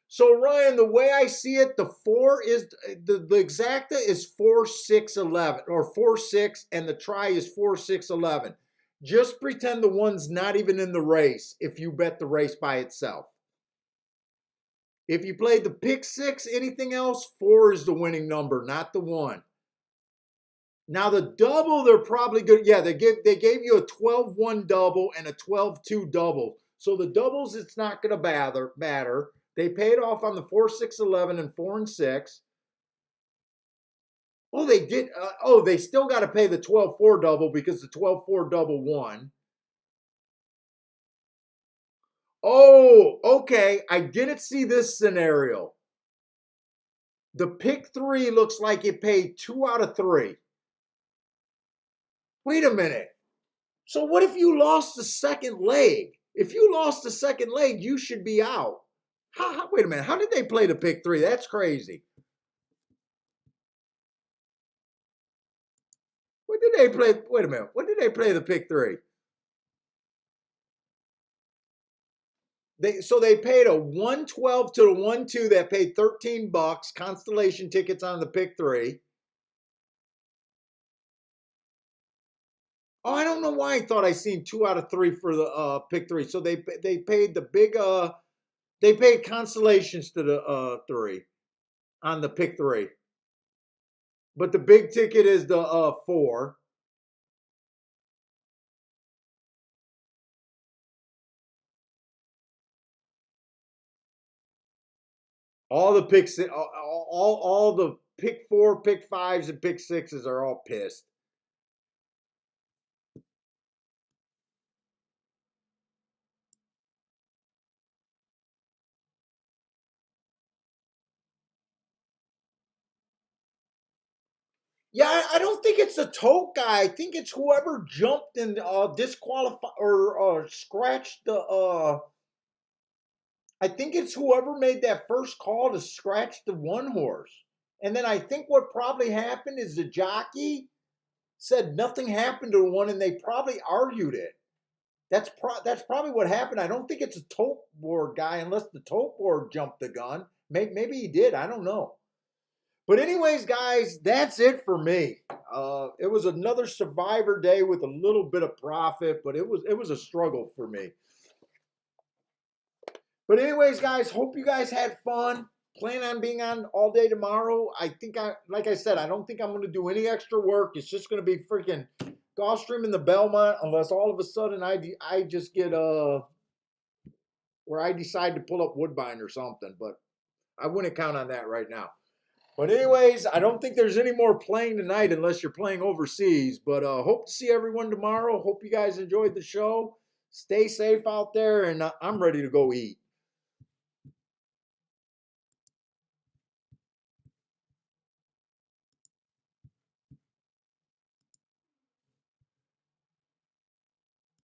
So Ryan, the way I see it, the 4 is the exacta is 4-6-11 or 4-6, and the try is 4-6-11. Just pretend the one's not even in the race if you bet the race by itself. If you played the pick 6, anything else, 4 is the winning number, not the 1. Now the double, they're probably good. Yeah, they gave you a 12-1 double and a 12-2 double. So the doubles, it's not going to matter. They paid off on the 4-6-11 and 4 and 6. Oh, they did. They still got to pay the 12-4 double because the 12-4 double won. Oh, okay. I didn't see this scenario. The pick 3 looks like it paid 2 out of 3. Wait a minute. So what if you lost the second leg? If you lost the second leg, you should be out. Wait a minute. How did they play the pick 3? That's crazy. What did they play? Wait a minute. What did they play the pick 3? They paid a 112 to the 1-2 that paid $13 constellation tickets on the pick 3. Oh, I don't know why I thought I seen 2 out of 3 for the pick 3. So they paid the big they paid constellations to the 3 on the pick 3. But the big ticket is the 4. All the picks, all the pick 4, pick 5s, and pick 6s are all pissed. Yeah, I don't think it's the tote guy. I think it's whoever jumped and disqualified or scratched the. I think it's whoever made that first call to scratch the one horse. And then I think what probably happened is the jockey said nothing happened to one, and they probably argued it. That's probably what happened. I don't think it's a tote board guy unless the tote board jumped the gun. Maybe he did. I don't know. But anyways, guys, that's it for me. It was another Survivor day with a little bit of profit, but it was a struggle for me. But anyways, guys, hope you guys had fun. Plan on being on all day tomorrow. Like I said, I don't think I'm going to do any extra work. It's just going to be freaking Gulfstream in the Belmont, unless all of a sudden I just get where I decide to pull up Woodbine or something. But I wouldn't count on that right now. But anyways, I don't think there's any more playing tonight unless you're playing overseas. But hope to see everyone tomorrow. Hope you guys enjoyed the show. Stay safe out there, and I'm ready to go eat.